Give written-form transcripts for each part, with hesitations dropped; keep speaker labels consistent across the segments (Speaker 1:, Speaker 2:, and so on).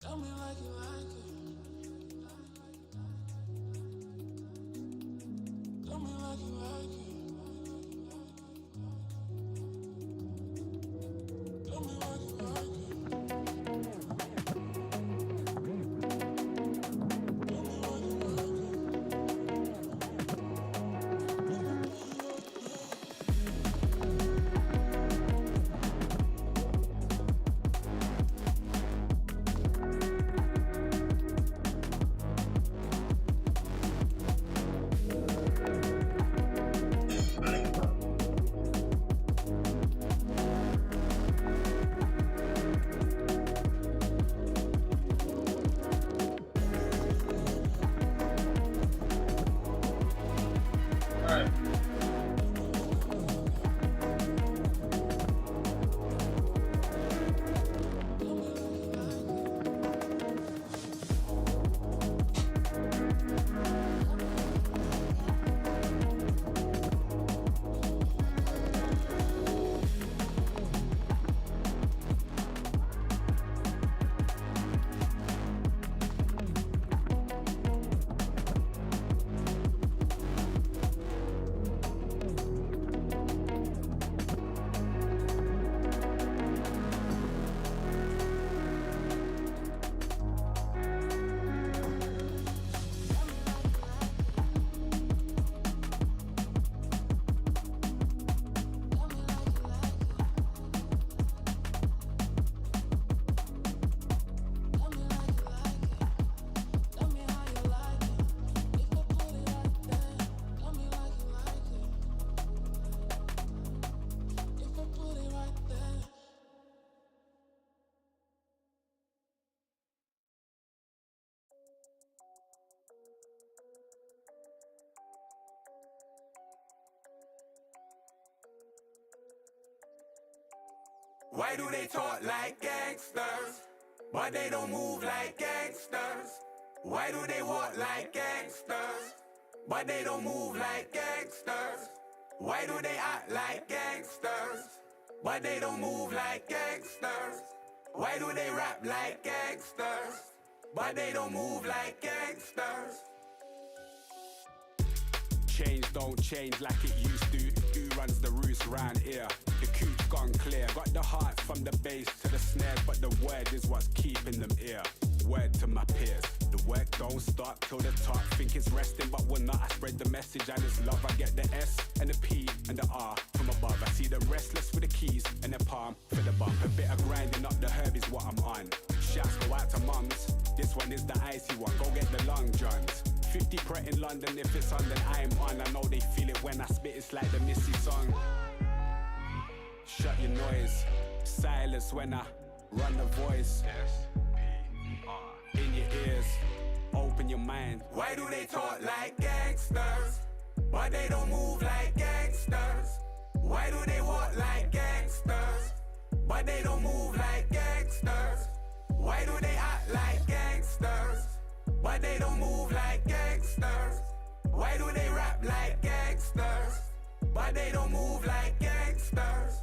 Speaker 1: Tell me like you like it. Tell me like you like it. Tell me like you like it.
Speaker 2: Why do they talk like gangsters, but they don't move like gangsters? Why do they walk like gangsters, but they don't move like gangsters? Why do they act like gangsters, but they don't move like gangsters? Why do they rap like gangsters, but they don't move like gangsters?
Speaker 3: Change don't change like it used to. Who runs the roost round here? The coop's gone clear. Got the heart from the bass to the snares, but the word is what's keeping them here. Word to my peers, the work don't stop till the top. Think it's resting but will not. I spread the message and it's love. I get the S and the P and the R from above. love. I see the restless with the keys and the palm for the bump. A bit of grinding up the herb is what I'm on. Shouts go out to mums. This one is the icy one. Go get the long johns. 50 Pret in London, if it's on then I'm on. I know they feel it when I spit, it's like the Missy song. Shut your noise. Silence when I run the voice. In your ears, open your mind.
Speaker 2: Why do they talk like gangsters, but they don't move like gangsters? Why do they walk like gangsters, but they don't move like gangsters? Why do they act like gangsters, but they don't move like gangsters? Why do they rap like gangsters, but they don't move like gangsters?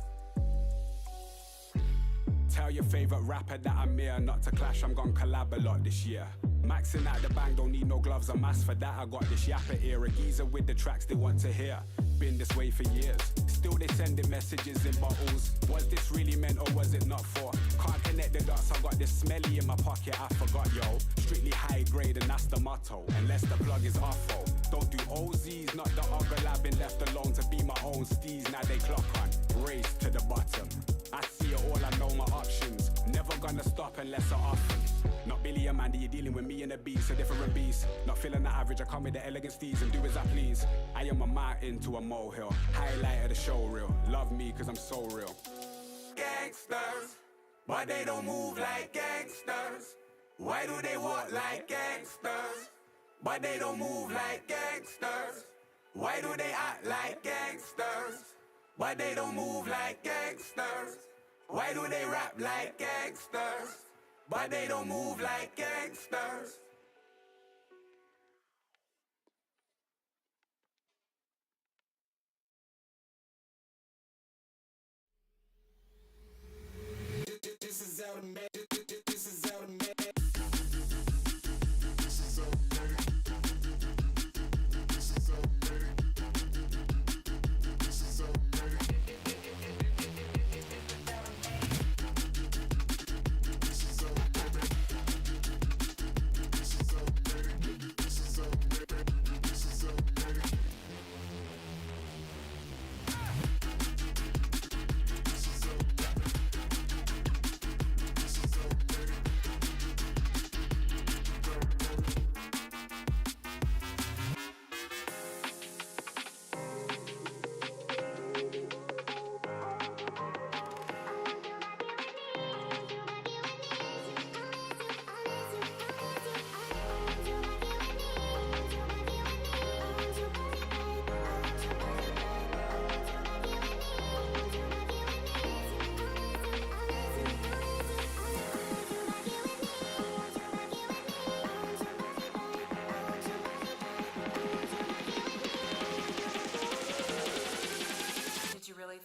Speaker 3: Tell your favorite rapper that I'm here, not to clash, I'm gon' collab a lot this year. Maxing out the bang, don't need no gloves or mask for that. I got this yapper ear, a geezer with the tracks they want to hear. Been this way for years, still they sending messages in bottles. Was this really meant or was it not for? Can't connect the dots, I got this smelly in my pocket, I forgot yo. Strictly high grade and that's the motto, unless the plug is awful. Don't do OZs, not the other lab, been left alone to be my own steez. Now they clock on, race to the bottom. I see it all, I know my options. Never gonna stop unless I often. Not Billy and Mandy, you're dealing with me and the beast, a different beast. Not feeling the average, I come with the elegant steez and do as I please. I am a mountain to a molehill, highlight of the show reel. Love me cause I'm so real.
Speaker 2: Gangsters, but they don't move like gangsters. Why do they walk like gangsters, but they don't move like gangsters? Why do they act like gangsters, but they don't move like gangsters? Why do they rap like gangsters, but they don't move like gangsters? This is automatic. This is automatic. This is automatic. This is automatic. This is automatic.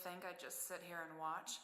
Speaker 4: Think I'd just sit here and watch?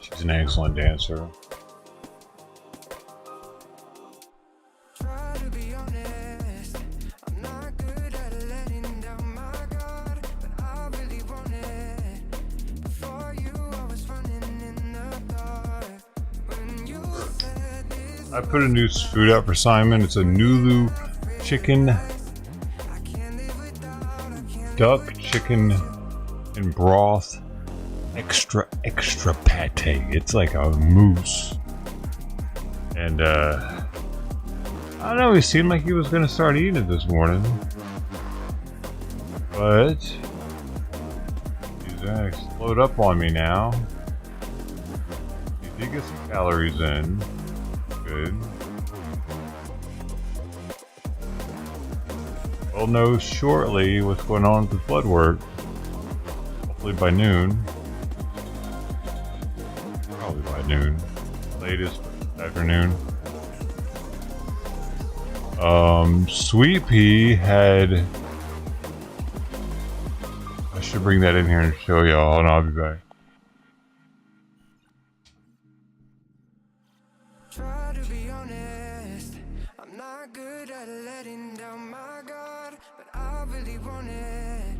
Speaker 5: She's an excellent dancer.
Speaker 1: Try to be honest. I'm not good at letting down my guard, but I really want it. Before you, I was running in the dark. When you said this,
Speaker 5: I put a new food out for Simon. It's a Nulu chicken, duck chicken and broth, extra pate. It's like a mousse. And I don't know, he seemed like he was gonna start eating it this morning, but he's gonna explode up on me now. He did get some calories in. Good. We'll know shortly what's going on with the blood work. Hopefully by noon. Probably by noon. Latest afternoon. Sweet Pea had... I should bring that in here and show y'all. Hold on, I'll be back.
Speaker 1: try to be honest. I'm not good at letting down my guard, but I really want it.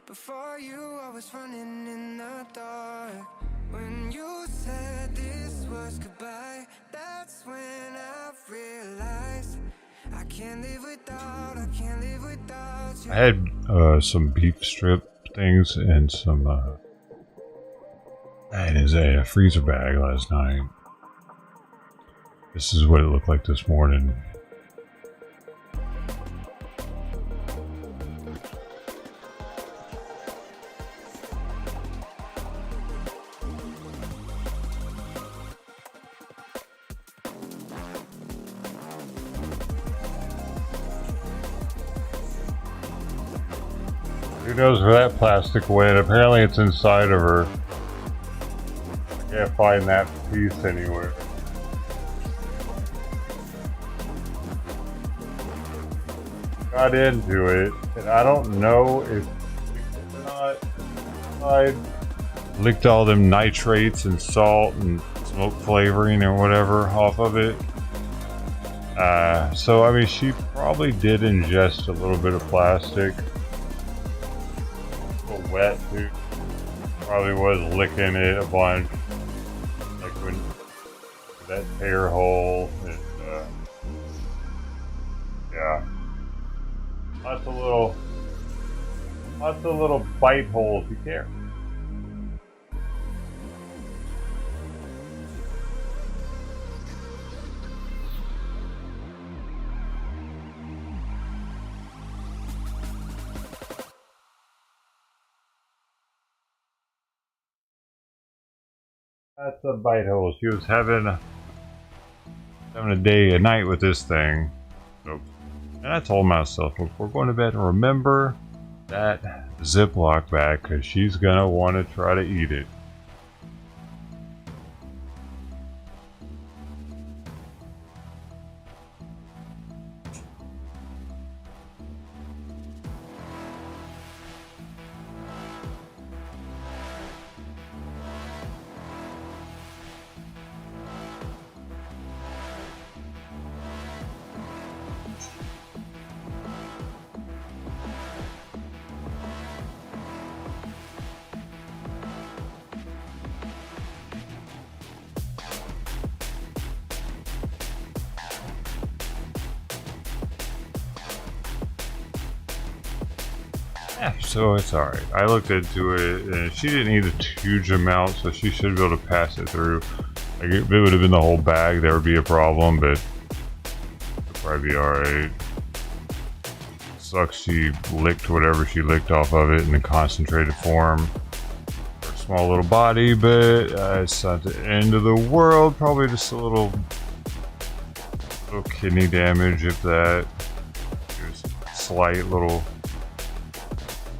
Speaker 1: Before you, I was running in the dark. When you said this was goodbye, that's when I realized I can't live without you.
Speaker 5: I had some beef strip things and some and is a freezer bag last night. This is what it looked like this morning. Who knows where that plastic went? Apparently it's inside of her. I can't find that piece anywhere. Got into it, and I don't know if I licked all them nitrates and salt and smoke flavoring or whatever off of it. So I mean, she probably did ingest a little bit of plastic. A little wet too. Probably was licking it a bunch, like when that tear hole. And, yeah. Lots of little bite holes you care. That's a bite hole. She was having a day, a night with this thing. So, and I told myself, before going to bed, remember that Ziploc bag, because she's gonna want to try to eat it. Yeah, so it's alright. I looked into it, and she didn't eat a huge amount, so she should be able to pass it through. Like, if it would have been the whole bag, there would be a problem, but it'll probably be alright. Sucks she licked whatever she licked off of it in a concentrated form. Her small little body, but it's not the end of the world. Probably just a little kidney damage, if that. Just slight little...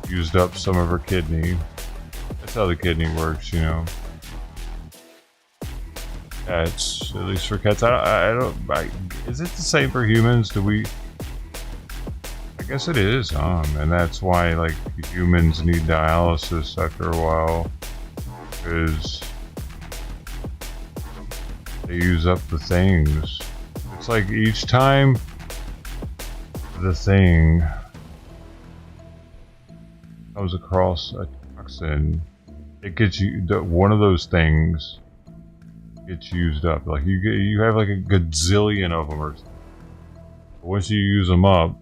Speaker 5: used up some of her kidney. That's how the kidney works, you know. Cats, at least for cats. Is it the same for humans? I guess it is, and that's why, like, humans need dialysis after a while. Because they use up the things. It's like each time the thing comes across a toxin, it gets you. One of those things gets used up. Like you have like a gazillion of them, or once you use them up,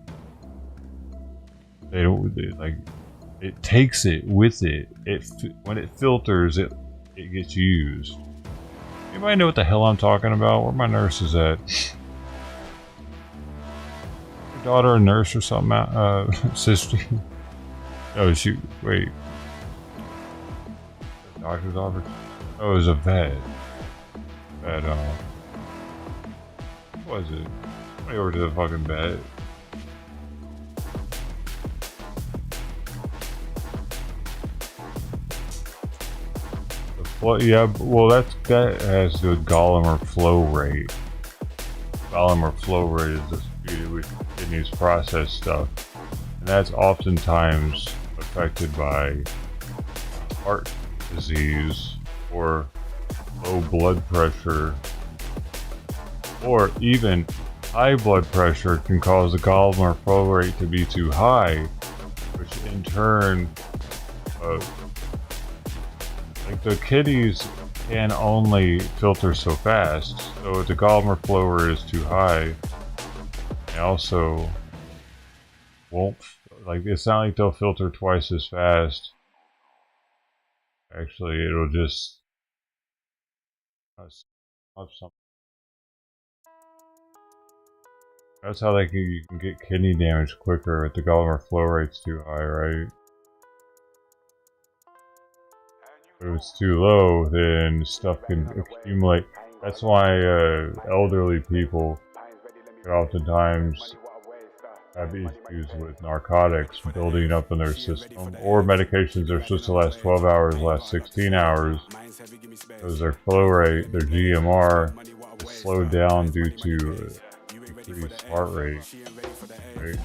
Speaker 5: it takes it with it. When it filters, it gets used. Anybody know what the hell I'm talking about? Where my nurses at? Your daughter a nurse or something? Sister? Oh shoot! Wait. The doctor's office? Oh, it was a vet. Vet. What was it? Went over to the fucking vet. Well, yeah, well that has to do with Gallagher flow rate. Gallagher flow rate is disputed with kidneys process stuff, and that's oftentimes affected by heart disease or low blood pressure, or even high blood pressure can cause the Gallagher flow rate to be too high, which in turn like the kitties can only filter so fast, so if the Gallagher flow rate is too high, they also won't, like, it's not like they'll filter twice as fast. Actually, it'll just have something. That's how you can get kidney damage quicker if the Gallagher flow rate's too high, right? If it's too low, then stuff can accumulate. That's why elderly people can oftentimes have issues with narcotics building up in their system, or medications that are supposed to last 12 hours, last 16 hours, because their flow rate, their GMR, is slowed down due to increased heart rate. Right?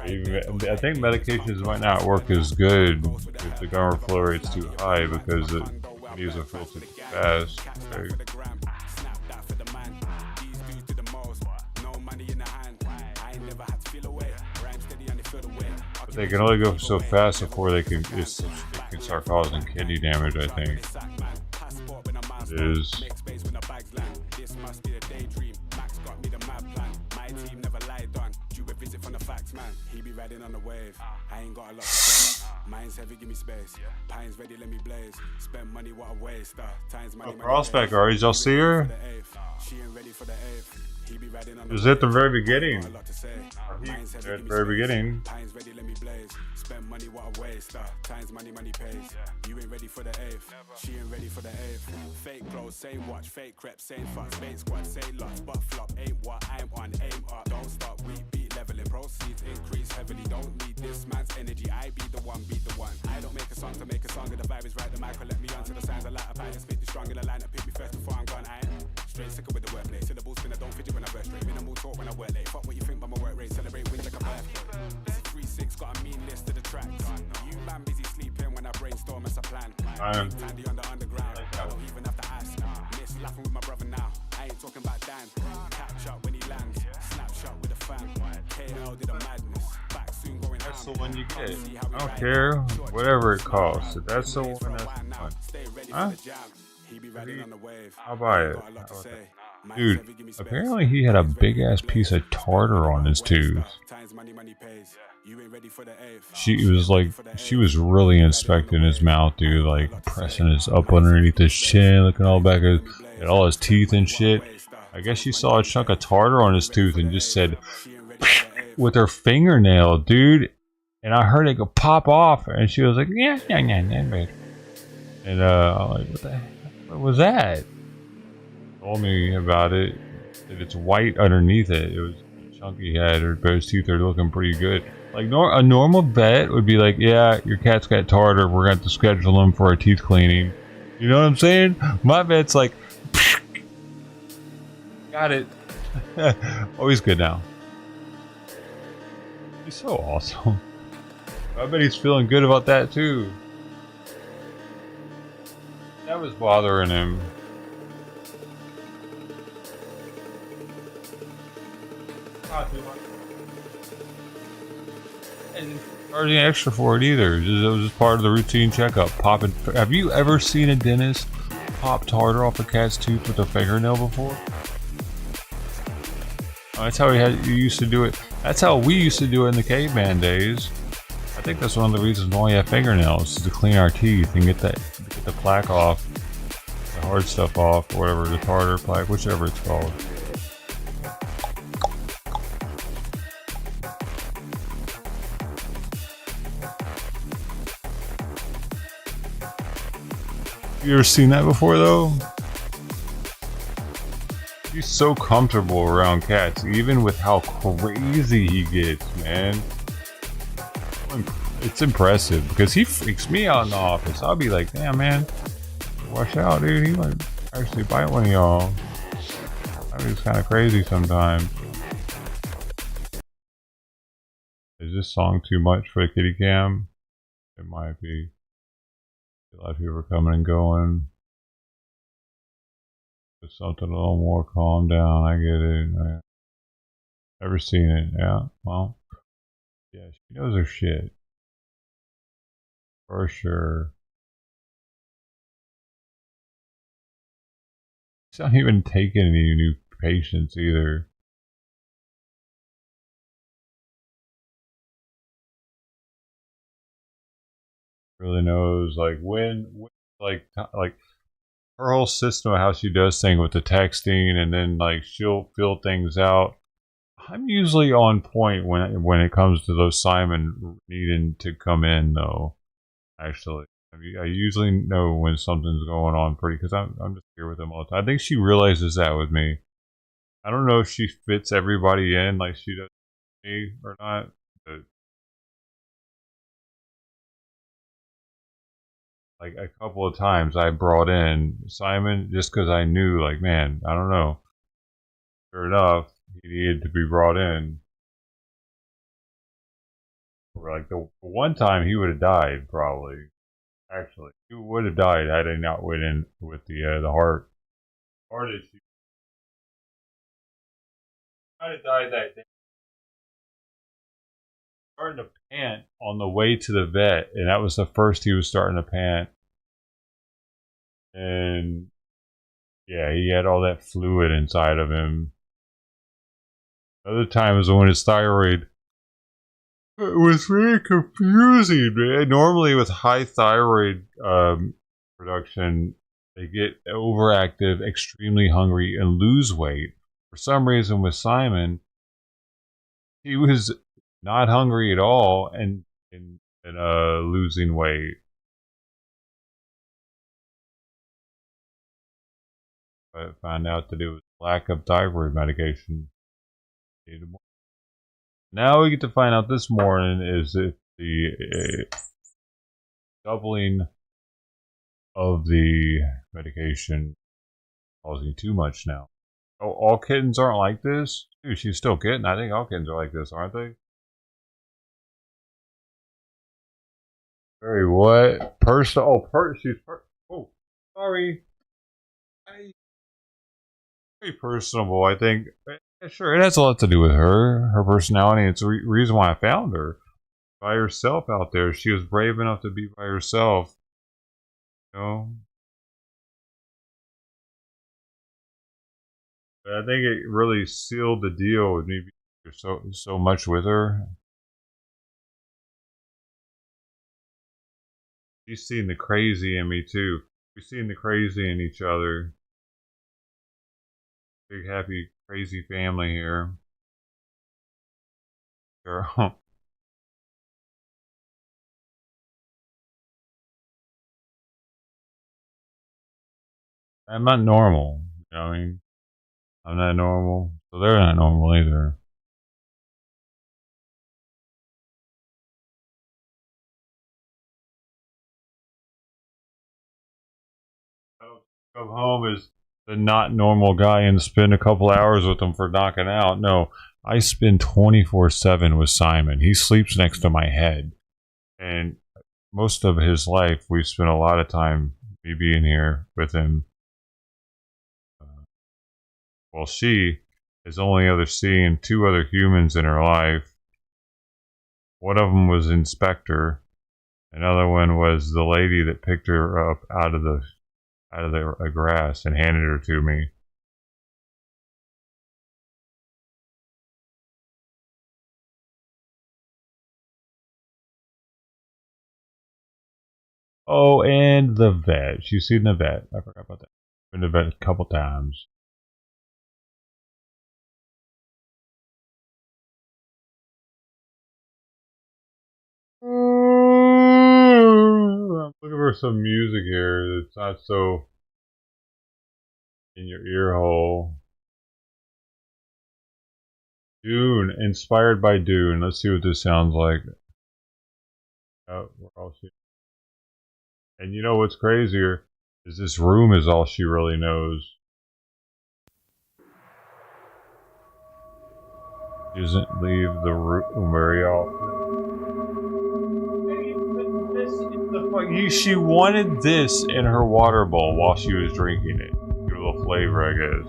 Speaker 5: I think medications might not work as good if the Gallagher flow rate's too high because it needs a filter fast. Right? But they can only go so fast before they can start causing kidney damage, I think. It is. He be riding on the wave. I ain't got a lot to say. Mine's heavy, give me space. Pine's ready, let me blaze. Spend money, what a waste. Times money. Prospect, did y'all see her? She ain't ready for the eighth. It was at the very beginning. At the very beginning. Pine's ready, let me blaze. Spend money, what a waste. Times money, money pays. You ain't ready for the eighth. She ain't ready for the eighth. Fake clothes, same watch, fake crepe, same fuck, fake squad, same lots, but flop ain't what I'm on. Aim up, don't stop, we beat leveling. Proceeds increase heavily. Don't need this man's energy. I be the one, beat the one. I don't make a song to make a song. If the vibe is right, the mic will let me on to the signs. I light up, I spit the strong in the line. Pick me first before I'm gone. I am straight sicker with the wordplay. To the ball spin, I don't fidget when I burst straight. Minimal talk when I work late. Fuck what you think, but my work rate. Celebrate wins like a birthday. This is 3-6, got a mean list of the tracks. You man busy sleeping when I brainstorm as a plan. Tandy on the underground. I don't even have to ask. Miss laughing with my brother now. I ain't talking about Dan. Catch up when he lands. Snapshot with a fan. KL did a madness. Back soon going. That's the one you get. I don't care whatever it costs. If that's the one, that's fun. Huh? I'll buy it. Dude, apparently he had a big ass piece of tartar on his tooth. She was really inspecting his mouth, dude, like pressing his up underneath his chin, looking all back at all his teeth and shit. I guess she saw a chunk of tartar on his tooth and just said with her fingernail, dude. And I heard it go pop off, and she was like, yeah. And I'm like, what was that? Told me about it. That it's white underneath it. It was chunky head, or both teeth are looking pretty good. Like a normal vet would be like, yeah, your cat's got tartar. We're going to have to schedule him for a teeth cleaning. You know what I'm saying? My vet's like, Got it. Always good now. He's so awesome. I bet he's feeling good about that too. That was bothering him. Not too much. And charging extra for it either. It was just part of the routine checkup. Popping. Have you ever seen a dentist pop tartar off a cat's tooth with a fingernail before? That's how you used to do it. That's how we used to do it in the caveman days. I think that's one of the reasons why we have fingernails, is to clean our teeth and get the plaque off, the hard stuff off, or whatever, the tartar plaque, whichever it's called. You ever seen that before though? He's so comfortable around cats, even with how crazy he gets, man. It's impressive because he freaks me out in the office. I'll be like, damn, man, watch out, dude. He might actually bite one of y'all. I mean, it's kind of crazy sometimes. Is this song too much for the kitty cam? It might be. A lot of people are coming and going. Just something a little more calm down. I get it. Ever seen it? Yeah. Well, yeah, she knows her shit. For sure. She's not even taking any new patients either. Really knows like when like her whole system of how she does things with the texting, and then like she'll fill things out. I'm usually on point when it comes to those Simon needing to come in though. Actually, I usually know when something's going on pretty, because I'm just here with them all the time. I think she realizes that with me. I don't know if she fits everybody in like she does me or not, but like a couple of times I brought in Simon just because I knew, like, man, I don't know. Sure enough, he needed to be brought in. Or like the one time he would have died probably. Actually, he would have died had I not went in with the heart. Heart issue. I'd have died that day. Starting to pant on the way to the vet, and that was the first he was starting to pant. And yeah, he had all that fluid inside of him. Other times when his thyroid, it was really confusing, man. Normally with high thyroid production, they get overactive, extremely hungry, and lose weight. For some reason with Simon, he was not hungry at all and losing weight. I found out that it was lack of thyroid medication. Now we get to find out this morning is if the doubling of the medication causing too much now. Oh, all kittens aren't like this? Dude, she's still kitten. I think all kittens are like this, aren't they? Very what? Personal. Oh, oh, sorry. Very personable, I think. Yeah, sure, it has a lot to do with her personality. It's the reason why I found her. By herself out there. She was brave enough to be by herself. You know? But I think it really sealed the deal with me being so much with her. She's seen the crazy in me too. We've seen the crazy in each other. Big happy crazy family here. Girl. I'm not normal. You know what I mean? I'm not normal. So they're not normal either. I don't come home as the not normal guy and spend a couple hours with him for knocking out. No, I spend 24/7 with Simon. He sleeps next to my head. And most of his life, we've spent a lot of time, me being here with him. Well, she has only ever seen 2 other humans in her life. One of them was Inspector. Another one was the lady that picked her up out of the grass and handed her to me. Oh, and the vet. She's seen the vet. I forgot about that. Been to the vet a couple times. I'm looking for some music here that's not so in your ear hole. Dune, inspired by Dune. Let's see what this sounds like. Oh, we're all seeing. And you know what's crazier is this room is all she really knows. She doesn't leave the room very often. She wanted this in her water bowl while she was drinking it. Give a little flavor, I guess.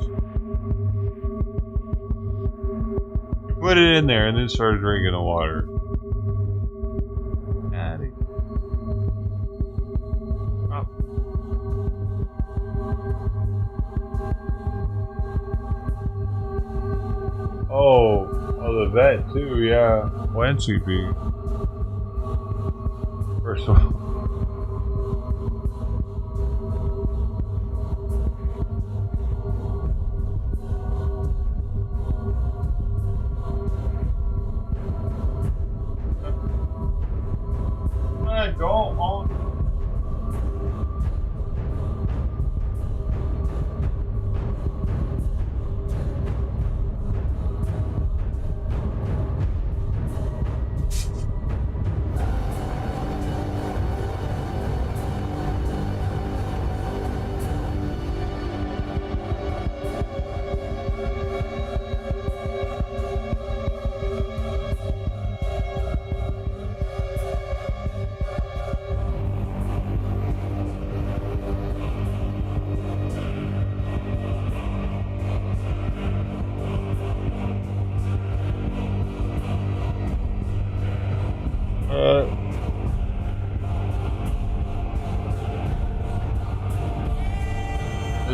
Speaker 5: She put it in there and then started drinking the water. Daddy. Oh, the vet too, yeah. When sleepy. First of all. Go on.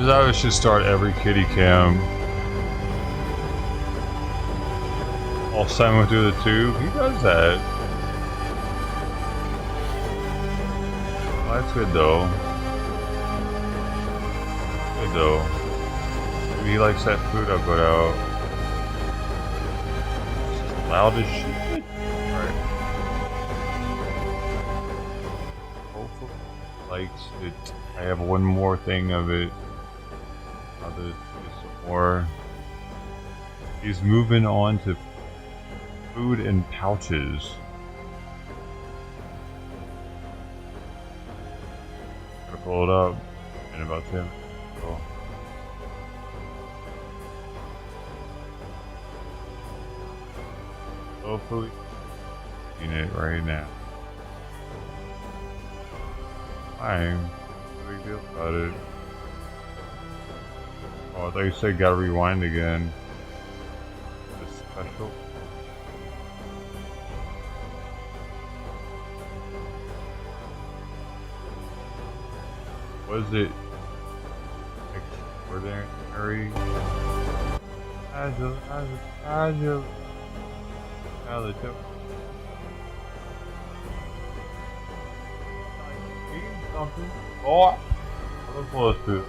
Speaker 5: I should start every kitty cam. While Simon went through the tube. He does that. Well, that's good though. Good though. Maybe he likes that food I put out. It's loud as shit. Alright. Hopefully he likes it. I have one more thing of it. Some more. He's moving on to food in pouches. Gonna pull it up in about 10 minutes. Cool. Hopefully, seeing it right now. Fine. No big deal about it. Oh, I thought you said gotta rewind again. This special. Was it extraordinary? Agile. Now the joke. Something. Oh, I'm close to it.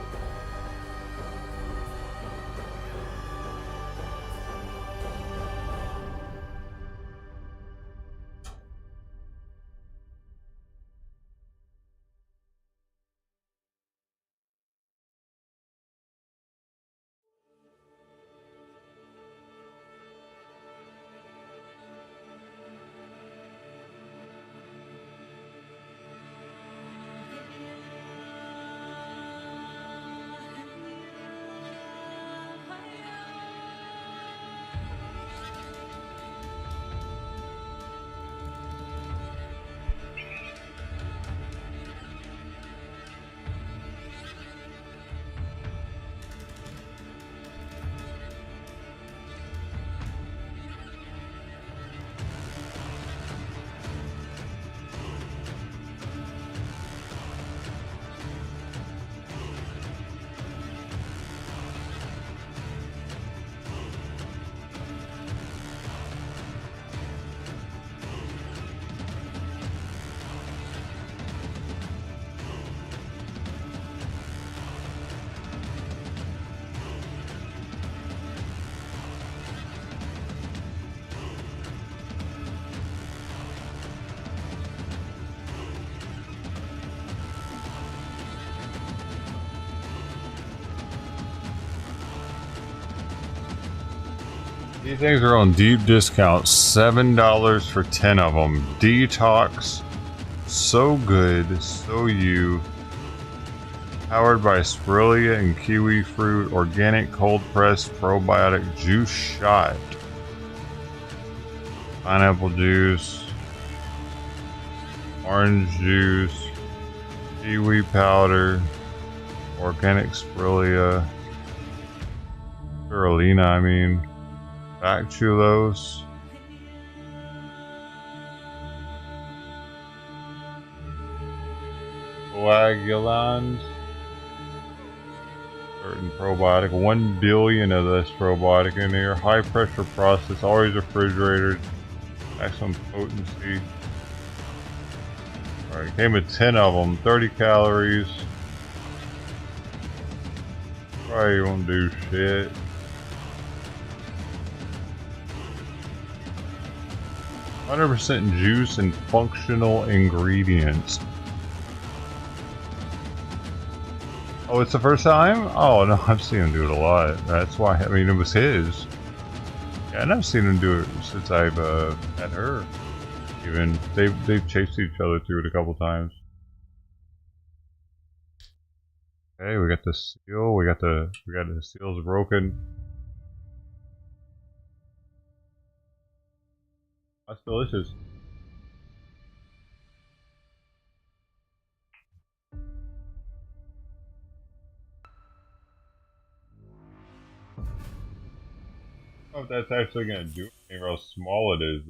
Speaker 5: These things are on deep discount. $7 for 10 of them. Detox. So good. So you. Powered by Spirulina and kiwi fruit. Organic cold pressed probiotic juice shot. Pineapple juice. Orange juice. Kiwi powder. Organic Spirulina. Spirulina, I mean. Bacillus. Coagulans. Certain probiotic. 1 billion of this probiotic in here. High pressure process. Always refrigerated. Excellent potency. Alright, came with 10 of them. 30 calories. Probably won't do shit. 100% juice and functional ingredients. Oh, it's the first time? Oh no, I've seen him do it a lot. That's why, I mean, it was his. Yeah, and I've seen him do it since I've had her. Even they've chased each other through it a couple times. Okay, we got the seal. We got the seals broken. That's delicious. I don't know if that's actually gonna do anything or how small it is.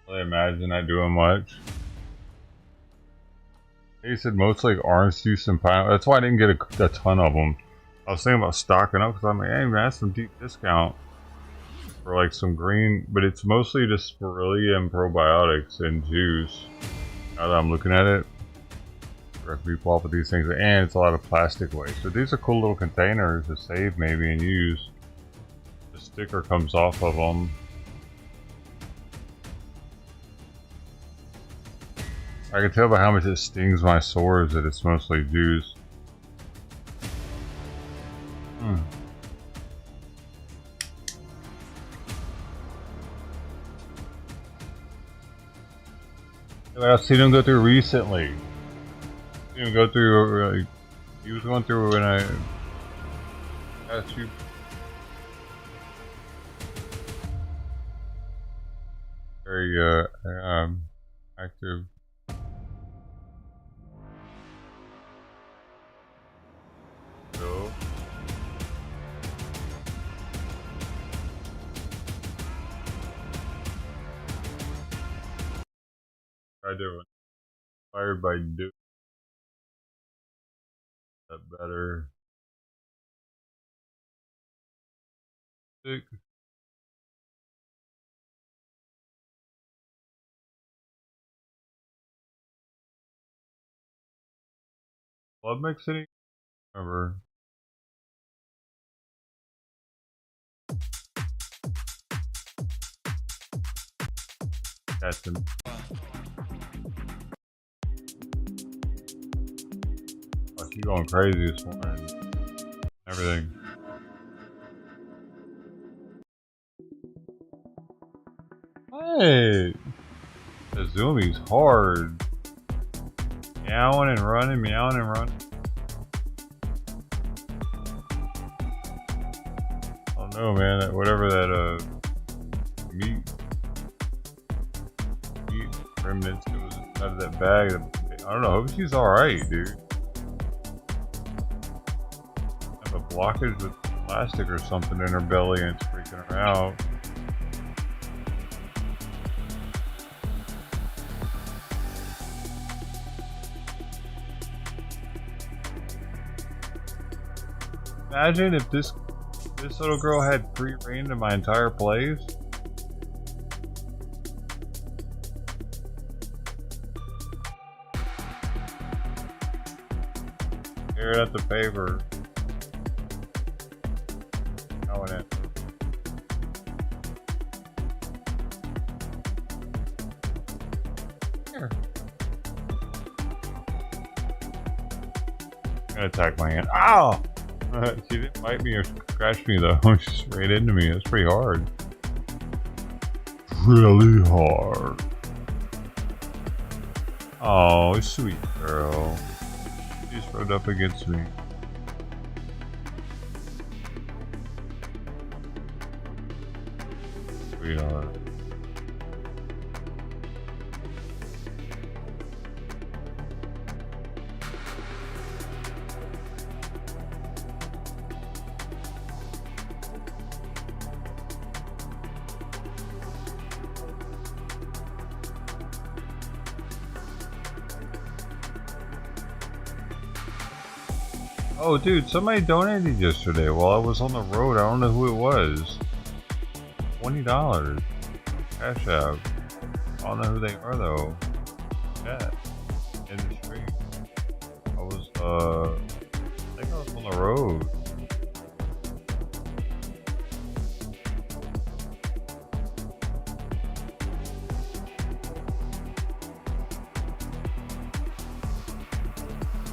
Speaker 5: I imagine not doing much. They said mostly like orange juice and pineapple. That's why I didn't get a ton of them. I was thinking about stocking up because I'm like, hey man, that's some deep discount for like some green, but it's mostly just spirulina and probiotics and juice. Now that I'm looking at it, rip people off with these things, and it's a lot of plastic waste. So these are cool little containers to save maybe and use. The sticker comes off of them. I can tell by how much it stings my sores that it's mostly juice. I've seen him go through recently. Seen him go through. He was going through when I asked you. Very active. So. I do. Inspired by Duke. That better. Sick. Blood mixing? Remember. Catch him. Oh, she's going crazy this morning. Everything. Hey! The zoomies hard. Meowing and running, meowing and running. I don't know, man. Whatever that, meat remnants that was out of that bag. I don't know. Hope she's alright, dude. Have a blockage with plastic or something in her belly and it's freaking her out. Imagine if this little girl had free reign to my entire place. Tear it at the paper. Going in. Here. I'm gonna attack my hand. Ow! She didn't bite me or scratch me though. She just ran into me. That's pretty hard. Really hard. Oh, sweet girl. She just rode up against me. Sweetheart. Oh, dude, somebody donated yesterday while I was on the road. I don't know who it was. $20. Cash App. I don't know who they are, though. Yeah. In the street. I think I was on the road.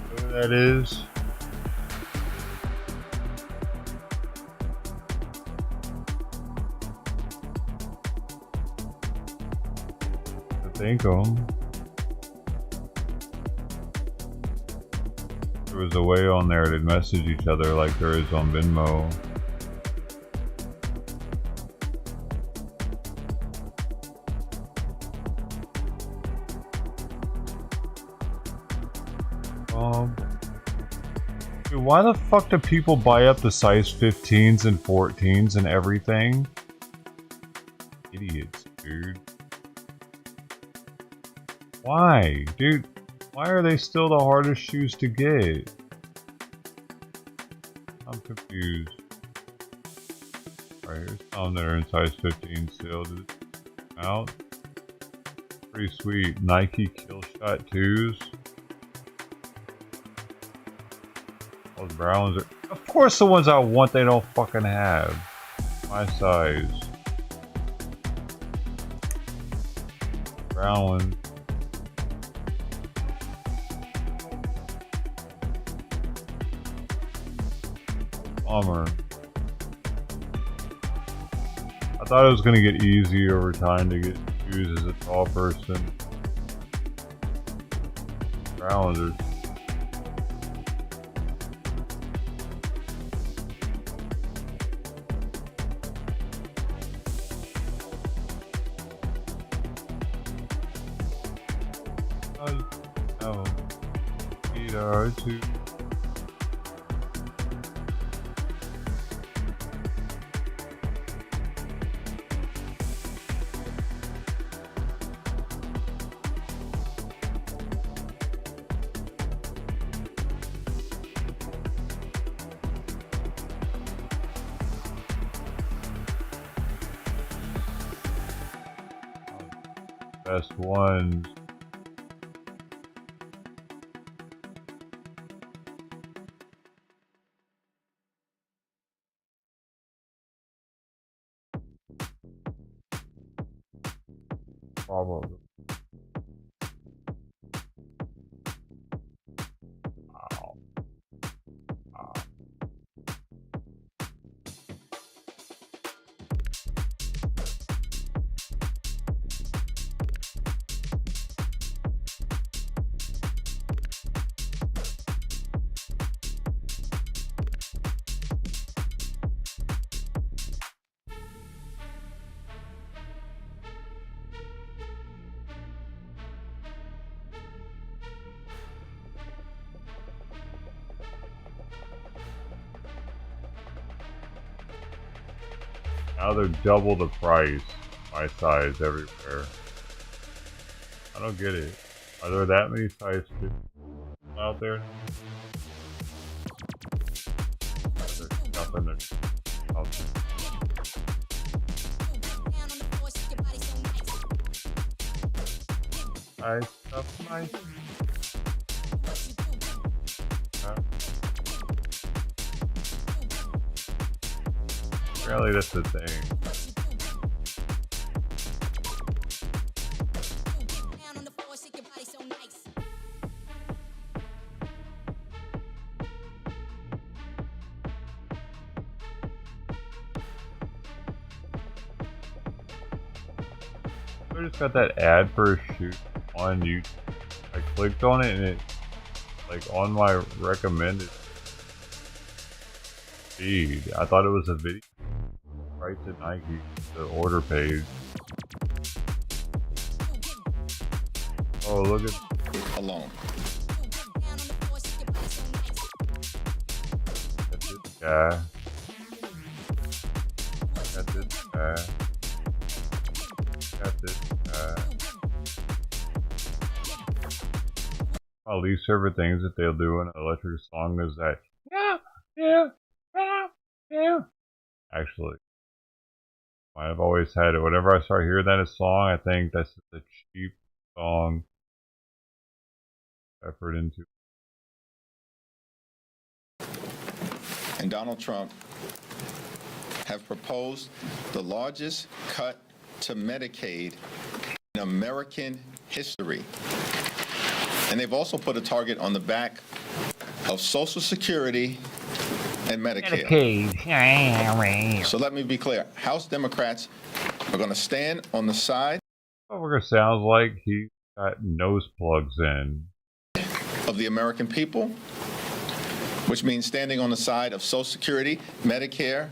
Speaker 5: Who that is? Thank them. There was a way on there to message each other like there is on Venmo. Dude, why the fuck do people buy up the size 15s and 14s and everything? Idiots, dude. Why? Dude, why are they still the hardest shoes to get? I'm confused. Alright, here's some that are in size 15 still. Out. Pretty sweet. Nike Killshot 2s. Those brown ones are... Of course the ones I want they don't fucking have. My size. Brown ones. Bummer. I thought it was going to get easy over time to get shoes as a tall person. Browns are... Oh. Peter, too. Best ones. Probably. Wow. Wow. Now they're double the price, my size everywhere. I don't get it. Are there that many size 2 out there? There's nothing that's out there. Nice stuff, nice. Apparently that's the thing. I just got that ad for a shoot on YouTube. I clicked on it and it, like, on my recommended feed. I thought it was a video right to Nike, the order page. Oh, look at
Speaker 6: alone.
Speaker 5: Got this guy. Got this guy. Got this guy. My least favorite things that they'll do in an electric song is that yeah. Actually, I've always had it. Whenever I start hearing that in a song, I think that's just a cheap song. Effort into.
Speaker 6: And Donald Trump have proposed the largest cut to Medicaid in American history. And they've also put a target on the back of Social Security and Medicare. So let me be clear. House Democrats are going to stand on the side.
Speaker 5: Motherfucker sounds like he got nose plugs in.
Speaker 6: Of the American people, which means standing on the side of Social Security, Medicare,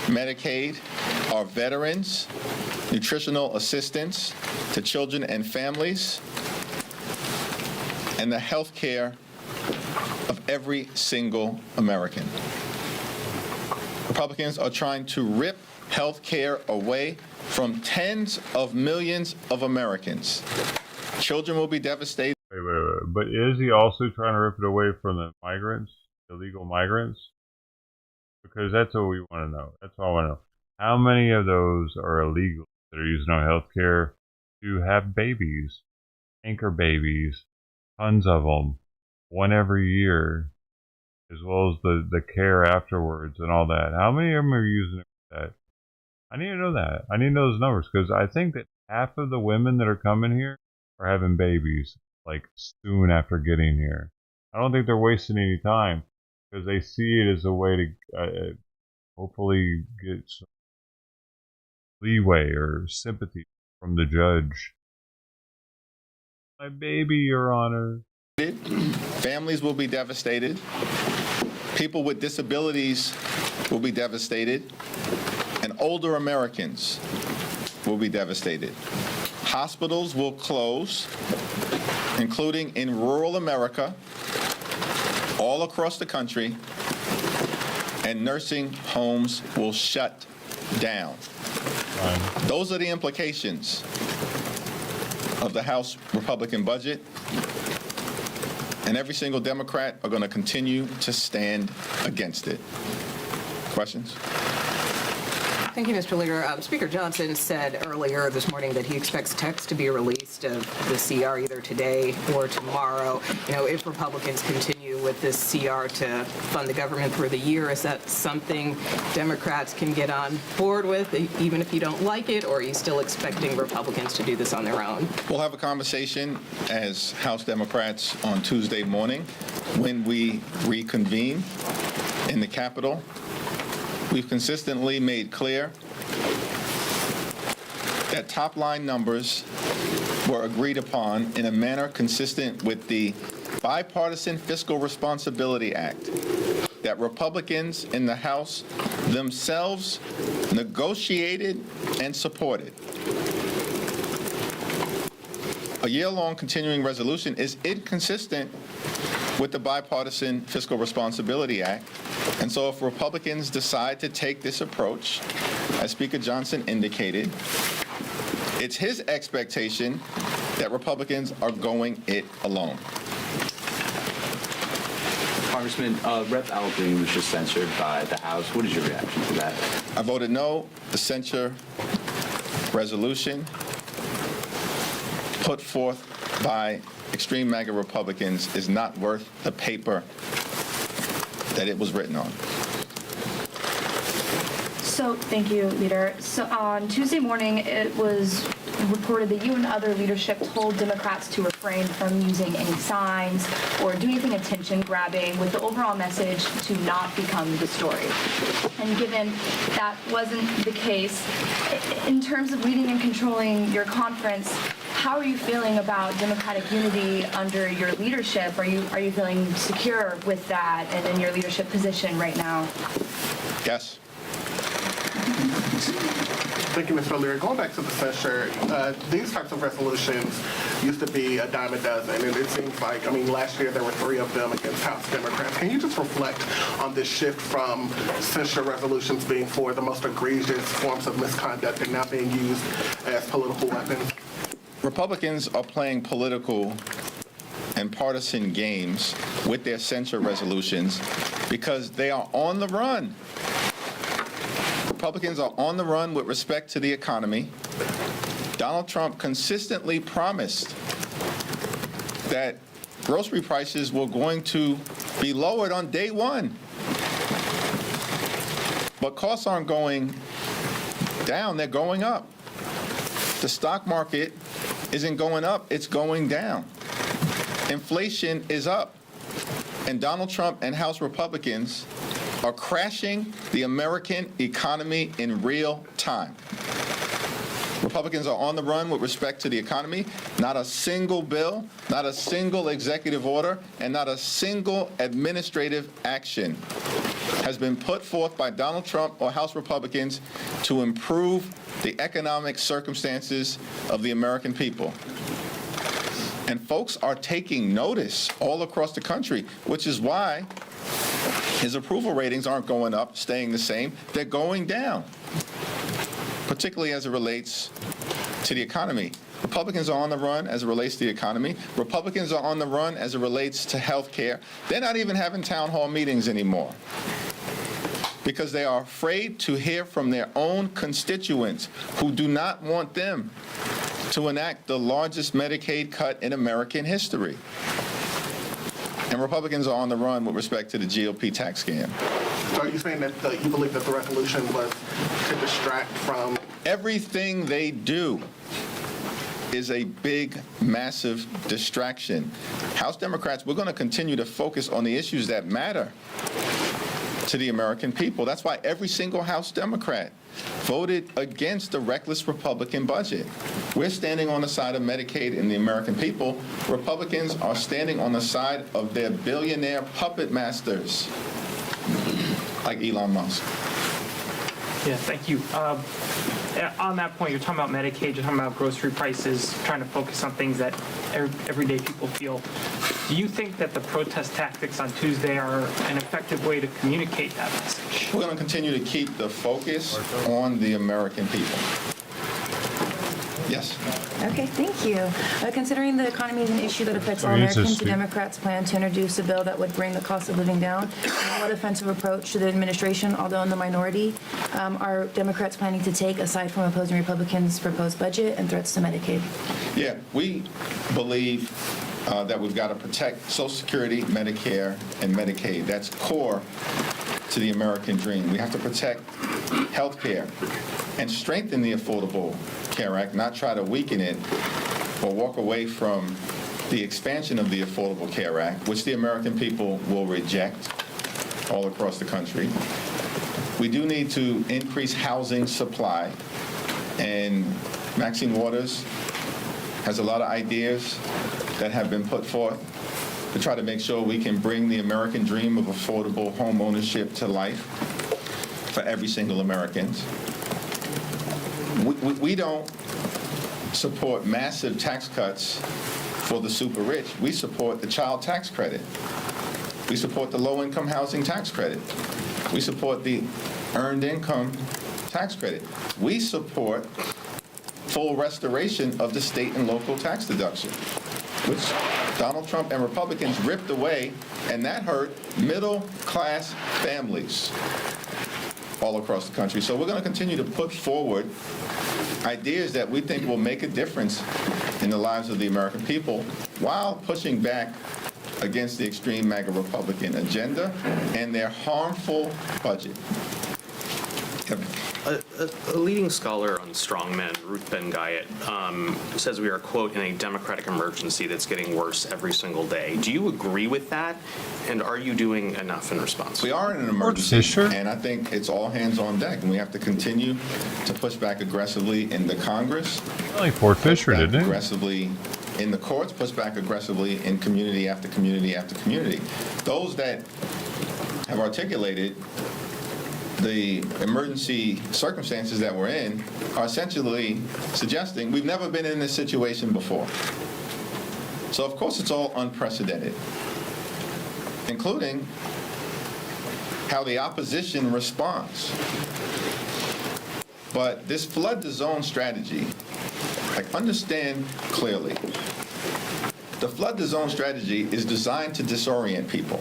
Speaker 6: Medicaid, our veterans, nutritional assistance to children and families, and the health care of every single American. Republicans are trying to rip health care away from tens of millions of Americans. Children will be devastated.
Speaker 5: Wait. But is he also trying to rip it away from the migrants, illegal migrants? Because that's what we want to know. That's all I want to know. How many of those are illegal that are using our health care to have babies, anchor babies, tons of them, one every year, as well as the care afterwards and all that? How many of them are using it for that? I need to know that. I need to know those numbers, because I think that half of the women that are coming here are having babies like soon after getting here. I don't think they're wasting any time, because they see it as a way to hopefully get some leeway or sympathy from the judge. My baby, Your Honor.
Speaker 6: Families will be devastated. People with disabilities will be devastated. And older Americans will be devastated. Hospitals will close, including in rural America, all across the country, and nursing homes will shut down. Those are the implications of the House Republican budget, and every single Democrat are going to continue to stand against it. Questions?
Speaker 7: Thank you, Mr. Leader. Speaker Johnson said earlier this morning that he expects text to be released of the CR either today or tomorrow. You know, if Republicans continue with this CR to fund the government through the year, is that something Democrats can get on board with, even if you don't like it, or are you still expecting Republicans to do this on their own?
Speaker 6: We'll have a conversation as House Democrats on Tuesday morning when we reconvene in the Capitol. We've consistently made clear that top-line numbers were agreed upon in a manner consistent with the Bipartisan Fiscal Responsibility Act that Republicans in the House themselves negotiated and supported. A year-long continuing resolution is inconsistent with the Bipartisan Fiscal Responsibility Act. And so if Republicans decide to take this approach, as Speaker Johnson indicated, it's his expectation that Republicans are going it alone.
Speaker 8: Congressman, Rep. Al Green was just censured by the House. What is your reaction to that?
Speaker 6: I voted no. The censure resolution put forth by extreme MAGA Republicans is not worth the paper that it was written on.
Speaker 9: So, thank you, Leader. So on Tuesday morning, it was reported that you and other leadership told Democrats to refrain from using any signs or do anything attention-grabbing with the overall message to not become the story. And given that wasn't the case, in terms of leading and controlling your conference, how are you feeling about Democratic unity under your leadership? Are you feeling secure with that and in your leadership position right now?
Speaker 6: Yes.
Speaker 10: Thank you, Mr. O'Leary. Going back to the censure, these types of resolutions used to be a dime a dozen, and it seems like, last year there were 3 of them against House Democrats. Can you just reflect on this shift from censure resolutions being for the most egregious forms of misconduct and now being used as political weapons?
Speaker 6: Republicans are playing political and partisan games with their censure resolutions because they are on the run. Republicans are on the run with respect to the economy. Donald Trump consistently promised that grocery prices were going to be lowered on day one. But costs aren't going down, they're going up. The stock market isn't going up, it's going down. Inflation is up. And Donald Trump and House Republicans are crashing the American economy in real time. Republicans are on the run with respect to the economy. Not a single bill, not a single executive order, and not a single administrative action has been put forth by Donald Trump or House Republicans to improve the economic circumstances of the American people. And folks are taking notice all across the country, which is why his approval ratings aren't going up, staying the same. They're going down, particularly as it relates to the economy. Republicans are on the run as it relates to the economy. Republicans are on the run as it relates to health care. They're not even having town hall meetings anymore because they are afraid to hear from their own constituents who do not want them to enact the largest Medicaid cut in American history. And Republicans are on the run with respect to the GOP tax scam.
Speaker 10: So are you saying that you believe that the resolution was to distract from?
Speaker 6: Everything they do is a big, massive distraction. House Democrats, we're going to continue to focus on the issues that matter to the American people. That's why every single House Democrat voted against the reckless Republican budget. We're standing on the side of Medicaid and the American people. Republicans are standing on the side of their billionaire puppet masters, like Elon Musk.
Speaker 11: Yeah, thank you. On that point, you're talking about Medicaid, you're talking about grocery prices, trying to focus on things that everyday people feel. Do you think that the protest tactics on Tuesday are an effective way to communicate that message?
Speaker 6: We're going to continue to keep the focus on the American people. Yes.
Speaker 12: Okay, thank you. Considering the economy is an issue that affects all Americans, the Democrats plan to introduce a bill that would bring the cost of living down. What offensive approach to the administration, although in the minority, are Democrats planning to take aside from opposing Republicans' proposed budget and threats to Medicaid?
Speaker 6: Yeah, we believe that we've got to protect Social Security, Medicare, and Medicaid. That's core to the American dream. We have to protect health care and strengthen the Affordable Care Act, not try to weaken it or walk away from the expansion of the Affordable Care Act, which the American people will reject all across the country. We do need to increase housing supply, and Maxine Waters has a lot of ideas that have been put forth to try to make sure we can bring the American dream of affordable home ownership to life for every single American. We don't support massive tax cuts for the super rich. We support the child tax credit. We support the low-income housing tax credit. We support the earned income tax credit. We support full restoration of the state and local tax deduction, which Donald Trump and Republicans ripped away, and that hurt middle-class families all across the country. So we're going to continue to put forward ideas that we think will make a difference in the lives of the American people while pushing back against the extreme MAGA Republican agenda and their harmful budget.
Speaker 13: A leading scholar on strongmen, Ruth Ben-Guyot, says we are, quote, in a democratic emergency that's getting worse every single day. Do you agree with that? And are you doing enough in response?
Speaker 6: We are in an emergency, and I think it's all hands on deck, and we have to continue to push back aggressively in the Congress.
Speaker 5: Like Fort Fisher, didn't it?
Speaker 6: Aggressively in the courts, push back aggressively in community after community after community. Those that have articulated the emergency circumstances that we're in are essentially suggesting we've never been in this situation before. So of course it's all unprecedented, including how the opposition responds. But this flood the zone strategy, like, understand clearly, the flood the zone strategy is designed to disorient people.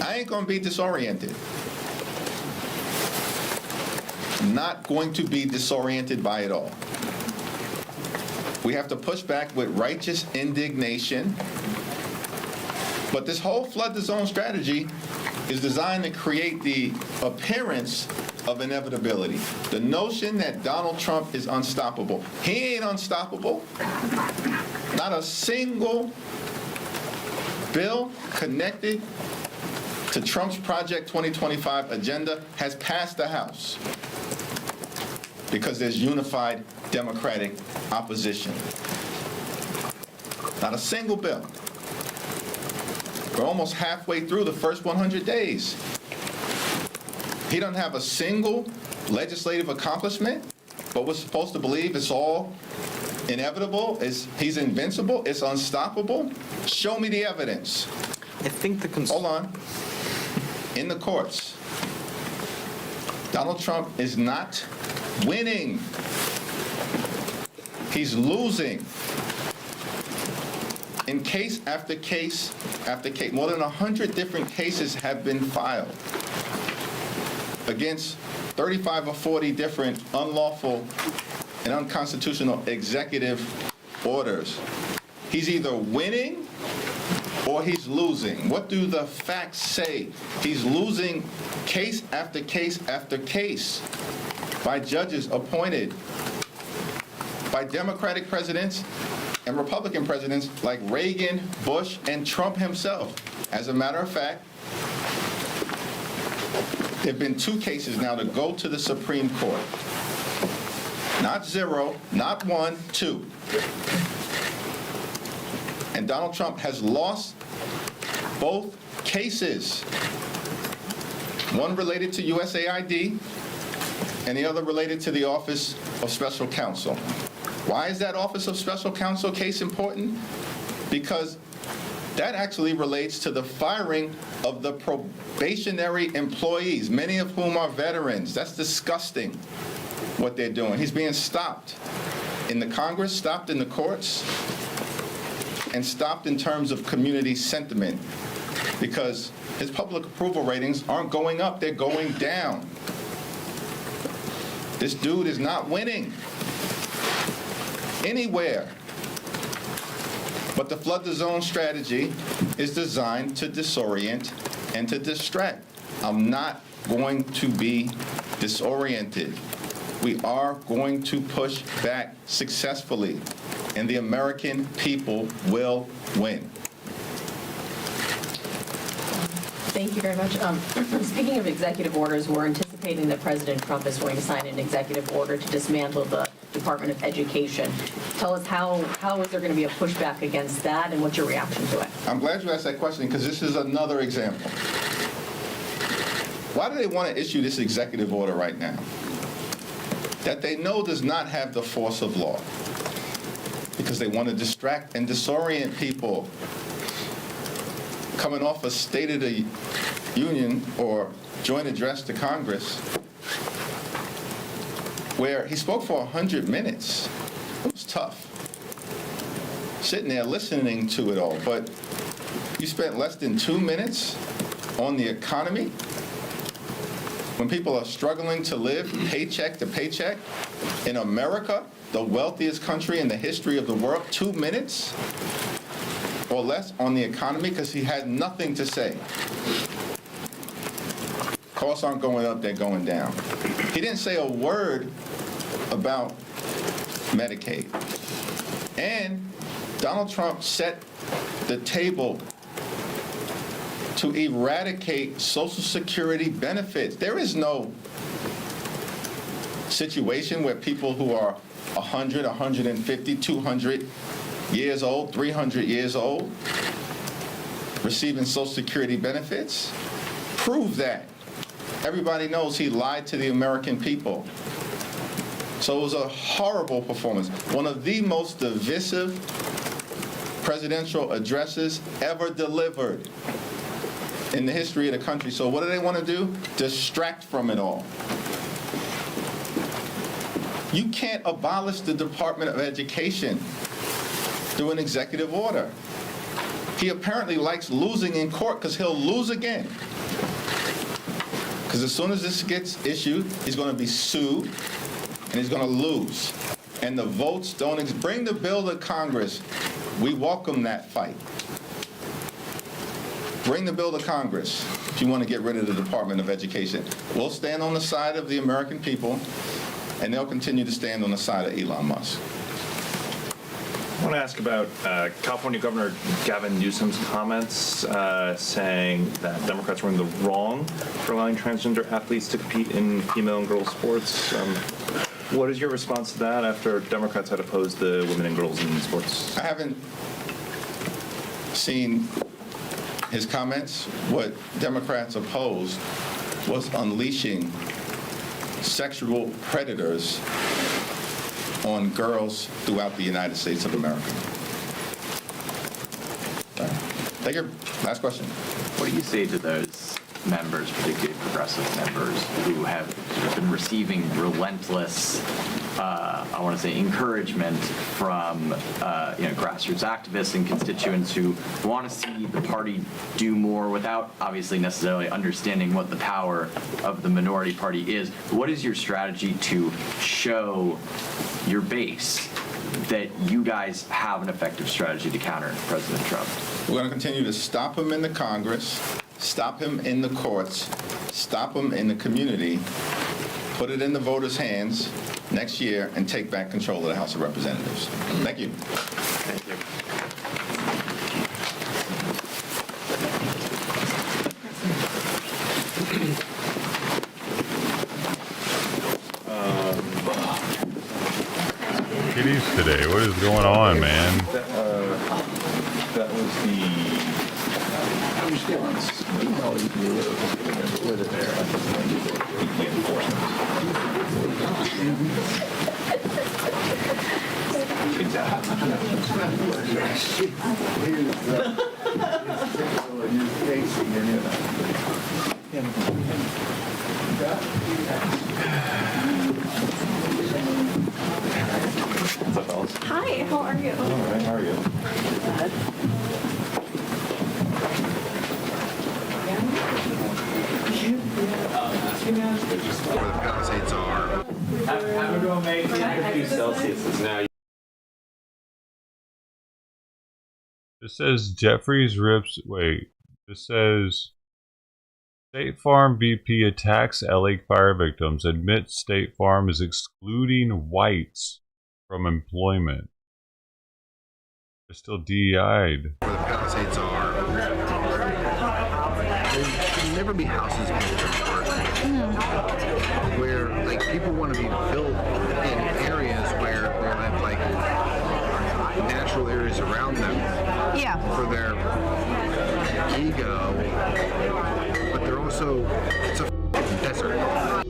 Speaker 6: I ain't gonna be disoriented. Not going to be disoriented by it all. We have to push back with righteous indignation. But this whole flood the zone strategy is designed to create the appearance of inevitability. The notion that Donald Trump is unstoppable. He ain't unstoppable. Not a single bill connected to Trump's Project 2025 agenda has passed the House because there's unified Democratic opposition. Not a single bill. We're almost halfway through the first 100 days. He doesn't have a single legislative accomplishment, but we're supposed to believe it's all inevitable, he's invincible, it's unstoppable. Show me the evidence.
Speaker 13: I think the
Speaker 6: Hold on. In the courts, Donald Trump is not winning. He's losing. In case after case after case, more than 100 different cases have been filed against 35 or 40 different unlawful and unconstitutional executive orders. He's either winning or he's losing. What do the facts say? He's losing case after case after case by judges appointed by Democratic presidents and Republican presidents like Reagan, Bush, and Trump himself. As a matter of fact, there have been 2 cases now to go to the Supreme Court. Not 0, not 1, 2. And Donald Trump has lost both cases. One related to USAID and the other related to the Office of Special Counsel. Why is that Office of Special Counsel case important? Because that actually relates to the firing of the probationary employees, many of whom are veterans. That's disgusting what they're doing. He's being stopped in the Congress, stopped in the courts, and stopped in terms of community sentiment because his public approval ratings aren't going up, they're going down. This dude is not winning anywhere. But the flood the zone strategy is designed to disorient and to distract. I'm not going to be disoriented. We are going to push back successfully, and the American people will win.
Speaker 14: Thank you very much. Speaking of executive orders, we're anticipating that President Trump is going to sign an executive order to dismantle the Department of Education. Tell us how is there going to be a pushback against that, and what's your reaction to it?
Speaker 6: I'm glad you asked that question because this is another example. Why do they want to issue this executive order right now? That they know does not have the force of law. Because they want to distract and disorient people. Coming off a State of the Union or joint address to Congress, where he spoke for 100 minutes. It was tough. Sitting there listening to it all, but you spent less than 2 minutes on the economy when people are struggling to live paycheck to paycheck in America, the wealthiest country in the history of the world. 2 minutes or less on the economy because he had nothing to say. Costs aren't going up, they're going down. He didn't say a word about Medicaid. And Donald Trump set the table to eradicate Social Security benefits. There is no situation where people who are 100, 150, 200 years old, 300 years old, receiving Social Security benefits. Prove that. Everybody knows he lied to the American people. So it was a horrible performance. One of the most divisive presidential addresses ever delivered in the history of the country. So what do they want to do? Distract from it all. You can't abolish the Department of Education through an executive order. He apparently likes losing in court because he'll lose again. Because as soon as this gets issued, he's going to be sued and he's going to lose. And the votes don't bring the bill to Congress. We welcome that fight. Bring the bill to Congress if you want to get rid of the Department of Education. We'll stand on the side of the American people, and they'll continue to stand on the side of Elon Musk.
Speaker 15: I want to ask about California Governor Gavin Newsom's comments saying that Democrats were in the wrong for allowing transgender athletes to compete in female and girls sports. What is your response to that after Democrats had opposed the women and girls in sports?
Speaker 6: I haven't seen his comments. What Democrats opposed was unleashing sexual predators on girls throughout the United States of America. Take your last question.
Speaker 16: What do you say to those members, particularly progressive members, who have been receiving relentless, I want to say, encouragement from grassroots activists and constituents who want to see the party do more without obviously necessarily understanding what the power of the minority party is? What is your strategy to show your base that you guys have an effective strategy to counter President Trump?
Speaker 6: We're going to continue to stop him in the Congress, stop him in the courts, stop him in the community, put it in the voters' hands next year, and take back control of the House of Representatives. Thank you.
Speaker 13: Thank you.
Speaker 5: Kitties today. What is going on, man?
Speaker 15: That was the response.
Speaker 9: Hi, how are you?
Speaker 15: All right, how are you?
Speaker 17: Where the Palisades are.
Speaker 13: How do I make 50 Celsius now?
Speaker 5: This says Jeffries rips. Wait. This says State Farm VP attacks LA fire victims. Admits State Farm is excluding whites from employment. They're still DEI'd.
Speaker 17: Where the Palisades are. There should never be houses built where like people want to be built in areas where they have like natural areas around them for their ego, but they're also it's a desert.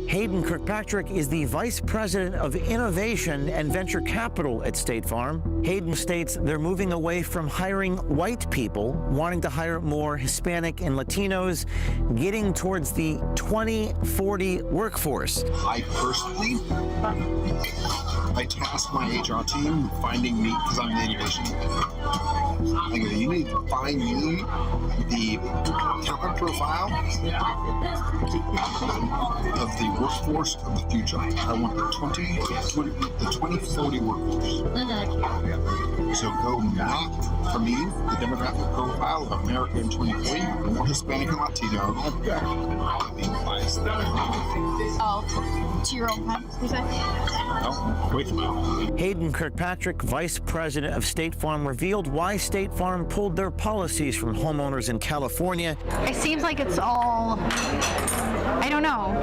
Speaker 18: Hayden Kirkpatrick is the Vice President of Innovation and Venture Capital at State Farm. Hayden states they're moving away from hiring white people, wanting to hire more Hispanic and Latinos, getting towards the 2040 workforce.
Speaker 17: I personally, I tasked my HR team with finding me, because I'm the innovation. I go, you need to find me the talent profile of the workforce of the future. I want the 2040 workforce.
Speaker 19: So go not, for me, the demographic profile of America in 2040, more Hispanic and Latino.
Speaker 9: Oh, to your own parents, you said?
Speaker 19: No, wait a minute.
Speaker 18: Hayden Kirkpatrick, vice president of State Farm, revealed why State Farm pulled their policies from homeowners in California.
Speaker 9: It seems like it's all, I don't know,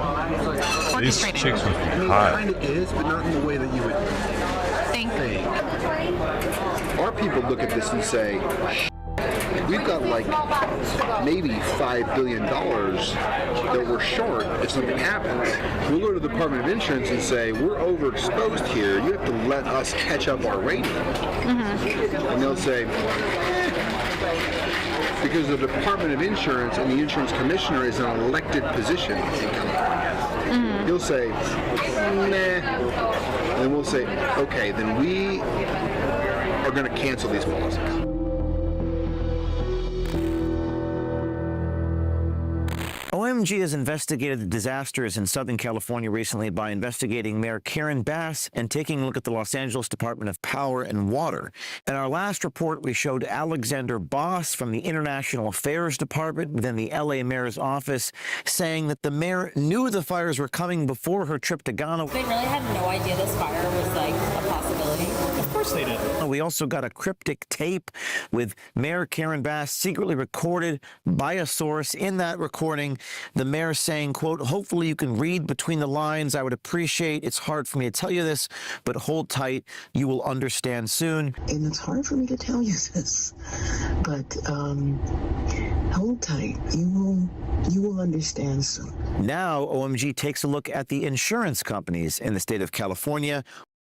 Speaker 5: These
Speaker 9: orchestrated.
Speaker 5: chicks must be
Speaker 17: I mean, it
Speaker 5: hot.
Speaker 17: kind of is, but not in the way that you would
Speaker 9: Think.
Speaker 17: Our people look at this and say, we've got like maybe $5 billion that we're short if something happens. We'll go to the Department of Insurance and say, we're overexposed here. You have to let us catch up our rating. And they'll say, because the Department of Insurance and the insurance commissioner is an elected position in California. He'll say, nah. And then we'll say, okay, then we are going to cancel these policies.
Speaker 18: OMG has investigated the disasters in Southern California recently by investigating Mayor Karen Bass and taking a look at the Los Angeles Department of Power and Water. In our last report, we showed Alexander Boss from the International Affairs Department within the LA Mayor's office saying that the mayor knew the fires were coming before her trip to Ghana.
Speaker 14: They really had no idea this fire was like a possibility.
Speaker 18: Of course they did. We also got a cryptic tape with Mayor Karen Bass secretly recorded by a source. In that recording, the mayor saying, quote, hopefully you can read between the lines. I would appreciate, it's hard for me to tell you this, but hold tight. You will understand soon.
Speaker 20: And it's hard for me to tell you this, but hold tight. You will understand soon.
Speaker 18: Now, OMG takes a look at the insurance companies in the state of California.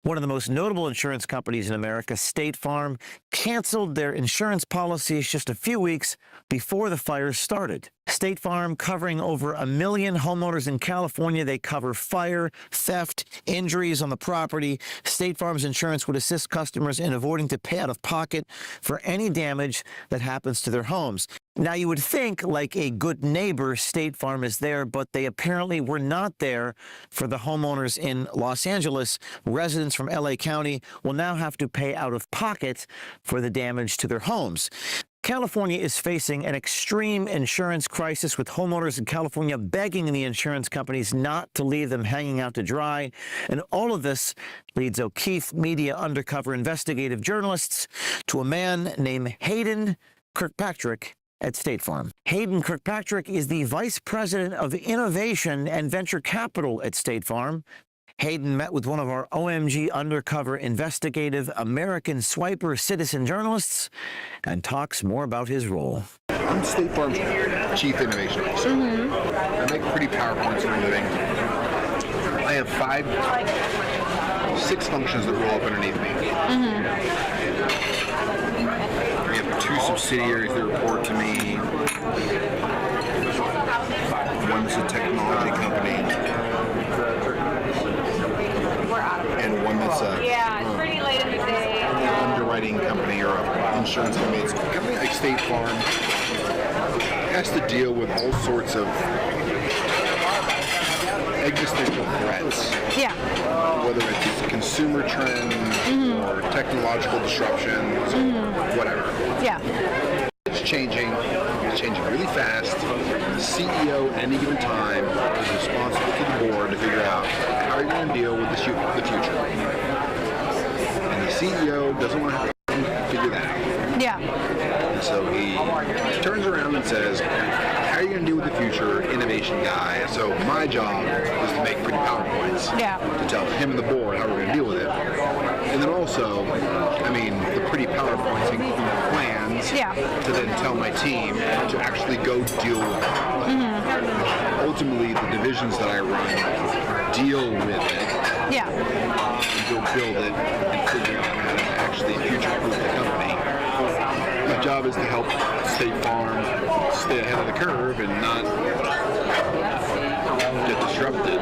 Speaker 18: One of the most notable insurance companies in America, State Farm, canceled their insurance policies just a few weeks before the fires started. State Farm covering over 1 million homeowners in California. They cover fire, theft, injuries on the property. State Farm's insurance would assist customers in avoiding to pay out of pocket for any damage that happens to their homes. Now, you would think, like a good neighbor, State Farm is there, but they apparently were not there for the homeowners in Los Angeles. Residents from LA County will now have to pay out of pocket for the damage to their homes. California is facing an extreme insurance crisis, with homeowners in California begging the insurance companies not to leave them hanging out to dry. And all of this leads O'Keefe Media undercover investigative journalists to a man named Hayden Kirkpatrick at State Farm. Hayden Kirkpatrick is the vice president of innovation and venture capital at State Farm. Hayden met with one of our OMG undercover investigative American swiper citizen journalists and talks more about his role.
Speaker 17: I'm State Farm's Chief Innovation Officer. I make pretty PowerPoints for a living. I have 6 functions that roll up underneath me. We have 2 subsidiaries that report to me. One's a technology company, and one that's a
Speaker 9: pretty late in the day.
Speaker 17: underwriting company or an insurance company. It's a company like State Farm has to deal with all sorts of existential threats.
Speaker 9: Yeah.
Speaker 17: Whether it's consumer trends or technological disruptions or whatever.
Speaker 9: Yeah.
Speaker 17: It's changing. It's changing really fast. The CEO at any given time is responsible to the board to figure out how you're going to deal with the future. And the CEO doesn't want to have to figure that out.
Speaker 9: Yeah.
Speaker 17: And so he turns around and says, how are you going to deal with the future, innovation guy? So my job is to make pretty PowerPoints to tell him and the board how we're going to deal with it. And then also, the pretty PowerPoints include plans to then tell my team to actually go deal with it. Ultimately, the divisions that I run deal with it. And go build it and figure out how to actually future-proof the company. My job is to help State Farm stay ahead of the curve and not get disrupted.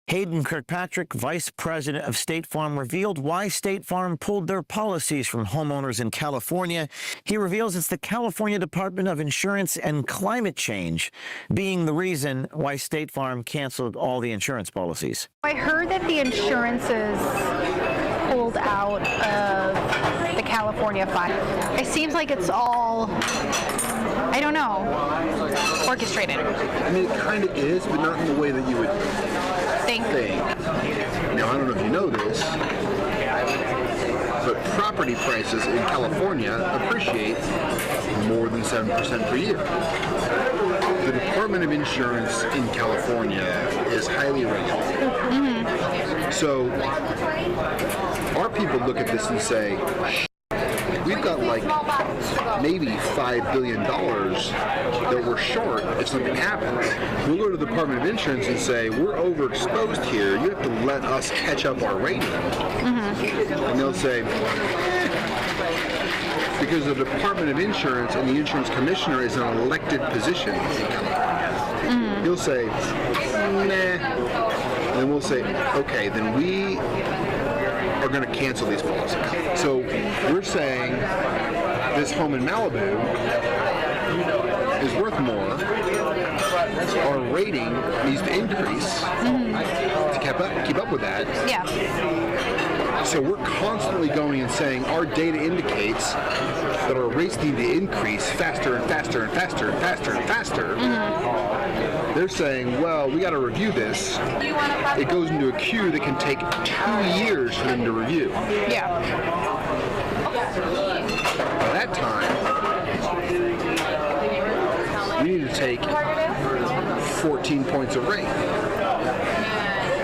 Speaker 18: Hayden Kirkpatrick, vice president of State Farm, revealed why State Farm pulled their policies from homeowners in California. He reveals it's the California Department of Insurance and Climate Change being the reason why State Farm canceled all the insurance policies.
Speaker 9: I heard that the insurances pulled out of the
Speaker 21: California fire. It seems like it's all, I don't know, orchestrated.
Speaker 22: I mean, it kind of is, but not in the way that you would think. Now, I don't know if you know this, but property prices in California appreciate more than 7% per year. The Department of Insurance in California is highly regulated. So our people look at this and say, we've got like maybe $5 billion that we're short if something happens. We'll go to the Department of Insurance and say, we're overexposed here. You have to let us catch up our rating. And they'll say, because the Department of Insurance and the insurance commissioner is an elected position in California. He'll say, nah. And then we'll say, okay, then we are going to cancel these policies. So we're saying this home in Malibu is worth more. Our rating needs to increase to keep up with that.
Speaker 21: Yeah.
Speaker 22: So we're constantly going and saying our data indicates that our rates need to increase faster and faster and faster and faster and faster. They're saying, well, we got to review this. It goes into a queue that can take 2 years for them to review.
Speaker 21: Yeah.
Speaker 22: By that time, we need to take 14 points of rate.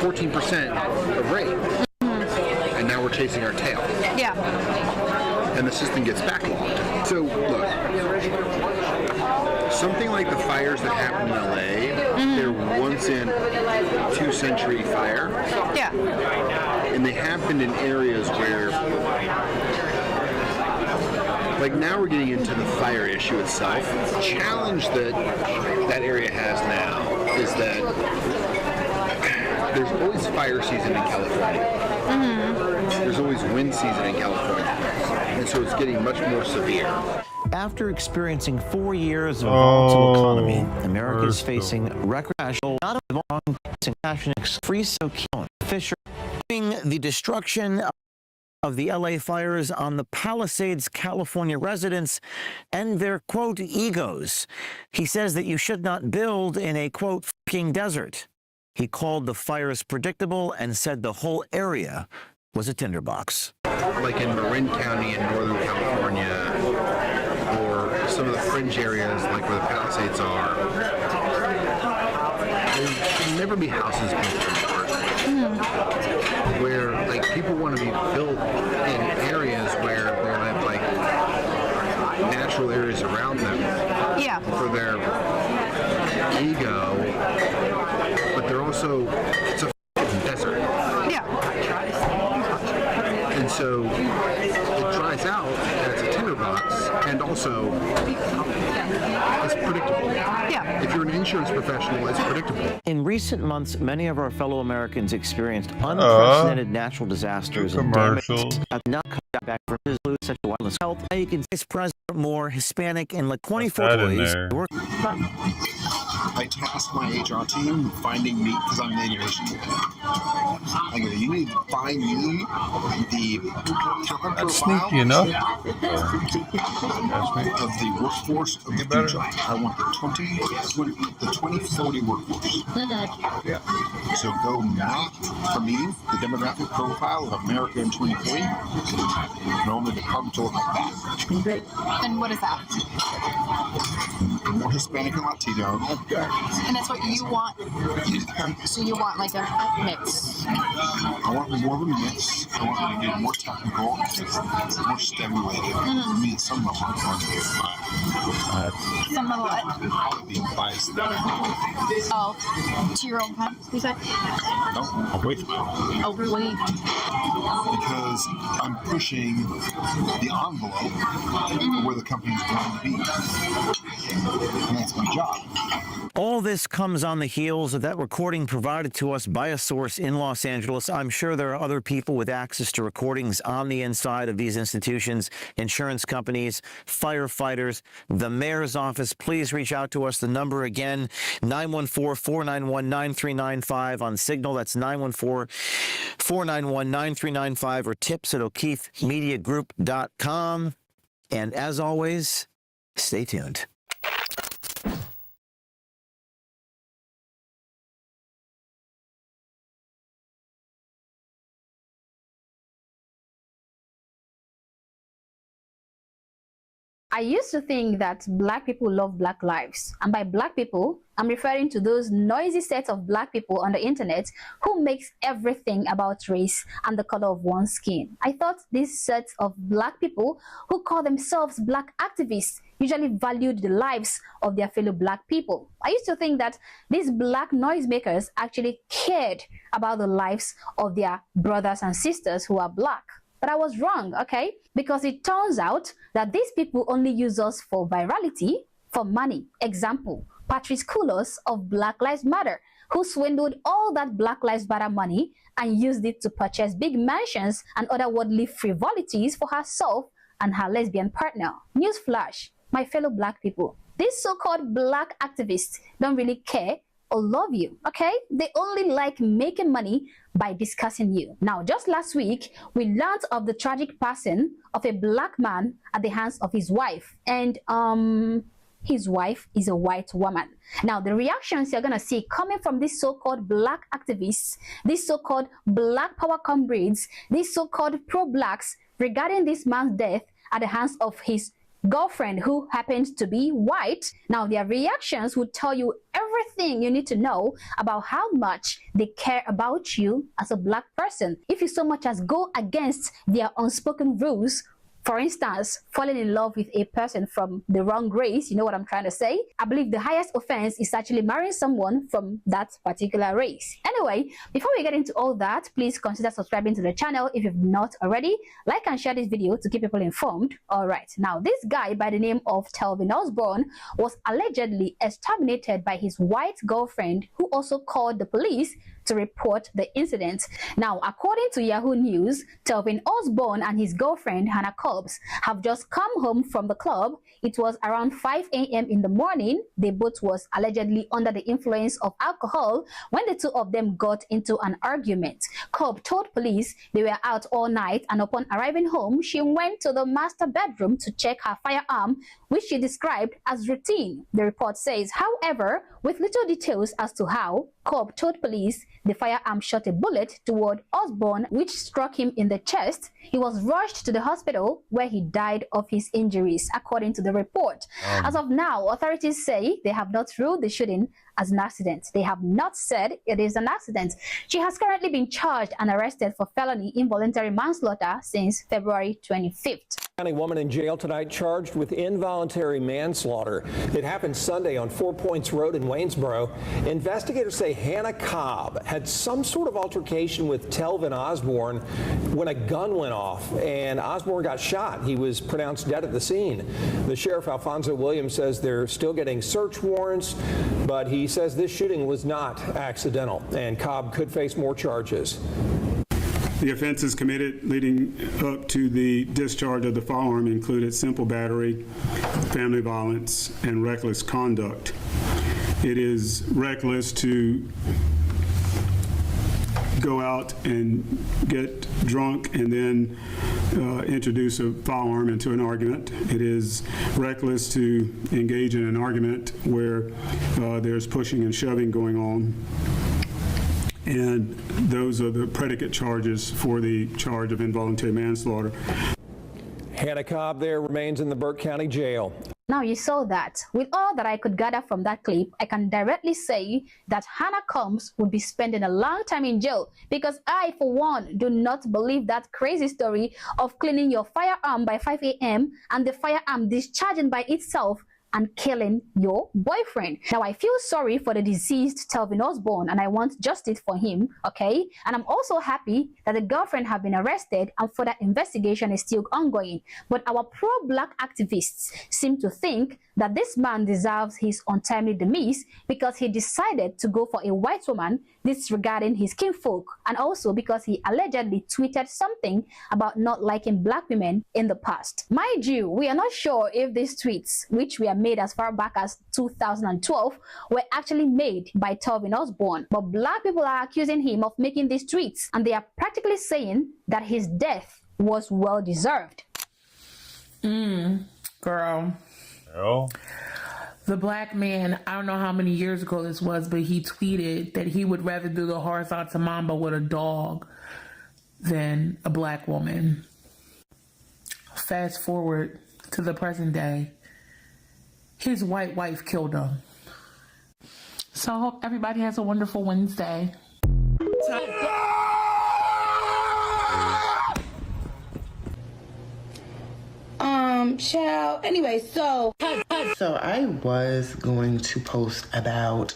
Speaker 22: 14% of rate. And now we're chasing our tail.
Speaker 21: Yeah.
Speaker 22: And the system gets backlogged. So, look, something like the fires that happened in LA, they're once in 2-century fire.
Speaker 21: Yeah.
Speaker 22: And they happened in areas where, like now we're getting into the fire issue itself. The challenge that that area has now is that there's always fire season in California. There's always wind season in California. And so it's getting much more severe.
Speaker 18: After experiencing 4 years of volatile economy, America is facing record national, not a long passion free so count. Fisher the destruction of the LA fires on the Palisades, California residents and their, quote, egos. He says that you should not build in a, quote, fucking desert. He called the fires predictable and said the whole area was a tinderbox.
Speaker 22: Like in Marin County in Northern California, or some of the fringe areas like where the Palisades are, there should never be houses built anymore. Where like people want to be built in areas where there are like natural areas around them for their ego, but they're also, it's a desert.
Speaker 21: Yeah.
Speaker 22: And so it dries out and it's a tinderbox, and also it's predictable.
Speaker 21: Yeah.
Speaker 22: If you're an insurance professional, it's predictable.
Speaker 18: In recent months, many of our fellow Americans experienced unprecedented natural disasters and damage have not come back from his lose such a wireless health. Now you can Vice President more Hispanic in like 24 ways.
Speaker 19: I tasked my HR team finding me, because I'm an aviation. I go, you need to find me the talent
Speaker 5: That's
Speaker 19: profile
Speaker 5: sneaky enough.
Speaker 19: of the workforce of the future. I want the 2040 workforce. Yeah. So go map for me the demographic profile of America in 2040, and all the departments will look like that.
Speaker 21: Great. And what is that?
Speaker 19: More Hispanic and Latino.
Speaker 21: And that's what you want? So you want like a mix?
Speaker 19: I want more of a mix. I want to get more technical, more STEM related. I mean, some level of fun.
Speaker 21: Some level what?
Speaker 19: Being biased.
Speaker 21: Oh, to your own time, you said?
Speaker 19: No, I'll wait.
Speaker 21: Oh, wait.
Speaker 19: Because I'm pushing the envelope of where the company's going to be. And that's my job.
Speaker 18: All this comes on the heels of that recording provided to us by a source in Los Angeles. I'm sure there are other people with access to recordings on the inside of these institutions, insurance companies, firefighters, the mayor's office. Please reach out to us. The number again, 914-491-9395 on Signal. That's 914-491-9395 or tips@o'keefemediagroup.com. And as always, stay tuned.
Speaker 2: I used to think that black people love black lives. And by black people, I'm referring to those noisy sets of black people on the internet who makes everything about race and the color of one's skin. I thought these sets of black people who call themselves black activists usually valued the lives of their fellow black people. I used to think that these black noisemakers actually cared about the lives of their brothers and sisters who are black. But I was wrong, okay? Because it turns out that these people only use us for virality, for money. Example, Patrice Kulos of Black Lives Matter, who swindled all that Black Lives Matter money and used it to purchase big mansions and other worldly frivolities for herself and her lesbian partner. Newsflash, my fellow black people, these so-called black activists don't really care or love you, okay? They only like making money by discussing you. Now, just last week, we learned of the tragic passing of a black man at the hands of his wife. And his wife is a white woman. Now, the reactions you're gonna see coming from these so-called black activists, these so-called black power comrades, these so-called pro-blacks regarding this man's death at the hands of his girlfriend who happens to be white. Now, their reactions will tell you everything you need to know about how much they care about you as a black person. If you so much as go against their unspoken rules, for instance, falling in love with a person from the wrong race, you know what I'm trying to say? I believe the highest offense is actually marrying someone from that particular race. Anyway, before we get into all that, please consider subscribing to the channel if you've not already. Like and share this video to keep people informed. All right, now this guy by the name of Telvin Osborne was allegedly exterminated by his white girlfriend, who also called the police to report the incident. Now, according to Yahoo News, Telvin Osborne and his girlfriend Hannah Cobbs have just come home from the club. It was around 5 a.m. in the morning. They both was allegedly under the influence of alcohol when the two of them got into an argument. Cobb told police they were out all night, and upon arriving home, she went to the master bedroom to check her firearm, which she described as routine. The report says, however, with little details as to how, Cobb told police the firearm shot a bullet toward Osborne, which struck him in the chest. He was rushed to the hospital where he died of his injuries, according to the report. As of now, authorities say they have not ruled the shooting as an accident. They have not said it is an accident. She has currently been charged and arrested for felony involuntary manslaughter since February 25th.
Speaker 3: A woman in jail tonight charged with involuntary manslaughter. It happened Sunday on 4 Points Road in Waynesboro. Investigators say Hannah Cobb had some sort of altercation with Telvin Osborne when a gun went off and Osborne got shot. He was pronounced dead at the scene. The sheriff, Alfonso Williams, says they're still getting search warrants, but he says this shooting was not accidental and Cobb could face more charges.
Speaker 23: The offenses committed leading up to the discharge of the firearm included simple battery, family violence, and reckless conduct. It is reckless to go out and get drunk and then introduce a firearm into an argument. It is reckless to engage in an argument where there's pushing and shoving going on. And those are the predicate charges for the charge of involuntary manslaughter.
Speaker 3: Hannah Cobb there remains in the Burke County Jail.
Speaker 2: Now you saw that. With all that I could gather from that clip, I can directly say that Hannah Combs would be spending a long time in jail, because I, for one, do not believe that crazy story of cleaning your firearm by 5 a.m. and the firearm discharging by itself and killing your boyfriend. Now, I feel sorry for the deceased Telvin Osborne and I want justice for him, okay? And I'm also happy that the girlfriend have been arrested and further investigation is still ongoing. But our pro-black activists seem to think that this man deserves his untimely demise because he decided to go for a white woman, disregarding his kinfolk, and also because he allegedly tweeted something about not liking black women in the past. Mind you, we are not sure if these tweets, which were made as far back as 2012, were actually made by Telvin Osborne. But black people are accusing him of making these tweets, and they are practically saying that his death was well deserved.
Speaker 1: Girl.
Speaker 5: Oh.
Speaker 1: The black man, I don't know how many years ago this was, but he tweeted that he would rather do the horizontal mambo with a dog than a black woman. Fast forward to the present day. His white wife killed him. So I hope everybody has a wonderful Wednesday.
Speaker 4: Child. Anyway, so I was going to post about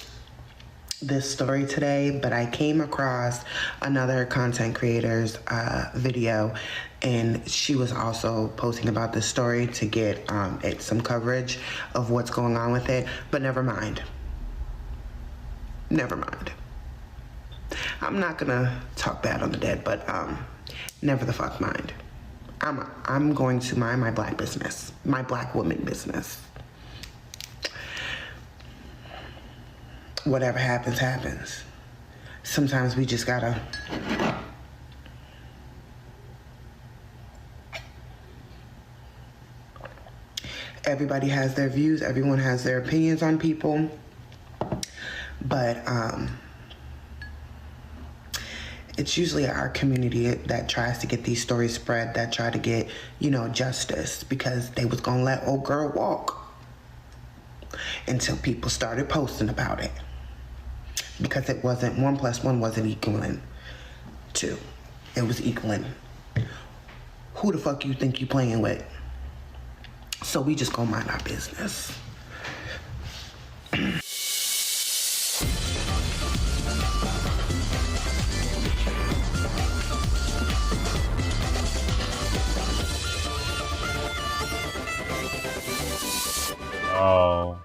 Speaker 4: this story today, but I came across another content creator's video, and she was also posting about this story to get some coverage of what's going on with it. But never mind. I'm not gonna talk bad on the dead, but never the fuck mind. I'm going to mind my black business, my black woman business. Whatever happens, happens. Sometimes we just gotta everybody has their views, everyone has their opinions on people, but it's usually our community that tries to get these stories spread, that try to get, justice, because they was gonna let old girl walk until people started posting about it. Because it wasn't 1 + 1 wasn't equaling 2. It was equaling who the fuck you think you playing with. So we just gonna mind our business.
Speaker 5: Oh.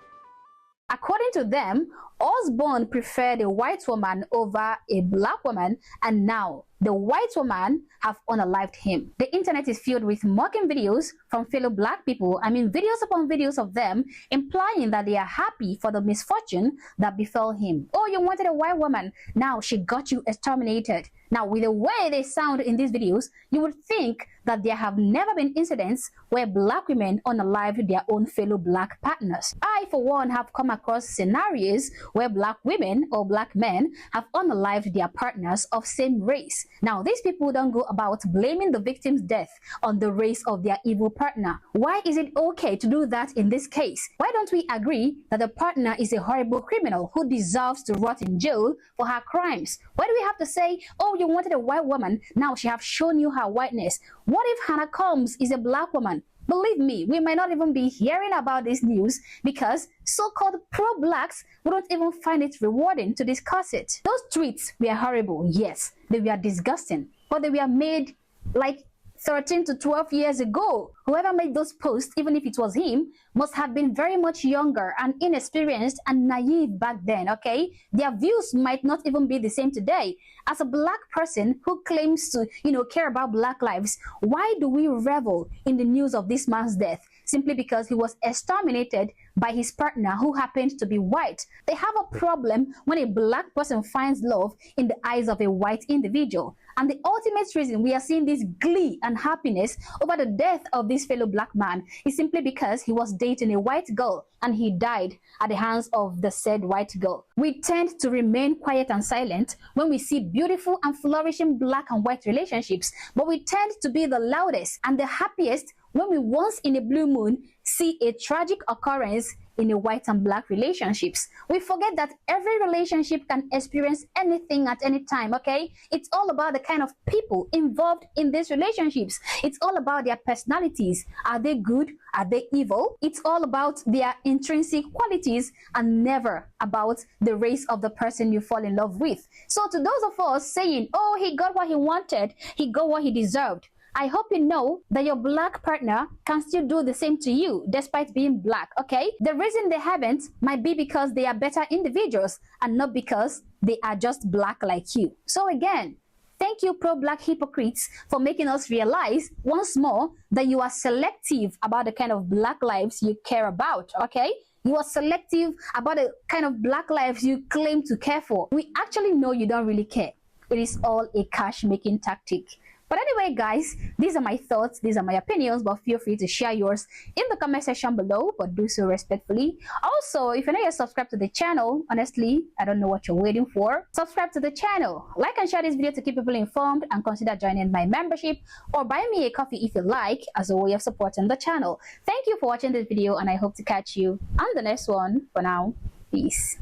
Speaker 2: According to them, Osborne preferred a white woman over a black woman, and now the white woman have unalived him. The internet is filled with mocking videos from fellow black people. Videos upon videos of them implying that they are happy for the misfortune that befell him. Oh, you wanted a white woman, now she got you exterminated. Now, with the way they sound in these videos, you would think that there have never been incidents where black women unalived their own fellow black partners. I, for one, have come across scenarios where black women or black men have unalived their partners of same race. Now, these people don't go about blaming the victim's death on the race of their evil partner. Why is it okay to do that in this case? Why don't we agree that the partner is a horrible criminal who deserves to rot in jail for her crimes? Why do we have to say, oh, you wanted a white woman, now she have shown you her whiteness? What if Hannah Combs is a black woman? Believe me, we might not even be hearing about this news because so-called pro-blacks wouldn't even find it rewarding to discuss it. Those tweets were horrible, yes, they were disgusting, but they were made like 13 to 12 years ago. Whoever made those posts, even if it was him, must have been very much younger and inexperienced and naive back then, okay? Their views might not even be the same today. As a black person who claims to, care about black lives, why do we revel in the news of this man's death? Simply because he was exterminated by his partner who happened to be white. They have a problem when a black person finds love in the eyes of a white individual. And the ultimate reason we are seeing this glee and happiness over the death of this fellow black man is simply because he was dating a white girl and he died at the hands of the said white girl. We tend to remain quiet and silent when we see beautiful and flourishing black and white relationships, but we tend to be the loudest and the happiest when we once in a blue moon see a tragic occurrence in a white and black relationships. We forget that every relationship can experience anything at any time, okay? It's all about the kind of people involved in these relationships. It's all about their personalities. Are they good? Are they evil? It's all about their intrinsic qualities and never about the race of the person you fall in love with. So to those of us saying, oh, he got what he wanted, he got what he deserved, I hope you know that your black partner can still do the same to you despite being black, okay? The reason they haven't might be because they are better individuals and not because they are just black like you. So again, thank you, pro-black hypocrites, for making us realize once more that you are selective about the kind of black lives you care about, okay? You are selective about the kind of black lives you claim to care for. We actually know you don't really care. It is all a cash-making tactic. But anyway, guys, these are my thoughts, these are my opinions, but feel free to share yours in the comment section below, but do so respectfully. Also, if you're not yet subscribed to the channel, honestly, I don't know what you're waiting for. Subscribe to the channel, like and share this video to keep people informed, and consider joining my membership or buy me a coffee if you like, as a way of supporting the channel. Thank you for watching this video, and I hope to catch you on the next one. For now, peace.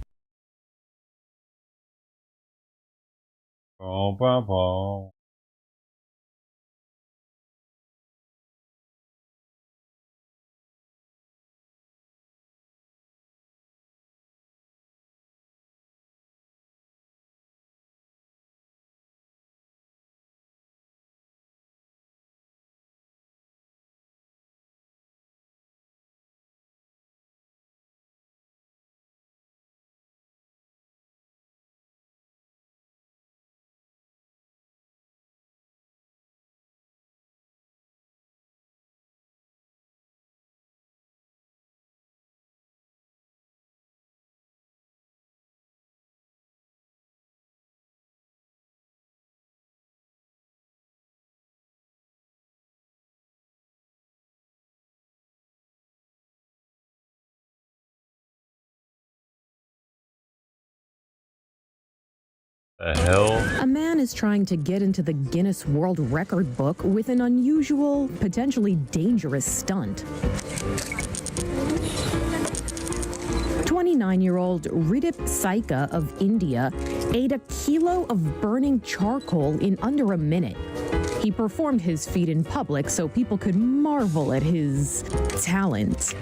Speaker 5: Oh, bye-bye. The hell?
Speaker 7: A man is trying to get into the Guinness World Record book with an unusual, potentially dangerous stunt. 29-year-old Ridip Saika of India ate a kilo of burning charcoal in under a minute. He performed his feat in public so people could marvel at his talent.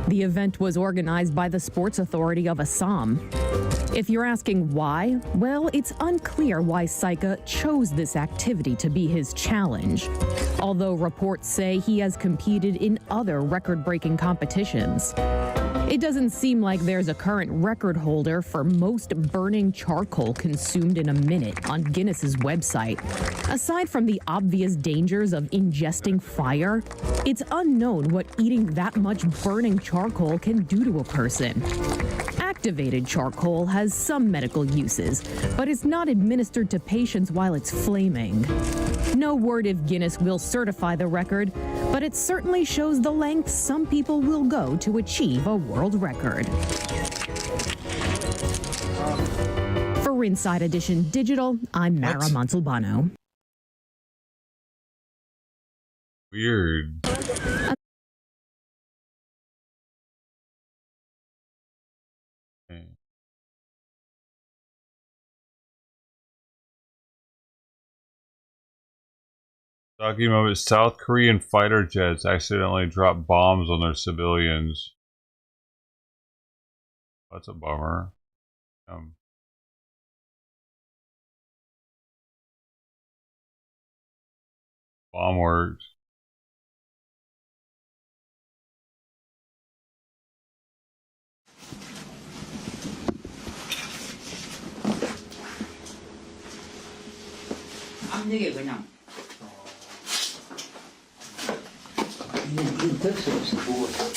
Speaker 7: The event was organized by the Sports Authority of Assam. If you're asking why, well, it's unclear why Saika chose this activity to be his challenge, although reports say he has competed in other record-breaking competitions. It doesn't seem like there's a current record holder for most burning charcoal consumed in a minute on Guinness's website. Aside from the obvious dangers of ingesting fire, it's unknown what eating that much burning charcoal can do to a person. Activated charcoal has some medical uses, but it's not administered to patients while it's flaming. No word if Guinness will certify the record, but it certainly shows the lengths some people will go to achieve a world record. For Inside Edition Digital, I'm Mara Montalbano.
Speaker 5: Weird. Talking about South Korean fighter jets accidentally dropped bombs on their civilians. That's a bummer. Bomb works.
Speaker 8: 이게 그냥 이건 될 수 없어 그거.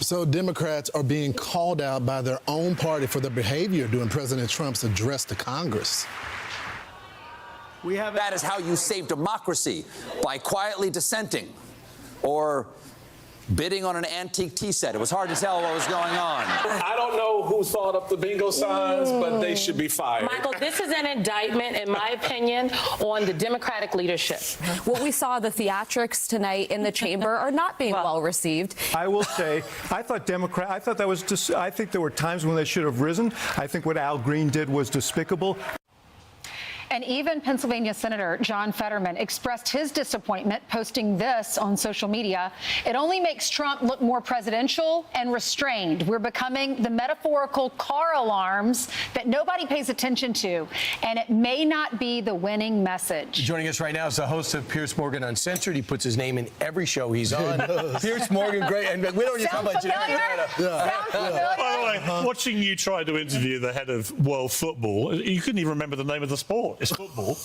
Speaker 10: So Democrats are being called out by their own party for their behavior during President Trump's address to Congress.
Speaker 11: That is how you save democracy, by quietly dissenting or bidding on an antique tea set. It was hard to tell what was going on.
Speaker 12: I don't know who thought up the bingo signs, but they should be fired.
Speaker 24: Michael, this is an indictment, in my opinion, on the Democratic leadership.
Speaker 25: What we saw, the theatrics tonight in the chamber, are not being well received.
Speaker 26: I will say, I thought that was just, I think there were times when they should have risen. I think what Al Green did was despicable.
Speaker 21: And even Pennsylvania Senator John Fetterman expressed his disappointment, posting this on social media. It only makes Trump look more presidential and restrained. We're becoming the metaphorical car alarms that nobody pays attention to, and it may not be the winning message.
Speaker 27: Joining us right now is the host of Piers Morgan Uncensored. He puts his name in every show he's on. Piers Morgan, great. And we don't even talk about
Speaker 28: By the way, watching you try to interview the head of world football, you couldn't even remember the name of the sport. It's football.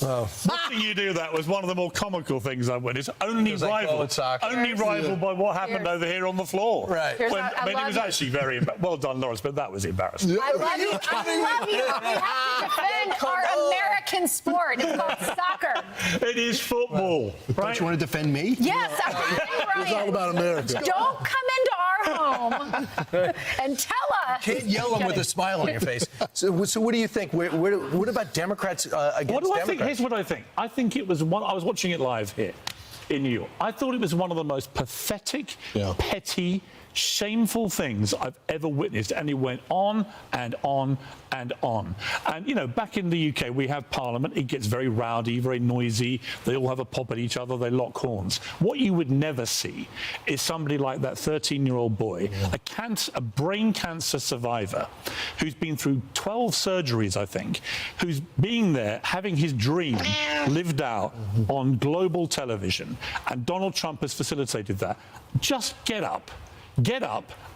Speaker 28: Watching you do that was one of the more comical things I witnessed. Only rivaled by what happened over here on the floor.
Speaker 27: Right.
Speaker 28: I mean, it was actually very well done, Lawrence, but that was embarrassing.
Speaker 21: I love you. I love you. We have to defend our American sport. It's called soccer.
Speaker 28: It is football.
Speaker 27: Don't you want to defend me?
Speaker 21: Yes, I'm right.
Speaker 10: It's all about America.
Speaker 21: Don't come into our home and tell us.
Speaker 27: Can't yell them with a smile on your face. So what do you think? What about Democrats against
Speaker 28: What do I think?
Speaker 27: Democrats?
Speaker 28: Here's what I think. I think it was one. I was watching it live here in New York. I thought it was one of the most pathetic, petty, shameful things I've ever witnessed, and it went on and on and on. And you know, back in the UK, we have Parliament. It gets very rowdy, very noisy. They all have a pop at each other. They lock horns. What you would never see is somebody like that 13-year-old boy, a brain cancer survivor, who's been through 12 surgeries, I think, who's being there, having his dream lived out on global television, and Donald Trump has facilitated that. Just get up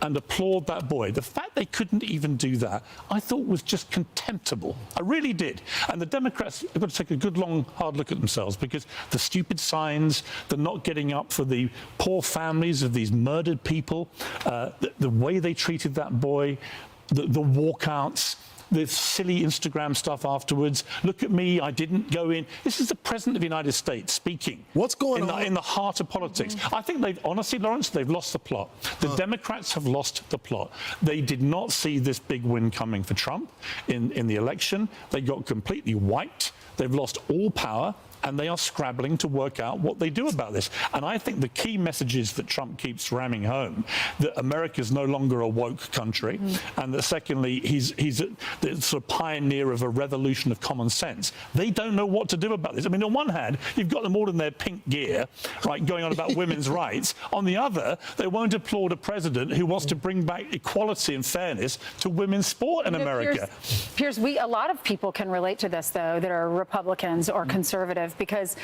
Speaker 28: and applaud that boy. The fact they couldn't even do that, I thought was just contemptible. I really did. And the Democrats have got to take a good, long, hard look at themselves, because the stupid signs, the not getting up for the poor families of these murdered people, the way they treated that boy, the walkouts, the silly Instagram stuff afterwards. Look at me, I didn't go in. This is the President of the United States speaking.
Speaker 10: What's going on?
Speaker 28: In the heart of politics. I think they've, honestly, Lawrence, they've lost the plot. The Democrats have lost the plot. They did not see this big win coming for Trump in the election. They got completely wiped. They've lost all power, and they are scrabbling to work out what they do about this. And I think the key messages that Trump keeps ramming home, that America's no longer a woke country, and that secondly, he's the sort of pioneer of a revolution of common sense. They don't know what to do about this. I mean, on one hand, you've got them all in their pink gear, right, going on about women's rights. On the other, they won't applaud a president who wants to bring back equality and fairness to women's sport in America.
Speaker 21: Piers, a lot of people can relate to this, though, that are Republicans or conservative, because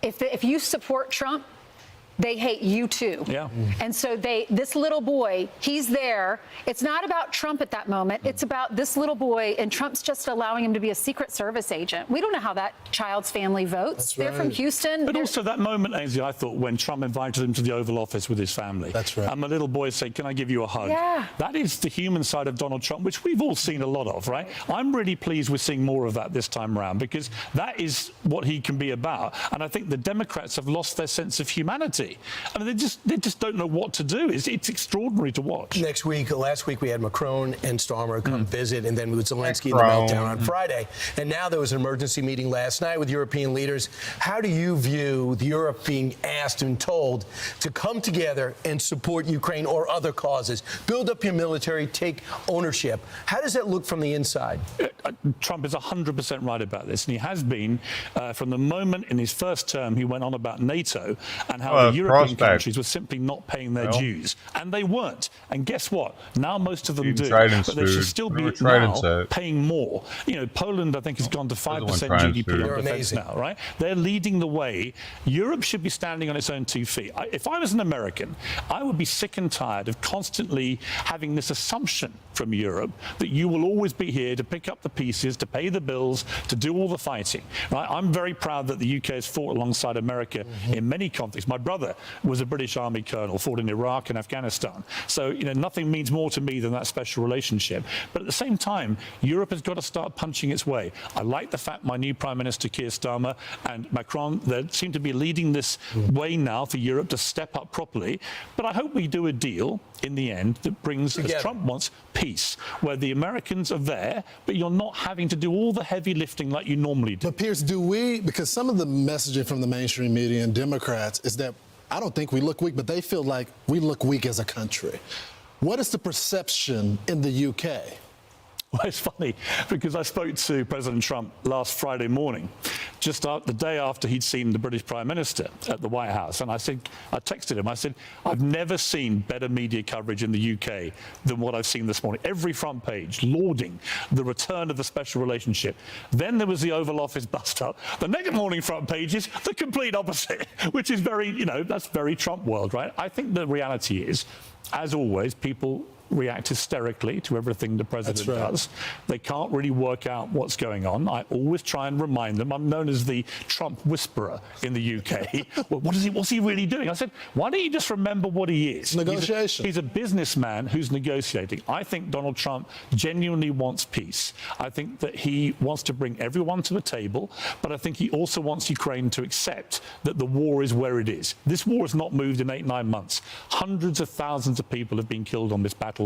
Speaker 21: if you support Trump, they hate you too.
Speaker 28: Yeah.
Speaker 21: And so this little boy, he's there. It's not about Trump at that moment. It's about this little boy, and Trump's just allowing him to be a Secret Service agent. We don't know how that child's family votes. They're from Houston.
Speaker 28: But also that moment, Ainsley, I thought, when Trump invited him to the Oval Office with his family.
Speaker 10: That's right.
Speaker 28: And my little boy said, "Can I give you a hug?"
Speaker 21: Yeah.
Speaker 28: That is the human side of Donald Trump, which we've all seen a lot of, right? I'm really pleased we're seeing more of that this time around, because that is what he can be about. And I think the Democrats have lost their sense of humanity. I mean, they just don't know what to do. It's extraordinary to watch.
Speaker 27: Last week we had Macron and Starmer come visit, and then with Zelensky in the meltdown on Friday. And now there was an emergency meeting last night with European leaders. How do you view Europe being asked and told to come together and support Ukraine or other causes, build up your military, take ownership? How does that look from the inside?
Speaker 28: Trump is 100% right about this, and he has been from the moment in his first term he went on about NATO and how the European countries were simply not paying their dues, and they weren't. And guess what? Now most of them do, but they should still be now paying more. You know, Poland, I think, has gone to 5% GDP on defense now, right? They're leading the way. Europe should be standing on its own 2 feet. If I was an American, I would be sick and tired of constantly having this assumption from Europe, that you will always be here to pick up the pieces, to pay the bills, to do all the fighting. Right? I'm very proud that the UK has fought alongside America in many conflicts. My brother was a British Army colonel, fought in Iraq and Afghanistan. So, nothing means more to me than that special relationship. But at the same time, Europe has got to start punching its way. I like the fact my new Prime Minister, Keir Starmer, and Macron, they seem to be leading this way now for Europe to step up properly. But I hope we do a deal in the end that brings, as Trump wants, peace, where the Americans are there, but you're not having to do all the heavy lifting like you normally do.
Speaker 10: But Pierce, because some of the messaging from the mainstream media and Democrats is that I don't think we look weak, but they feel like we look weak as a country. What is the perception in the UK?
Speaker 28: Well, it's funny because I spoke to President Trump last Friday morning, just the day after he'd seen the British Prime Minister at the White House. And I texted him, I said, I've never seen better media coverage in the UK than what I've seen this morning. Every front page lauding the return of the special relationship. Then there was the Oval Office bust-up. The next morning front page is the complete opposite, which is very, that's very Trump world, right? I think the reality is, as always, people react hysterically to everything the president does. They can't really work out what's going on. I always try and remind them. I'm known as the Trump whisperer in the UK. Well, what's he really doing? I said, why don't you just remember what he is?
Speaker 10: Negotiation.
Speaker 28: He's a businessman who's negotiating. I think Donald Trump genuinely wants peace. I think that he wants to bring everyone to the table, but I think he also wants Ukraine to accept that the war is where it is. This war has not moved in 8-9 months. Hundreds of thousands of people have been killed on this battlefield.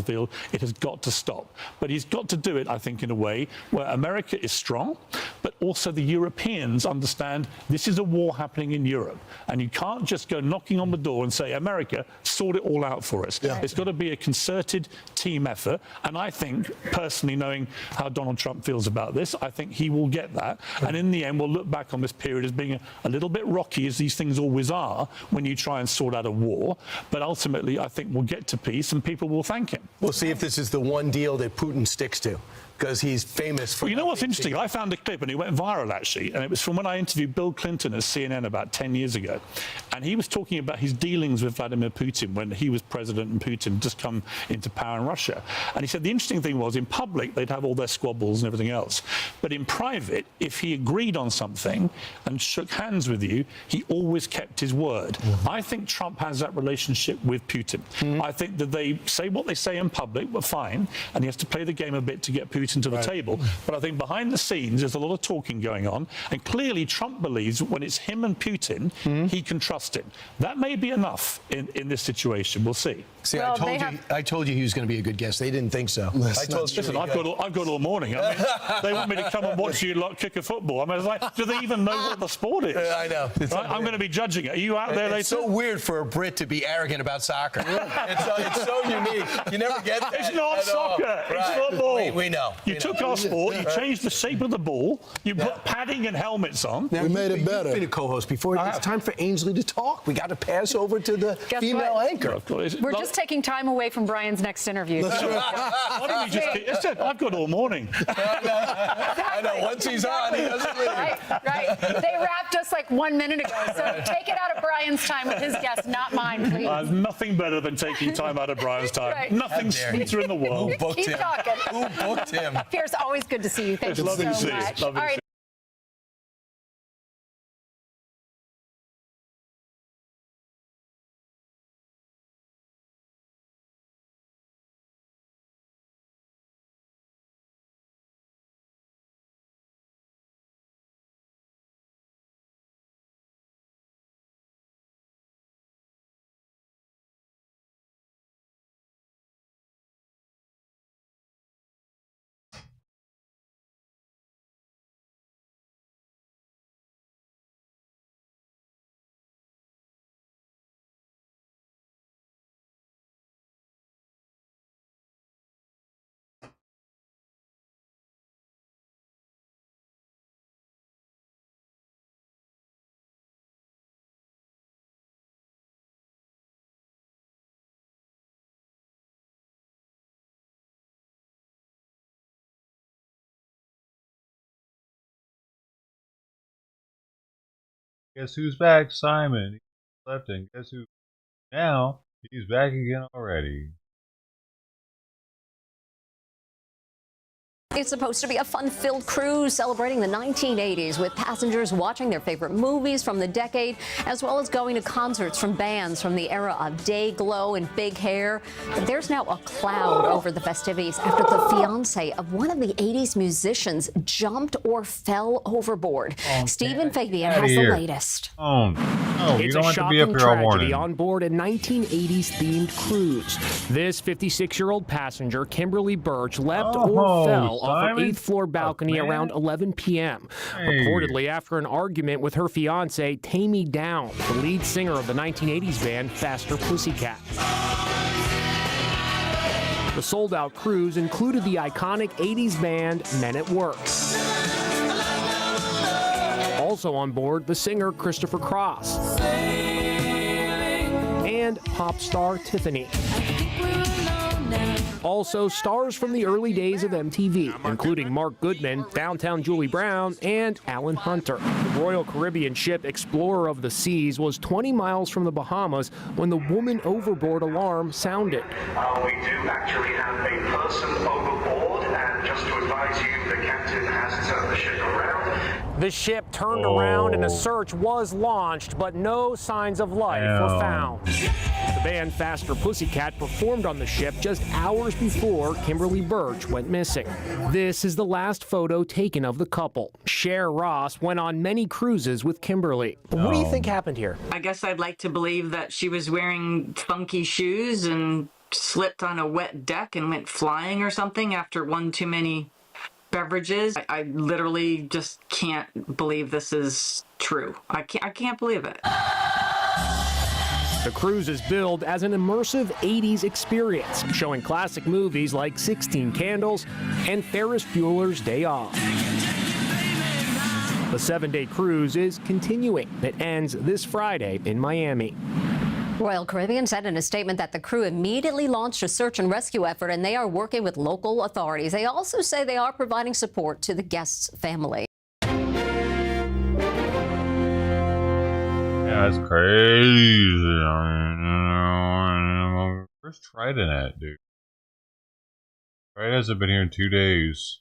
Speaker 28: It has got to stop. But he's got to do it, I think, in a way where America is strong, but also the Europeans understand this is a war happening in Europe. And you can't just go knocking on the door and say, America, sort it all out for us. Yeah. It's got to be a concerted team effort. And I think, personally, knowing how Donald Trump feels about this, I think he will get that. And in the end, we'll look back on this period as being a little bit rocky, as these things always are when you try and sort out a war. But ultimately, I think we'll get to peace and people will thank him.
Speaker 27: We'll see if this is the one deal that Putin sticks to, because he's famous for...
Speaker 28: Well, you know what's interesting? I found a clip, and it went viral, actually, and it was from when I interviewed Bill Clinton at CNN about 10 years ago. And he was talking about his dealings with Vladimir Putin when he was president and Putin just come into power in Russia. And he said the interesting thing was, in public, they'd have all their squabbles and everything else. But in private, if he agreed on something and shook hands with you, he always kept his word. I think Trump has that relationship with Putin. I think that they say what they say in public, but fine, and he has to play the game a bit to get Putin to the table. But I think behind the scenes, there's a lot of talking going on. And clearly, Trump believes when it's him and Putin, he can trust him. That may be enough in this situation. We'll see.
Speaker 27: See, well, I told you he was going to be a good guest. They didn't think so.
Speaker 28: Listen, I've got all morning. I mean, they want me to come and watch you lot kick a football. I mean, it's like, do they even know what the sport is?
Speaker 27: I know.
Speaker 28: Right? I'm going to be judging it. Are you out there later?
Speaker 27: It's so weird for a Brit to be arrogant about soccer. It's so unique. You never get that.
Speaker 28: It's not soccer. It's football.
Speaker 27: We know.
Speaker 28: You took our sport. You changed the shape of the ball. You put padding and helmets on.
Speaker 27: Now,
Speaker 10: we made it better.
Speaker 27: You've been a co-host before. It's time for Ainsley to talk. We got to pass over to the female anchor.
Speaker 21: We're just taking time away from Brian's next interview.
Speaker 28: Why don't we just I've got all morning.
Speaker 27: I know. Once he's on, he doesn't leave.
Speaker 21: Right. They wrapped us like 1 minute ago. So take it out of Brian's time with his guest, not mine, please.
Speaker 28: Nothing better than taking time out of Brian's time.
Speaker 21: Right.
Speaker 28: Nothing sweeter in the world.
Speaker 27: Who booked him?
Speaker 21: Talking.
Speaker 27: Who booked him?
Speaker 21: Pierce, always good to see you. Thank you so much. All right.
Speaker 5: Guess who's back? Simon. He left, and guess who? Now he's back again already.
Speaker 6: It's supposed to be a fun-filled cruise celebrating the 1980s with passengers watching their favorite movies from the decade, as well as going to concerts from bands from the era of Dayglow and Big Hair. But there's now a cloud over the festivities after the fiance of one of the 80s musicians jumped or fell overboard. Stephen Fabian has the latest.
Speaker 5: Oh, no, you
Speaker 9: It's
Speaker 5: don't
Speaker 9: a
Speaker 5: have to be up
Speaker 9: shocking
Speaker 5: here all
Speaker 9: tragedy
Speaker 5: morning.
Speaker 9: on board a 1980s themed cruise. This 56-year-old passenger, Kimberly Birch, leapt or fell off her 8th floor balcony around 11 p.m. Reportedly after an argument with her fiance, Tammy Down, the lead singer of the 1980s band Faster Pussycat. The sold-out cruise included the iconic 80s band Men at Work. Also on board, the singer Christopher Cross and pop star Tiffany. Also, stars from the early days of MTV, including Mark Goodman, Downtown Julie Brown, and Alan Hunter. The Royal Caribbean ship Explorer of the Seas was 20 miles from the Bahamas when the woman overboard alarm sounded.
Speaker 13: We do actually have a person overboard, and just to advise you, the captain has turned the ship around.
Speaker 9: The ship turned around and a search was launched, but no signs of life were found. The band Faster Pussycat performed on the ship just hours before Kimberly Birch went missing. This is the last photo taken of the couple. Cher Ross went on many cruises with Kimberly. What do you think happened here?
Speaker 14: I guess I'd like to believe that she was wearing funky shoes and slipped on a wet deck and went flying or something after one too many beverages. I literally just can't believe this is true. I can't believe it.
Speaker 9: The cruise is billed as an immersive 80s experience, showing classic movies like 16 Candles and Ferris Bueller's Day Off. The 7-day cruise is continuing. It ends this Friday in Miami.
Speaker 6: Royal Caribbean said in a statement that the crew immediately launched a search and rescue effort and they are working with local authorities. They also say they are providing support to the guests' family.
Speaker 5: That's crazy. Where's Trident at, dude? Trident hasn't been here in 2 days.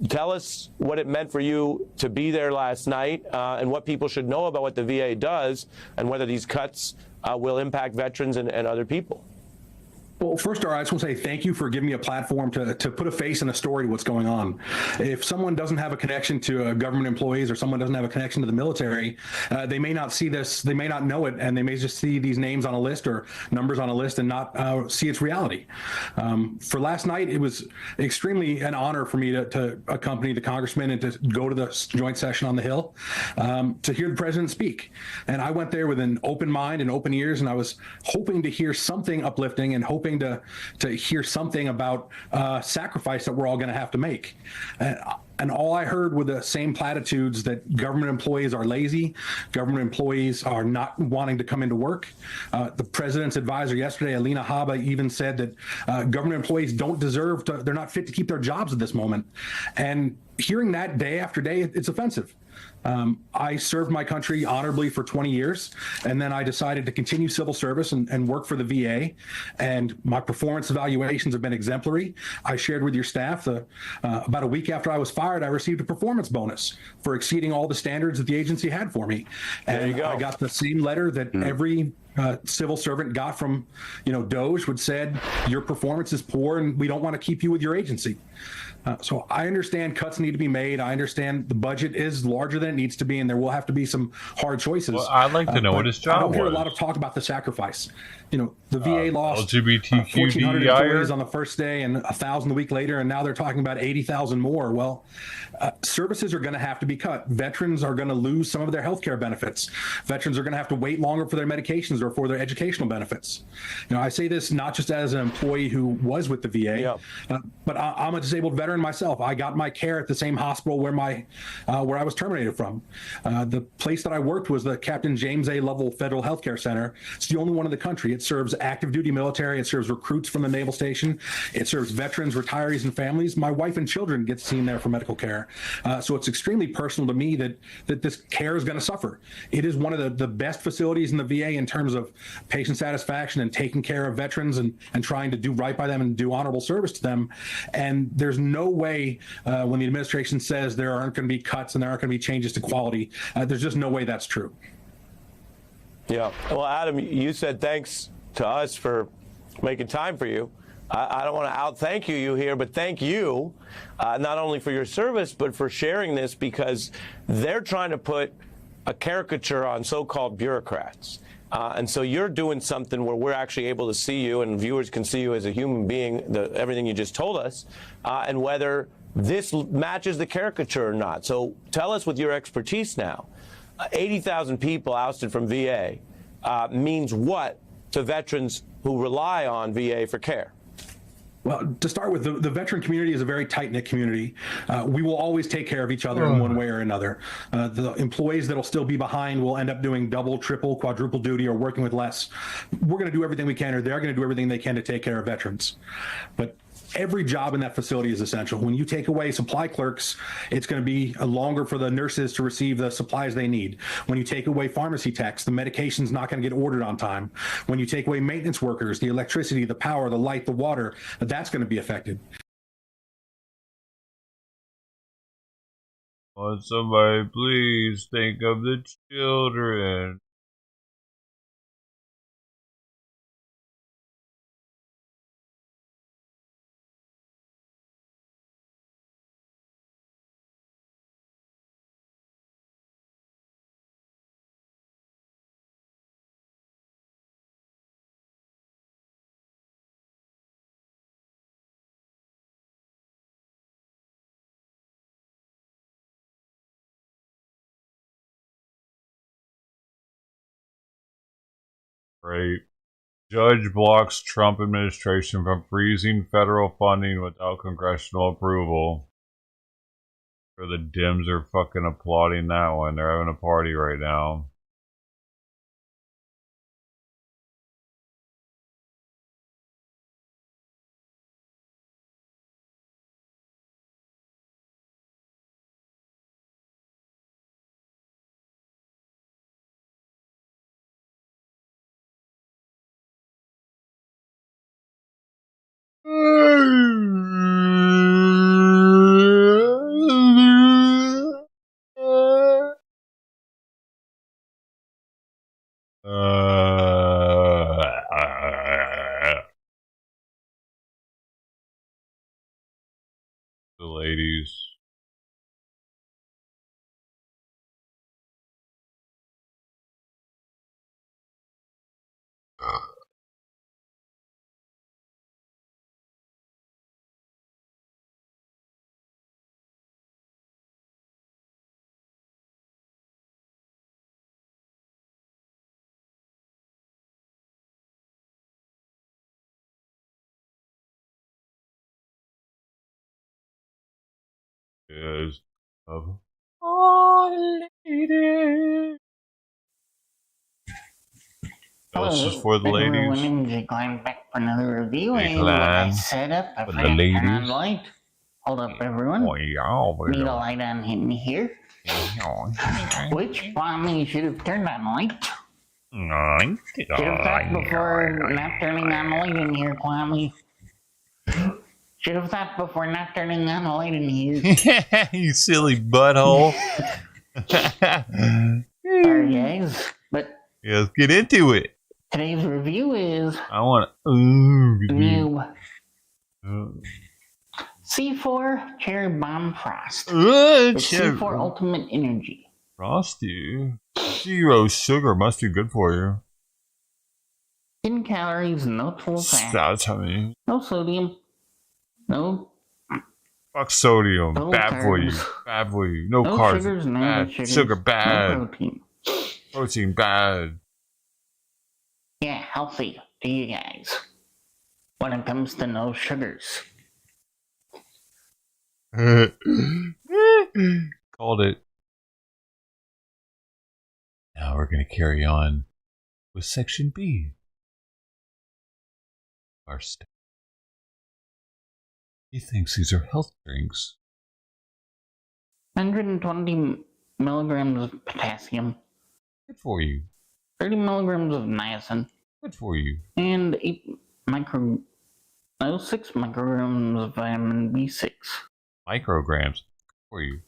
Speaker 15: Tell us what it meant for you to be there last night and what people should know about what the VA does and whether these cuts will impact veterans and other people.
Speaker 16: Well, first, I just want to say thank you for giving me a platform to put a face and a story to what's going on. If someone doesn't have a connection to government employees or someone doesn't have a connection to the military, they may not see this, they may not know it, and they may just see these names on a list or numbers on a list and not see its reality. For last night, it was extremely an honor for me to accompany the congressman and to go to the joint session on the Hill to hear the president speak. And I went there with an open mind and open ears, and I was hoping to hear something uplifting and hoping to hear something about sacrifice that we're all going to have to make. And all I heard were the same platitudes that government employees are lazy, government employees are not wanting to come into work. The president's advisor yesterday, Alina Habba, even said that government employees don't deserve to, they're not fit to keep their jobs at this moment. And hearing that day after day, it's offensive. I served my country honorably for 20 years, and then I decided to continue civil service and work for the VA, and my performance evaluations have been exemplary. I shared with your staff about a week after I was fired, I received a performance bonus for exceeding all the standards that the agency had for me. And I got the same letter that every civil servant got from, DOJ, which said, your performance is poor and we don't want to keep you with your agency. So I understand cuts need to be made. I understand the budget is larger than it needs to be, and there will have to be some hard choices.
Speaker 5: Well, I'd like to know what his job
Speaker 16: I don't hear a
Speaker 5: was.
Speaker 16: lot of talk about the sacrifice. You know, the VA lost
Speaker 5: LGBTQ
Speaker 16: 1,400 employees on the first day and 1,000 the week later, and now they're talking about 80,000 more. Well, services are going to have to be cut. Veterans are going to lose some of their health care benefits. Veterans are going to have to wait longer for their medications or for their educational benefits. You know, I say this not just as an employee who was with the VA, but I'm a disabled veteran myself. I got my care at the same hospital where where I was terminated from. The place that I worked was the Captain James A. Lovell Federal Health Care Center. It's the only one in the country. It serves active duty military. It serves recruits from the Naval Station. It serves veterans, retirees, and families. My wife and children get seen there for medical care. So it's extremely personal to me that this care is going to suffer. It is one of the best facilities in the VA in terms of patient satisfaction and taking care of veterans and trying to do right by them and do honorable service to them. And there's no way when the administration says there aren't going to be cuts and there aren't going to be changes to quality, there's just no way that's true.
Speaker 15: Yeah. Well, Adam, you said thanks to us for making time for you. I don't want to out-thank you here, but thank you not only for your service, but for sharing this, because they're trying to put a caricature on so-called bureaucrats. And so you're doing something where we're actually able to see you and viewers can see you as a human being, everything you just told us, and whether this matches the caricature or not. So tell us with your expertise now, 80,000 people ousted from VA means what to veterans who rely on VA for care?
Speaker 16: Well, to start with, the veteran community is a very tight-knit community. We will always take care of each other in one way or another. The employees that'll still be behind will end up doing double, triple, quadruple duty or working with less. We're going to do everything we can, or they're going to do everything they can to take care of veterans. But every job in that facility is essential. When you take away supply clerks, it's going to be longer for the nurses to receive the supplies they need. When you take away pharmacy techs, the medication's not going to get ordered on time. When you take away maintenance workers, the electricity, the power, the light, the water, that's going to be affected.
Speaker 5: Would somebody please think of the children? Right. Judge blocks Trump administration from freezing federal funding without congressional approval. Sure, the Dems are fucking applauding that one. They're having a party right now. The ladies. Is of all ladies. This is for the ladies.
Speaker 1: Women, Glenn back for another review.
Speaker 5: Hey,
Speaker 1: And I
Speaker 5: Glenn.
Speaker 1: set up, I
Speaker 5: For the
Speaker 1: forgot to turn on
Speaker 5: ladies.
Speaker 1: light. Hold up, everyone.
Speaker 5: Oh, yeah,
Speaker 1: Need a light on in here. Which finally should have turned on light. Should have thought before not turning on light in here, Kwame. Should have thought before not turning on the light in here.
Speaker 5: You silly butthole.
Speaker 1: Sorry, guys, but
Speaker 5: Yeah, let's get into it.
Speaker 1: today's review is
Speaker 5: I want
Speaker 1: new. C4 Cherry Bomb Frost.
Speaker 5: Ugh,
Speaker 1: With C4 Ultimate Energy.
Speaker 5: Frosty. 0 sugar must be good for you.
Speaker 1: 10 calories, no total fat.
Speaker 5: That's how many.
Speaker 1: No sodium. No.
Speaker 5: Fuck sodium.
Speaker 1: No
Speaker 5: Bad for you.
Speaker 1: carbs.
Speaker 5: Bad for you. No,
Speaker 1: No
Speaker 5: carbs.
Speaker 1: sugars, no
Speaker 5: bad.
Speaker 1: sugars.
Speaker 5: Sugar bad.
Speaker 1: No protein.
Speaker 5: Protein bad.
Speaker 1: Yeah, healthy to you guys. When it comes to no sugars.
Speaker 5: Called it. Now we're going to carry on with section B. Our step. He thinks these are health drinks.
Speaker 1: 120 milligrams of potassium.
Speaker 5: Good for you.
Speaker 1: 30 milligrams of niacin.
Speaker 5: Good for you.
Speaker 1: And 6 micrograms of vitamin B6.
Speaker 5: Micrograms. Good for you.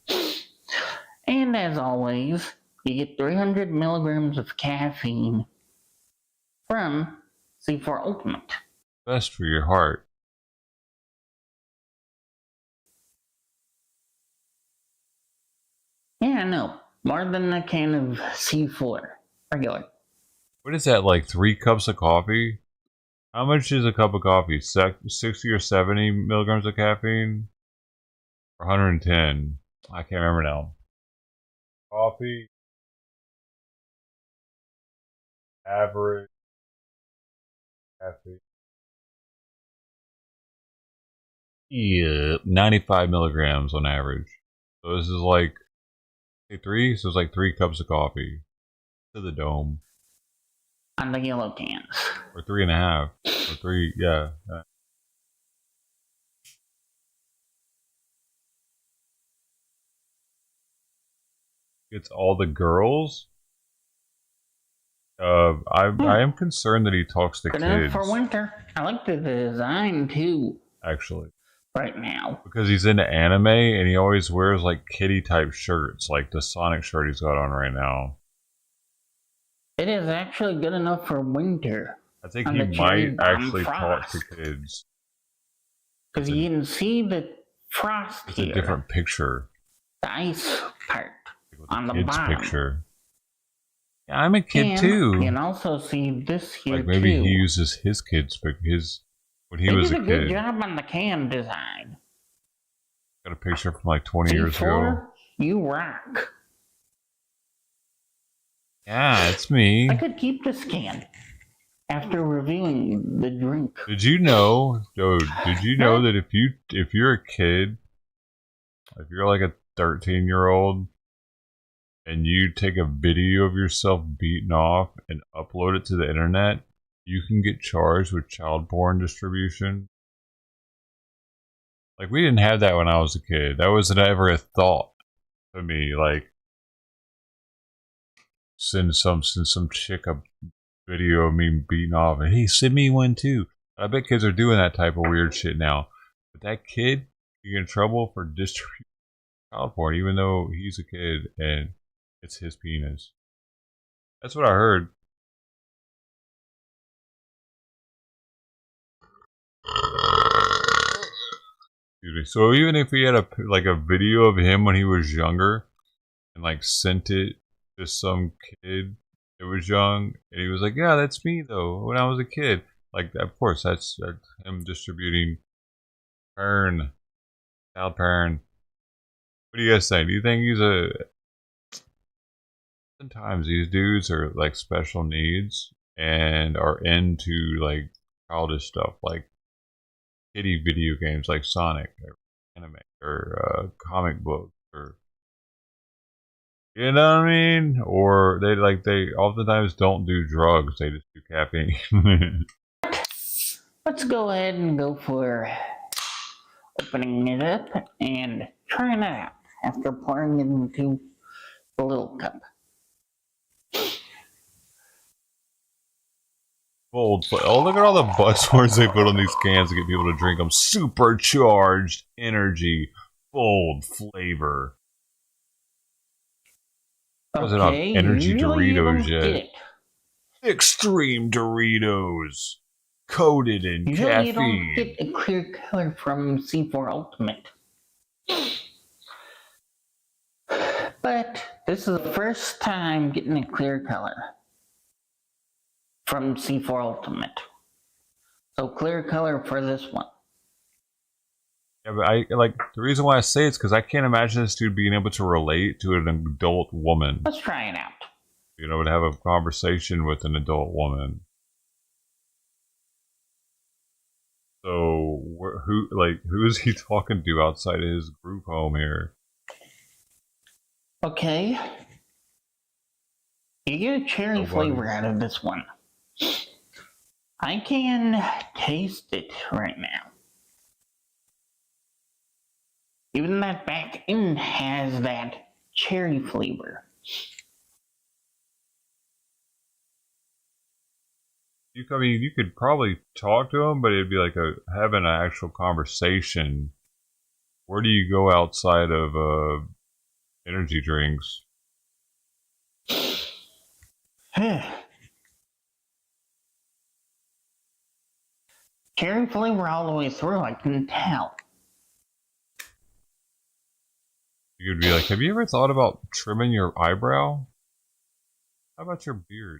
Speaker 1: And as always, you get 300 milligrams of caffeine from C4 Ultimate.
Speaker 5: Best for your heart.
Speaker 1: Yeah, I know. More than a can of C4. Regular.
Speaker 5: What is that, like 3 cups of coffee? How much is a cup of coffee? 60 or 70 milligrams of caffeine? Or 110? I can't remember now. Coffee. Average. Caffeine. Yeah, 95 milligrams on average. So this is like, say 3? So it's like 3 cups of coffee. To the dome.
Speaker 1: On the yellow cans.
Speaker 5: Or 3.5. Or 3, yeah. It's all the girls? I am concerned that he talks to
Speaker 1: Good enough
Speaker 5: kids.
Speaker 1: for winter. I like the design too.
Speaker 5: Actually.
Speaker 1: Right now.
Speaker 5: Because he's into anime and he always wears like kitty type shirts, like the Sonic shirt he's got on right now.
Speaker 1: It is actually good enough for winter.
Speaker 5: I think he might actually talk to kids.
Speaker 1: Because you can see the frost
Speaker 5: It's
Speaker 1: here.
Speaker 5: a different picture.
Speaker 1: The ice part on the
Speaker 5: Kid's
Speaker 1: bottom.
Speaker 5: picture. Yeah, I'm a kid
Speaker 1: And
Speaker 5: too.
Speaker 1: You can also see this here
Speaker 5: Like maybe
Speaker 1: too.
Speaker 5: he uses his kids, but when he
Speaker 1: They
Speaker 5: was
Speaker 1: did
Speaker 5: a
Speaker 1: a good
Speaker 5: kid.
Speaker 1: job on the can design.
Speaker 5: Got a picture from like 20 years ago.
Speaker 1: C4, you rock.
Speaker 5: Yeah, it's me.
Speaker 1: I could keep this can after reviewing the drink.
Speaker 5: Did you know, dude? Did you know that if you're a kid, if you're like a 13-year-old, and you take a video of yourself beaten off and upload it to the internet, you can get charged with child porn distribution? Like, we didn't have that when I was a kid. That was never a thought to me. Like, send some chick a video of me beating off, and hey, send me one too. I bet kids are doing that type of weird shit now. But that kid, you get in trouble for distributing child porn, even though he's a kid and it's his penis. That's what I heard. So even if he had a video of him when he was younger, and like sent it to some kid that was young, and he was like, "Yeah, that's me though. When I was a kid." Like, of course, that's him distributing porn, child porn. What do you guys think? Do you think he's a? Sometimes these dudes are like special needs and are into like childish stuff, like kitty video games, like Sonic or anime or comic books, or you know what I mean? Or they oftentimes don't do drugs; they just do caffeine.
Speaker 1: Let's go ahead and go for opening it up and trying it out after pouring it into the little cup.
Speaker 5: Bold. Oh, look at all the buzzwords they put on these cans to get people to drink them. Supercharged energy, bold flavor. Doesn't have energy Doritos yet. Extreme Doritos. coated in
Speaker 1: Usually you don't
Speaker 5: caffeine.
Speaker 1: get a clear color from C4 Ultimate. But this is the first time getting a clear color from C4 Ultimate. So clear color for this one.
Speaker 5: Yeah, but I like the reason why I say it's because I can't imagine this dude being able to relate to an adult woman.
Speaker 1: Let's try it out.
Speaker 5: You know, to have a conversation with an adult woman. So who is he talking to outside of his group home here?
Speaker 1: Okay. You get a cherry flavor out of this one. I can taste it right now. Even that back end has that cherry flavor.
Speaker 5: I mean, you could probably talk to him, but it'd be like having an actual conversation. Where do you go outside of energy drinks?
Speaker 1: Cherry flavor all the way through, I can tell.
Speaker 5: You could be like, have you ever thought about trimming your eyebrow? How about your beard?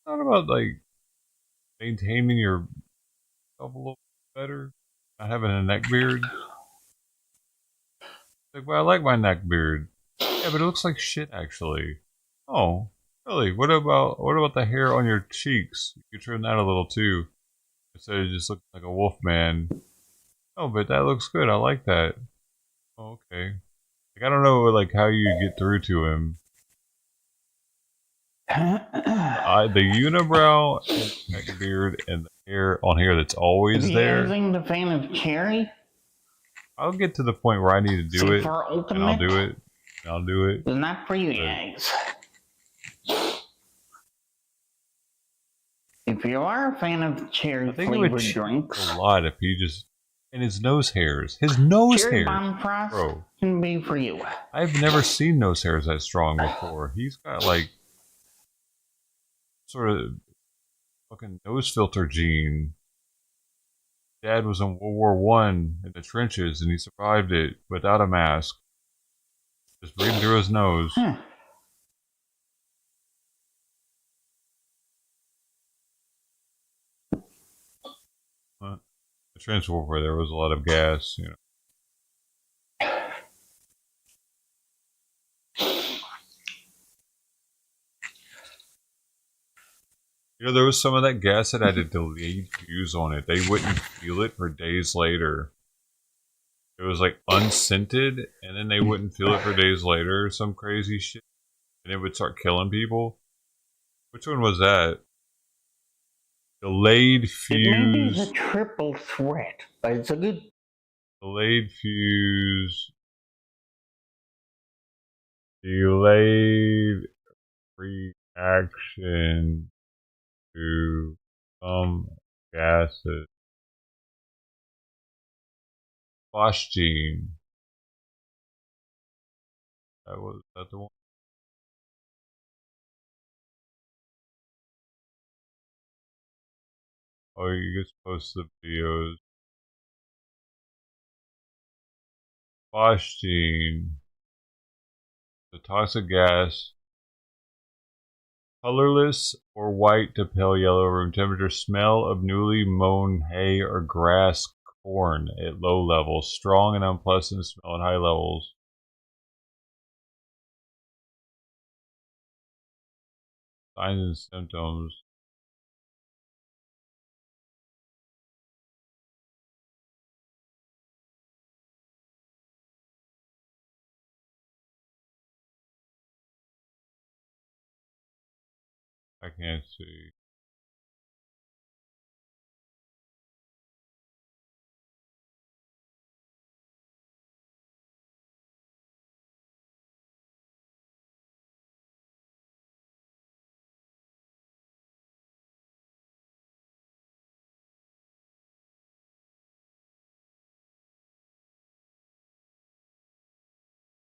Speaker 5: How about like maintaining yourself a little better? Not having a neck beard? Like, well, I like my neck beard. Yeah, but it looks like shit actually. Oh, really? What about the hair on your cheeks? You could trim that a little too. Instead of just looking like a wolf man. Oh, but that looks good. I like that. Oh, okay. Like, I don't know like how you get through to him. The unibrow, and neck beard, and the hair on here that's always there.
Speaker 1: Using the fan of cherry?
Speaker 5: I'll get to the point where I need to do it, and I'll do it. I'll do it.
Speaker 1: It's not for you guys. If you are a fan of cherry flavored drinks,
Speaker 5: a lot if he just and his nose hairs. His nose
Speaker 1: cherry
Speaker 5: hairs,
Speaker 1: bomb frost
Speaker 5: bro.
Speaker 1: can be for you.
Speaker 5: I've never seen nose hairs that strong before. He's got like sort of fucking nose filter gene. Dad was in World War One in the trenches, and he survived it without a mask, just breathing through his nose. The trench warfare, there was a lot of gas, you know. You know, there was some of that gas that had a delayed fuse on it. They wouldn't feel it for days later. It was like unscented, and then they wouldn't feel it for days later, some crazy shit. And it would start killing people. Which one was that? Delayed fuse.
Speaker 1: It may be a triple threat, but it's a good.
Speaker 5: Delayed fuse. Delayed reaction to some gases. Phosgene. That the one? Oh, you just post the videos. Phosgene. The toxic gas. Colorless or white to pale yellow room temperature. Smell of newly mown hay or grass corn at low levels. Strong and unpleasant smell at high levels. Signs and symptoms. I can't see.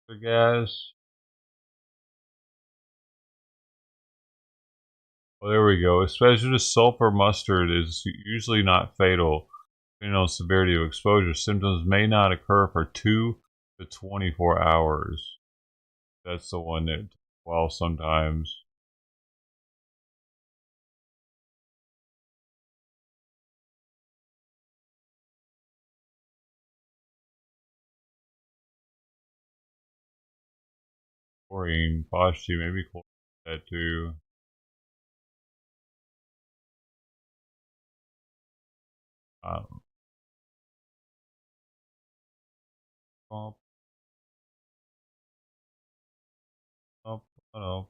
Speaker 5: The gas. Well, there we go. Specialist sulfur mustard is usually not fatal. Depending on severity of exposure, symptoms may not occur for 2 to 24 hours. That's the one that, well, sometimes. Chlorine, Foshi, maybe chlorine that too. Oh, oh, oh.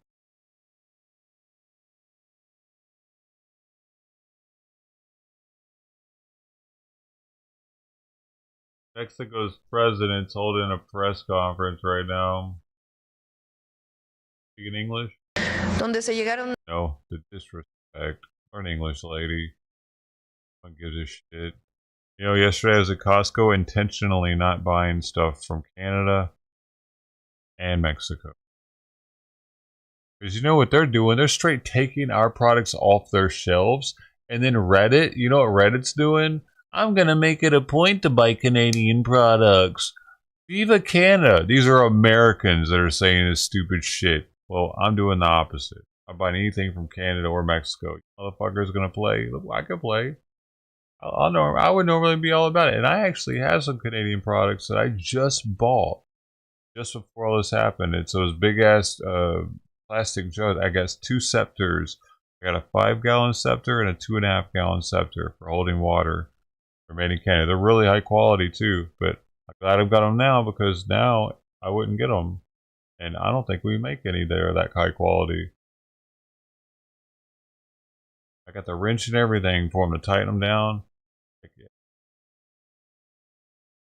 Speaker 5: Mexico's president's holding a press conference right now. Speaking English?
Speaker 3: Donde se llegaron.
Speaker 5: No, the disrespect. Learn English, lady. Don't give a shit. You know, yesterday I was at Costco intentionally not buying stuff from Canada and Mexico. Because you know what they're doing? They're straight taking our products off their shelves. And then Reddit, you know what Reddit's doing? I'm going to make it a point to buy Canadian products. Viva Canada. These are Americans that are saying this stupid shit. Well, I'm doing the opposite. I'm buying anything from Canada or Mexico. Motherfucker's going to play. Look, I can play. I would normally be all about it. And I actually have some Canadian products that I just bought just before all this happened. It's those big ass plastic jugs. I got 2 scepters. I got a 5-gallon scepter and a 2.5-gallon scepter for holding water. They're made in Canada. They're really high quality too. But I'm glad I've got them now because now I wouldn't get them. And I don't think we make any there that high quality. I got the wrench and everything for them to tighten them down.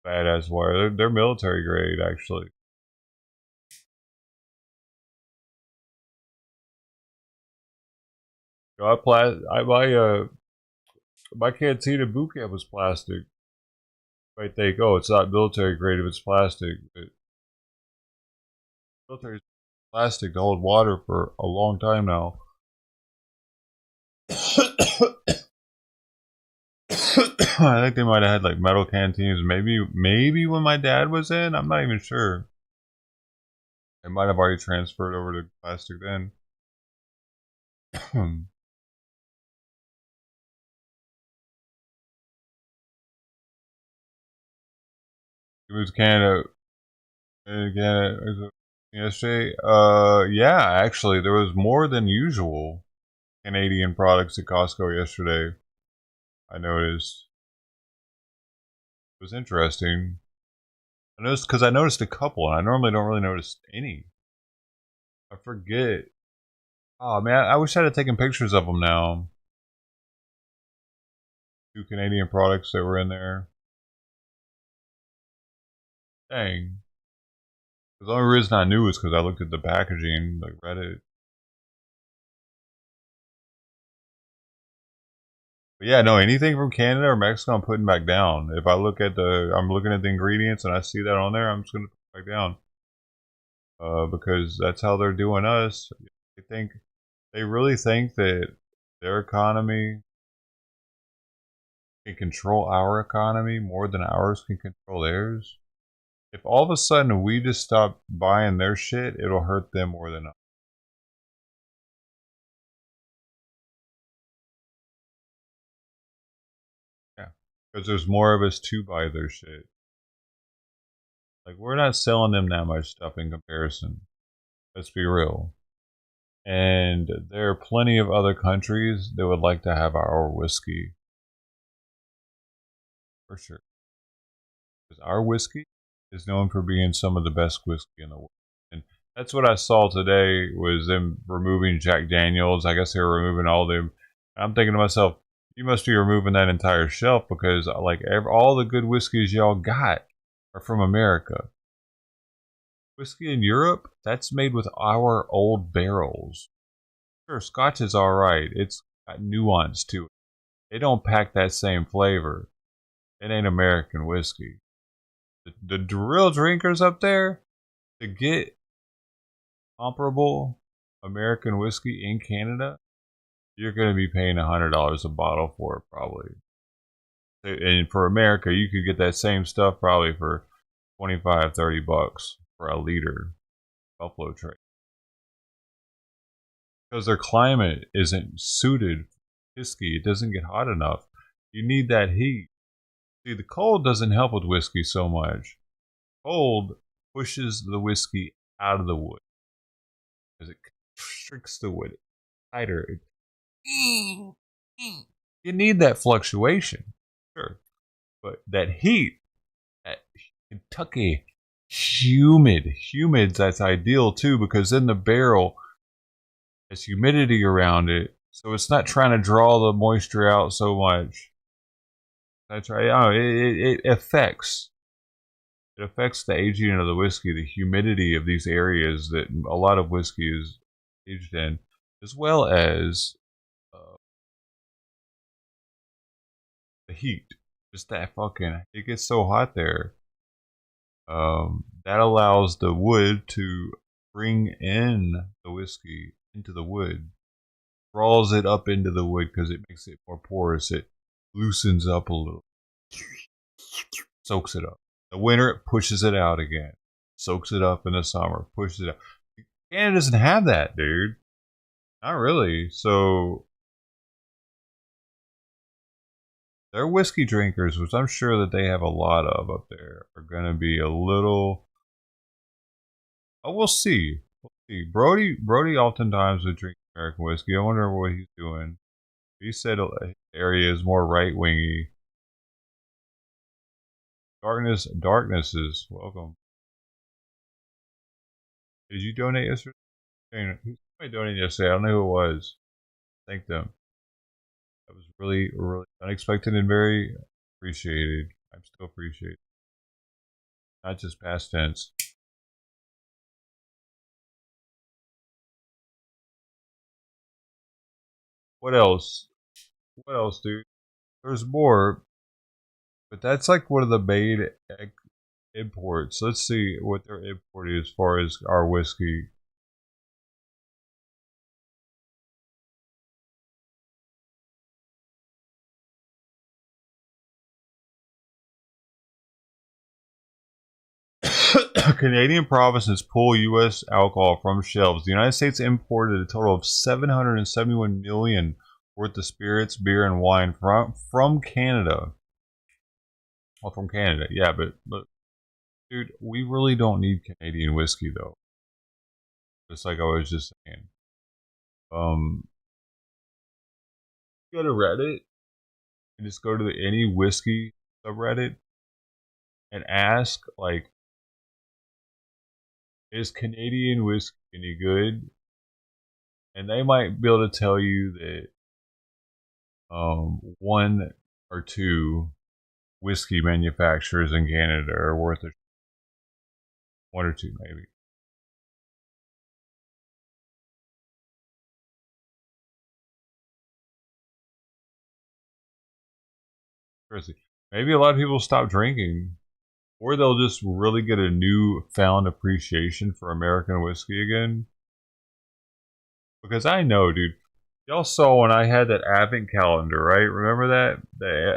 Speaker 5: Badass wire. They're military grade, actually. I buy my Cantina boot camp was plastic. You might think, oh, it's not military grade if it's plastic. But military plastic to hold water for a long time now. I think they might have had like metal canteens. Maybe when my dad was in, I'm not even sure. It might have already transferred over to plastic then. It was Canada. Yesterday. Yeah, actually, there was more than usual Canadian products at Costco yesterday. I noticed. It was interesting. I noticed because I noticed a couple, and I normally don't really notice any. I forget. Oh man, I wish I had taken pictures of them now. 2 Canadian products that were in there. Dang. The only reason I knew was because I looked at the packaging, like Reddit. But yeah, no, anything from Canada or Mexico, I'm putting back down. If I look at I'm looking at the ingredients and I see that on there, I'm just gonna put it back down. Because that's how they're doing us. They really think that their economy can control our economy more than ours can control theirs. If all of a sudden we just stop buying their shit, it'll hurt them more than us. Yeah, because there's more of us to buy their shit. Like, we're not selling them that much stuff in comparison. Let's be real. And there are plenty of other countries that would like to have our whiskey. For sure. Because our whiskey is known for being some of the best whiskey in the world. And that's what I saw today, was them removing Jack Daniels. I guess they were removing all them. I'm thinking to myself, you must be removing that entire shelf because like all the good whiskeys y'all got are from America. Whiskey in Europe, that's made with our old barrels. Sure, Scotch is alright. It's got nuance to it. They don't pack that same flavor. It ain't American whiskey. The real drinkers up there, to get comparable American whiskey in Canada, you're going to be paying $100 a bottle for it probably. And for America, you could get that same stuff probably for 25, 30 bucks for a liter Buffalo Trace. Because their climate isn't suited for whiskey. It doesn't get hot enough. You need that heat. See, the cold doesn't help with whiskey so much. Cold pushes the whiskey out of the wood. Because it constricts the wood tighter. You need that fluctuation. Sure. But that heat, that Kentucky humid, that's ideal too, because in the barrel there's humidity around it, so it's not trying to draw the moisture out so much. That's right. Oh, it affects the aging of the whiskey, the humidity of these areas that a lot of whiskey is aged in, as well as the heat. Just that fucking, it gets so hot there. That allows the wood to bring in the whiskey into the wood, draws it up into the wood because it makes it more porous. It loosens up a little, soaks it up. In the winter, it pushes it out again, soaks it up in the summer, pushes it out. Canada doesn't have that, dude. Not really. So their whiskey drinkers, which I'm sure that they have a lot of up there, are going to be a little. Oh, we'll see. We'll see. Brody oftentimes would drink American whiskey. I wonder what he's doing. He said the area is more right-wingy. Darknesses, welcome. Did you donate yesterday? Somebody donated yesterday. I don't know who it was. Thank them. That was really, really unexpected and very appreciated. I'm still appreciated. Not just past tense. What else? What else, dude? There's more. But that's like one of the main imports. Let's see what they're importing as far as our whiskey. Canadian provinces pull U.S. alcohol from shelves. The United States imported a total of $771 million worth of spirits, beer, and wine from Canada. Well, from Canada, yeah, but dude, we really don't need Canadian whiskey though. Just like I was just saying. Go to Reddit and just go to any whiskey subreddit and ask, like, is Canadian whiskey any good? And they might be able to tell you that one or two whiskey manufacturers in Canada are worth it. One or two, maybe. Maybe a lot of people stop drinking, or they'll just really get a newfound appreciation for American whiskey again. Because I know, dude, y'all saw when I had that advent calendar, right? Remember that?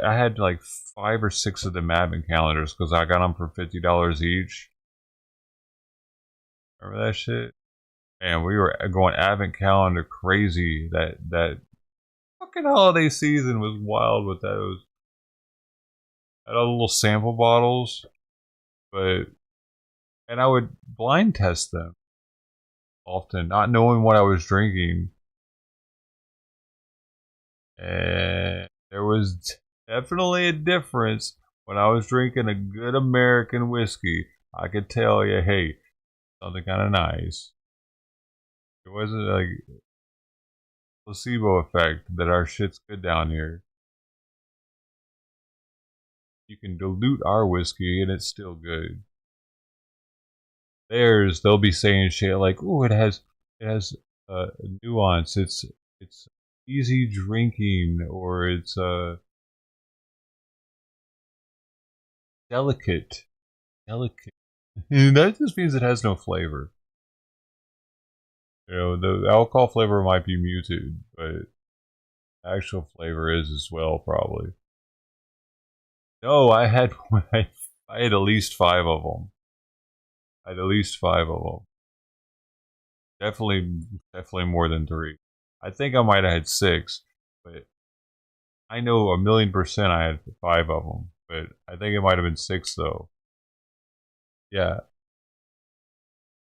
Speaker 5: I had like 5 or 6 of them advent calendars because I got them for $50 each. Remember that shit? And we were going advent calendar crazy. That fucking holiday season was wild with those. I had all the little sample bottles, and I would blind test them often, not knowing what I was drinking. And there was definitely a difference when I was drinking a good American whiskey. I could tell you, hey, something kind of nice. It wasn't like placebo effect that our shit's good down here. You can dilute our whiskey and it's still good. Theirs, they'll be saying shit like, "Ooh, it has nuance. It's easy drinking, or it's delicate." That just means it has no flavor. You know, the alcohol flavor might be muted, but Actual flavor is as well, probably. No, I had I had at least 5 of them. I had at least 5 of them. Definitely more than 3. I think I might have had 6, but I know 1,000,000% I had 5 of them. But I think it might have been 6 though. Yeah.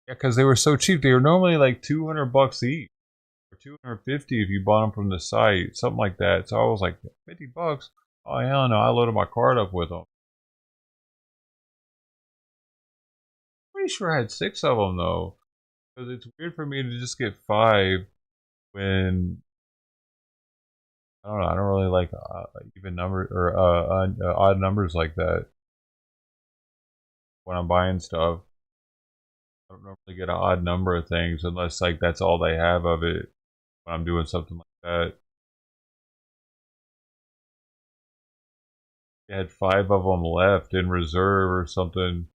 Speaker 5: Yeah, because they were so cheap. They were normally like $200 each, or $250 if you bought them from the site, something like that. So I was like, $50? Oh hell no! I loaded my card up with them. Pretty sure I had 6 of them though, because it's weird for me to just get 5 when I don't know. I don't really like even number or odd numbers like that when I'm buying stuff. I don't normally get an odd number of things unless like that's all they have of it when I'm doing something like that. They had 5 of them left in reserve or something.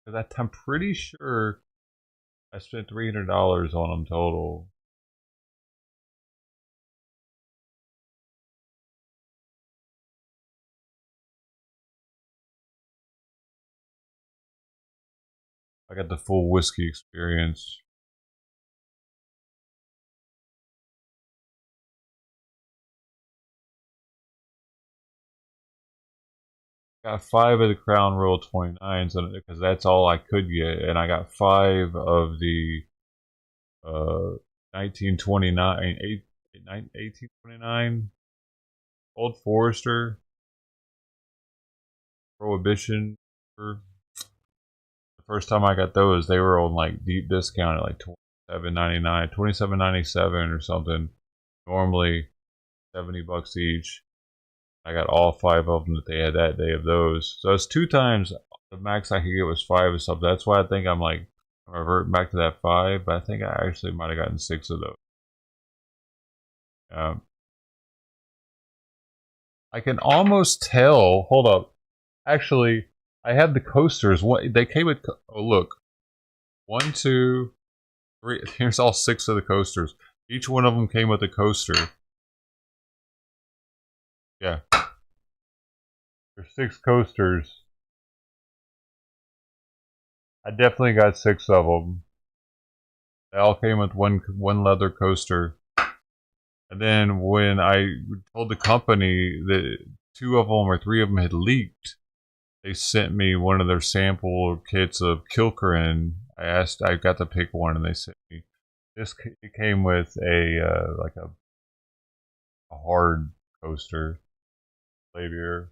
Speaker 5: Because I'm pretty sure I spent $300 on them total. I got the full whiskey experience. Got 5 of the Crown Royal 29s because that's all I could get, and I got 5 of the 1829 Old Forester Prohibition. The first time I got those, they were on like deep discount at like $27.99, $27.97 or something. Normally $70 each. I got all 5 of them that they had that day of those. So it's 2 times the max I could get was 5 or something. That's why I think I'm like, I'm reverting back to that 5, but I think I actually might have gotten 6 of those. I can almost tell. Hold up. Actually, I have the coasters. They came with. Oh, look. 1, 2, 3. Here's all 6 of the coasters. Each one of them came with a coaster. Yeah. There's 6 coasters. I definitely got 6 of them. They all came with one leather coaster. And then when I told the company that 2 of them or 3 of them had leaked, they sent me one of their sample kits of Kilkerran. I got to pick one, and they sent me this. It came with a like a hard coaster. Later.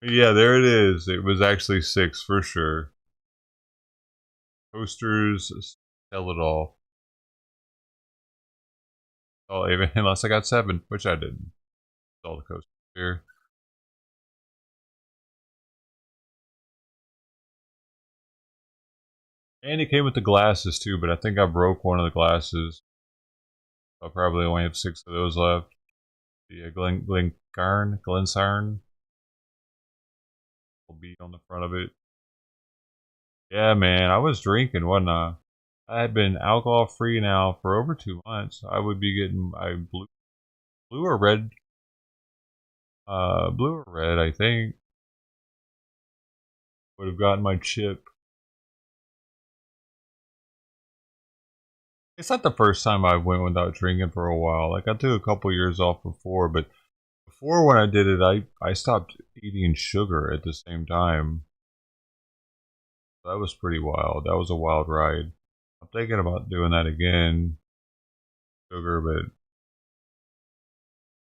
Speaker 5: Yeah, there it is. It was actually 6 for sure. Coasters sell it all. Oh, even unless I got 7, which I didn't. All the coasters here. And it came with the glasses too, but I think I broke one of the glasses. I'll probably only have 6 of those left. The Glensarn will be on the front of it. Yeah, man, I was drinking, wasn't I? I had been alcohol free now for over 2 months. I would be getting blue or red. Blue or red, I think. Would have gotten my chip. It's not the first time I went without drinking for a while. Like I took a couple years off before, but before when I did it, I stopped eating sugar at the same time. That was pretty wild. That was a wild ride. I'm thinking about doing that again. Sugar, but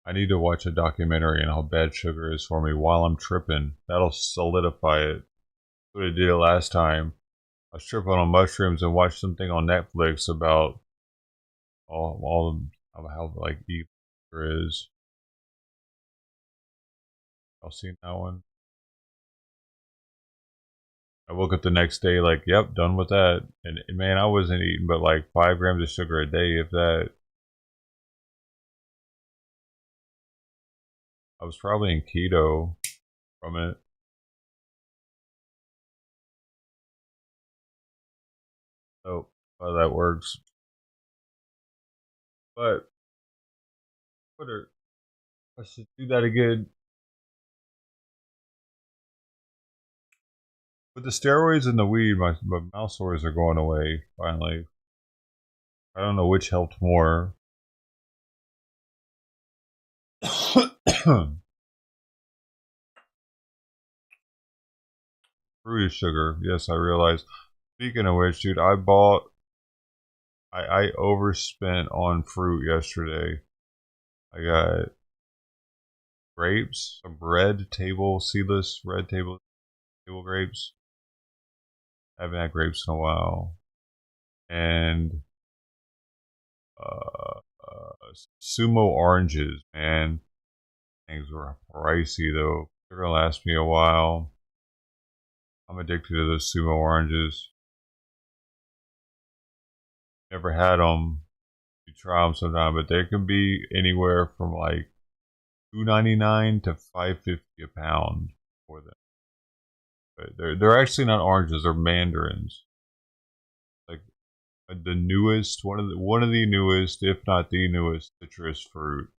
Speaker 5: I need to watch a documentary on how bad sugar is for me while I'm tripping. That'll solidify it. That's what I did last time. I was tripping on mushrooms and watched something on Netflix about all of how like evil sugar is. Y'all seen that one? I woke up the next day like, yep, done with that. And man, I wasn't eating but like 5 grams of sugar a day, if that. I was probably in keto from it. So how that works. But I should do that again. With the steroids and the weed, my mouth sores are going away finally. I don't know which helped more. Fruit is sugar. Yes, I realize. Speaking of which, dude, I overspent on fruit yesterday. I got grapes, some seedless red table grapes. I haven't had grapes in a while. And sumo oranges, man. Things were pricey though. They're gonna last me a while. I'm addicted to those sumo oranges. Never had them. You try them sometime, but they can be anywhere from like $2.99 to $5.50 a pound for them. But they're actually not oranges; they're mandarins. Like the newest, one of the newest, if not the newest, citrus fruit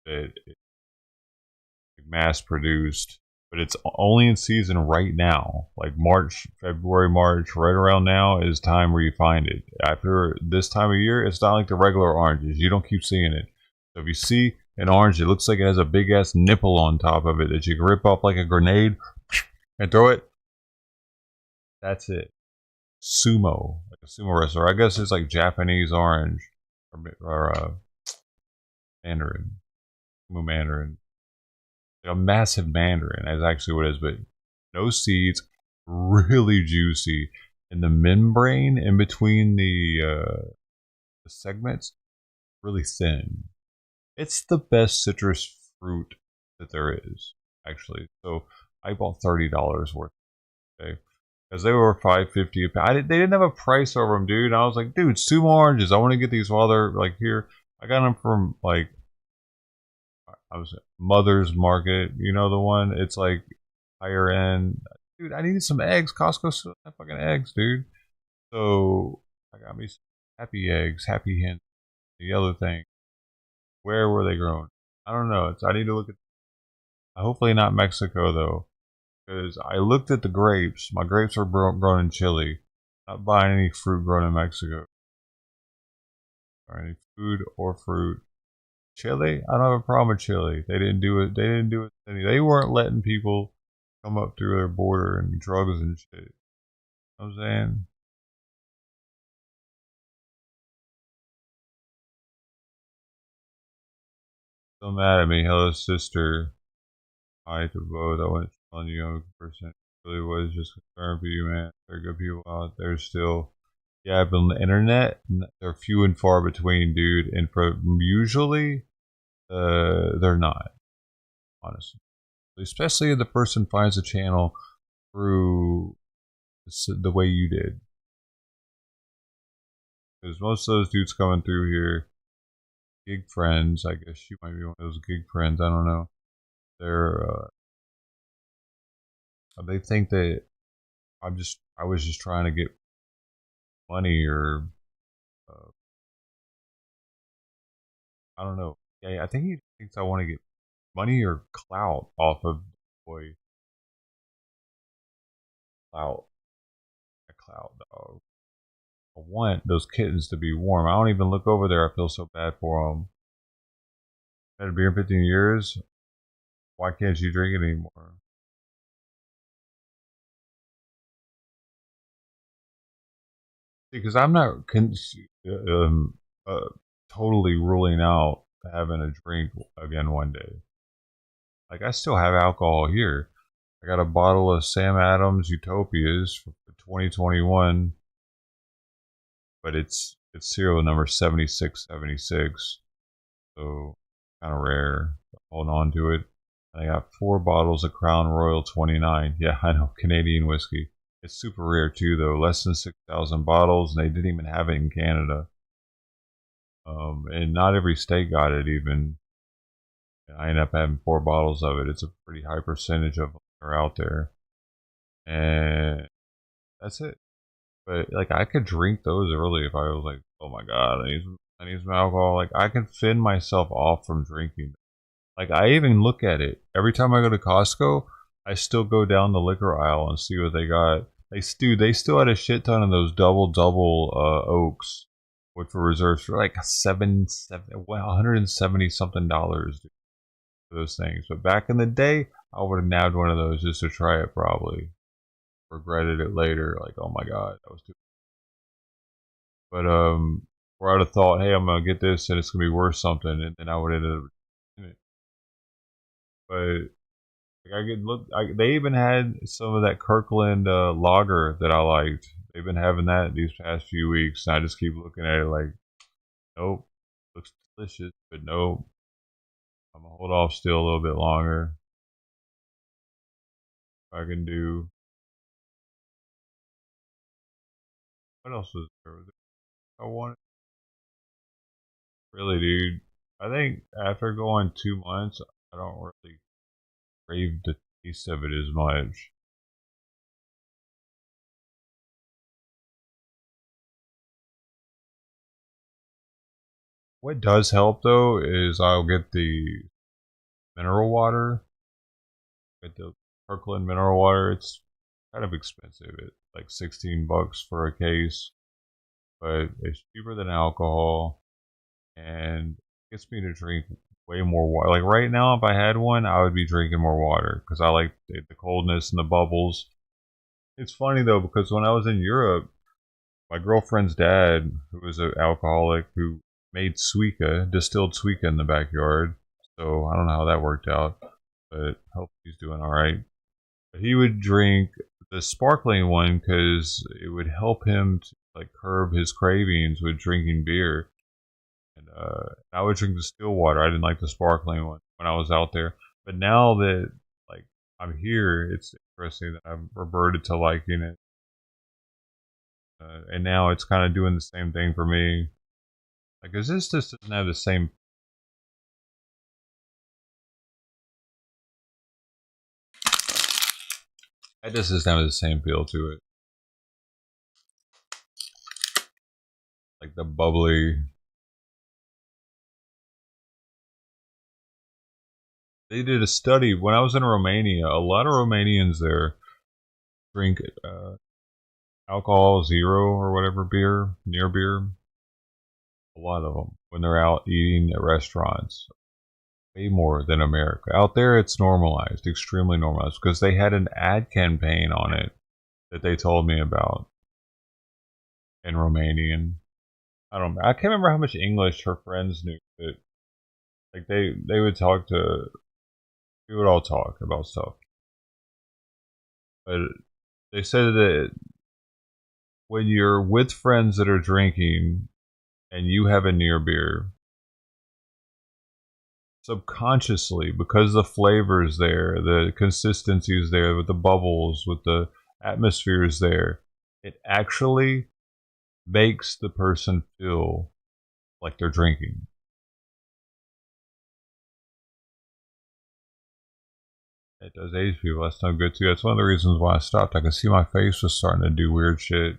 Speaker 5: that is mass produced. But it's only in season right now. Like February, March, right around now is time where you find it. After this time of year, it's not like the regular oranges. You don't keep seeing it. So if you see an orange, it looks like it has a big ass nipple on top of it that you can rip off like a grenade and throw it. That's it. Sumo, like a sumo wrestler. I guess it's like Japanese orange or mandarin, sumo mandarin. Like a massive mandarin is actually what it is, but no seeds, really juicy, and the membrane in between the segments really thin. It's the best citrus fruit that there is, actually. So I bought $30 worth, okay, because they were $5.50 a pound. They didn't have a price over them, dude. I was like, dude, sumo oranges. I want to get these while they're like here. I got them from like. I was at Mother's Market, you know the one? It's like higher end. Dude, I needed some eggs. Costco still have fucking eggs, dude. So I got me some happy eggs, happy hens, the yellow thing. Where were they grown? I don't know. I need to look at. Hopefully not Mexico though, because I looked at the grapes. My grapes are grown in Chile. Not buying any fruit grown in Mexico. Or any food or fruit. Chile? I don't have a problem with Chile. They didn't do it. They weren't letting people come up through their border and drugs and shit. You know what I'm saying? Still mad at me. Hello, sister. Hi to both. I went on the young person. It really was just concerned for you, man. There are good people out there still. Yeah, but on the internet, they're few and far between, dude. And for usually, they're not, honestly. Especially if the person finds a channel through the way you did. Because most of those dudes coming through here, gig friends, I guess you might be one of those gig friends, I don't know. They think that I was just trying to get money or, I don't know. Yeah, I think he thinks I want to get money or clout off of boy. Clout. A clout, dog. I want those kittens to be warm. I don't even look over there. I feel so bad for them. Had a beer in 15 years. Why can't you drink it anymore? Because I'm not totally ruling out having a drink again one day. Like, I still have alcohol here. I got a bottle of Sam Adams Utopias for 2021, but it's serial number 7676, so kind of rare. Hold on to it. And I got 4 bottles of Crown Royal 29. Yeah, I know, Canadian whiskey. It's super rare too, though. Less than 6,000 bottles, and they didn't even have it in Canada. And not every state got it even. I ended up having 4 bottles of it. It's a pretty high percentage of them are out there. And that's it. But like I could drink those early if I was like, oh my god, I need some alcohol. Like I can fend myself off from drinking. Like I even look at it every time I go to Costco. I still go down the liquor aisle and see what they got. They still had a shit ton of those double oaks, which were reserved for like 170 something dollars for those things. But back in the day, I would have nabbed one of those just to try it. Probably regretted it later. Like, oh my god, that was too. But where I'd have thought, hey, I'm gonna get this and it's gonna be worth something, and then I would end up in it. But like, they even had some of that Kirkland lager that I liked. They've been having that these past few weeks, and I just keep looking at it like, nope, looks delicious, but nope. I'm gonna hold off still a little bit longer. If I can do. What else was there? I wanted. Really, dude. I think after going 2 months, I don't really crave the taste of it as much. What does help though is I'll get the mineral water. Get the Kirkland mineral water. It's kind of expensive. It's like $16 for a case, but it's cheaper than alcohol and gets me to drink way more water. Like right now, if I had one, I would be drinking more water because I like the coldness and the bubbles. It's funny though because when I was in Europe, my girlfriend's dad, who was an alcoholic, who made Suica, distilled Suica in the backyard. So I don't know how that worked out, but hope he's doing all right. But he would drink the sparkling one because it would help him to like curb his cravings with drinking beer. And I would drink the still water. I didn't like the sparkling one when I was out there. But now that like I'm here, it's interesting that I've reverted to liking it. And now it's kind of doing the same thing for me. Like, cause this just doesn't have the same. It just doesn't have the same feel to it. Like the bubbly. They did a study when I was in Romania. A lot of Romanians there drink alcohol zero or whatever beer, near beer. A lot of them when they're out eating at restaurants. Way more than America. Out there, it's normalized, extremely normalized, because they had an ad campaign on it that they told me about in Romanian. I can't remember how much English her friends knew, but like they would talk to, we would all talk about stuff. But they said that when you're with friends that are drinking and you have a near beer, subconsciously, because the flavor is there, the consistency is there, with the bubbles, with the atmosphere is there, it actually makes the person feel like they're drinking. It does age people. That's no good too. That's one of the reasons why I stopped. I could see my face was starting to do weird shit.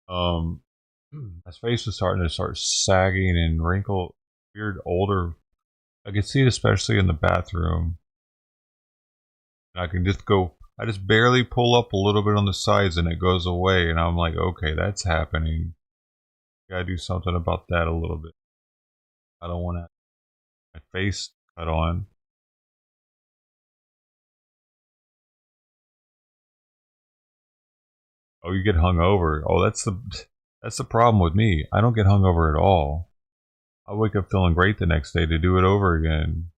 Speaker 5: My face was starting to sagging and wrinkle, weird older. I could see it especially in the bathroom. And I can just go, I just barely pull up a little bit on the sides and it goes away. And I'm like, okay, that's happening. Gotta do something about that a little bit. I don't want to have my face cut on. Oh, you get hungover. Oh, that's the problem with me. I don't get hungover at all. I wake up feeling great the next day to do it over again.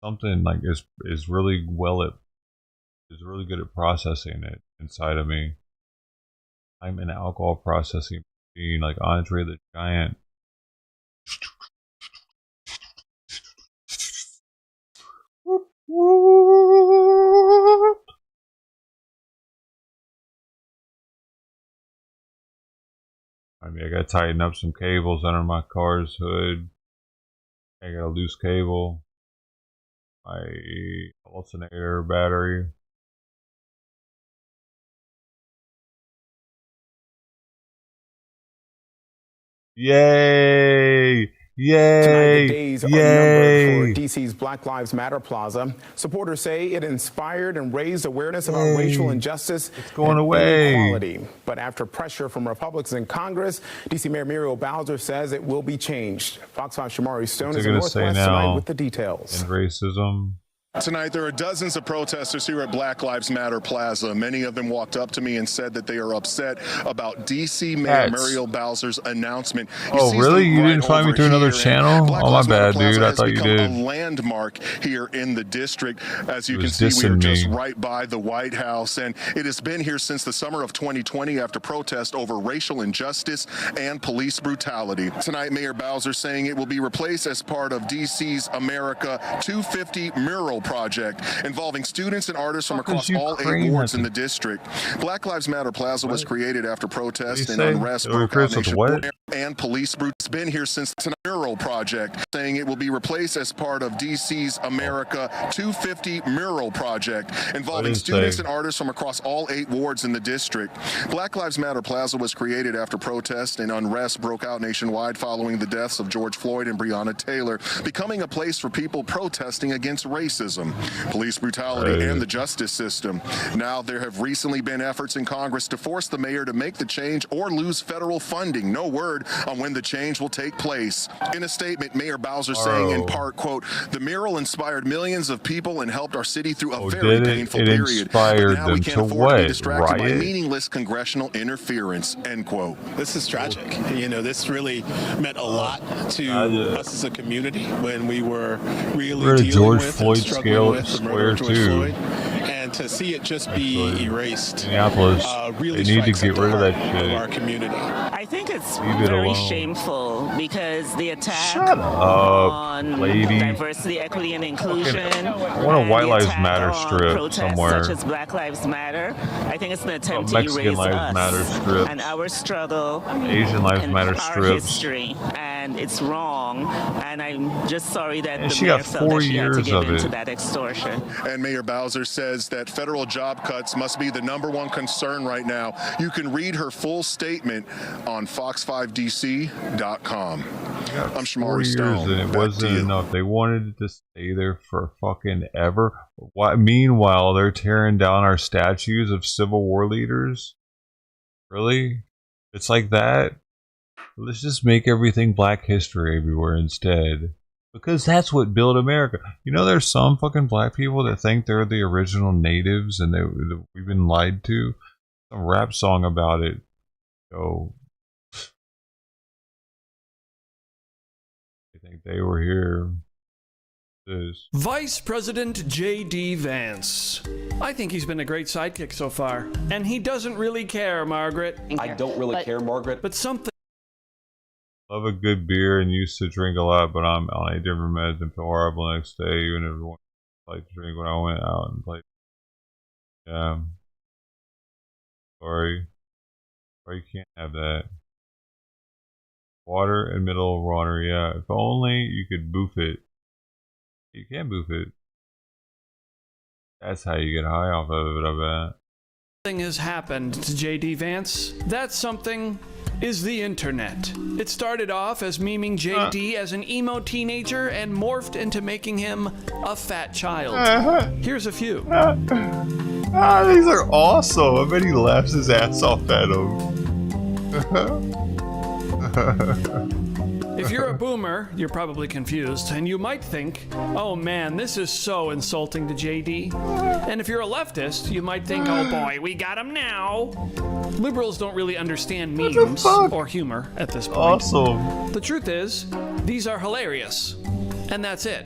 Speaker 5: Something like is really really good at processing it inside of me. I'm an alcohol processing machine, like Andre the Giant. I mean, I gotta tighten up some cables under my car's hood. I got a loose cable. My alternator battery. Yay! Yay!
Speaker 2: Tonight, the days are numbered for
Speaker 5: Yay!
Speaker 2: DC's Black Lives Matter Plaza. Supporters say it inspired and raised awareness about racial injustice and inequality. But after pressure from Republicans in Congress, DC Mayor Muriel Bowser says it will be changed. Fox 5 Shamari Stone is in Northwest tonight with the details.
Speaker 5: And racism.
Speaker 4: Tonight, there are dozens of protesters here at Black Lives Matter Plaza. Many of them walked up to me and said that they are upset about D.C. Mayor Muriel Bowser's announcement.
Speaker 5: Oh, really? You didn't find me through another channel? Oh, my bad, dude. I thought you did.
Speaker 4: A landmark here in the district. As you can see, we are just right by the White House, and it has been here since the summer of 2020 after protest over racial injustice and police brutality. Tonight, Mayor Bowser saying it will be replaced as part of D.C.'s America 250 mural project involving students and artists from across all 8 wards in the district. Black Lives Matter Plaza was created after protests and unrest broke out nationwide and police brutality. It's been here since the mural project, saying it will be replaced as part of DC's America 250 mural project involving students and artists from across all 8 wards in the district. Black Lives Matter Plaza was created after protests and unrest broke out nationwide following the deaths of George Floyd and Breonna Taylor, becoming a place for people protesting against racism, police brutality, and the justice system. Now, there have recently been efforts in Congress to force the mayor to make the change or lose federal funding. No word on when the change will take place. In a statement, Mayor Bowser saying in part, quote, "The mural inspired millions of people and helped our city through a very painful period.
Speaker 5: Inspired
Speaker 4: But now we
Speaker 5: them
Speaker 4: can't
Speaker 5: to
Speaker 4: afford to be
Speaker 5: what?
Speaker 4: distracted by
Speaker 5: Riot?
Speaker 4: meaningless congressional interference," end quote.
Speaker 17: This is tragic. You know, this really meant a lot to us as a community when we were really dealing
Speaker 5: George
Speaker 17: with
Speaker 5: Floyd
Speaker 17: and struggling with the
Speaker 5: square
Speaker 17: murder of George
Speaker 5: too.
Speaker 17: Floyd. And to see it just be erased
Speaker 5: Minneapolis,
Speaker 17: really
Speaker 5: they need to
Speaker 17: strikes
Speaker 5: get
Speaker 17: at the
Speaker 5: rid of that
Speaker 17: heart
Speaker 5: shit.
Speaker 17: of our community.
Speaker 18: I think it's
Speaker 5: Leave it
Speaker 18: very
Speaker 5: alone.
Speaker 18: shameful because the attack
Speaker 5: Shut up,
Speaker 18: on
Speaker 5: lady.
Speaker 18: diversity, equity, and inclusion.
Speaker 5: I want a White
Speaker 18: and the
Speaker 5: Lives
Speaker 18: attack
Speaker 5: Matter
Speaker 18: on
Speaker 5: strip
Speaker 18: protests
Speaker 5: somewhere.
Speaker 18: such as Black Lives Matter. I think it's an attempt to
Speaker 5: Mexican
Speaker 18: erase
Speaker 5: Lives
Speaker 18: us
Speaker 5: Matter strips.
Speaker 18: and our struggle,
Speaker 5: Asian Lives
Speaker 18: and
Speaker 5: Matter
Speaker 18: our
Speaker 5: strips.
Speaker 18: history, and it's wrong. And I'm just sorry that
Speaker 4: And
Speaker 18: the
Speaker 4: she
Speaker 18: mayor
Speaker 4: got
Speaker 18: felt
Speaker 4: 4
Speaker 18: that she had to
Speaker 4: years
Speaker 18: give
Speaker 4: of
Speaker 18: into
Speaker 4: it.
Speaker 18: that extortion.
Speaker 4: And Mayor Bowser says that federal job cuts must be the #1 concern right now. You can read her full statement on fox5dc.com. I'm
Speaker 5: 4
Speaker 4: Shamari
Speaker 5: years
Speaker 4: Stone.
Speaker 5: and it
Speaker 4: Back to
Speaker 5: wasn't
Speaker 4: you.
Speaker 5: enough. They wanted it to stay there for fucking ever. Why, meanwhile, they're tearing down our statues of Civil War leaders. Really? It's like that? Let's just make everything Black history everywhere instead. Because that's what built America. You know, there's some fucking black people that think they're the original natives and we've been lied to. Some rap song about it. So, I think they were here. This.
Speaker 19: Vice President J.D. Vance. I think he's been a great sidekick so far. And he doesn't really care, Margaret.
Speaker 20: I don't really care, Margaret.
Speaker 19: But something.
Speaker 5: Love a good beer and used to drink a lot, but I'm on a different meds and feel horrible next day. Even everyone liked to drink when I went out and played. Yeah. Sorry. You can't have that. Water and middle of water, yeah. If only you could boof it. You can boof it. That's how you get high off of it, I bet.
Speaker 19: Something has happened to J.D. Vance. That something is the internet. It started off as memeing JD as an emo teenager and morphed into making him a fat child. Here's a few.
Speaker 5: These are awesome. I bet he laughs his ass off at them.
Speaker 19: If you're a boomer, you're probably confused, and you might think, oh man, this is so insulting to JD. And if you're a leftist, you might think, oh boy, we got him now. Liberals don't really understand memes or humor at this point.
Speaker 5: Awesome.
Speaker 19: The truth is, these are hilarious. And that's it.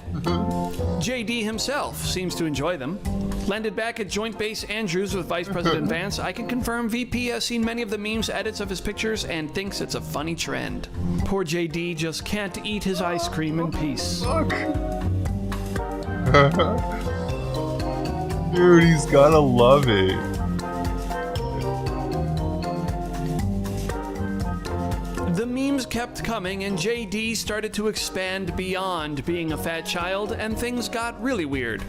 Speaker 19: JD himself seems to enjoy them. Landed back at Joint Base Andrews with Vice President Vance, I can confirm VP has seen many of the memes edits of his pictures and thinks it's a funny trend. Poor JD just can't eat his ice cream in peace.
Speaker 5: Dude, he's gotta love it.
Speaker 19: The memes kept coming and JD started to expand beyond being a fat child and things got really weird.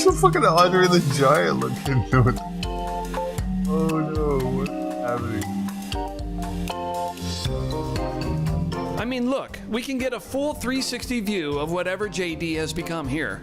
Speaker 5: It's a fucking Andre the Giant looking dude. Oh no, what's happening?
Speaker 19: I mean, look, we can get a full 360 view of whatever JD has become here.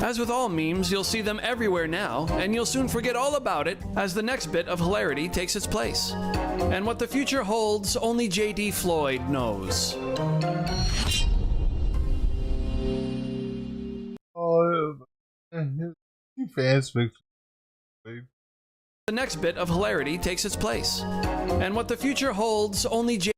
Speaker 19: As with all memes, you'll see them everywhere now, and you'll soon forget all about it as the next bit of hilarity takes its place. And what the future holds, only J.D. Floyd knows.
Speaker 5: Oh, fans make.
Speaker 19: The next bit of hilarity takes its place. And what the future holds, only J.D.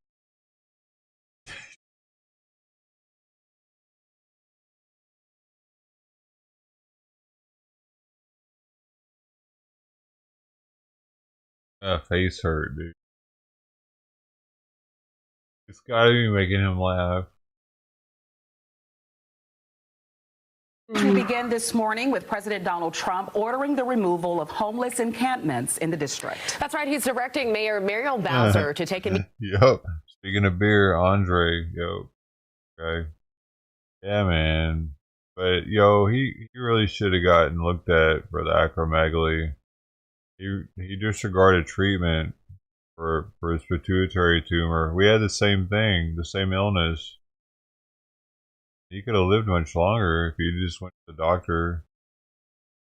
Speaker 5: Face hurt, dude. It's gotta be making him laugh.
Speaker 7: We begin this morning with President Donald Trump ordering the removal of homeless encampments in the district.
Speaker 8: That's right. He's directing Mayor Muriel Bowser to take a...
Speaker 5: Yup. Speaking of beer, Andre. Yo. Okay. Yeah, man. But, yo, he really should have gotten looked at for the acromegaly. He disregarded treatment for his pituitary tumor. We had the same thing, the same illness. He could have lived much longer if he just went to the doctor,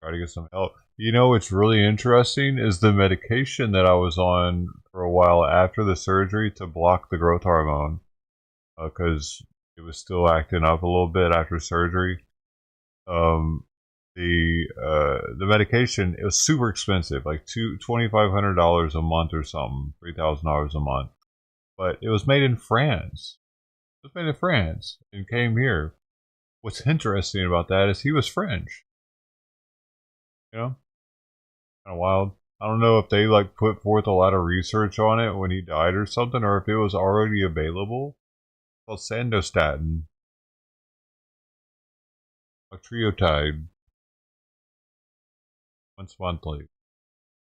Speaker 5: try to get some help. You know what's really interesting is the medication that I was on for a while after the surgery to block the growth hormone, because it was still acting up a little bit after surgery. The medication, it was super expensive, like $2,500 a month or something, $3,000 a month. But it was made in France. It was made in France and came here. What's interesting about that is he was French. You know, kind of wild. I don't know if they like put forth a lot of research on it when he died or something, or if it was already available. It's called Sandostatin, octreotide. Once monthly.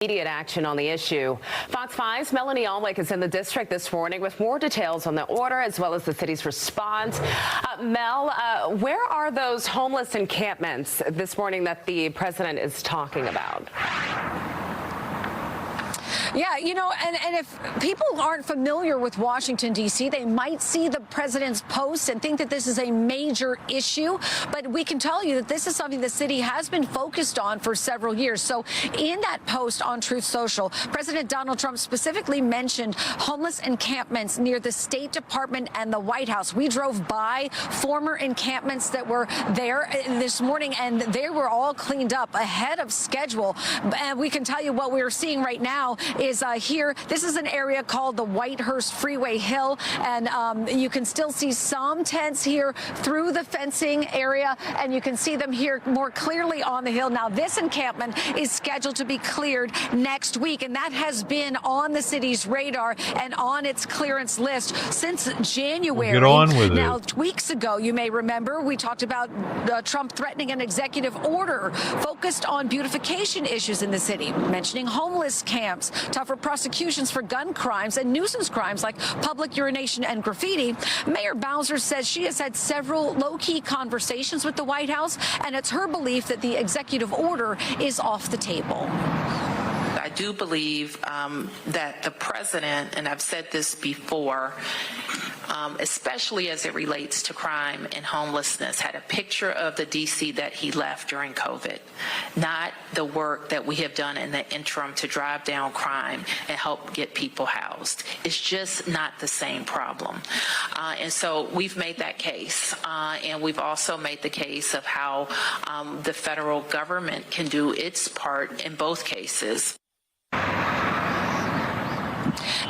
Speaker 8: Immediate action on the issue. Fox 5's Melanie Alwick is in the district this morning with more details on the order as well as the city's response. Mel, where are those homeless encampments this morning that the president is talking about?
Speaker 11: Yeah, you know, and if people aren't familiar with Washington, D.C., they might see the president's post and think that this is a major issue. But we can tell you that this is something the city has been focused on for several years. So in that post on Truth Social, President Donald Trump specifically mentioned homeless encampments near the State Department and the White House. We drove by former encampments that were there this morning, and they were all cleaned up ahead of schedule. And we can tell you what we're seeing right now is here. This is an area called the Whitehurst Freeway Hill, and you can still see some tents here through the fencing area, and you can see them here more clearly on the hill. Now, this encampment is scheduled to be cleared next week, and that has been on the city's radar and on its clearance list since January.
Speaker 5: Get on with
Speaker 11: now,
Speaker 5: it.
Speaker 11: Weeks ago, you may remember, we talked about Trump threatening an executive order focused on beautification issues in the city, mentioning homeless camps, tougher prosecutions for gun crimes and nuisance crimes like public urination and graffiti. Mayor Bowser says she has had several low-key conversations with the White House, and it's her belief that the executive order is off the table.
Speaker 12: I do believe that the president, and I've said this before, especially as it relates to crime and homelessness, had a picture of the D.C. that he left during COVID, not the work that we have done in the interim to drive down crime and help get people housed. It's just not the same problem. And so we've made that case. And we've also made the case of how the federal government can do its part in both cases.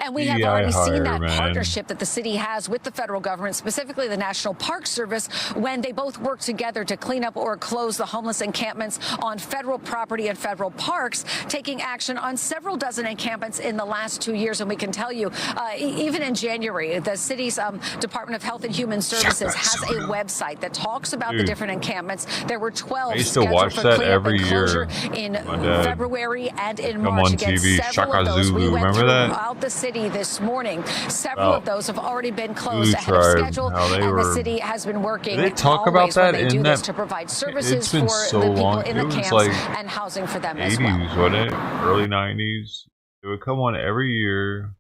Speaker 11: And we have already seen that partnership that the city has with the federal government, specifically the National Park Service, when they both work together to clean up or close the homeless encampments on federal property and federal parks, taking action on several dozen encampments in the last 2 years. And we can tell you, even in January, the city's Department of Health and Human Services has a website that talks about the different encampments. There were 12 scheduled for cleanup and closure in February and in March. Again, several of those we went throughout the city this morning. Several of those have already been closed ahead of schedule, and the city has been working always when they do this to provide services for the people in the camps and housing for them as well.
Speaker 5: 80s, wasn't it? Early 90s. It would come on every year.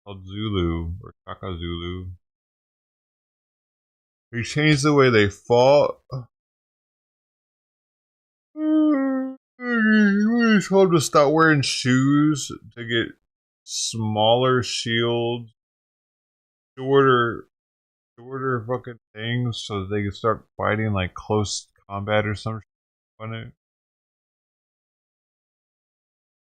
Speaker 5: Called Zulu or Chaka Zulu. They changed the way they fought. We told them to stop wearing shoes, to get smaller shields, shorter fucking things, so that they could start fighting like close combat or something on it.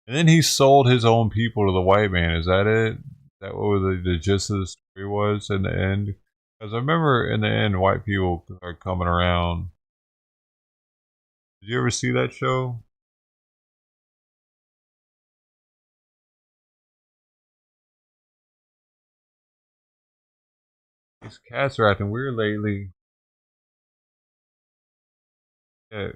Speaker 5: And then he sold his own people to the white man. Is that it? Is that what the gist of the story was in the end? Because I remember in the end, white people are coming around. Did you ever see that show? These cats are acting weird lately. Yeah.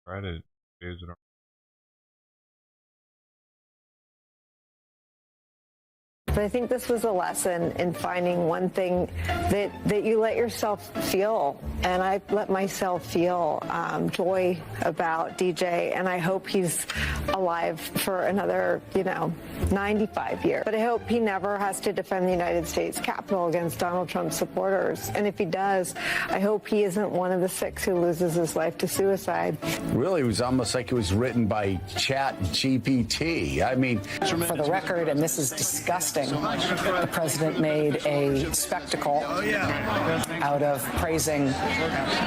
Speaker 5: Try to phase it.
Speaker 10: But I think this was a lesson in finding one thing that you let yourself feel. And I let myself feel joy about DJ. And I hope he's alive for another, 95 years. But I hope he never has to defend the United States Capitol against Donald Trump's supporters. And if he does, I hope he isn't one of the 6 who loses his life to suicide.
Speaker 20: Really, it was almost like it was written by Chat GPT. I mean,
Speaker 22: for the record, and this is disgusting, the president made a spectacle out of praising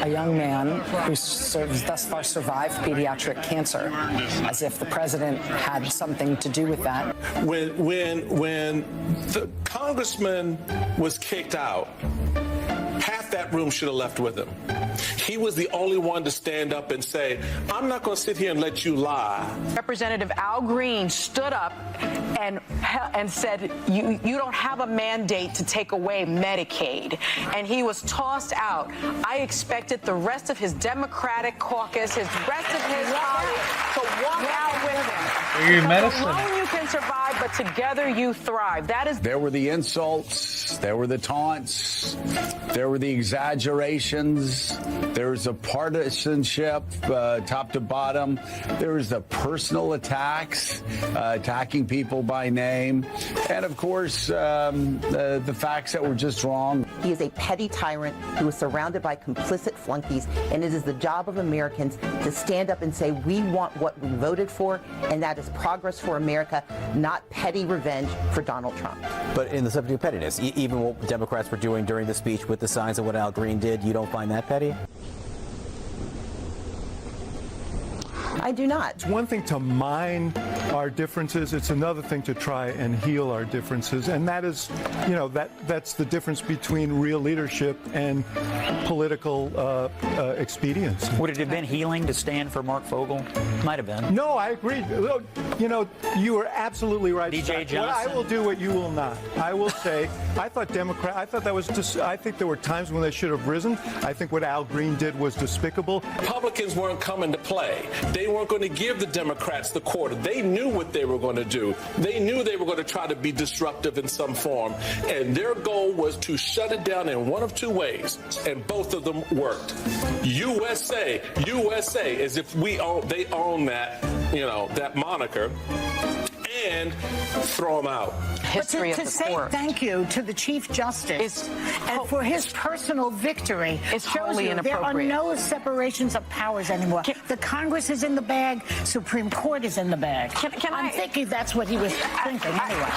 Speaker 22: a young man who's thus far survived pediatric cancer, as if the president had something to do with that.
Speaker 23: When the congressman was kicked out, half that room should have left with him. He was the only one to stand up and say, I'm not going to sit here and let you lie.
Speaker 24: Representative Al Green stood up and said, you don't have a mandate to take away Medicaid. And he was tossed out. I expected the rest of his Democratic caucus, the rest of his colleagues to walk out with him. Alone you can survive, but together you thrive.
Speaker 20: There were the insults, there were the taunts, there were the exaggerations, there was a partisanship top to bottom, there was the personal attacks, attacking people by name, and of course the facts that were just wrong.
Speaker 25: He is a petty tyrant who is surrounded by complicit flunkies, and it is the job of Americans to stand up and say we want what we voted for, and that is progress for America, not petty revenge for Donald Trump.
Speaker 26: But in the subject of pettiness, even what Democrats were doing during the speech with the signs of what Al Green did, you don't find that petty?
Speaker 25: I do not.
Speaker 28: It's one thing to mine our differences. It's another thing to try and heal our differences. And that is, that's the difference between real leadership and political expedience.
Speaker 29: Would it have been healing to stand for Mark Fogel? Might have been.
Speaker 28: No, I agree. You are absolutely right.
Speaker 29: DJ Johnson.
Speaker 28: What I will do, what you will not. I will say, I thought that was just, I think there were times when they should have risen. I think what Al Green did was despicable.
Speaker 23: Republicans weren't coming to play. They weren't going to give the Democrats the quarter. They knew what they were going to do. They knew they were going to try to be disruptive in some form. And their goal was to shut it down in one of two ways. And both of them worked. USA, as if they own that, that moniker. And throw them out.
Speaker 30: History to say thank you to the Chief Justice and for his personal victory.
Speaker 24: It's wholly
Speaker 30: there are
Speaker 24: inappropriate.
Speaker 30: no separations of powers anymore. The Congress is in the bag. Supreme Court is in the bag. I'm thinking that's what he was thinking anyway.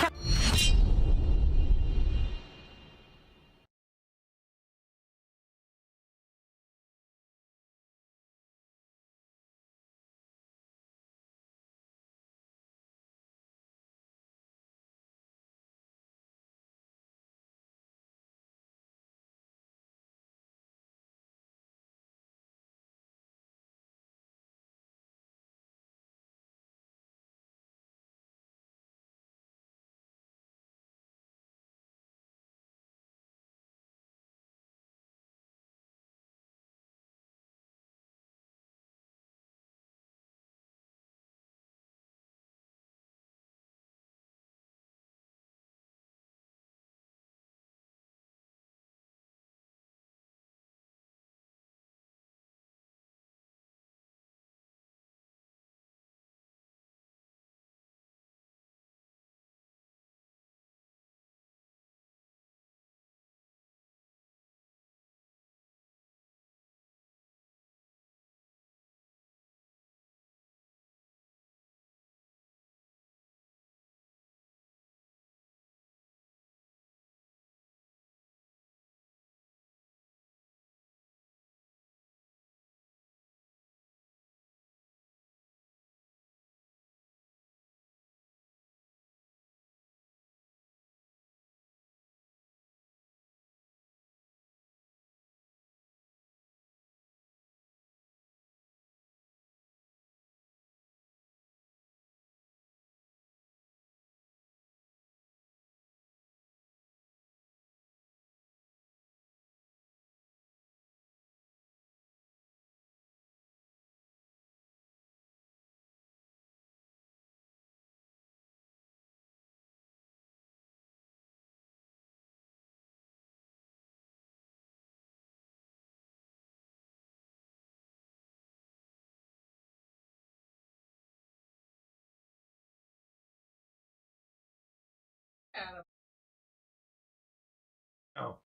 Speaker 5: Oh.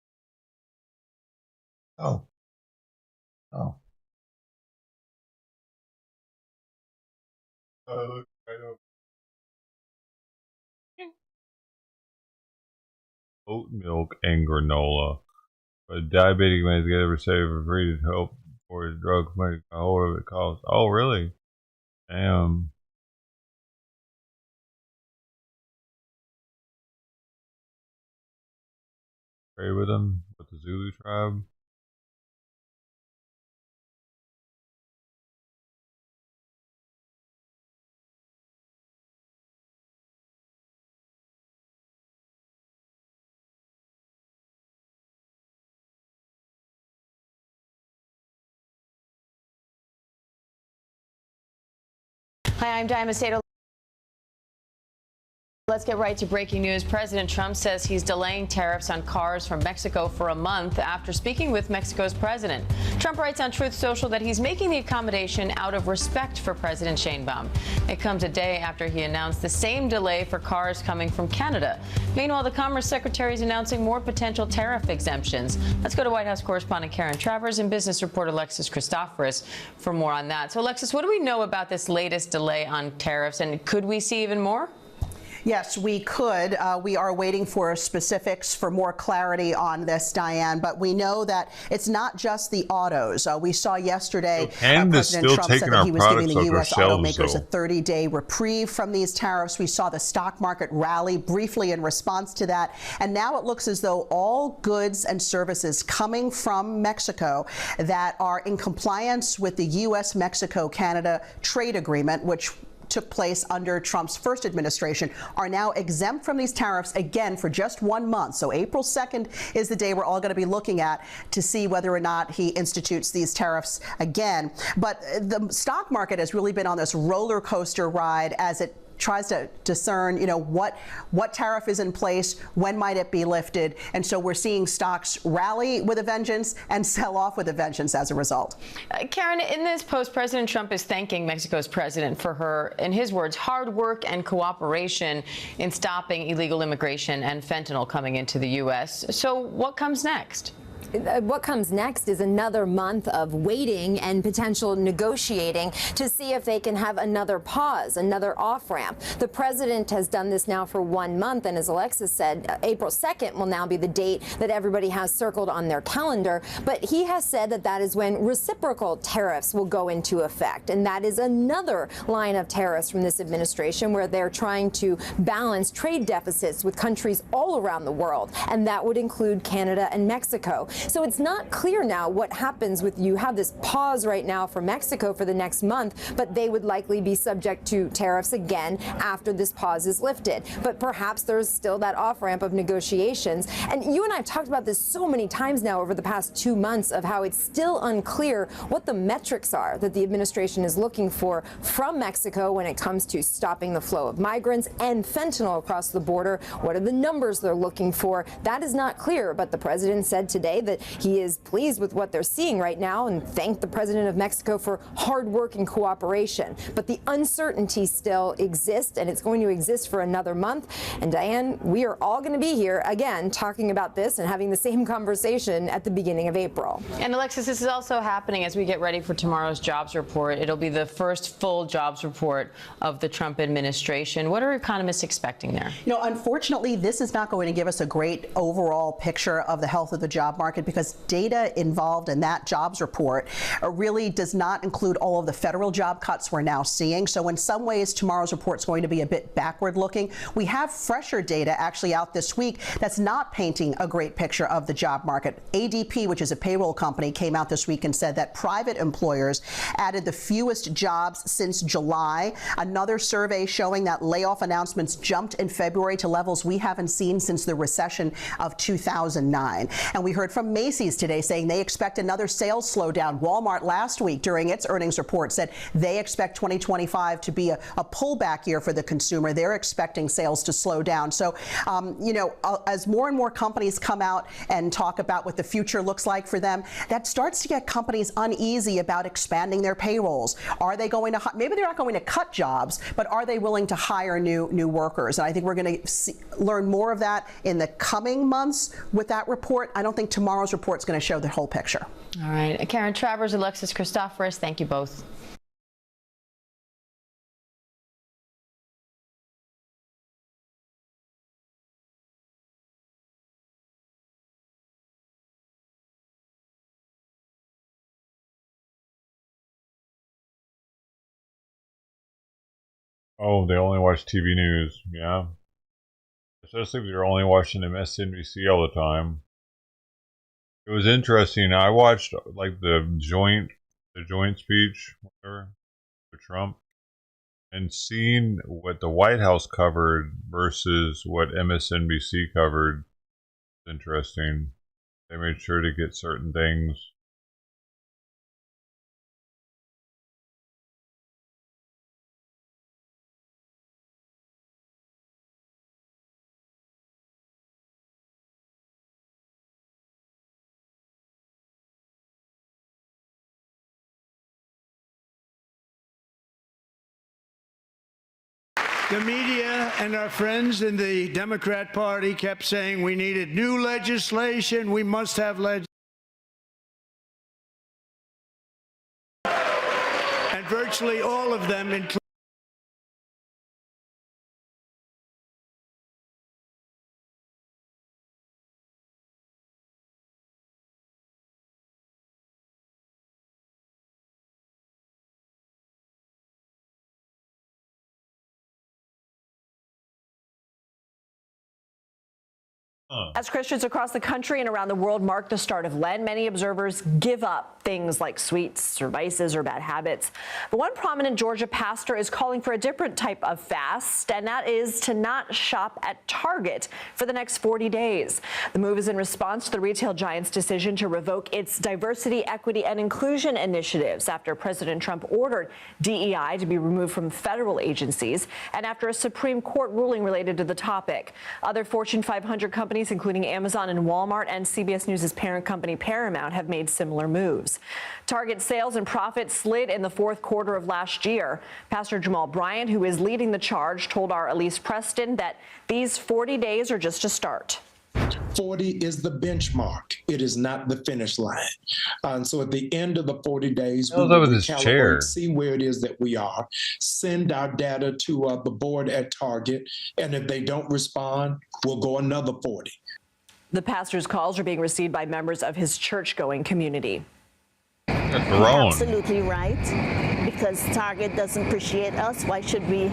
Speaker 5: Oh. Oh. Look right over. Oat milk and granola. But a diabetic man get ever saved for free to help for his drug make a whole of it costs. Oh, really? Damn. Pray with him, with the Zulu tribe.
Speaker 1: Hi, I'm Diana Macedo. Let's get right to breaking news. President Trump says he's delaying tariffs on cars from Mexico for a month after speaking with Mexico's president. Trump writes on Truth Social that he's making the accommodation out of respect for President Sheinbaum. It comes a day after he announced the same delay for cars coming from Canada. Meanwhile, the Commerce Secretary is announcing more potential tariff exemptions. Let's go to White House correspondent Karen Travers and business reporter Alexis Christoforous for more on that. So, Alexis, what do we know about this latest delay on tariffs, and could we see even more?
Speaker 3: Yes, we could. We are waiting for specifics for more clarity on this, Diane, but we know that it's not just the autos. We saw yesterday President Trump said that he was giving the U.S. automakers a 30-day reprieve from these tariffs. We saw the stock market rally briefly in response to that. And now it looks as though all goods and services coming from Mexico that are in compliance with the U.S.-Mexico-Canada trade agreement, which took place under Trump's first administration, are now exempt from these tariffs again for just 1 month. So April 2nd is the day we're all going to be looking at to see whether or not he institutes these tariffs again. But the stock market has really been on this roller coaster ride as it tries to discern, what tariff is in place, when might it be lifted, and so we're seeing stocks rally with a vengeance and sell off with a vengeance as a result.
Speaker 1: Karen, in this post, President Trump is thanking Mexico's president for her, in his words, hard work and cooperation in stopping illegal immigration and fentanyl coming into the U.S. So what comes next?
Speaker 6: What comes next is another month of waiting and potential negotiating to see if they can have another pause, another off-ramp. The president has done this now for 1 month, and as Alexis said, April 2nd will now be the date that everybody has circled on their calendar. But he has said that that is when reciprocal tariffs will go into effect, and that is another line of tariffs from this administration where they're trying to balance trade deficits with countries all around the world, and that would include Canada and Mexico. So it's not clear now what happens with you have this pause right now for Mexico for the next month, but they would likely be subject to tariffs again after this pause is lifted. But perhaps there's still that off-ramp of negotiations. And you and I have talked about this so many times now over the past 2 months of how it's still unclear what the metrics are that the administration is looking for from Mexico when it comes to stopping the flow of migrants and fentanyl across the border. What are the numbers they're looking for? That is not clear, but the president said today that he is pleased with what they're seeing right now and thanked the president of Mexico for hard work and cooperation. But the uncertainty still exists, and it's going to exist for another month. And Diane, we are all going to be here again talking about this and having the same conversation at the beginning of April.
Speaker 1: And Alexis, this is also happening as we get ready for tomorrow's jobs report. It'll be the first full jobs report of the Trump administration. What are economists expecting there?
Speaker 3: Unfortunately, this is not going to give us a great overall picture of the health of the job market because data involved in that jobs report really does not include all of the federal job cuts we're now seeing. So in some ways, tomorrow's report is going to be a bit backward looking. We have fresher data actually out this week that's not painting a great picture of the job market. ADP, which is a payroll company, came out this week and said that private employers added the fewest jobs since July. Another survey showing that layoff announcements jumped in February to levels we haven't seen since the recession of 2009. And we heard from from Macy's today saying they expect another sales slowdown. Walmart last week during its earnings report said they expect 2025 to be a pullback year for the consumer. They're expecting sales to slow down. So, as more and more companies come out and talk about what the future looks like for them, that starts to get companies uneasy about expanding their payrolls. Are they going to, maybe they're not going to cut jobs, but are they willing to hire new workers? And I think we're going to learn more of that in the coming months with that report. I don't think tomorrow's report is going to show the whole picture.
Speaker 1: All right. Karen Travers, Alexis Christoforous, thank you both.
Speaker 5: Oh, they only watch TV news. Yeah. Especially if you're only watching MSNBC all the time. It was interesting. I watched like the joint speech for Trump, and seeing what the White House covered versus what MSNBC covered is interesting. They made sure to get certain things.
Speaker 2: The media and our friends in the Democrat Party kept saying we needed new legislation, we must have legislation. And virtually all of them, including
Speaker 9: As Christians across the country and around the world mark the start of Lent, many observers give up things like sweets or vices or bad habits. But one prominent Georgia pastor is calling for a different type of fast, and that is to not shop at Target for the next 40 days. The move is in response to the retail giant's decision to revoke its diversity, equity, and inclusion initiatives after President Trump ordered DEI to be removed from federal agencies and after a Supreme Court ruling related to the topic. Other Fortune 500 companies, including Amazon and Walmart and CBS News' parent company Paramount, have made similar moves. Target sales and profits slid in the fourth quarter of last year. Pastor Jamal Bryant, who is leading the charge, told our Elise Preston that these 40 days are just a start.
Speaker 13: 40 is the benchmark. It is not the finish line. And so at the end of the 40 days, we will recalibrate, see where it is that we are, send our data to the board at Target, and if they don't respond, we'll go another 40.
Speaker 9: The pastor's calls are being received by members of his church-going community.
Speaker 14: You're absolutely right, because Target doesn't appreciate us. Why should we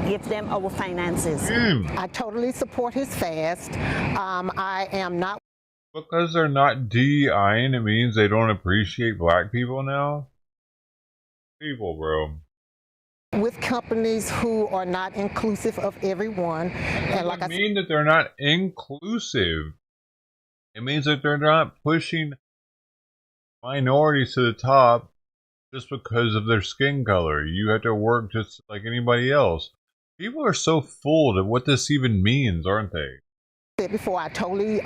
Speaker 14: give them our finances?
Speaker 25: I totally support his fast. I am not.
Speaker 5: Because they're not DEIing, it means they don't appreciate black people now? People, bro.
Speaker 25: With companies who are not inclusive of everyone. And like I
Speaker 5: mean that they're not inclusive. It means that they're not pushing minorities to the top just because of their skin color. You have to work just like anybody else. People are so fooled at what this even means, aren't they?
Speaker 25: Before I totally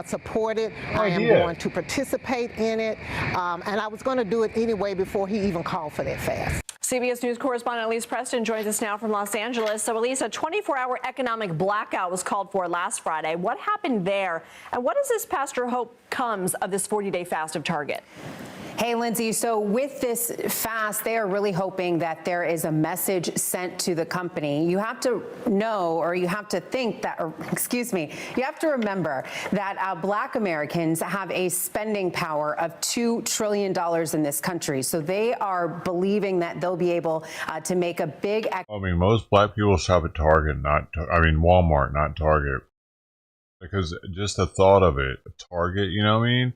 Speaker 25: support it. I am going to participate in it. And I was going to do it anyway before he even called for that fast.
Speaker 9: CBS News correspondent Elise Preston joins us now from Los Angeles. So, Elise, a 24-hour economic blackout was called for last Friday. What happened there? And what does this pastor hope comes of this 40-day fast of Target?
Speaker 15: Hey, Lindsay, so with this fast, they are really hoping that there is a message sent to the company. You have to know, or you have to think that, or excuse me, you have to remember that Black Americans have a spending power of $2 trillion in this country. So they are believing that they'll be able to make a big...
Speaker 5: I mean, most black people shop at Target, Walmart, not Target. Because just the thought of it, Target, you know what I mean?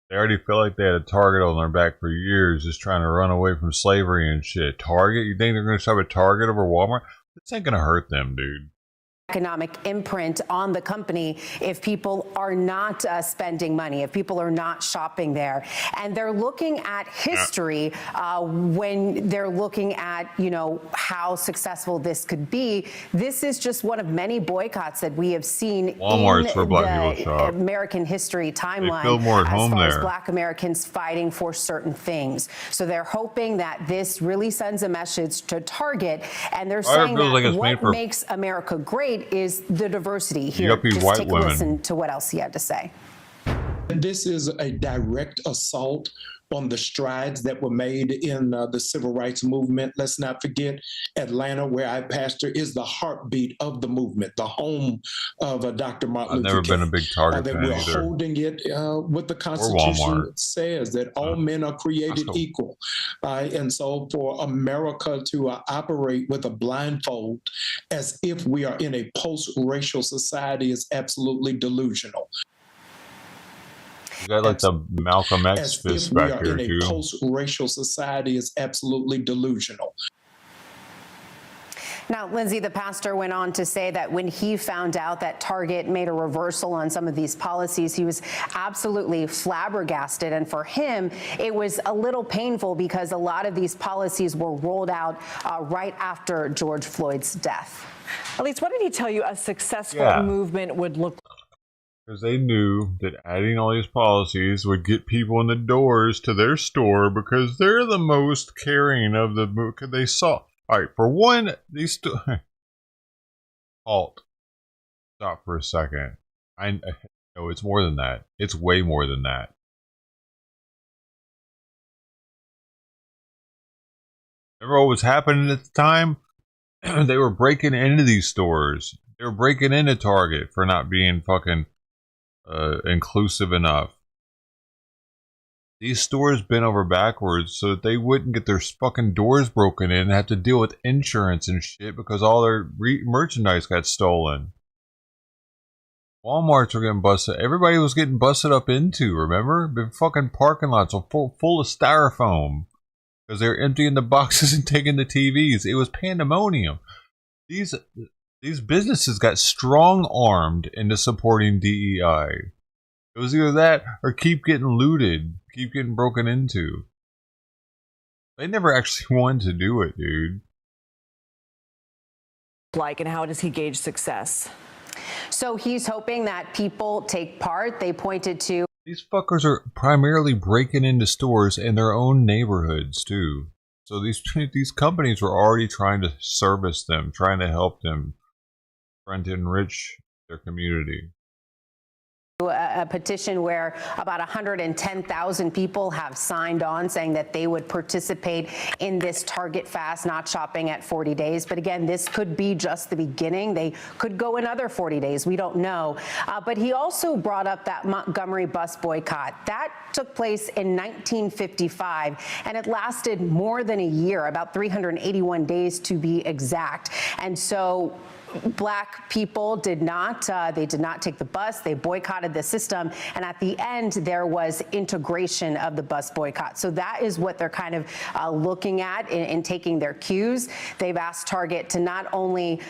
Speaker 5: They already felt like they had a target on their back for years, just trying to run away from slavery and shit. Target? You think they're going to shop at Target over Walmart? This ain't going to hurt them, dude.
Speaker 15: economic imprint on the company if people are not spending money, if people are not shopping there. And they're looking at history when they're looking at, you know, how successful this could be. This is just one of many boycotts that we have seen
Speaker 5: Walmart's where black
Speaker 15: in
Speaker 5: people shop.
Speaker 15: the American history timeline.
Speaker 5: They feel more at
Speaker 15: as
Speaker 5: home
Speaker 15: far as
Speaker 5: there.
Speaker 15: black Americans fighting for certain things. So they're hoping that this really sends a message to Target, and they're saying that what makes America great is the diversity here.
Speaker 5: Yuppie
Speaker 15: Just
Speaker 5: white
Speaker 15: take a
Speaker 5: women.
Speaker 15: listen to what else he had to say.
Speaker 13: This is a direct assault on the strides that were made in the civil rights movement. Let's not forget Atlanta, where I pastor, is the heartbeat of the movement, the home of Dr. Martin
Speaker 5: I've
Speaker 13: Luther
Speaker 5: never
Speaker 13: King.
Speaker 5: been a big Target
Speaker 13: that
Speaker 5: fan
Speaker 13: we're
Speaker 5: either.
Speaker 13: holding it what the
Speaker 5: Walmart.
Speaker 13: Constitution says, that all men are created equal. And so for America to operate with a blindfold as if we are in a post-racial society is absolutely delusional.
Speaker 5: You got like the Malcolm X
Speaker 13: As
Speaker 5: fist
Speaker 13: if we
Speaker 5: back
Speaker 13: are
Speaker 5: here
Speaker 13: in a
Speaker 5: too.
Speaker 13: post-racial society is absolutely delusional.
Speaker 15: Now, Lindsay, the pastor went on to say that when he found out that Target made a reversal on some of these policies, he was absolutely flabbergasted. And for him, it was a little painful because a lot of these policies were rolled out right after George Floyd's death.
Speaker 9: Elise, what did he tell you a successful movement would look like?
Speaker 5: Because they knew that adding all these policies would get people in the doors to their store because they're the most caring of the move. Because they saw, all right, for one, these halt. Stop for a second. I know it's more than that. It's way more than that. Remember what was happening at the time? They were breaking into these stores. They were breaking into Target for not being fucking inclusive enough. These stores bent over backwards so that they wouldn't get their fucking doors broken in and have to deal with insurance and shit because all their merchandise got stolen. Walmarts were getting busted. Everybody was getting busted up into, remember? The fucking parking lots were full of styrofoam because they were emptying the boxes and taking the TVs. It was pandemonium. These businesses got strong-armed into supporting DEI. It was either that or keep getting looted, keep getting broken into. They never actually wanted to do it, dude.
Speaker 9: And how does he gauge success?
Speaker 15: So he's hoping that people take part. They pointed to...
Speaker 5: These fuckers are primarily breaking into stores in their own neighborhoods, too. So these companies were already trying to service them, trying to help them, trying to enrich their community.
Speaker 15: A petition where about 110,000 people have signed on saying that they would participate in this Target fast, not shopping at 40 days. But again, this could be just the beginning. They could go another 40 days. We don't know. But he also brought up that Montgomery bus boycott. That took place in 1955, and it lasted more than a year, about 381 days to be exact. And so Black people did not take the bus. They boycotted the system. And at the end, there was integration of the bus boycott. So that is what they're kind of looking at in taking their cues. They've asked Target to not only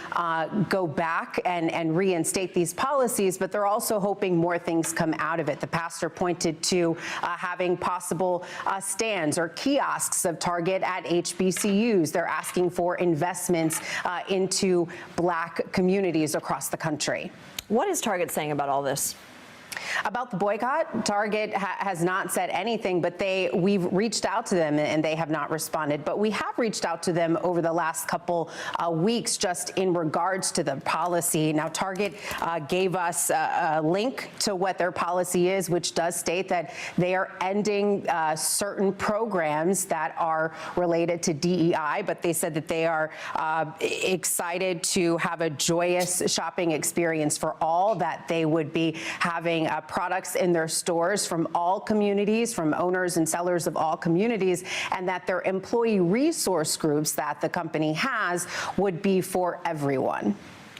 Speaker 15: go back and reinstate these policies, but they're also hoping more things come out of it. The pastor pointed to having possible stands or kiosks of Target at HBCUs. They're asking for investments into Black communities across the country.
Speaker 9: What is Target saying about all this?
Speaker 15: About the boycott, Target has not said anything, but we've reached out to them and they have not responded. But we have reached out to them over the last couple weeks just in regards to the policy. Now, Target gave us a link to what their policy is, which does state that they are ending certain programs that are related to DEI, but they said that they are excited to have a joyous shopping experience for all, that they would be having products in their stores from all communities, from owners and sellers of all communities, and that their employee resource groups that the company has would be for everyone.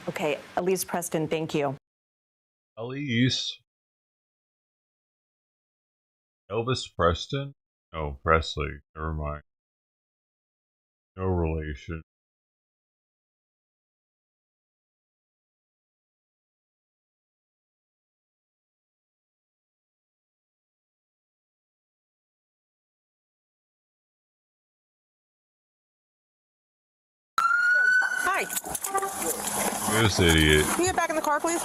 Speaker 9: Okay, Elise Preston, thank you.
Speaker 5: Elise. Elvis Preston? Oh, Presley. Never mind. No relation.
Speaker 4: Hi.
Speaker 5: This idiot.
Speaker 4: Can you get back in the car, please?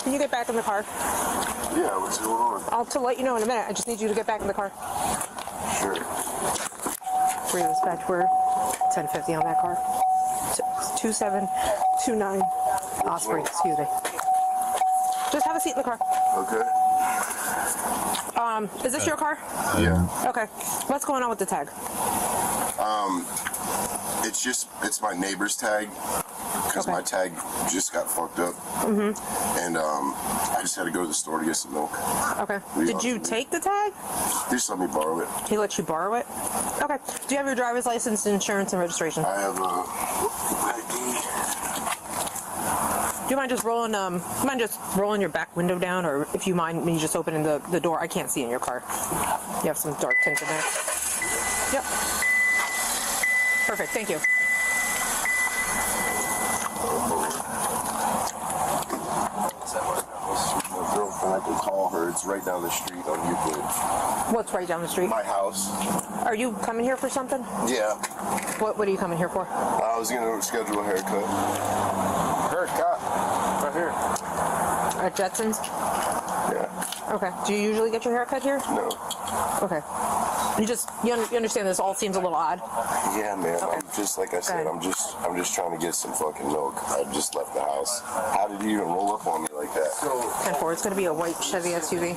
Speaker 4: Can you get back in the car?
Speaker 7: Yeah, what's going on?
Speaker 4: I'll to let you know in a minute. I just need you to get back in the car.
Speaker 7: Sure.
Speaker 4: For your dispatch, we're 1050 on that car. 2729 Osprey, excuse me. Just have a seat in the car.
Speaker 7: Okay.
Speaker 4: Is this your car?
Speaker 7: Yeah.
Speaker 4: Okay. What's going on with the tag?
Speaker 7: It's my neighbor's tag because my tag just got fucked up. And I just had to go to the store to get some milk.
Speaker 4: Okay. Did you take the tag?
Speaker 7: They just let me borrow it.
Speaker 4: He let you borrow it? Okay. Do you have your driver's license, insurance, and registration?
Speaker 7: I have ID.
Speaker 4: Do you mind just rolling your back window down, or if you mind me just opening the door? I can't see in your car. You have some dark tint in there. Yep. Perfect. Thank you.
Speaker 7: My girlfriend, I can call her. It's right down the street on Euclid.
Speaker 4: What's right down the street?
Speaker 7: My house.
Speaker 4: Are you coming here for something?
Speaker 7: Yeah.
Speaker 4: What are you coming here for?
Speaker 7: I was gonna schedule a haircut. Haircut? Right here.
Speaker 4: At Jetson's?
Speaker 7: Yeah.
Speaker 4: Okay. Do you usually get your haircut here?
Speaker 7: No.
Speaker 4: Okay. You understand this all seems a little odd?
Speaker 7: Yeah, man. Okay. I'm just like I said. I'm just trying to get some fucking milk. I just left the house. How did you even roll up on me like that?
Speaker 4: 10-4. It's going to be a white Chevy SUV.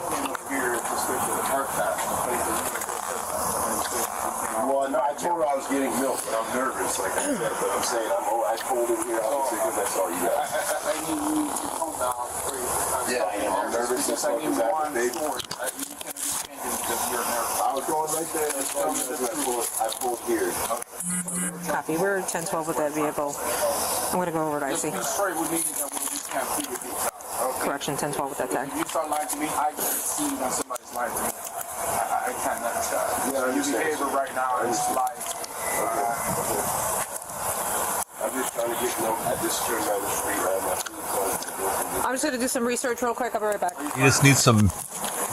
Speaker 7: Well, no, I told her I was getting milk, but I'm nervous, like I said. But I'm saying I told her here obviously because that's all you got. Yeah, I'm nervous. This fuck is activated. I was going right there, and that's why I pulled here.
Speaker 4: Copy. We're 10-12 with that vehicle. I'm going to go over to IC. Correction, 10-12 with that tag.
Speaker 8: You start lying to me, I can see when somebody's lying to me. I can't let it go. Your behavior right now is like...
Speaker 7: I'm just trying to get milk at this turn down the street.
Speaker 4: I'm just going to do some research real quick. I'll be right back.
Speaker 5: You just need some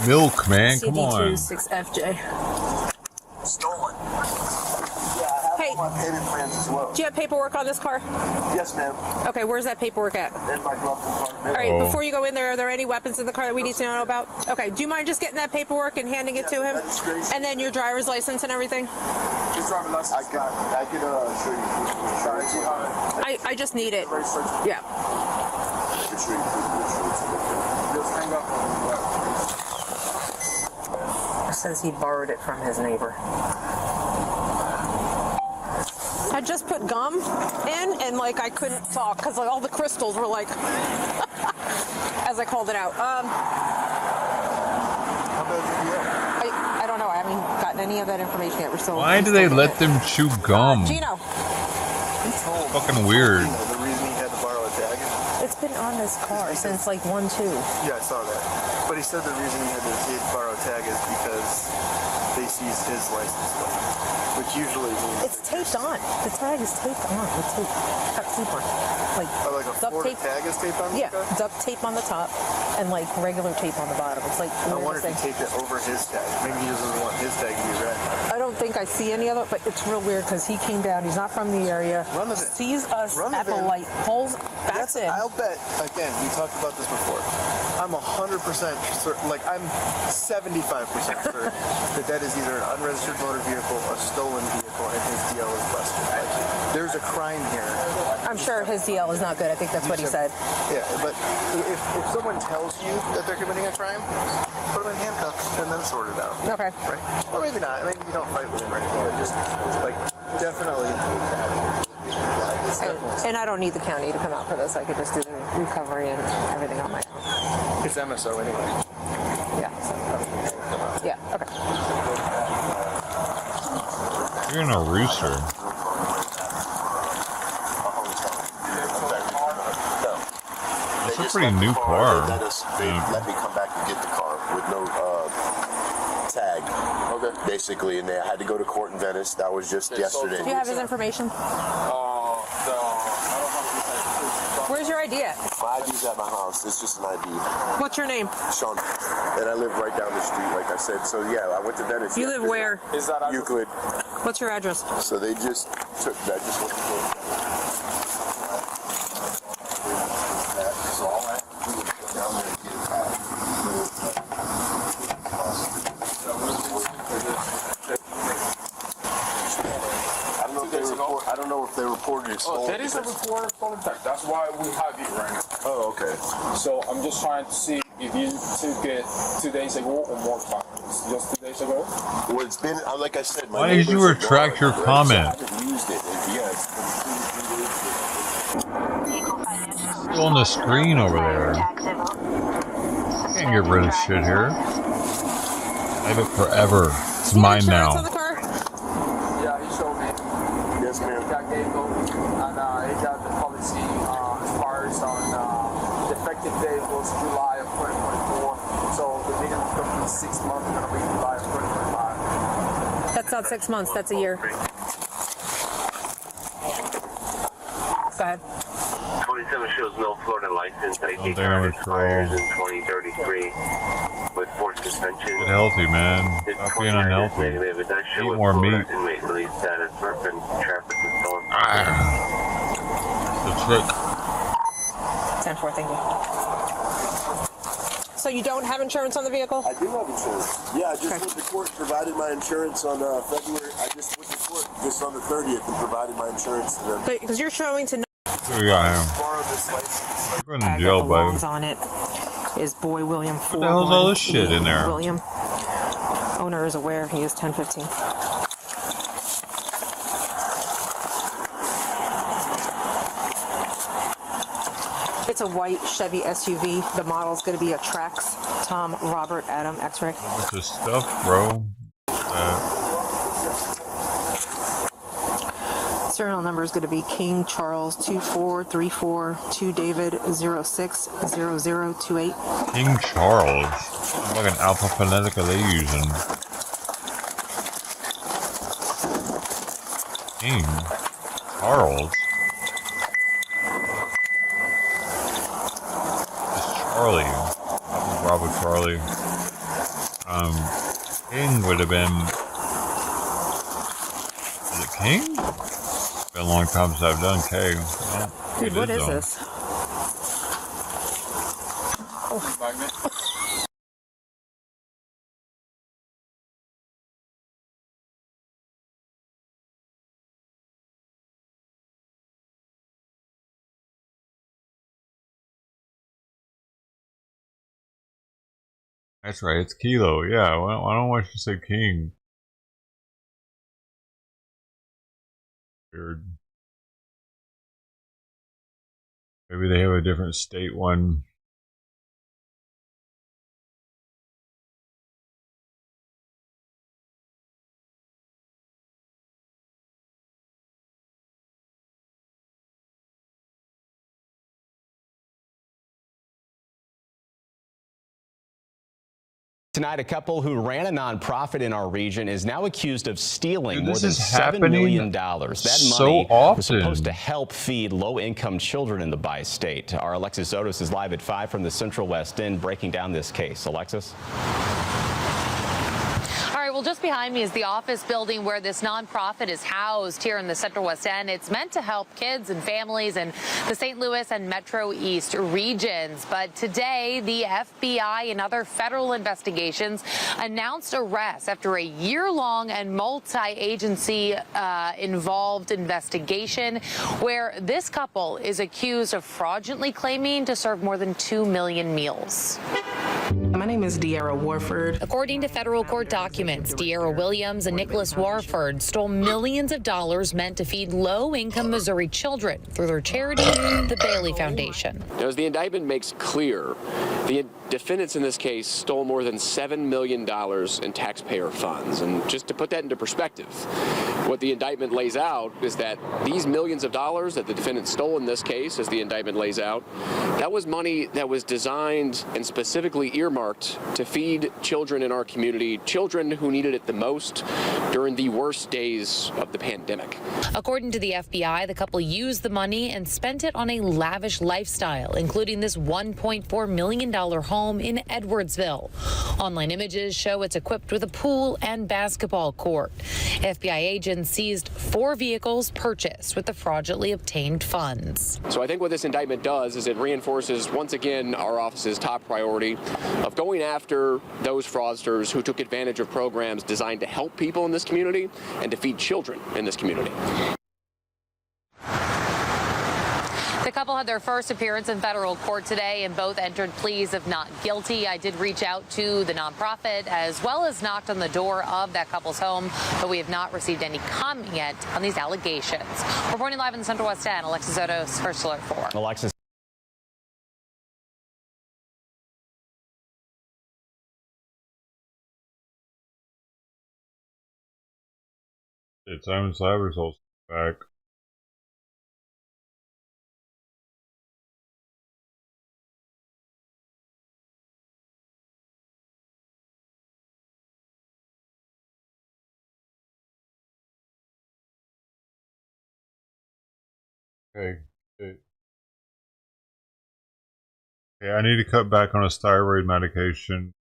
Speaker 5: milk, man. Come on.
Speaker 4: CD26FJ.
Speaker 7: Stolen.
Speaker 4: Hey,
Speaker 7: my payment plans as well.
Speaker 4: Do you have paperwork on this car?
Speaker 7: Yes, ma'am.
Speaker 4: Okay, where's that paperwork at?
Speaker 7: In my glove compartment.
Speaker 4: All right, before you go in there, are there any weapons in the car that we need to know about? Okay, do you mind just getting that paperwork and handing it to him? And then your driver's license and everything?
Speaker 8: His driver's license.
Speaker 7: I could show you.
Speaker 4: I just need it. Yeah.
Speaker 7: I could show you.
Speaker 8: Just hang up.
Speaker 4: It says he borrowed it from his neighbor. I just put gum in and like I couldn't talk because like all the crystals were like as I called it out. I don't know. I haven't gotten any of that information yet. We're still.
Speaker 5: Why do they let them chew gum?
Speaker 4: Gino.
Speaker 5: Fucking weird.
Speaker 7: The reason he had to borrow a tag?
Speaker 4: It's been on this car since like 1-2.
Speaker 7: Yeah, I saw that. But he said the reason he had to borrow a tag is because they seized his license plate, which usually means
Speaker 4: it's taped on. The tag is taped on with tape, cut tape on, like
Speaker 7: a
Speaker 4: duct tape.
Speaker 7: Tag is taped on.
Speaker 4: Yeah, duct tape on the top and like regular tape on the bottom. It's like.
Speaker 7: I wonder if he taped it over his tag. Maybe he doesn't want his tag to be red.
Speaker 4: I don't think I see any of it, but it's real weird because he came down. He's not from the area. Sees us at the light, pulls, backs in.
Speaker 7: I'll bet. Again, we talked about this before. I'm 100% certain. Like I'm 75% certain that is either an unregistered motor vehicle, a stolen vehicle, and his DL is busted. Like, there's a crime here.
Speaker 4: I'm sure his DL is not good. I think that's what he said.
Speaker 7: Yeah, but if someone tells you that they're committing a crime, put them in handcuffs and then sort it out.
Speaker 4: Okay.
Speaker 7: Right? Or maybe not. Maybe you don't fight with him or anything. But just like definitely.
Speaker 4: And I don't need the county to come out for this. I could just do the recovery and everything on my own.
Speaker 7: It's MSO anyway.
Speaker 4: Yeah. So, yeah. Okay.
Speaker 5: You're in a rooster. It's a pretty new car.
Speaker 7: They let me come back and get the car with no tag. Okay. Basically, and they had to go to court in Venice. That was just yesterday.
Speaker 4: Do you have his information? Where's your ID at?
Speaker 7: My ID's at my house. It's just an ID.
Speaker 4: What's your name?
Speaker 7: Sean. And I live right down the street, like I said. So yeah, I went to Venice.
Speaker 4: You live where?
Speaker 7: Euclid.
Speaker 4: What's your address?
Speaker 7: So they just took that. Just to know if they reported it stolen.
Speaker 8: That is a report of stolen tech. That's why we have it right now.
Speaker 7: Oh, okay.
Speaker 8: So I'm just trying to see if you took it 2 days ago or more time. Just 2 days ago?
Speaker 7: Well, it's been, like I said, my
Speaker 5: Why did you retract your comment?
Speaker 7: I haven't used it. Yeah, it's
Speaker 5: Still on the screen over there. Can't get rid of shit here. I have it forever. It's mine now.
Speaker 8: Yeah, he showed me.
Speaker 7: Yes, ma'am.
Speaker 8: He got Gable, and he got the policy expires on the effective date was July of 2024. So the minimum could be 6 months, going to be July of 2025.
Speaker 4: That's not 6 months, that's a year. Go ahead.
Speaker 10: 27 shows no Florida license. ID
Speaker 5: think I'm
Speaker 10: card
Speaker 5: gonna
Speaker 10: expires in 2033 with forced suspension.
Speaker 5: Get healthy, man. Stop being unhealthy. Eat more meat.
Speaker 10: Inmate release status for traffic and stolen.
Speaker 5: The trick.
Speaker 4: 10-4, thank you. So you don't have insurance on the vehicle?
Speaker 7: I do have insurance. Yeah, I just went to court, provided my insurance on February. I just went to court just on the 30th and provided my insurance to them.
Speaker 4: Because you're showing to
Speaker 5: We got him.
Speaker 7: Borrow this license.
Speaker 5: You're going to jail, buddy.
Speaker 4: on it is Boy William 4.
Speaker 5: What the hell's all this shit in there?
Speaker 4: William. Owner is aware he is 1015. It's a white Chevy SUV. The model is going to be a Trax. Tom, Robert, Adam, X-ray.
Speaker 5: Bunch of stuff, bro.
Speaker 4: Serial number is going to be King Charles 2434 2 David 060028.
Speaker 5: King Charles. What fucking alphabetic are they using? King Charles. It's Charlie. Bravo Charlie. King would have been. Is it King? Been a long time since I've done K. Well,
Speaker 4: Dude, what is this?
Speaker 5: That's right, it's Kilo. Yeah, why don't want you to say King? Weird. Maybe they have a different state one.
Speaker 11: Tonight, a couple who ran a nonprofit in our region is now accused of stealing more than $7
Speaker 5: happening
Speaker 11: million. That money was supposed to help feed low-income children in the bi-state. Our Alexis Otis is live at 5 from the Central West End breaking down this case. Alexis?
Speaker 12: All right, well, just behind me is the office building where this nonprofit is housed here in the Central West End. It's meant to help kids and families in the St. Louis and Metro East regions. But today, the FBI and other federal investigations announced arrests after a year-long and multi-agency involved investigation where this couple is accused of fraudulently claiming to serve more than 2 million meals.
Speaker 16: My name is De'Ara Warford.
Speaker 12: According to federal court documents, De'Ara Williams and Nicholas Warford stole millions of dollars meant to feed low-income Missouri children through their charity, the Bailey Foundation.
Speaker 17: Now, as the indictment makes clear, the defendants in this case stole more than $7 million in taxpayer funds. And just to put that into perspective, what the indictment lays out is that these millions of dollars that the defendants stole in this case, as the indictment lays out, that was money that was designed and specifically earmarked to feed children in our community, children who needed it the most during the worst days of the pandemic.
Speaker 12: According to the FBI, the couple used the money and spent it on a lavish lifestyle, including this $1.4 million home in Edwardsville. Online images show it's equipped with a pool and basketball court. FBI agents seized 4 vehicles purchased with the fraudulently obtained funds.
Speaker 17: So I think what this indictment does is it reinforces once again our office's top priority of going after those fraudsters who took advantage of programs designed to help people in this community and to feed children in this community.
Speaker 12: their first appearance in federal court today, and both entered pleas of not guilty. I did reach out to the nonprofit as well as knocked on the door of that couple's home, but we have not received any comment yet on these allegations. Reporting live in the Central West End, Alexis Odos, First Alert 4.
Speaker 11: Alexis.
Speaker 5: It's Simon's lab results back. Okay. Okay, I need to cut back on a thyroid medication.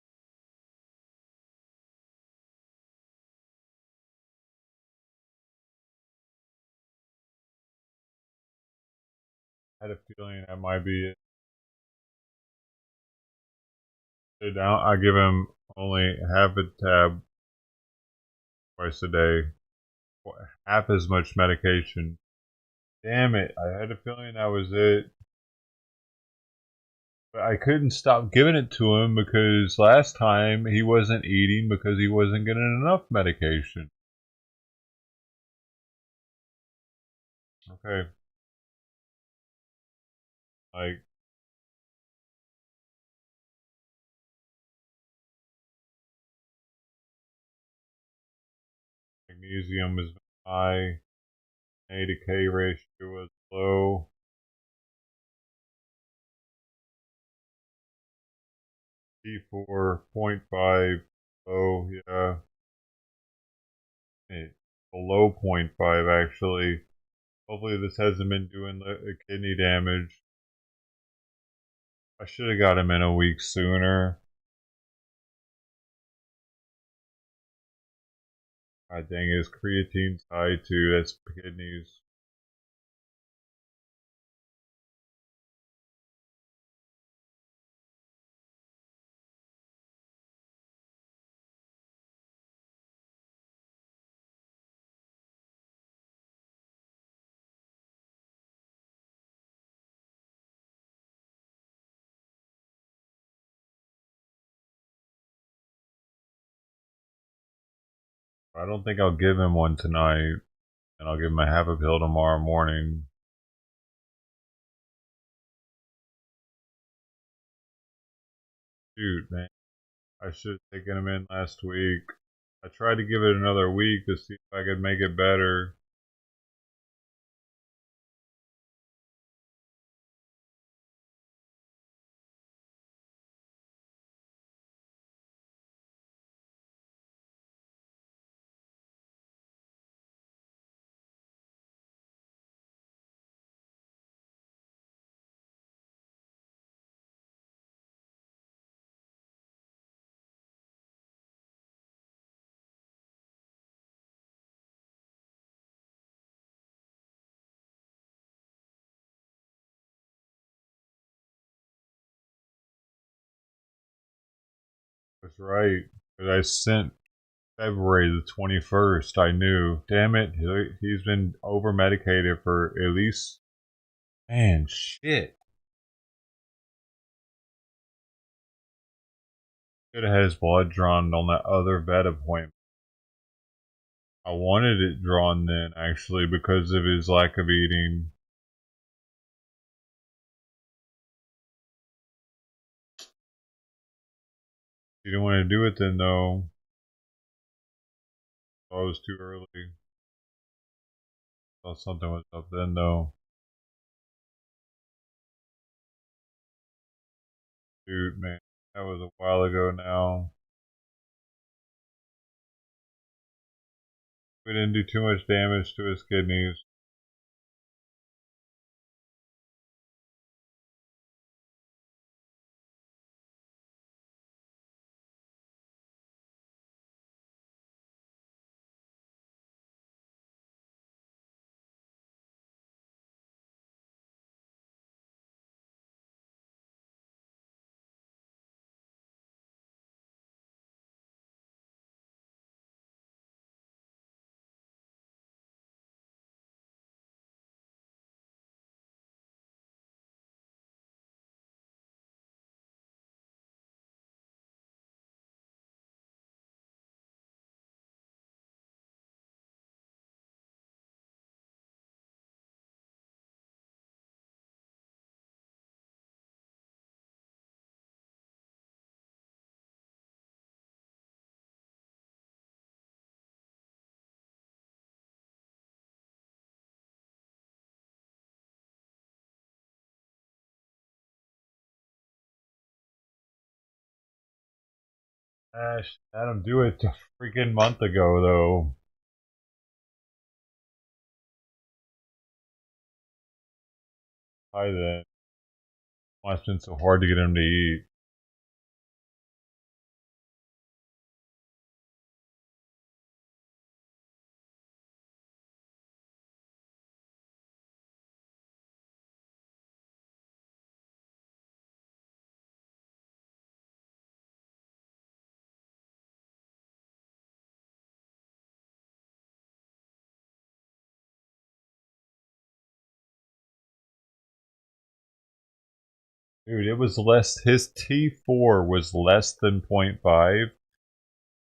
Speaker 5: I had a feeling that might be it. I give him only half a tab twice a day. Half as much medication. Damn it, I had a feeling that was it. But I couldn't stop giving it to him because last time he wasn't eating because he wasn't getting enough medication. Okay. Like, magnesium is high, A to K ratio was low. T4.5 low, yeah. Below 0.5 actually. Hopefully this hasn't been doing kidney damage. I should have got him in a week sooner. God dang, his creatine's high too. That's kidneys. I don't think I'll give him one tonight, and I'll give him a half a pill tomorrow morning. Shoot, man. I should have taken him in last week. I tried to give it another week to see if I could make it better. That's right. But I sent February the 21st. I knew. Damn it. He's been over medicated for at least. Man, shit. Should have had his blood drawn on that other vet appointment. I wanted it drawn then, actually, because of his lack of eating. He didn't want to do it then, though. Oh, it was too early. Thought something was up then, though. Dude, man, that was a while ago now. We didn't do too much damage to his kidneys. Ash, had him do it a freaking month ago, though. Hi then. Why it's been so hard to get him to eat. Dude, it was less, his T4 was less than 0.5,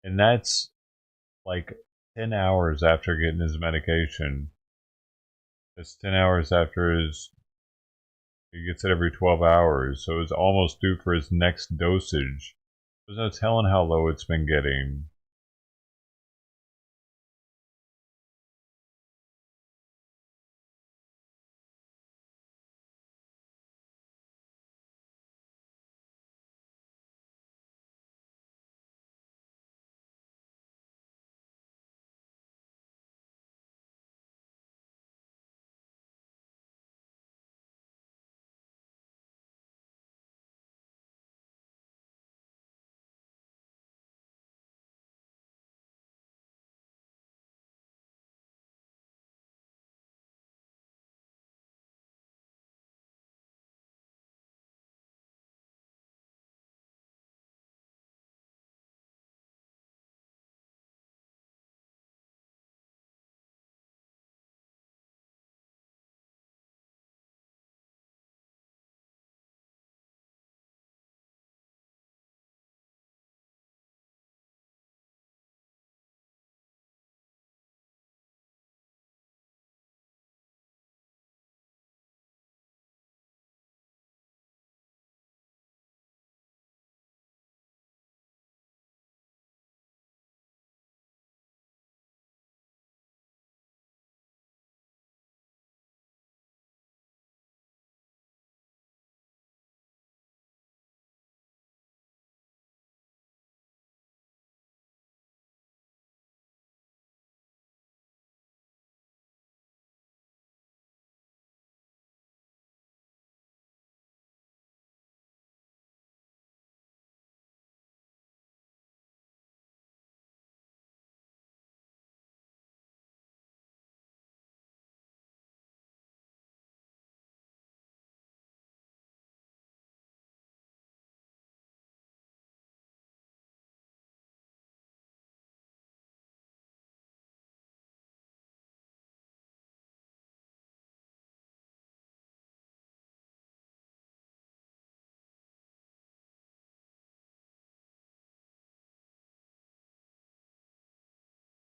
Speaker 5: and that's like 10 hours after getting his medication. It's 10 hours after he gets it every 12 hours, so it's almost due for his next dosage. There's no telling how low it's been getting.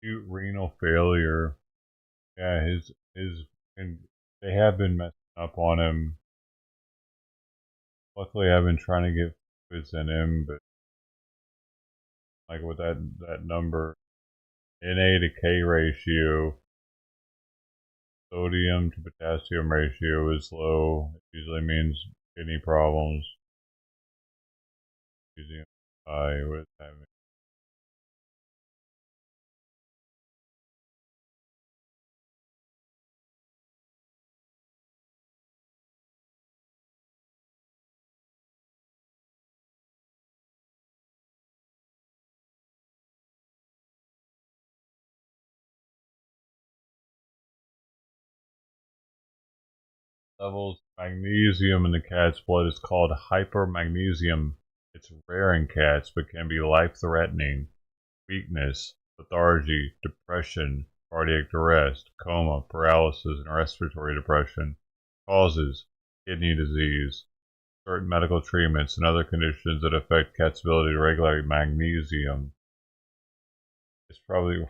Speaker 5: Acute renal failure. Yeah, and they have been messing up on him. Luckily, I've been trying to get fluids in him, but like with that number, Na to K ratio, sodium to potassium ratio is low. It usually means kidney problems. Using high with having levels of magnesium in the cat's blood is called hypermagnesium. It's rare in cats, but can be life-threatening. Weakness, lethargy, depression, cardiac arrest, coma, paralysis, and respiratory depression. Causes, kidney disease, certain medical treatments, and other conditions that affect cats' ability to regulate magnesium. It's probably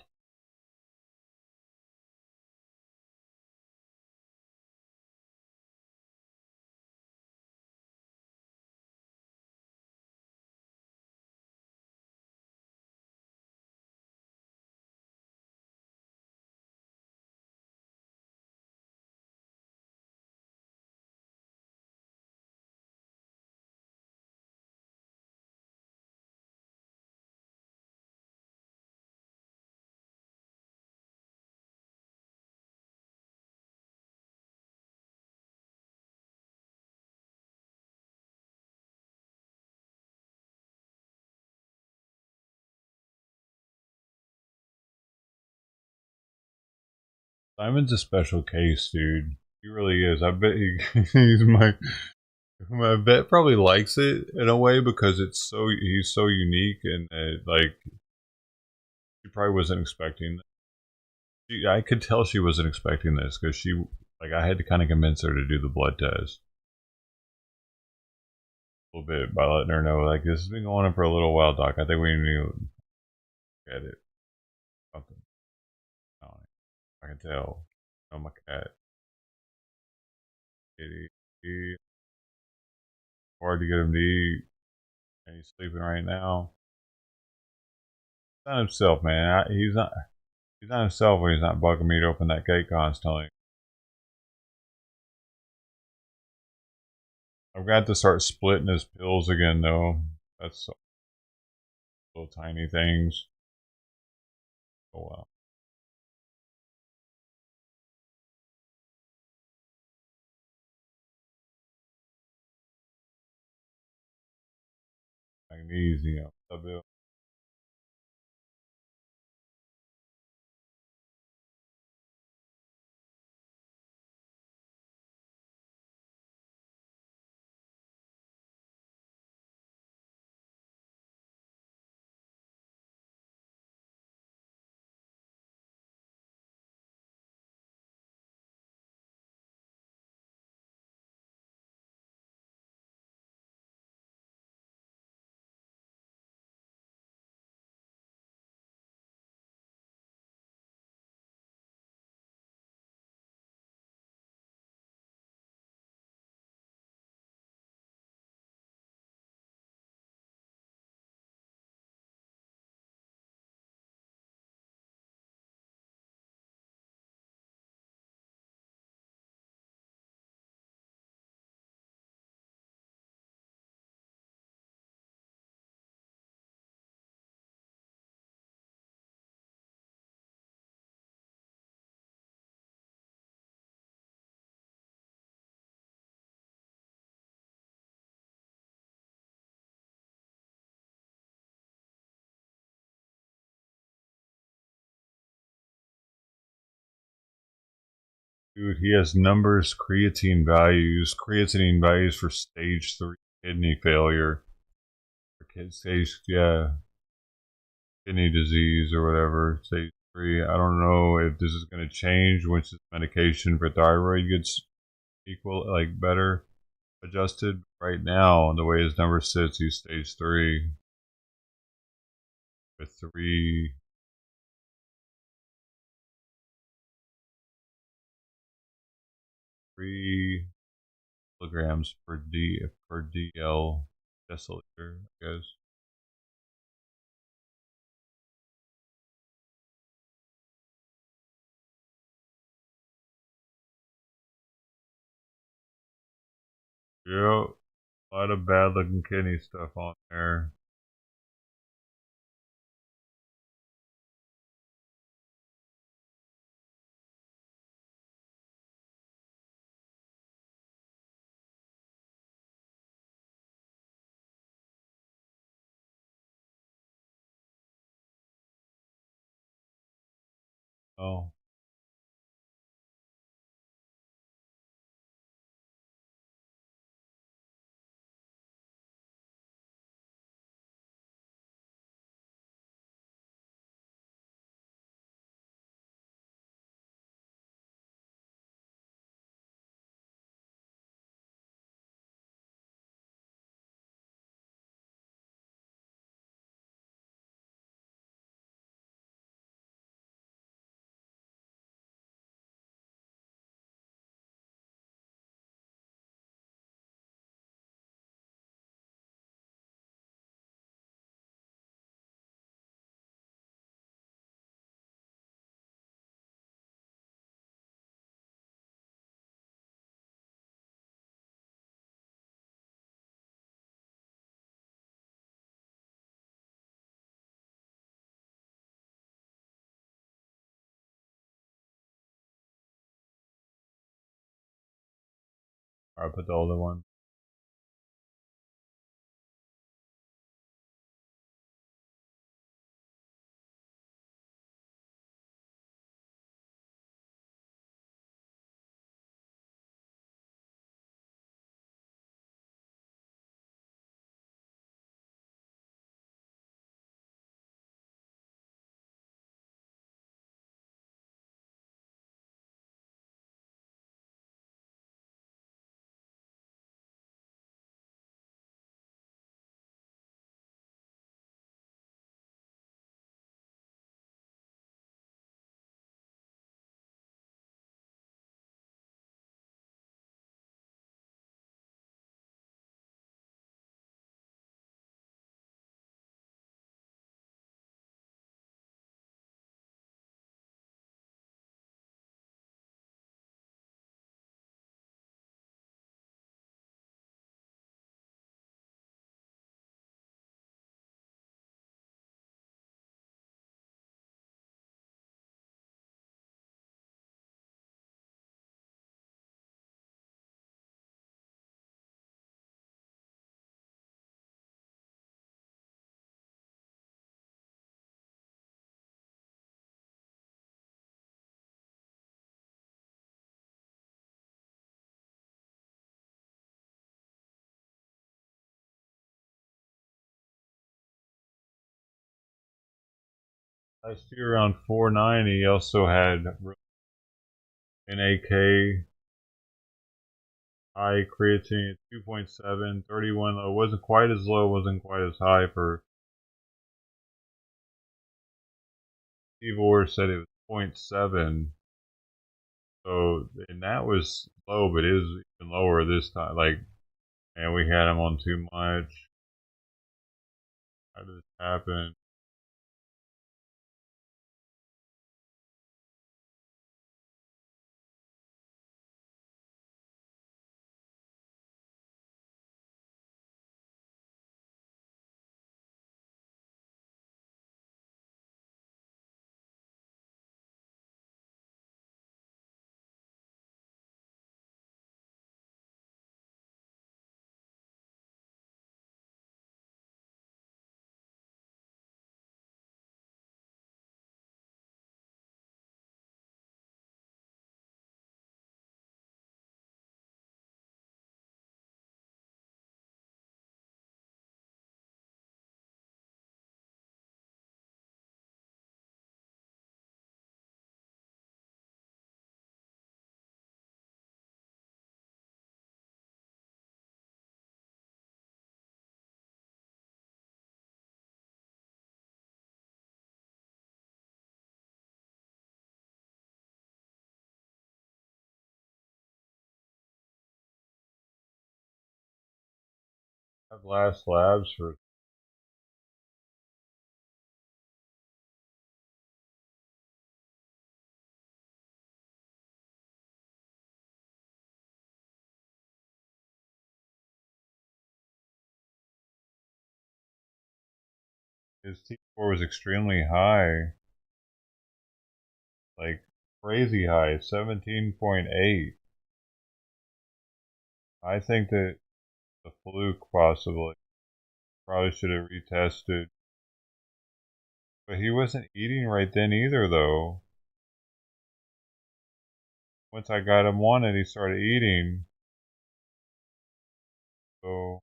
Speaker 5: Simon's a special case, dude. He really is. I bet he's my vet probably likes it in a way because he's so unique and like she probably wasn't expecting this. I could tell she wasn't expecting this because I had to kind of convince her to do the blood test a little bit by letting her know like this has been going on for a little while, doc. I think we need to get it. Something. I can tell. Oh, my cat. Kitty. Hard to get him to eat. And he's sleeping right now. He's not himself, man. He's not himself when he's not bugging me to open that gate constantly. I've got to start splitting his pills again, though. That's little tiny things. Oh well. Magnesium. Dude, he has numbers, creatine values for stage 3 kidney failure. For stage, kidney disease or whatever, stage 3. I don't know if this is going to change once this medication for thyroid gets better adjusted. Right now, the way his number sits, he's stage 3 with 3 milligrams per DL deciliter, I guess. Yep, a lot of bad looking kidney stuff on there. Oh. I put the older one. Last year around 490. He also had NAK, high creatine 2.7, 31 low. Wasn't quite as low, wasn't quite as high for Ivor said it was 0.7. So, and that was low, but it was even lower this time. Like, and we had him on too much. How did this happen? I have last labs for his T4 was extremely high. Like crazy high, 17.8. I think that the fluke possibly. Probably should have retested. But he wasn't eating right then either though. Once I got him on it, he started eating. So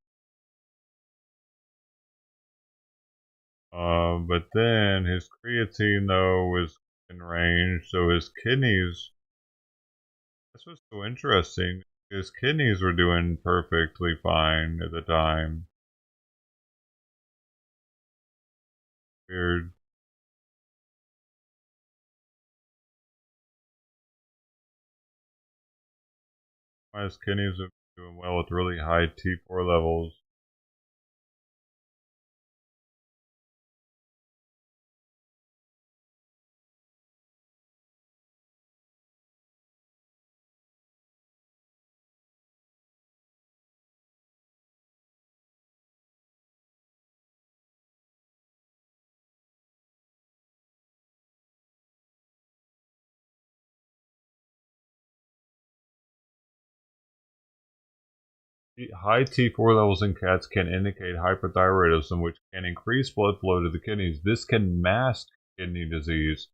Speaker 5: but then his creatine though was in range, so his kidneys, this was so interesting. His kidneys were doing perfectly fine at the time. Weird. His kidneys are doing well with really high T4 levels. High T4 levels in cats can indicate hyperthyroidism, which can increase blood flow to the kidneys. This can mask kidney disease,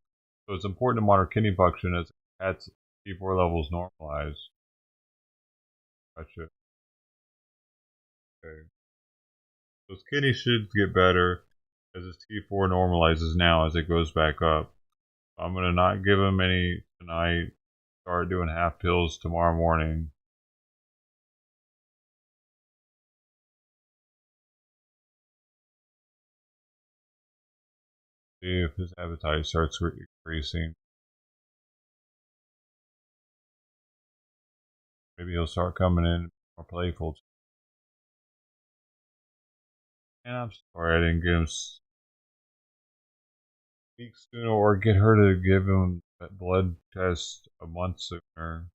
Speaker 5: so it's important to monitor kidney function as cat's T4 levels normalize. Gotcha. Okay. So his kidney should get better as his T4 normalizes now as it goes back up. I'm going to not give him any tonight. Start doing half pills tomorrow morning. See if his appetite starts increasing. Maybe he'll start coming in more playful. And I'm sorry I didn't get him speak sooner or get her to give him that blood test a month sooner.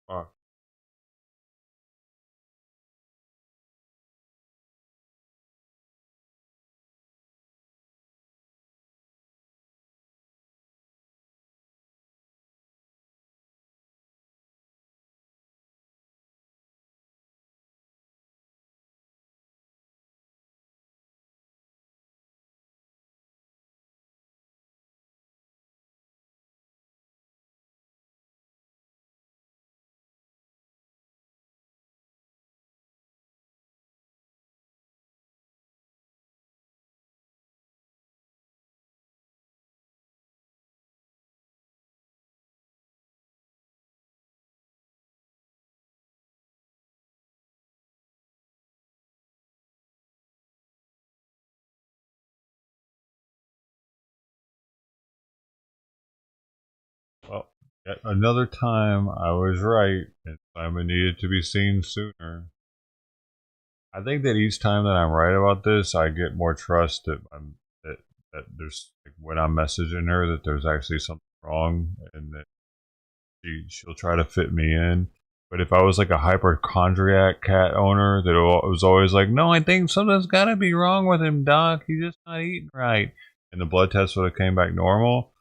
Speaker 5: Fuck. Yet another time I was right, and Simon needed to be seen sooner. I think that each time that I'm right about this, I get more trust that that there's, like, when I'm messaging her, that there's actually something wrong, and that she'll try to fit me in. But if I was like a hypochondriac cat owner that was always like, no, I think something's got to be wrong with him, Doc. He's just not eating right, and the blood test would have came back normal.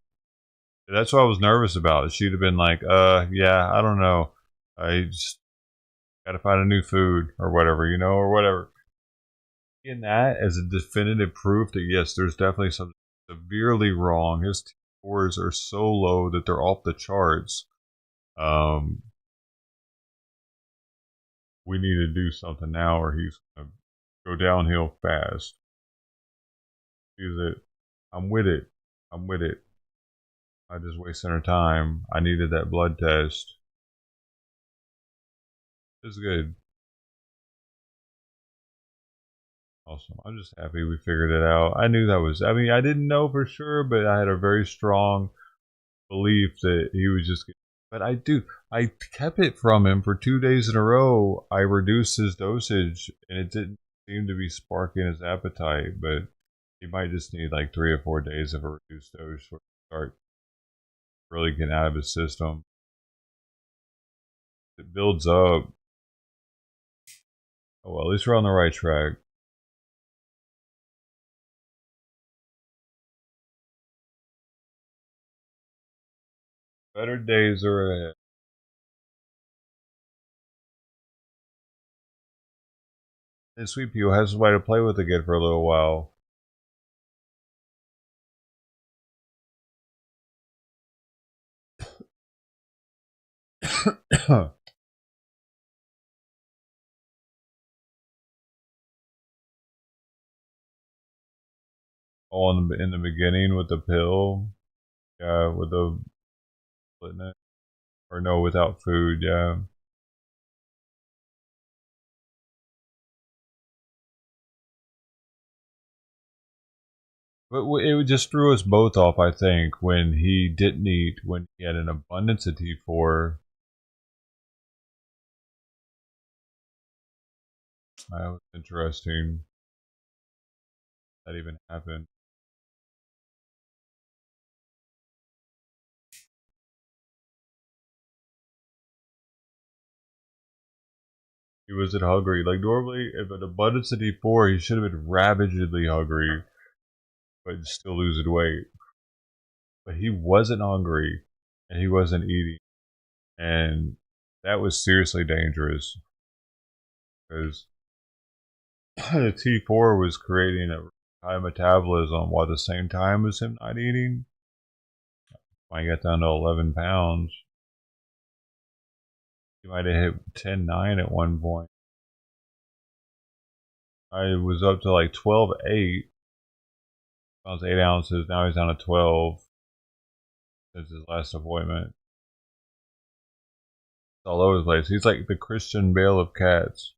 Speaker 5: That's what I was nervous about. She'd have been like, yeah, I don't know. I just got to find a new food or whatever, or whatever. In that as a definitive proof that yes, there's definitely something severely wrong. His T4s are so low that they're off the charts. We need to do something now, or he's gonna go downhill fast. I'm with it. I'm with it. I just wasted our time. I needed that blood test. It's good. Awesome. I'm just happy we figured it out. I knew that was, I didn't know for sure, but I had a very strong belief that he would just get, but I kept it from him for 2 days in a row. I reduced his dosage and it didn't seem to be sparking his appetite, but he might just need like 3 or 4 days of a reduced dose to start really getting out of his system. It builds up. Oh, well, at least we're on the right track. Better days are ahead. And Sweet Pea has somebody to play with again for a little while. Oh, in the beginning with the pill, yeah, with the splitting it, or no, without food, yeah. But it just threw us both off, I think, when he didn't eat, when he had an abundance of T4. That was interesting. That even happened. He wasn't hungry. Like, normally, if an abundance of T4, he should have been ravagedly hungry, but still losing weight. But he wasn't hungry, and he wasn't eating. And that was seriously dangerous. Because the T4 was creating a high metabolism while at the same time as him not eating. I got down to 11 pounds. He might have hit 10.9 at one point. I was up to like 12.8. I was 8 ounces. Now he's down to 12 since his last appointment. It's all over the place. He's like the Christian Bale of cats.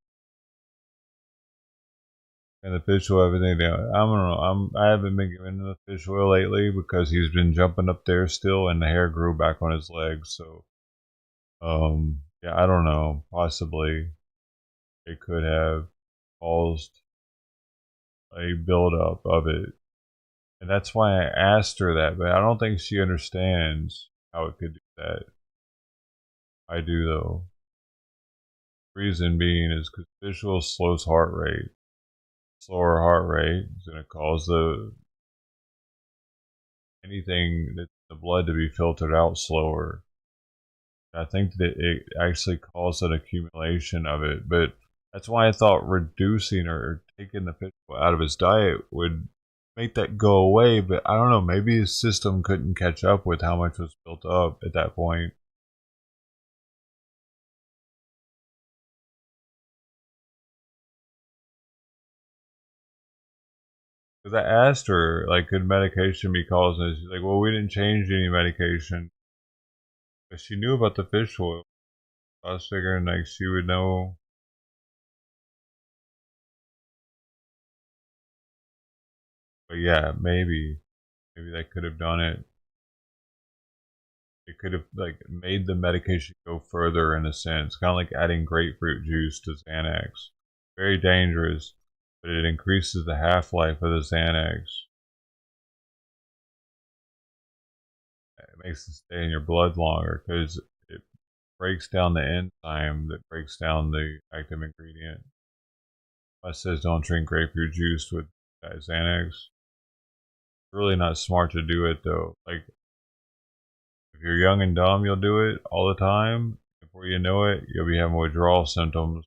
Speaker 5: And the fish oil, everything. I don't know. I haven't been giving him the fish oil lately because he's been jumping up there still, and the hair grew back on his legs. So, yeah, I don't know. Possibly, it could have caused a buildup of it, and that's why I asked her that. But I don't think she understands how it could do that. I do though. Reason being is because fish oil slows heart rate. Slower heart rate is going to cause anything that's in the blood to be filtered out slower. I think that it actually caused an accumulation of it, but that's why I thought reducing or taking the fish oil out of his diet would make that go away, but I don't know, maybe his system couldn't catch up with how much was built up at that point. Because I asked her, like, could medication be causing it? She's like, well, we didn't change any medication. But she knew about the fish oil. I was figuring, like, she would know. But yeah, maybe that could have done it. it could have like made the medication go further in a sense, kind of like adding grapefruit juice to Xanax. Very dangerous, but it increases the half-life of the Xanax. It makes it stay in your blood longer because it breaks down the enzyme that breaks down the active ingredient. It says don't drink grapefruit juice with Xanax. It's really not smart to do it though. Like, if you're young and dumb, you'll do it all the time. Before you know it, you'll be having withdrawal symptoms.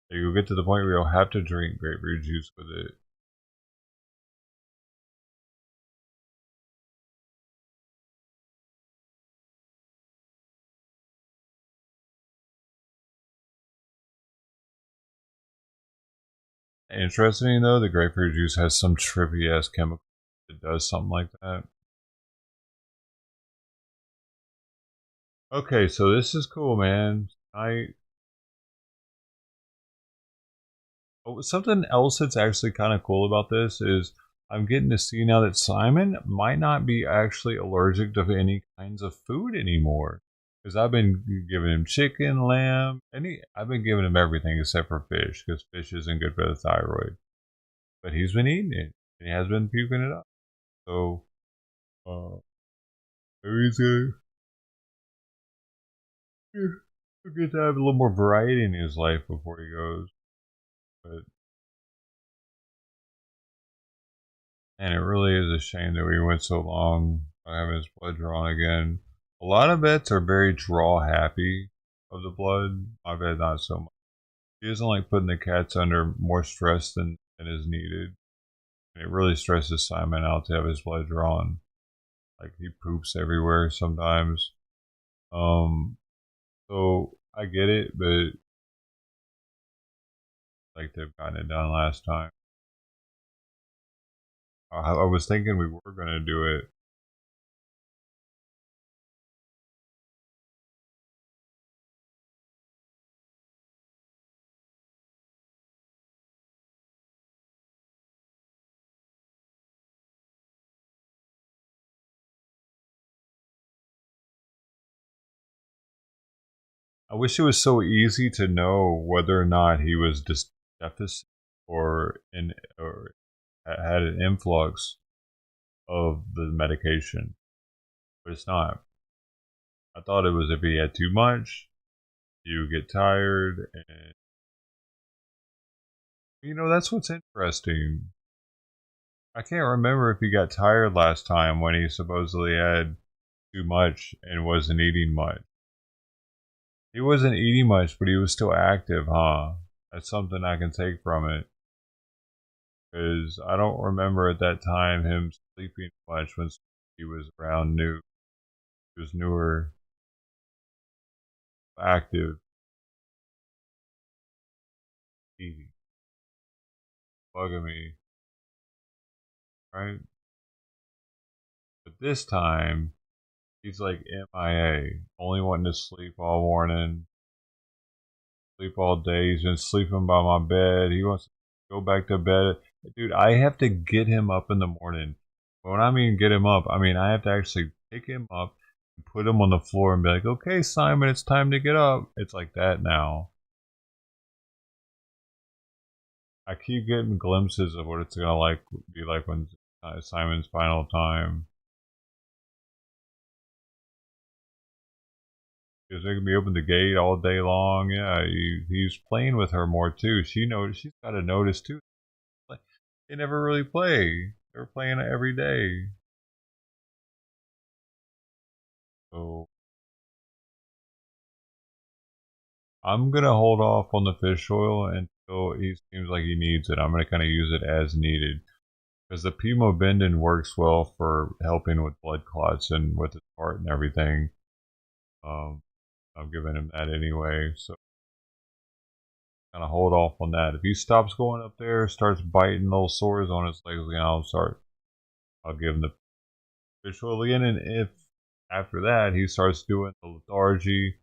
Speaker 5: You'll get to the point where you'll have to drink grapefruit juice with it. Interesting though, the grapefruit juice has some trippy ass chemical that does something like that. Okay, so this is cool, man. Something else that's actually kind of cool about this is I'm getting to see now that Simon might not be actually allergic to any kinds of food anymore. Because I've been giving him chicken, lamb, I've been giving him everything except for fish, because fish isn't good for the thyroid. But he's been eating it, and he has been puking it up. So, maybe he's gonna get to have a little more variety in his life before he goes. But and it really is a shame that we went so long by having his blood drawn again. A lot of vets are very draw happy of the blood. My vet not so much. He doesn't like putting the cats under more stress than is needed. And it really stresses Simon out to have his blood drawn. Like he poops everywhere sometimes. So I get it, but like they've gotten it done last time. I was thinking we were going to do it. I wish it was so easy to know whether or not he was just deficit or had an influx of the medication, but it's not. I thought it was if he had too much, he would get tired, and that's what's interesting. I can't remember if he got tired last time when he supposedly had too much and wasn't eating much. He wasn't eating much, but he was still active, huh? That's something I can take from it. Because I don't remember at that time him sleeping much when he was around new. He was newer, active, eating, bugging me, right? But this time, he's like MIA, only wanting to sleep all morning, sleep all day. He's been sleeping by my bed. He wants to go back to bed. Dude, I have to get him up in the morning. When I mean get him up, I mean I have to actually pick him up and put him on the floor and be like, okay, Simon, it's time to get up. It's like that now. I keep getting glimpses of what it's gonna be like when Simon's final time. Because they can be open the gate all day long. Yeah, he's playing with her more too. She's got to notice too. They never really play. They're playing it every day. So I'm gonna hold off on the fish oil until he seems like he needs it. I'm gonna kind of use it as needed because the pimobendin works well for helping with blood clots and with his heart and everything. I'm giving him that anyway, so kind of hold off on that. If he stops going up there, starts biting little sores on his legs again, I'll give him the fish oil again. And if after that he starts doing the lethargy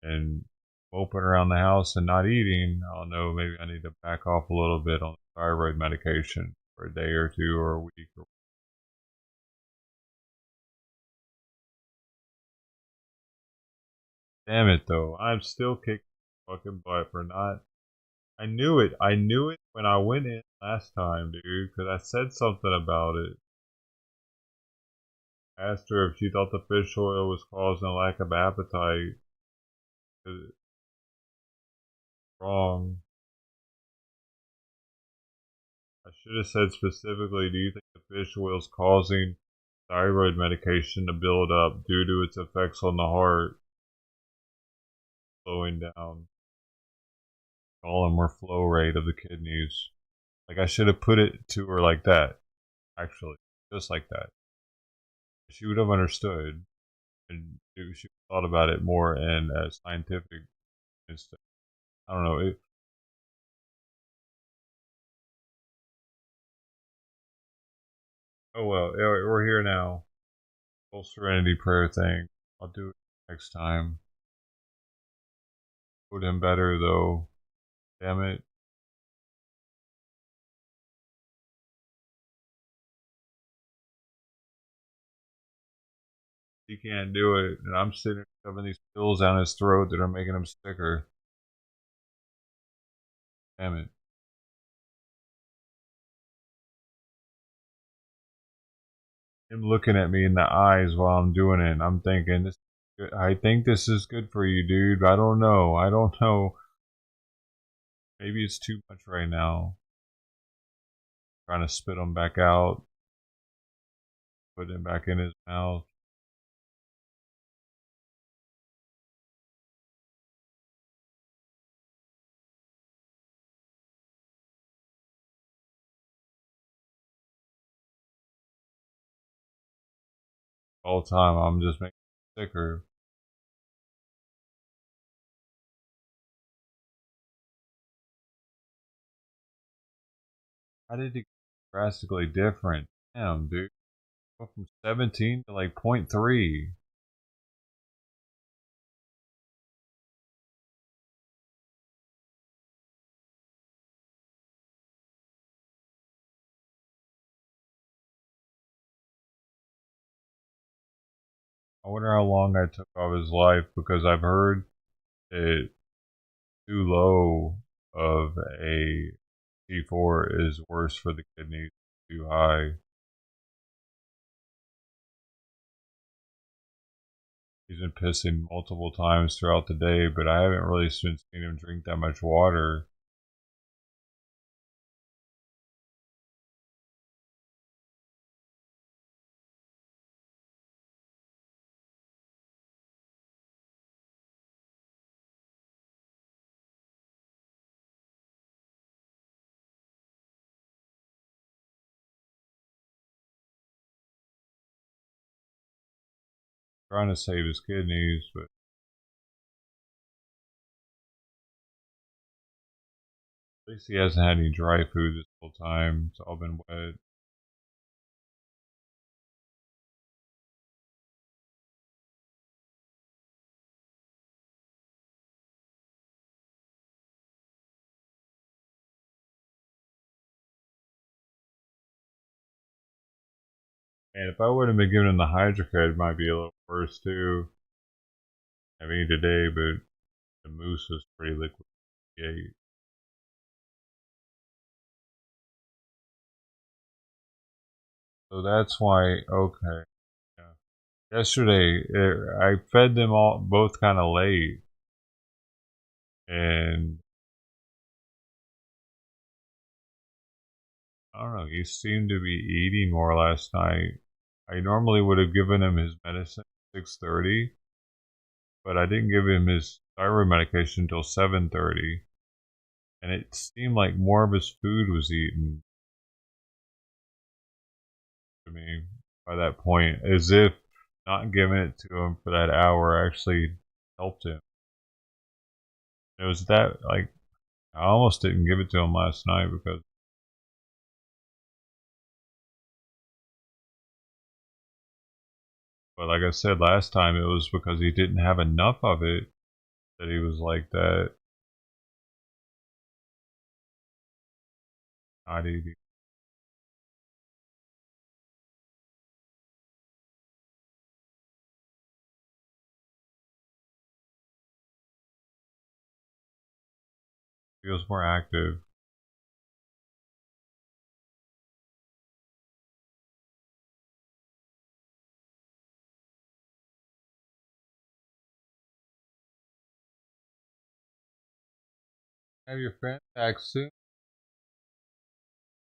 Speaker 5: and moping around the house and not eating, I'll know maybe I need to back off a little bit on the thyroid medication for a day or two or a week. Damn it, though. I'm still kicking fucking butt for not. I knew it. I knew it when I went in last time, dude, because I said something about it. I asked her if she thought the fish oil was causing a lack of appetite. Wrong. I should have said specifically, do you think the fish oil is causing thyroid medication to build up due to its effects on the heart? Slowing down. Volume or flow rate of the kidneys. Like, I should have put it to her like that. Actually. Just like that. She would have understood. And she would have thought about it more in a scientific instead. I don't know. Oh well, we're here now. Full serenity prayer thing. I'll do it next time. Put him better though. Damn it. He can't do it, and I'm sitting there shoving these pills down his throat that are making him sicker. Damn it. Him looking at me in the eyes while I'm doing it, and I'm thinking, this is good. I think this is good for you, dude. I don't know. I don't know. Maybe it's too much right now. Trying to spit him back out. Put him back in his mouth. All the time, I'm just making him sicker. How did it get drastically different? Damn, dude. Go from 17 to like 0.3. I wonder how long I took off his life, because I've heard it too low of a T4 is worse for the kidneys, too high. He's been pissing multiple times throughout the day, but I haven't really seen him drink that much water. Trying to save his kidneys, but at least he hasn't had any dry food this whole time. It's all been wet. And if I would have been given him the hydrocad, it might be a little worse too. I mean today, but the moose was pretty liquid. Yeah. So that's why. Okay. Yeah. Yesterday, I fed them all both kind of late, and I don't know. He seemed to be eating more last night. I normally would have given him his medicine at 6:30, but I didn't give him his thyroid medication until 7:30, and it seemed like more of his food was eaten to me by that point, as if not giving it to him for that hour actually helped him. It was that, like, I almost didn't give it to him last night because, but like I said last time, it was because he didn't have enough of it that he was like that. Not eating. Feels more active. Have your friend back soon.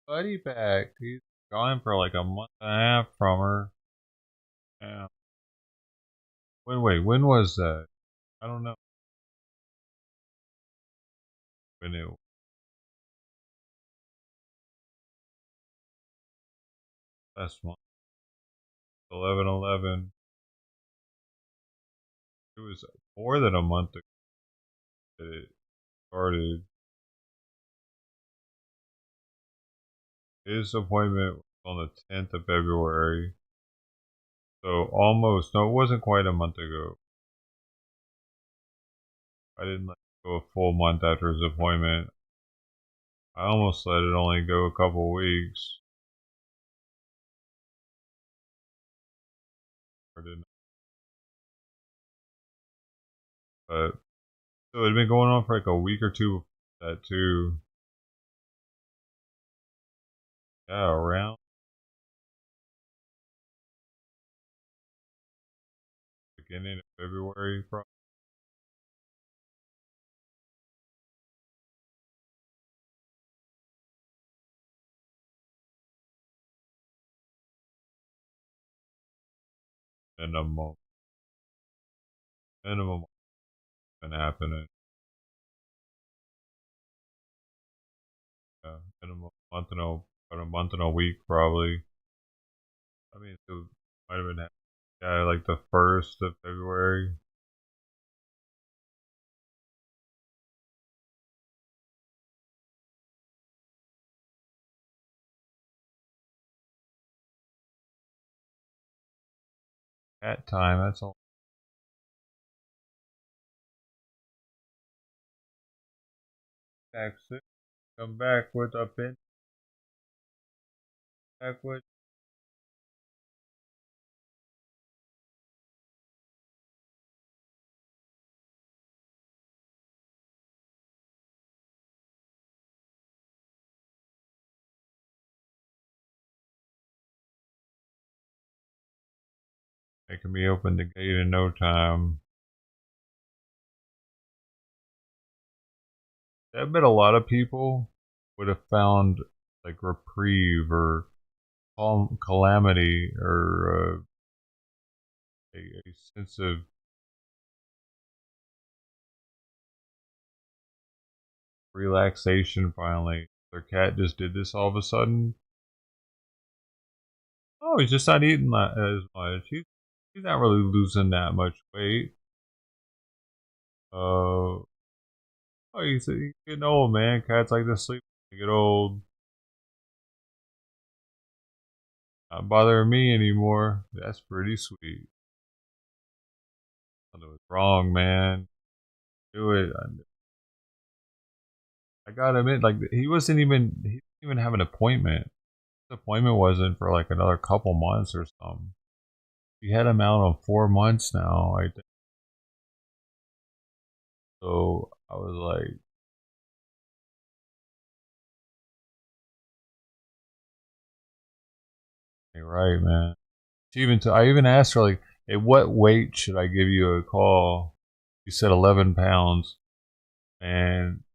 Speaker 5: Buddy back. He's gone for like a month and a half from her. Yeah. When was that? I don't know. When it last month. 11/11. It was more than a month ago that it started. His appointment was on the 10th of February. So almost, no, it wasn't quite a month ago. I didn't let it go a full month after his appointment. I almost let it only go a couple weeks. Or didn't. But so it had been going on for like a week or two before that too. Yeah, around beginning of February probably. Minimum been happening. Yeah, minimum month and about a month and a week probably. I mean, it might have been like the 1st of February. Cat time. That's all. Back soon. Come back with a pin. Back with. Making me open the gate in no time. I bet a lot of people would have found like reprieve or calamity or a sense of relaxation finally. Their cat just did this all of a sudden. Oh, he's just not eating as much. He's not really losing that much weight. Oh, he's getting old, man. Cats like to sleep when they get old. Not bothering me anymore. That's pretty sweet. I know what's wrong, man. Do it. I gotta admit, like he didn't even have an appointment. His appointment wasn't for like another couple months or something. He had him out on 4 months now, I think. So I was like, "You're right, man." I even asked her like, "At what weight should I give you a call?" She said 11 pounds, and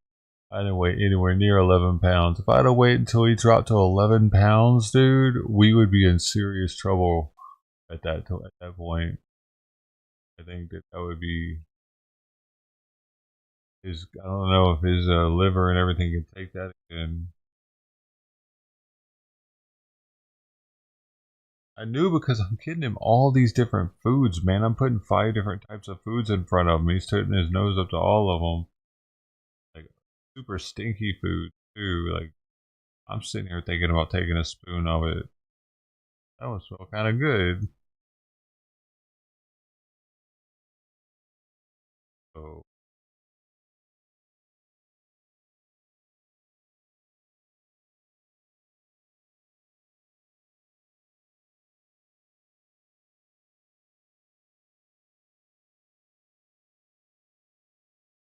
Speaker 5: I didn't weigh anywhere near 11 pounds. If I'd have waited until he dropped to 11 pounds, dude, we would be in serious trouble at that point. I think that would be his. I don't know if his liver and everything can take that again. I knew because I'm getting him all these different foods, man. I'm putting 5 different types of foods in front of him. He's putting his nose up to all of them. Like super stinky food too. Like I'm sitting here thinking about taking a spoon of it. That would smell kind of good. So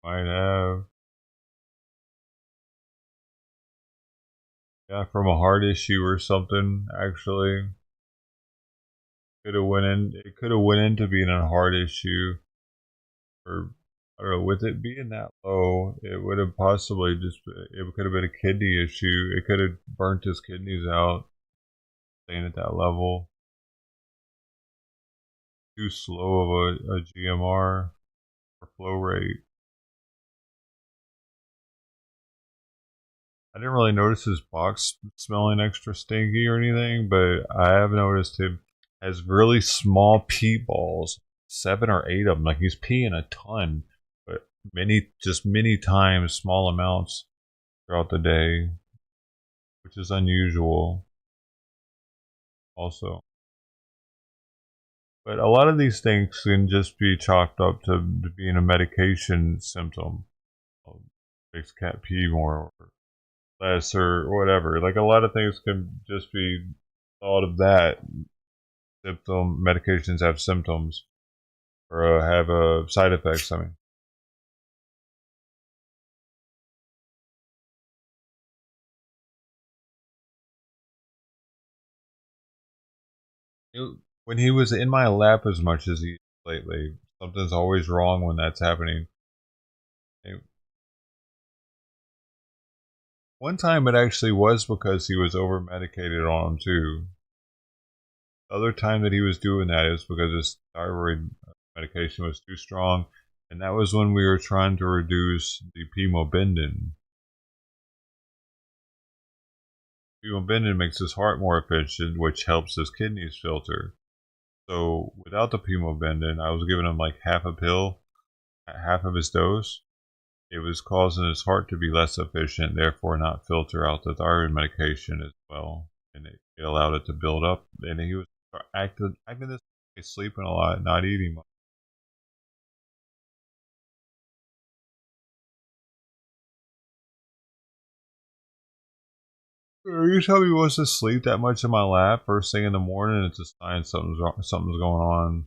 Speaker 5: might have. Yeah, from a heart issue or something, actually. Could have went in. It could have went into being a heart issue, or I don't know. With it being that low, it would have possibly just. It could have been a kidney issue. It could have burnt his kidneys out, staying at that level. Too slow of a GMR or flow rate. I didn't really notice his box smelling extra stinky or anything, but I have noticed him has really small pee balls, 7 or 8 of them. Like he's peeing a ton, but many times, small amounts throughout the day, which is unusual. Also, but a lot of these things can just be chalked up to being a medication symptom. Makes cat pee more or less or whatever. Like a lot of things can just be thought of that. Symptom medications have symptoms or have side effects. I mean, when he was in my lap as much as he is lately, something's always wrong when that's happening. One time it actually was because he was over medicated on him too. The other time that he was doing that is because his thyroid medication was too strong, and that was when we were trying to reduce the pemobendin. Pemobendin makes his heart more efficient, which helps his kidneys filter. So without the pemobendin, I was giving him like half a pill, half of his dose. It was causing his heart to be less efficient, therefore not filter out the thyroid medication as well, and it allowed it to build up. And he was acting this way, sleeping a lot, not eating much. Every time he wants to sleep that much in my lap first thing in the morning, it's a sign something's going on.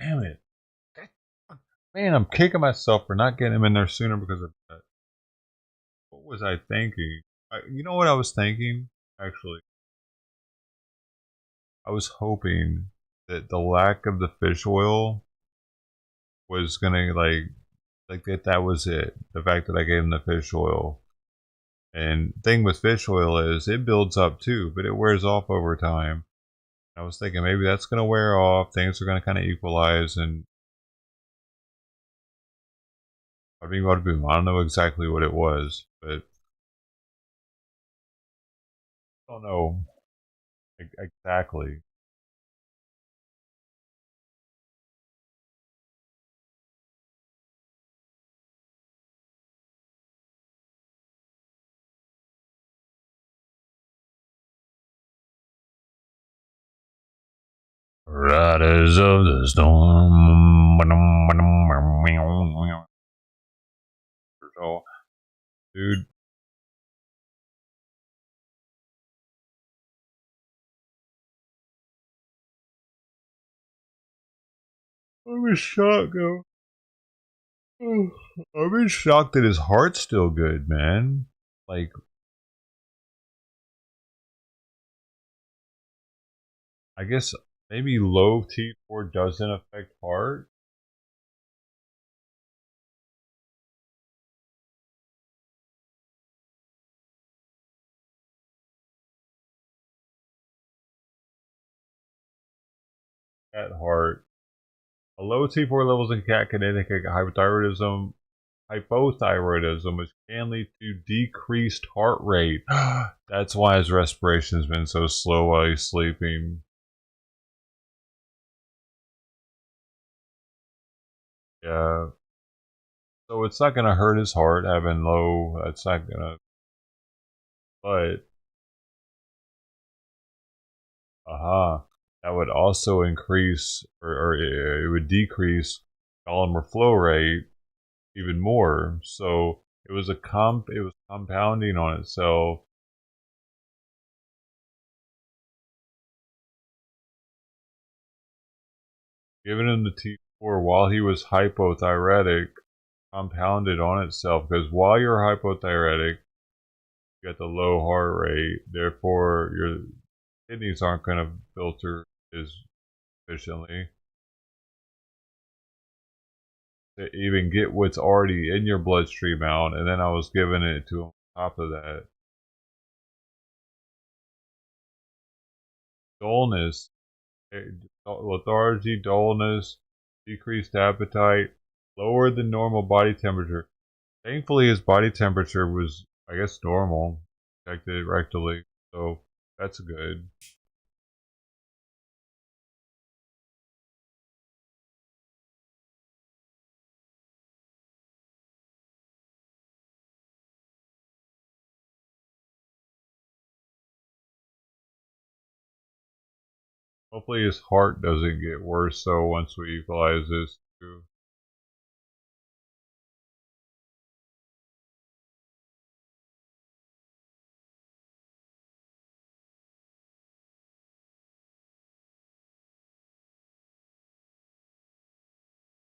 Speaker 5: Damn it. Man, I'm kicking myself for not getting him in there sooner because of that. What was I thinking? You know what I was thinking? Actually, I was hoping that the lack of the fish oil was gonna like that was it. The fact that I gave him the fish oil. And thing with fish oil is it builds up too, but it wears off over time. I was thinking maybe that's gonna wear off, things are gonna kinda equalize, and I don't know exactly what it was, but I don't know exactly. Riders of the storm. So, dude. I'm in shock, though. I'm in shock that his heart's still good, man. Like, I guess maybe low T4 doesn't affect heart. At heart. A low T4 levels in cat can indicate hypothyroidism, which can lead to decreased heart rate. That's why his respiration's been so slow while he's sleeping. Yeah. So it's not gonna hurt his heart having low. It's not gonna. But that would also increase, or it would decrease polymer flow rate even more. So it was compounding on itself. Giving him the T4 while he was hypothyrotic compounded on itself, because while you're hypothyroidic, you got the low heart rate, therefore your kidneys aren't going to filter as efficiently to even get what's already in your bloodstream out, and then I was giving it to on top of that. Dullness, lethargy, dullness, decreased appetite, lower than normal body temperature. Thankfully, his body temperature was, I guess, normal, detected rectally, so that's good. Hopefully his heart doesn't get worse, so once we equalize this too.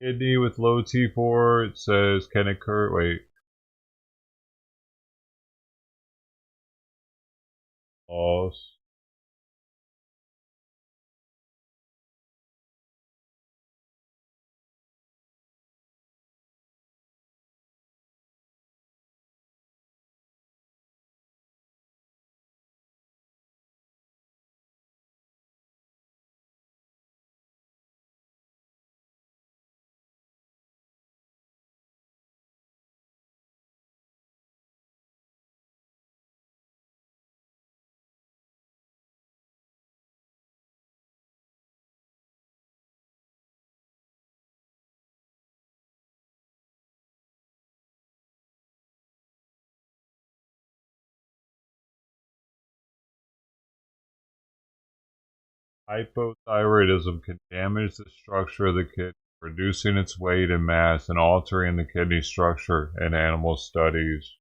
Speaker 5: Kidney with low T4, it says can occur, wait. Loss. Hypothyroidism can damage the structure of the kidney, reducing its weight and mass and altering the kidney structure in animal studies.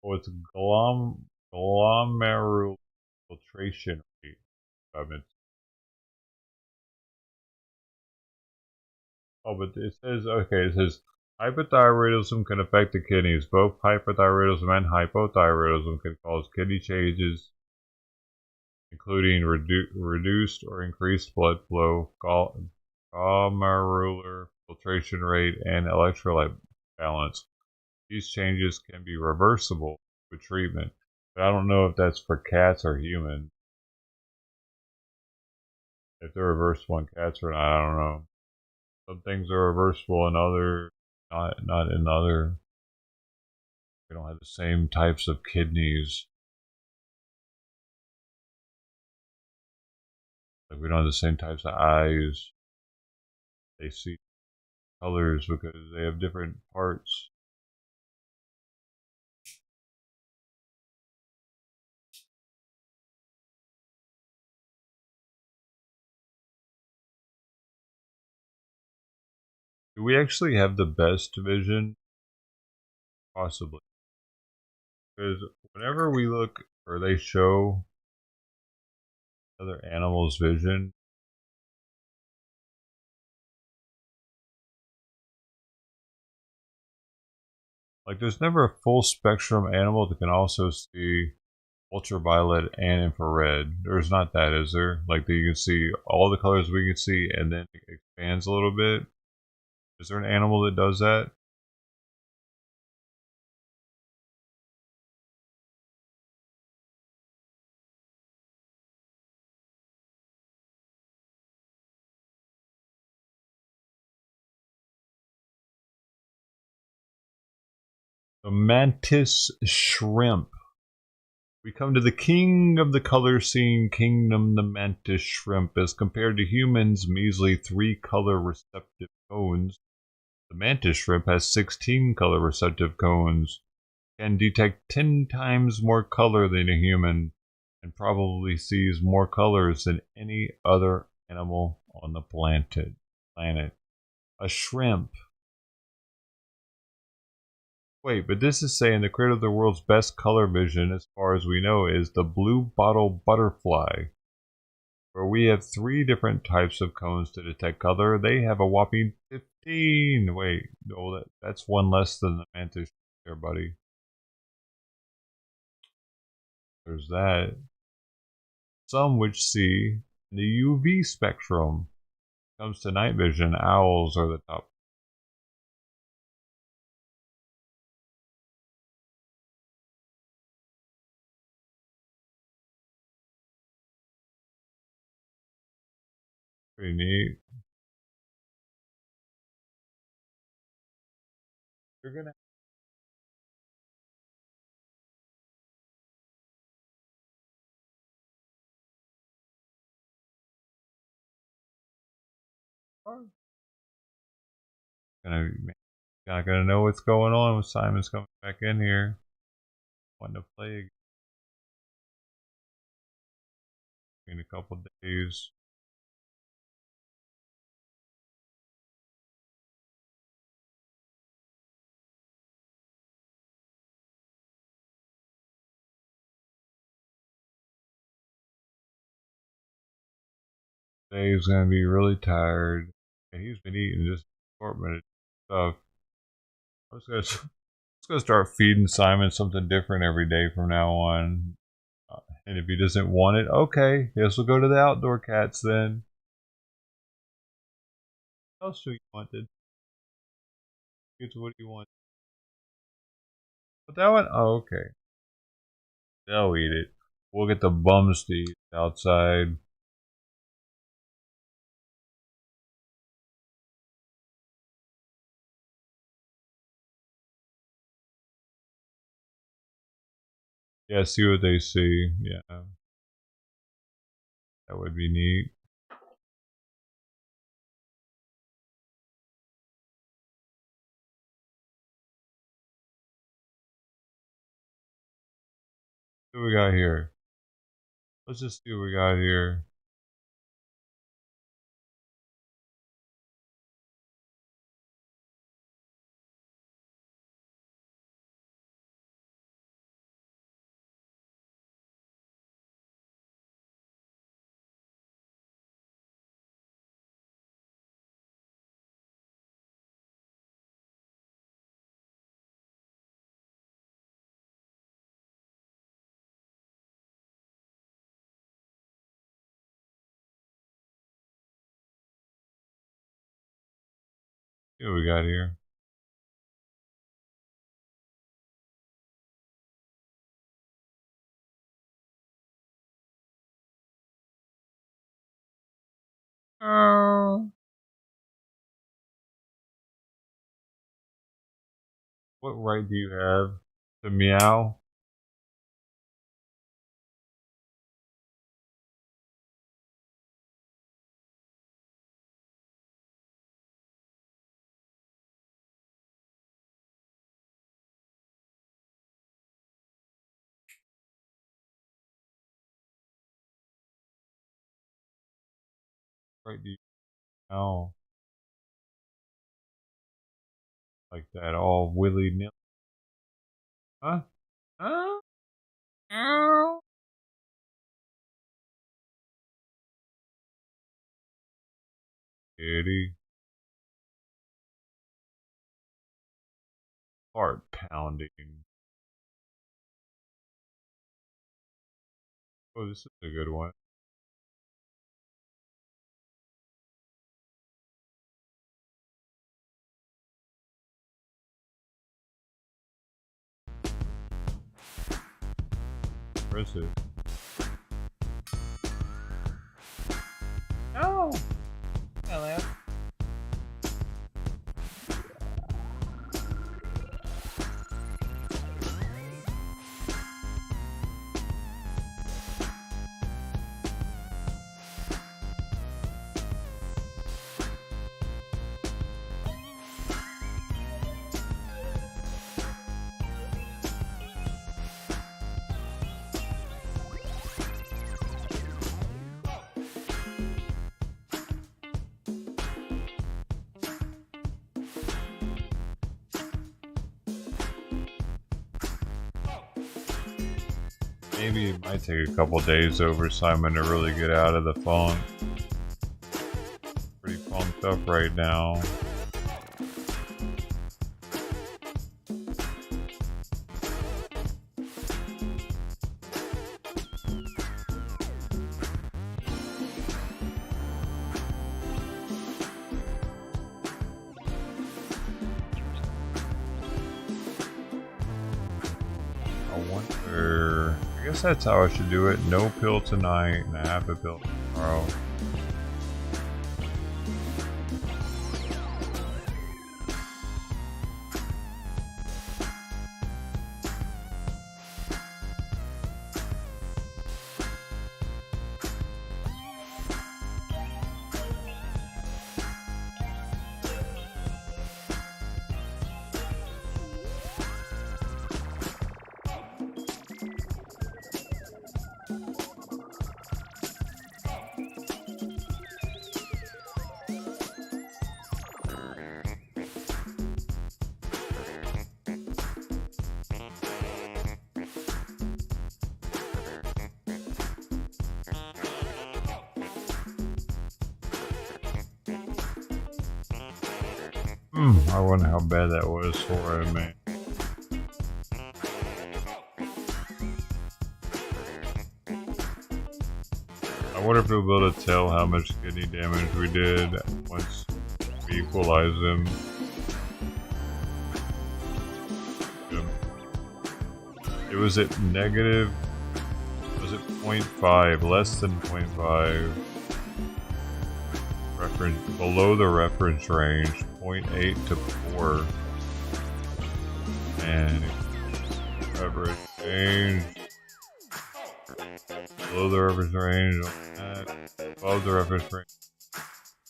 Speaker 5: Oh, it's glomerular filtration rate. Oh, but it says, okay, it says hypothyroidism can affect the kidneys. Both hypothyroidism and hypothyroidism can cause kidney changes, including reduced or increased blood flow, glomerular filtration rate, and electrolyte balance. These changes can be reversible with treatment, but I don't know if that's for cats or humans. If they're reversible in cats or not, I don't know. Some things are reversible in other, not in other. We don't have the same types of kidneys. Like we don't have the same types of eyes. They see colors because they have different parts. Do we actually have the best vision? Possibly. Because whenever we look, or they show other animals' vision, like there's never a full spectrum animal that can also see ultraviolet and infrared. There's not that, is there? Like that you can see all the colors we can see and then it expands a little bit. Is there an animal that does that? The mantis shrimp. We come to the king of the color seeing kingdom, the mantis shrimp. As compared to humans' measly 3 color receptive cones, the mantis shrimp has 16 color receptive cones, can detect 10 times more color than a human, and probably sees more colors than any other animal on the planet. A shrimp. Wait, but this is saying the creator of the world's best color vision, as far as we know, is the blue bottle butterfly, where we have 3 different types of cones to detect color. They have a whopping 15. Wait, no, that's one less than the mantis there, buddy. There's that. Some which see in the UV spectrum. Comes to night vision, owls are the top. Pretty neat. You're gonna. Not gonna know what's going on when Simon's coming back in here. Wanting to play again in a couple days. Dave's gonna be really tired. And he's been eating just assortment of stuff. I'm just gonna start feeding Simon something different every day from now on. And if he doesn't want it, okay, guess we'll go to the outdoor cats then. What else do you wanted? What do you want? But that one? Oh, okay. They'll eat it. We'll get the bums to eat outside. Yeah, see what they see. Yeah. That would be neat. What do we got here? Let's just see what we got here. See what we got here. Oh. What right do you have to meow? Right do you meow? Like that, all willy-nilly. Huh? Huh? Meow. Kitty. Heart pounding. Oh, this is a good one. Where is it? Oh! Hello. Maybe it might take a couple days over Simon to really get out of the funk. Pretty pumped up right now. I guess that's how I should do it. No pill tonight and half a pill tomorrow. I wonder how bad that was for him, man. I wonder if we'll be able to tell how much kidney damage we did once we equalize them. It was at negative, was it 0.5, less than 0.5. Reference, below the reference range, 0.8 to 4. And average range, below the reference range, above the reference range.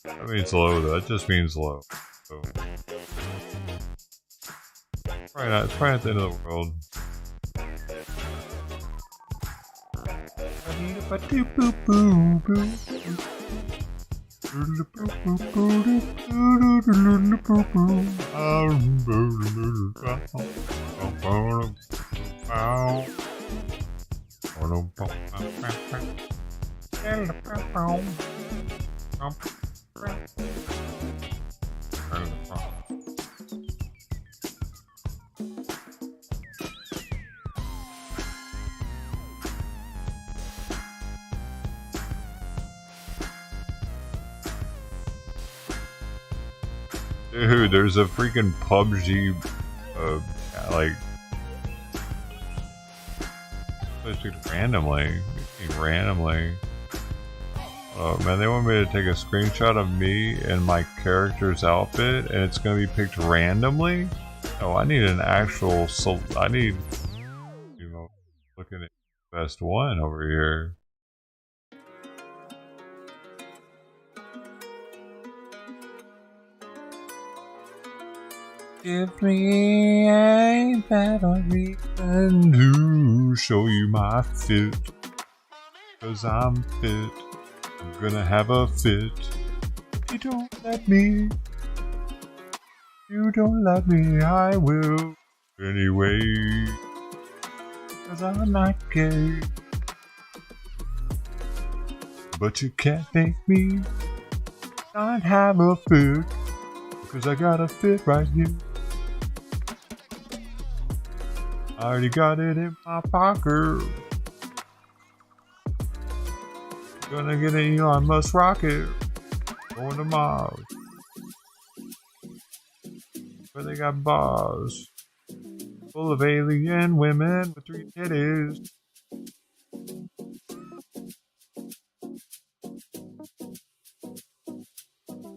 Speaker 5: That means low though, that just means low. So, probably not, it's probably not the end of the world. Dude, there's a freaking PUBG, like, randomly. Oh man, they want me to take a screenshot of me and my character's outfit, and it's gonna be picked randomly? Oh, I need an actual, I need, you know, looking at the best one over here. Give me a better reason to show you my fit. 'Cause I'm fit. I'm gonna have a fit. If you don't let me. You don't let me, I will. Anyway. 'Cause I'm not gay. But you can't make me not have a fit. 'Cause I got a fit right here. I already got it in my pocket. Gonna get an Elon Musk rocket. Going to Mars. Where they got bars. Full of alien women with 3 titties.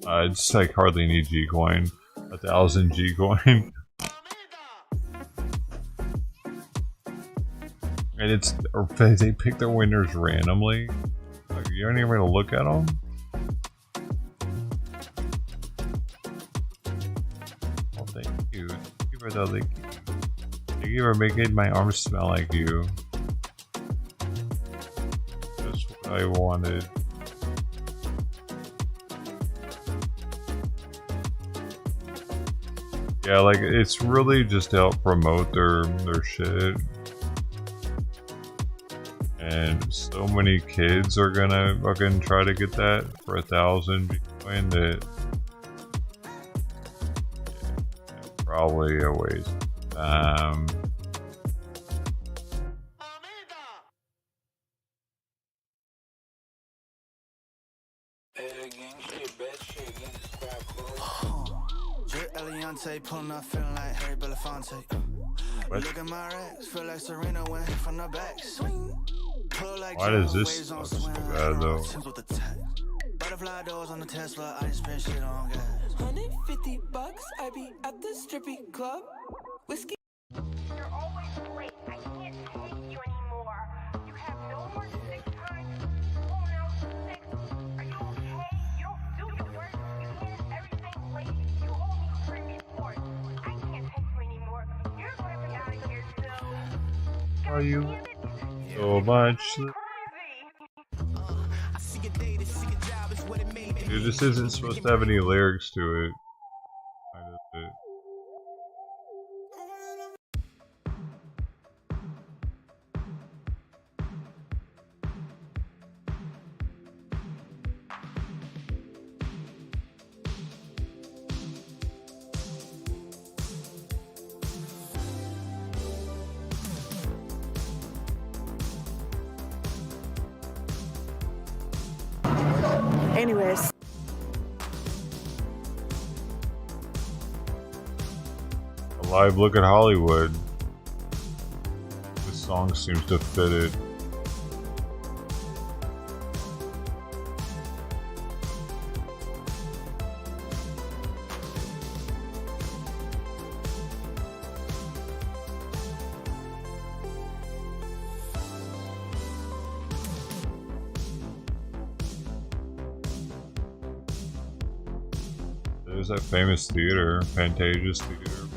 Speaker 5: I just like hardly need G-Coin. 1,000 G-Coin. And it's, or they pick their winners randomly. Like, you aren't even gonna look at them? Oh, thank you. Thank you for that. Thank you for making my arms smell like you. That's what I wanted. Yeah, like, it's really just to help promote their shit. And so many kids are gonna fucking try to get that for 1,000 Bitcoin that probably a waste of time.
Speaker 18: Pulling up, feeling like Harry Belafonte. Look at my racks, feel like Serena went from the back.
Speaker 5: Why does this suck so bad though?
Speaker 18: Butterfly doors on the Tesla, I spend shit on gas. $150, I be at the strippy club. Whiskey.
Speaker 19: You're always late. I can't take you anymore. You have no more than 6 times. Oh, now 6. Are you okay? You don't do your work. You handle everything late. You owe me 3 reports. I can't take you anymore. You're going to be out of here soon.
Speaker 5: Are you so much? Dude, this isn't supposed to have any lyrics to it. I just it.
Speaker 24: Anyways.
Speaker 5: A live look at Hollywood. This song seems to fit it. There's that famous theater, Pantages Theater,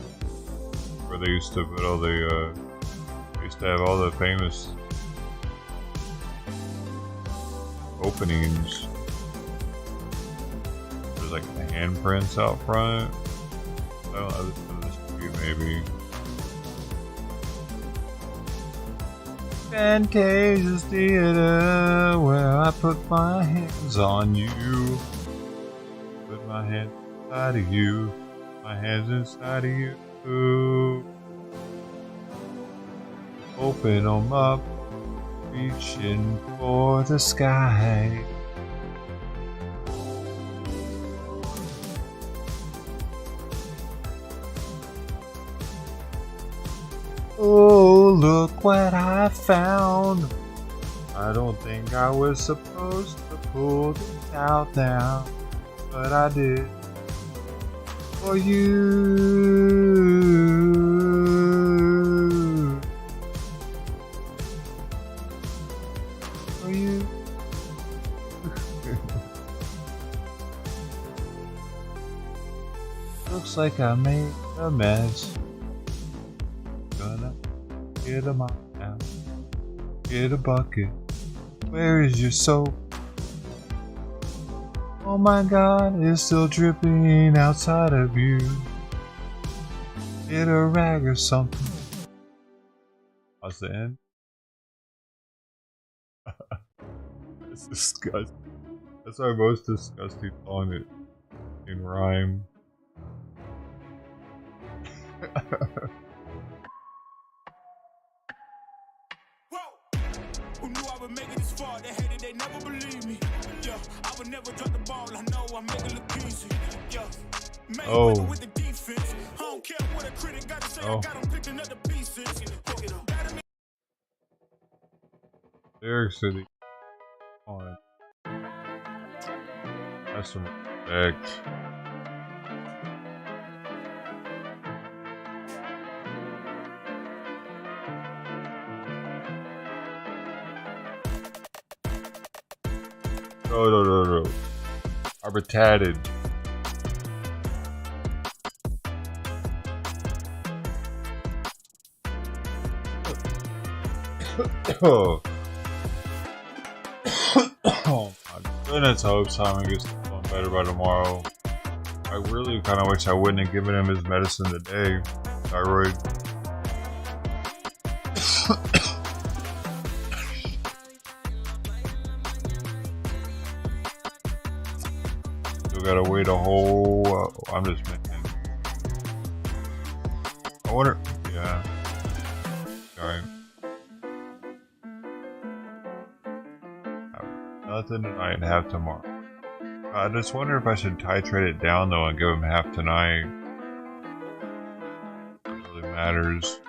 Speaker 5: where they used to put all the, they used to have all the famous openings. There's like the handprints out front. I don't know, this could be maybe. Pantages Theater, where I put my hands on you. Put my hands inside of you, my hands inside of you. Open them up, reaching for the sky. Oh, look what I found. I don't think I was supposed to pull this out now, but I did. For you. For you. Looks like I made a mess. Gonna get a mop now. Get a bucket. Where is your soap? Oh my God, it's still dripping outside of you. Get a rag or something. What's the end? It's disgusting. That's our most disgusting song it in rhyme.
Speaker 18: Who knew I would make it this far? They hated, they never believed me. Yeah, I would never drop the ball. I know I make it look easy. Yeah,
Speaker 5: oh.
Speaker 18: With the defense. I don't care what a critic got to say. I got them picking up the pieces.
Speaker 5: Lyrics City. On. That's some respect. No. Arbitrated. Oh my goodness, I hope Simon gets feeling better by tomorrow. I really kind of wish I wouldn't have given him his medicine today. Thyroid. gotta wait a whole. I'm just making. I wonder. Yeah. Alright. Nothing tonight and half tomorrow. I just wonder if I should titrate it down though and give him half tonight. It really matters.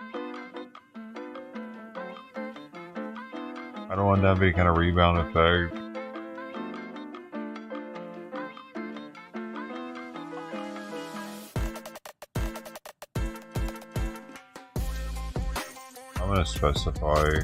Speaker 5: I don't want that to be kind of rebound effect. I'm gonna specify.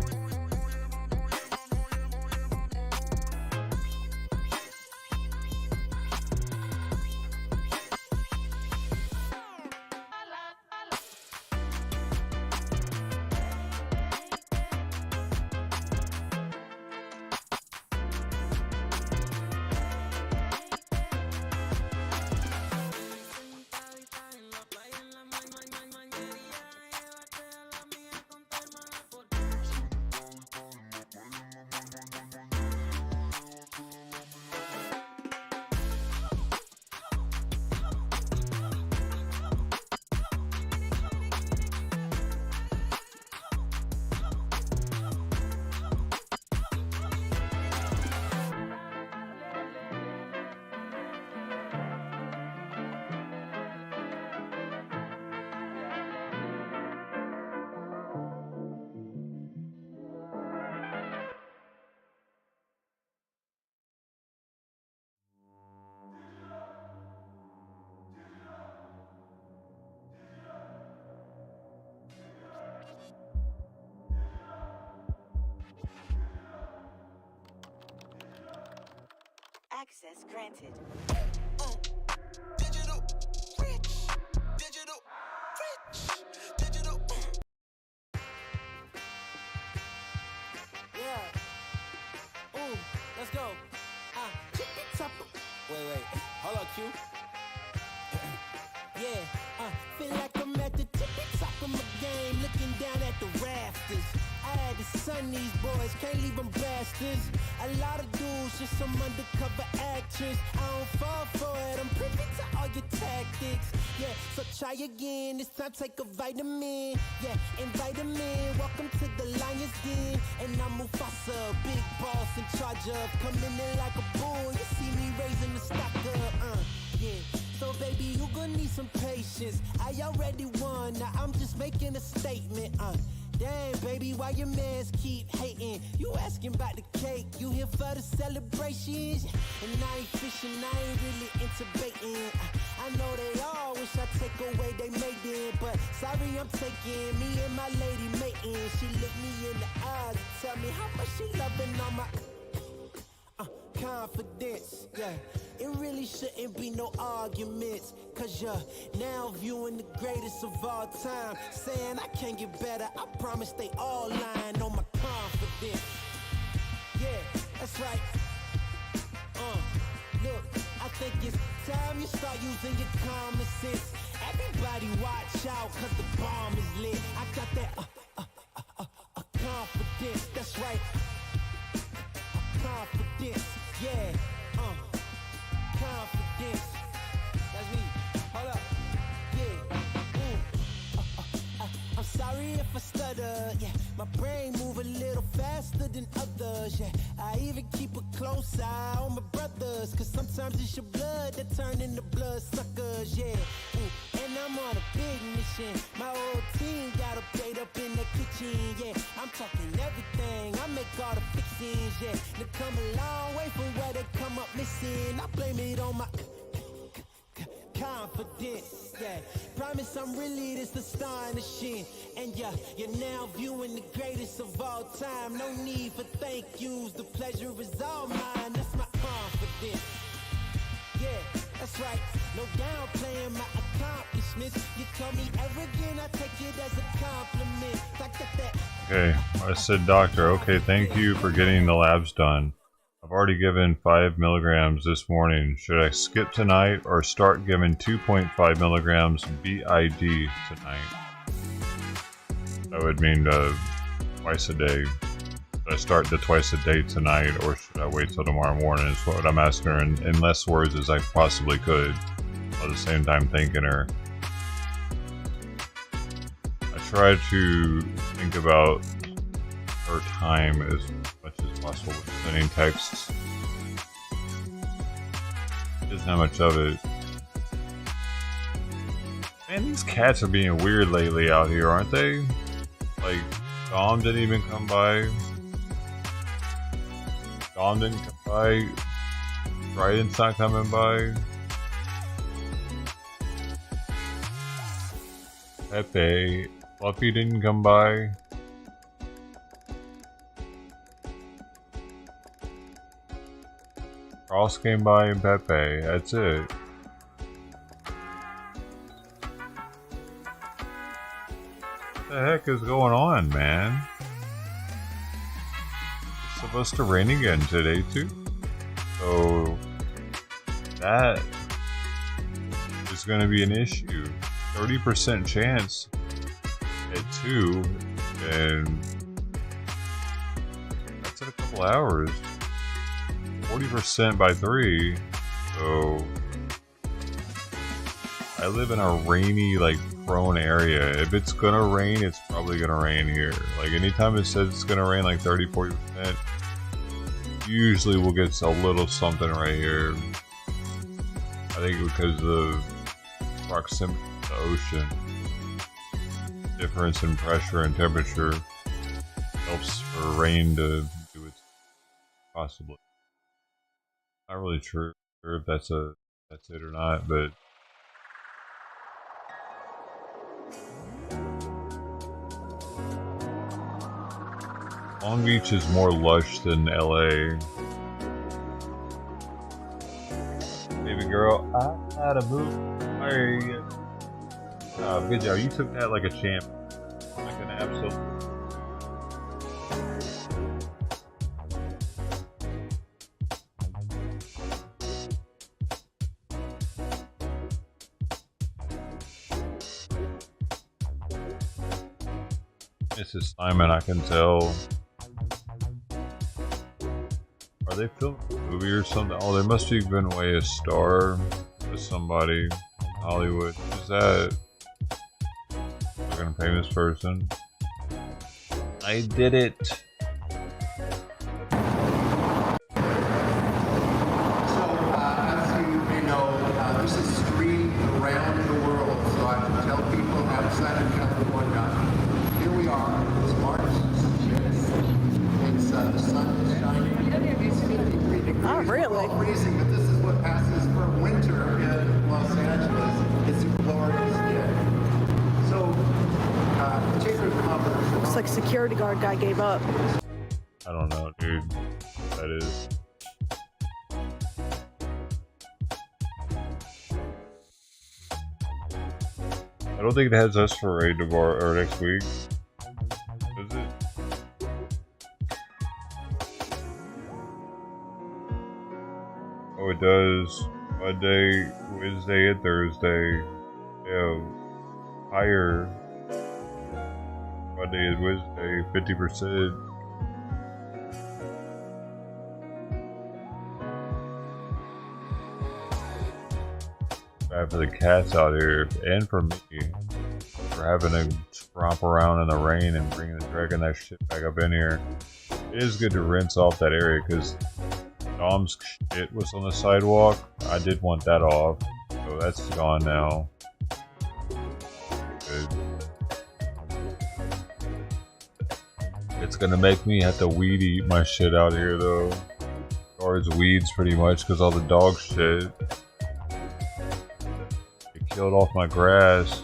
Speaker 18: Access granted.
Speaker 6: Yeah. Ooh, let's go. Wait. Hold on, Q. Yeah. Feel like I'm at the tippy top of my game, looking down at the rafters. I had to son these boys, can't leave them bastards. A lot of dudes, just some undercover actress. I don't fall for it, I'm privy to all your tactics. Yeah, so try again, this time take a vitamin. Yeah, invite them in, welcome to the Lion's Den. And I'm Mufasa, big boss in charge of coming in like a bull. You see me raising the stock up, yeah. So baby, you gonna need some patience. I already won, now I'm just making a statement, Damn, baby, why your mans keep hating? You asking about the cake, you here for the celebrations? And I ain't fishing, I ain't really into baiting. I know they all wish I take away they maiden, but sorry I'm taking me and my lady mating. She look me in the eyes and tell me how much she loving on my confidence, yeah. It really shouldn't be no arguments, cause you're now viewing the greatest of all time. Saying I can't get better, I promise they all lying on my confidence. Yeah, that's right. Look, I think it's time you start using your common sense. Everybody watch out, cause the bomb is lit. I got that confidence, that's right. Confidence, yeah, confidence. That's me. Hold up, yeah. I'm sorry if I stutter, yeah. My brain move a little faster than others, yeah. I even keep a close eye on my brothers, cause sometimes it's your blood that turn into blood suckers, yeah. And I'm on a big mission. My whole team got a plate up in the kitchen, yeah. I'm talking everything, I make all the fixings, yeah. They come a long way from where they come up missing. I blame it on my confidence, yeah. Promise I'm really this astonishing. And yeah, you're now viewing the greatest of all time. No need for thank yous, the pleasure is all mine. That's my confidence. Yeah, that's right. No downplaying my accomplishments. You call me arrogant, I take it as a compliment. I got that.
Speaker 5: Okay, I said, doctor, okay, thank you for getting the labs done. I've already given 5 milligrams this morning. Should I skip tonight or start giving 2.5 milligrams BID tonight? That would mean twice a day. Should I start the twice a day tonight, or should I wait till tomorrow morning? Is what I'm asking her in less words as I possibly could. At the same time, thanking her. I try to think about her time as much as possible with sending texts. Doesn't have much of it. Man, these cats are being weird lately out here, aren't they? Like, Dom didn't even come by. Dom didn't come by. Trident's not coming by. Pepe. Fluffy didn't come by. Ross came by and Pepe. That's it. What the heck is going on, man? It's supposed to rain again today, too. So, that is going to be an issue. 30% chance at 2, and that's in a couple hours. 40% by 3, so I live in a rainy, like, prone area. If it's gonna rain, it's probably gonna rain here. Like, anytime it says it's gonna rain like 30-40%, usually we'll get a little something right here. I think because of proximity to the ocean, difference in pressure and temperature helps for rain to do its possibly. Not really sure if that's it or not, but Long Beach is more lush than LA. Baby girl, I had a move. Hey, good job. You took that like a champ, like an absolute. Mrs. Simon, I can tell. Are they filming a movie or something? Oh, they must have given away a star to somebody in Hollywood. Who's that? Fucking famous person. I did it.
Speaker 3: Freezing, but this is what passes for winter in Los Angeles. It's glorious day. So, particular conference.
Speaker 20: Looks like security guard guy gave up.
Speaker 5: I don't know, dude. That is. I don't think it has us for raid tomorrow or next week. Does it? Oh, it does. Monday, Wednesday, and Thursday. Yeah, higher. Monday and Wednesday, 50%. Bad for the cats out here, and for me, for having to romp around in the rain and dragging that shit back up in here. It is good to rinse off that area because Dom's shit was on the sidewalk. I did want that off, so that's gone now. Good. It's gonna make me have to weed eat my shit out here though. Guards weeds pretty much because all the dog shit. It killed off my grass.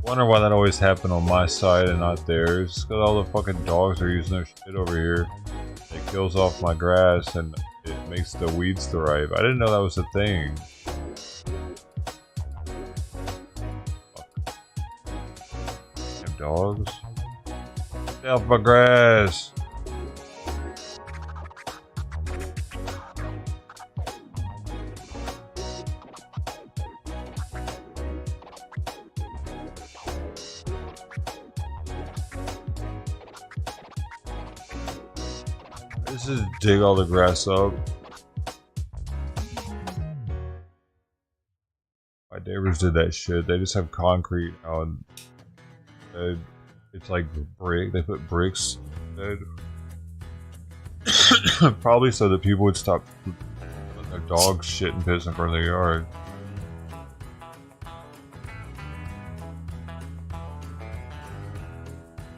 Speaker 5: Wonder why that always happened on my side and not theirs. It's because all the fucking dogs are using their shit over here. It kills off my grass and it makes the weeds thrive. I didn't know that was a thing. Fuck. Damn dogs. Get off my grass. This is dig all the grass up. My neighbors did that shit. They just have concrete out. It's like brick. They put bricks instead. Probably so that people would stop letting their dogs shit and piss in front of their yard.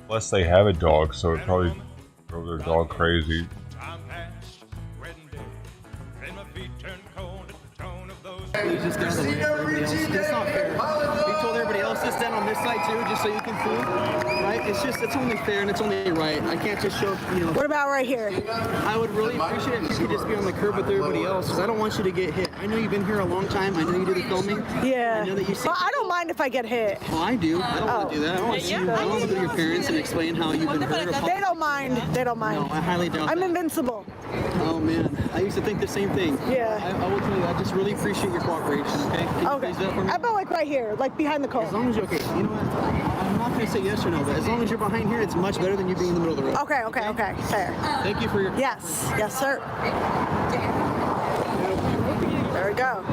Speaker 5: Plus they have a dog, so it probably drove their dog crazy.
Speaker 1: You just got to everybody else. It's not fair. We told everybody else to stand on this side too, just so you can see, right? It's only fair and it's only right. I can't just show, you know.
Speaker 20: What about right here?
Speaker 1: I would really appreciate it if you could just be on the curb with everybody else, because I don't want you to get hit. I know you've been here a long time. I know you do the filming.
Speaker 20: Yeah.
Speaker 1: I know that you see.
Speaker 20: Well, I don't mind if I get hit.
Speaker 1: Well, I do. I don't want to do that. I don't want to see you. I don't want to go to your parents and explain how you've been hurt.
Speaker 20: They don't mind. They don't mind.
Speaker 1: No, I highly doubt
Speaker 20: I'm
Speaker 1: that.
Speaker 20: invincible.
Speaker 1: Oh man, I used to think the same thing.
Speaker 20: Yeah.
Speaker 1: I will tell you, I just really appreciate your cooperation. Okay. Can you
Speaker 20: Okay.
Speaker 1: please do that for me?
Speaker 20: How about like right here, like behind the car?
Speaker 1: As long as you're okay. You know what? I'm not gonna say yes or no, but as long as you're behind here, it's much better than you being in the middle of the road.
Speaker 20: Okay. Fair.
Speaker 1: Thank you for your.
Speaker 20: Yes, sir. There we go.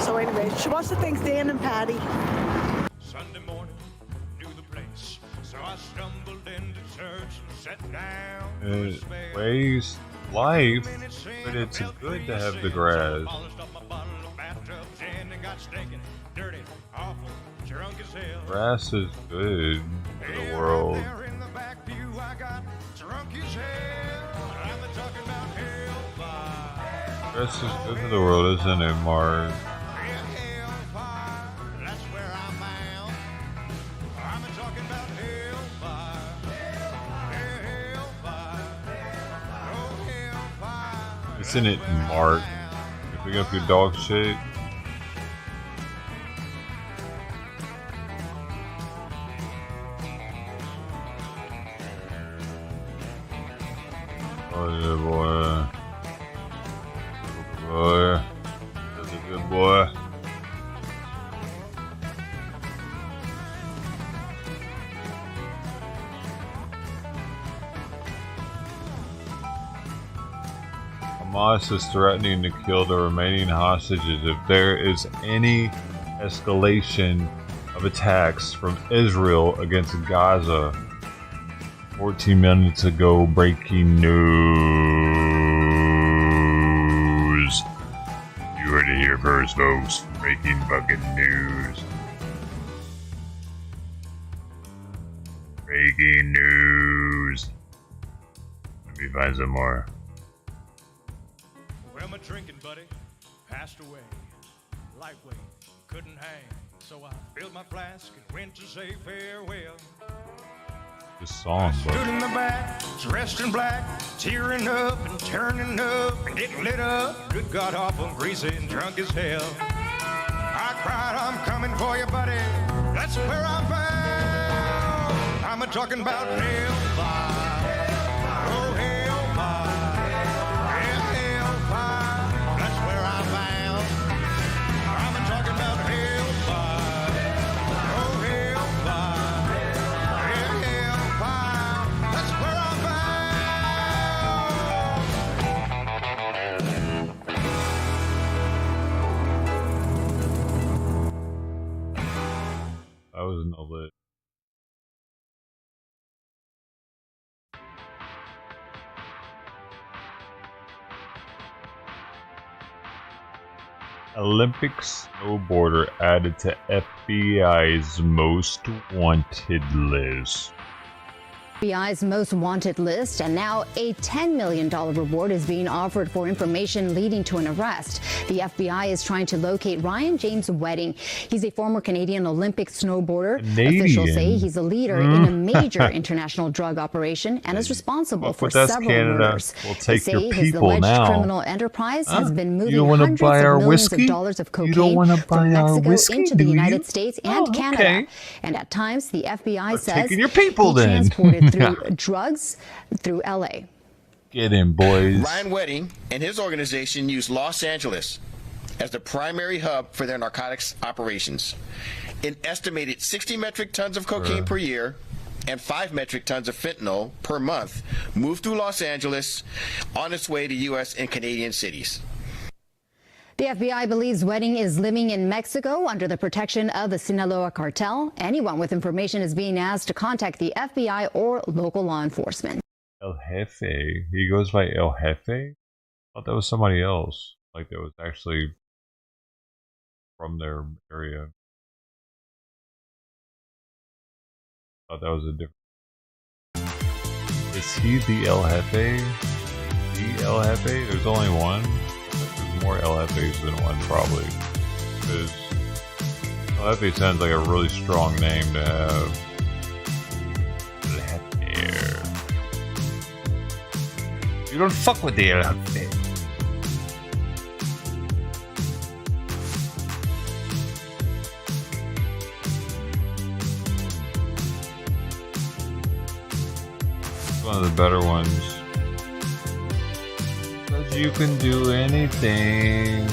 Speaker 20: So anyway, she wants to thank Dan and Patty.
Speaker 2: Sunday morning, knew the place, so I stumbled into church and sat down.
Speaker 5: It weighs life, but it's good to have the grass. Grass is good for the world. Grass is good for the world, isn't it, Mark? Isn't it, Mark? You pick up your dog shit. Oh yeah, boy. Good boy. That's a good boy. Hamas is threatening to kill the remaining hostages if there is any escalation of attacks from Israel against Gaza. 14 minutes ago, breaking news. You heard it here first, folks. Breaking fucking news. Breaking news. Let me find some more.
Speaker 2: Well, my drinking buddy passed away. Lightweight, couldn't hang. So I filled my flask and went to say farewell.
Speaker 5: This song, bro.
Speaker 2: Stood in the back, dressed in black, tearing up and turning up and getting lit up. Good God, awful, greasy and drunk as hell. I cried, I'm coming for you, buddy. That's where I'm bound. I'm a-talking about hellfire. Oh, hellfire. Yeah, hellfire. That's where I'm bound. I'm a-talking about hellfire. Oh, hellfire. Yeah, hellfire. That's where I'm
Speaker 5: That was no lit. Olympic snowboarder added to FBI's most wanted list.
Speaker 21: FBI's most wanted list, and now a $10 million reward is being offered for information leading to an arrest. The FBI is trying to locate Ryan James Wedding. He's a former Canadian Olympic snowboarder. Officials say he's a leader in a major international drug operation and is responsible for several murders.
Speaker 5: We'll take
Speaker 21: they
Speaker 5: your
Speaker 21: say his
Speaker 5: people
Speaker 21: alleged
Speaker 5: now.
Speaker 21: criminal enterprise has been moving
Speaker 5: You wanna
Speaker 21: hundreds
Speaker 5: buy
Speaker 21: of
Speaker 5: our
Speaker 21: millions
Speaker 5: whiskey?
Speaker 21: of dollars of
Speaker 5: You don't
Speaker 21: cocaine
Speaker 5: wanna
Speaker 21: from
Speaker 5: buy our
Speaker 21: Mexico
Speaker 5: whiskey,
Speaker 21: into the
Speaker 5: do
Speaker 21: United
Speaker 5: you?
Speaker 21: States and
Speaker 5: Oh,
Speaker 21: Canada.
Speaker 5: okay.
Speaker 21: And at times, the FBI says
Speaker 5: taking your people
Speaker 21: he
Speaker 5: then.
Speaker 21: transported through drugs through LA.
Speaker 5: Get in, boys.
Speaker 22: Ryan Wedding and his organization use Los Angeles as the primary hub for their narcotics operations. An estimated 60 metric tons of cocaine per year and 5 metric tons of fentanyl per month moved through Los Angeles on its way to U.S. and Canadian cities.
Speaker 21: The FBI believes Wedding is living in Mexico under the protection of the Sinaloa cartel. Anyone with information is being asked to contact the FBI or local law enforcement.
Speaker 5: El Jefe. He goes by El Jefe? I thought that was somebody else. Like that was actually from their area. I thought that was a different. Is he the El Jefe? The El Jefe? There's only one? There's more El Jefes than one, probably. Because El Jefe sounds like a really strong name to have. El Jefe. You don't fuck with the El Jefe. One of the better ones. Because you can do anything.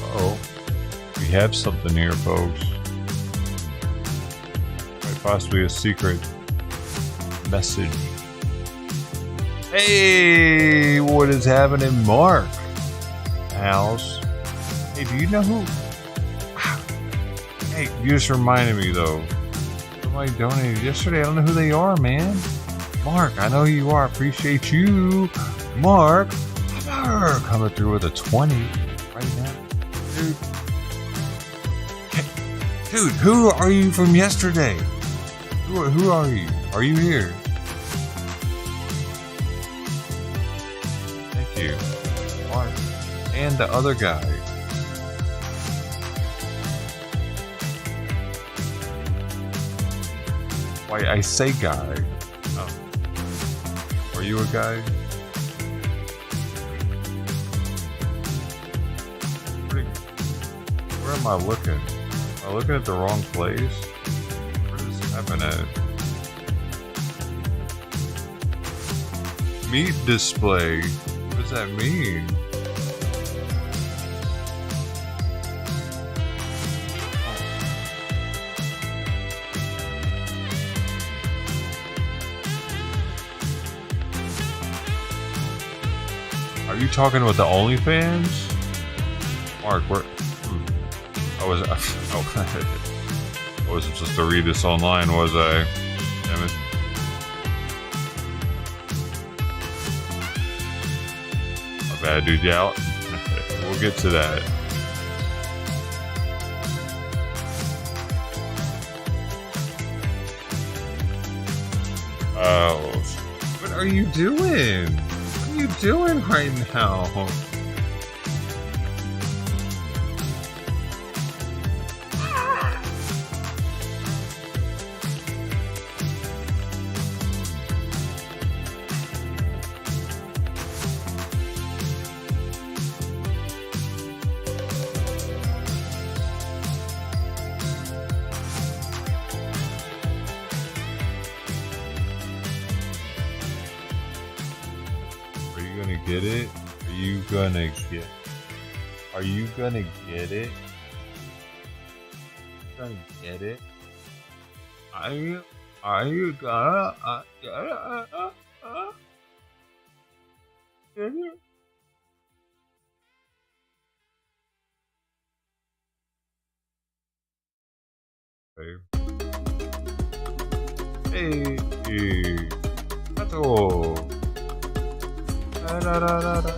Speaker 5: Uh-oh. We have something here, folks. Possibly a secret message. Hey, what is happening, Mark? House. Hey, do you know who? Hey, you just reminded me though. Somebody donated yesterday. I don't know who they are, man. Mark, I know who you are. Appreciate you, Mark. Coming through with a 20 right now, dude. Hey, dude, who are you from yesterday? Who are you? Are you here? Thank you. Mark. And the other guy. Why, I say guy. Oh. Are you a guy? Where am I looking? Am I looking at the wrong place? At meat display. What does that mean? Are you talking about the OnlyFans? Mark, where? I wasn't supposed to read this online, was I? Damn it. My bad, dude. Yeah, we'll get to that. Oh, what are you doing? What are you doing right now? Get it? Are you gonna get? Are you gonna get it? Gonna get it? Are you gonna get it? Hey, that's all. Da, da, da, da.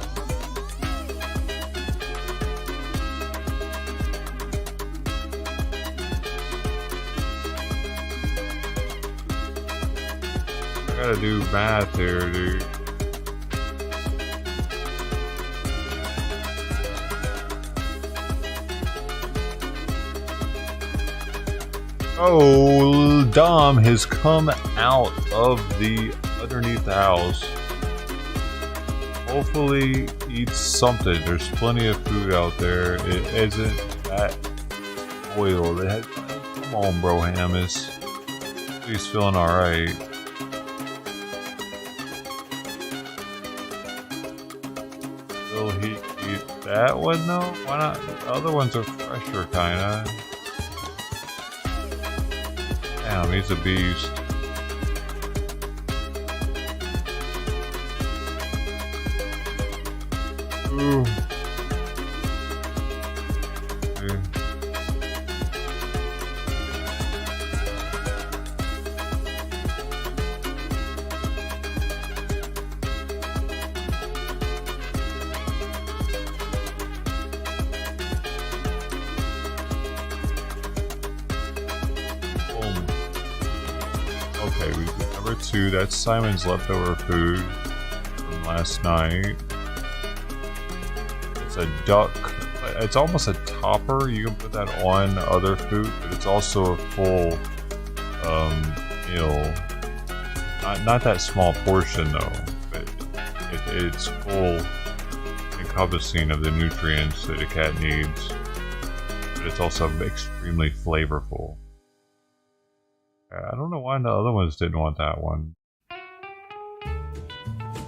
Speaker 5: I gotta do math here, dude. Oh, Dom has come out of the underneath the house. Hopefully eats something. There's plenty of food out there. It isn't that oil. It has Come on, bro, Hamas. He's feeling alright. Will he eat that one though? Why not? The other ones are fresher, kinda. Damn, he's a beast. Ooh. Okay. Okay, we did number 2. That's Simon's leftover food from last night. It's a duck. It's almost a topper. You can put that on other food, but it's also a full meal. Not that small portion though, but it's full encompassing of the nutrients that a cat needs. But it's also extremely flavorful. I don't know why the other ones didn't want that one.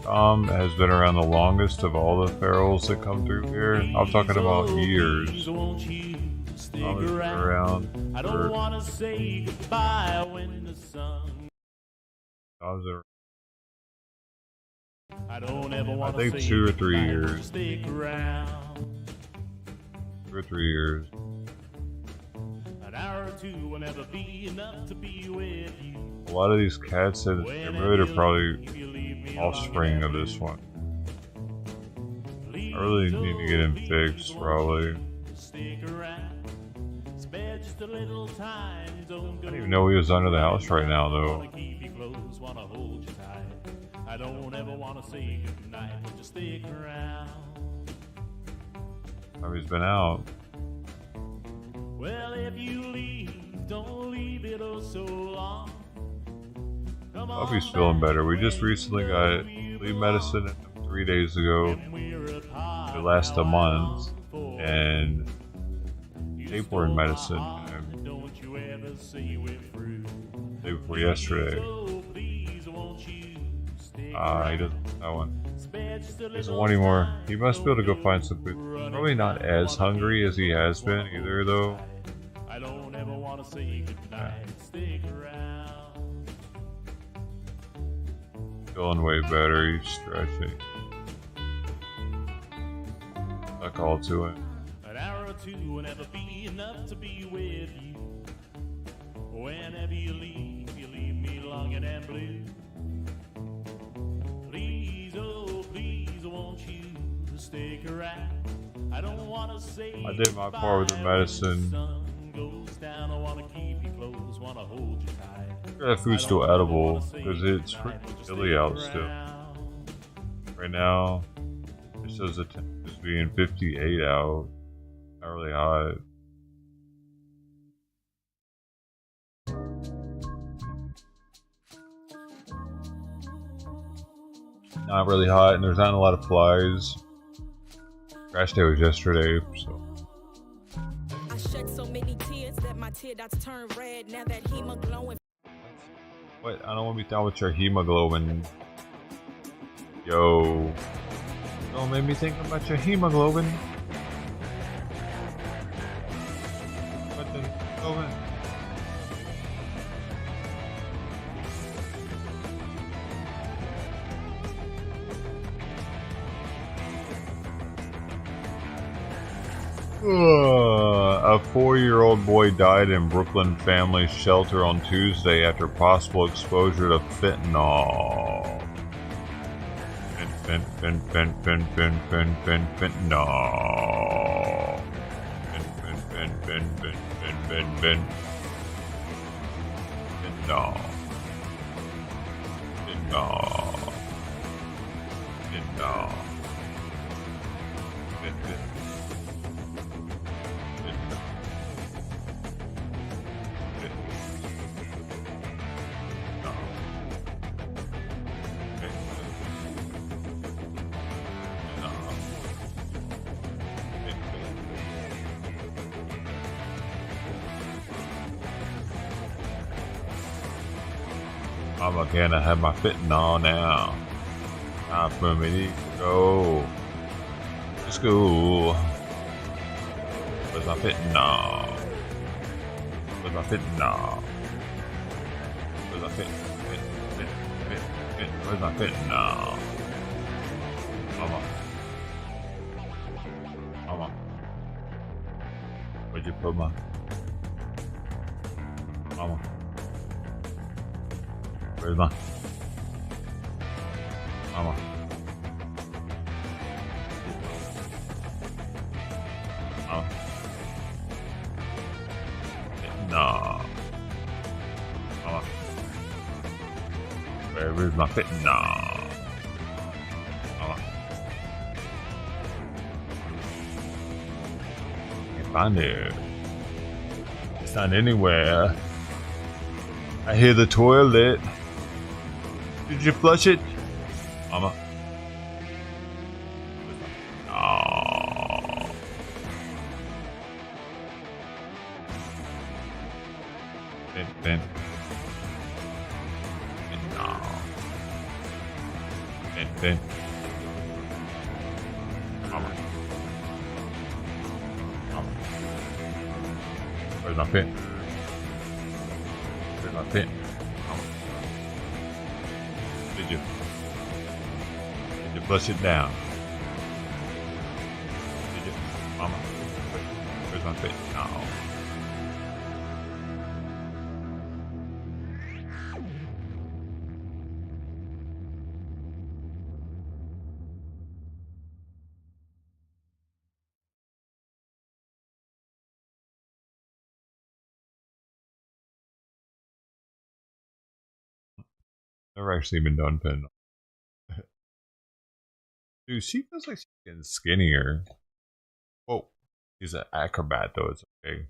Speaker 5: Tom has been around the longest of all the ferals that come through here. I'm talking about years. Tom has been around for... I think 2 or 3 years. 2 or 3 years. A lot of these cats that are probably offspring of this one. I really need to get him fixed, probably. I didn't even know he was under the house right now, though. I don't ever want to say goodnight, but just stick around. Oh, he's been out. Well, if you leave, don't leave it oh so long. I hope he's feeling better. We just recently got flea medicine 3 days ago. It lasts a month. And tapeworm medicine day before yesterday. He doesn't want that one. He doesn't want any more. He must be able to go find some food. Probably not as hungry as he has been either, though. I don't ever want to say goodnight. Stick around. Feeling way better. He's stretching. I call to him. An hour or two will never be enough to be with you. Whenever you leave me longing and blue. Stick around. I don't want to say I did my part with the medicine. Down, I want to keep you close, want to hold you tight. That food's still edible because it's pretty chilly out still. Right now, it says the temperature is being 58 out. Not really hot. Not really hot, and there's not a lot of flies. Crash day was yesterday, so. I shed so many tears that my tear dots turn red. Now that hemoglobin. What? I don't want to be down with your hemoglobin. Yo. Don't make me think about your hemoglobin. What the hemoglobin? A 4-year-old boy died in Brooklyn family shelter on Tuesday after possible exposure to fentanyl. Fentanyl. I'm gonna have my fentanyl now. Time for me to go to school. Where's my fentanyl? Where's my fentanyl? Where's my Where's my fentanyl? Mama. Mama. Where'd you put my... Mama. Where's my... Mama. Mama. No. Mama. Where is my fentanyl? Mama. Can't find it. It's not anywhere. I hear the toilet. Did you flush it? Mama. Oh. Ben. No. Ben. Mama. Mama. Where's my pen? Where's my pen? Mama. Did you flush it down? Did you? Mama? Where's my pen? No. Never actually been done pen. Dude, she feels like she's getting skinnier. Oh, she's an acrobat though. It's okay.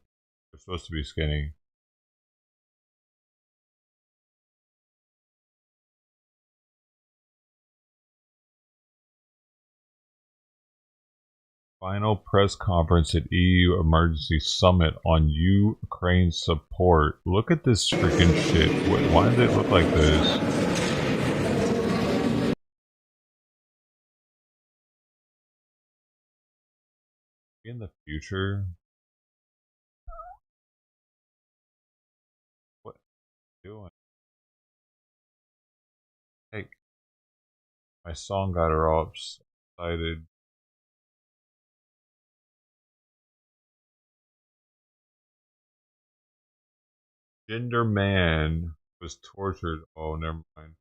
Speaker 5: They're supposed to be skinny. Final press conference at EU Emergency Summit on Ukraine support. Look at this freaking shit. Why does it look like this? In the future? What are you doing? Hey, my song got her all excited. Gender man was tortured. Oh, never mind.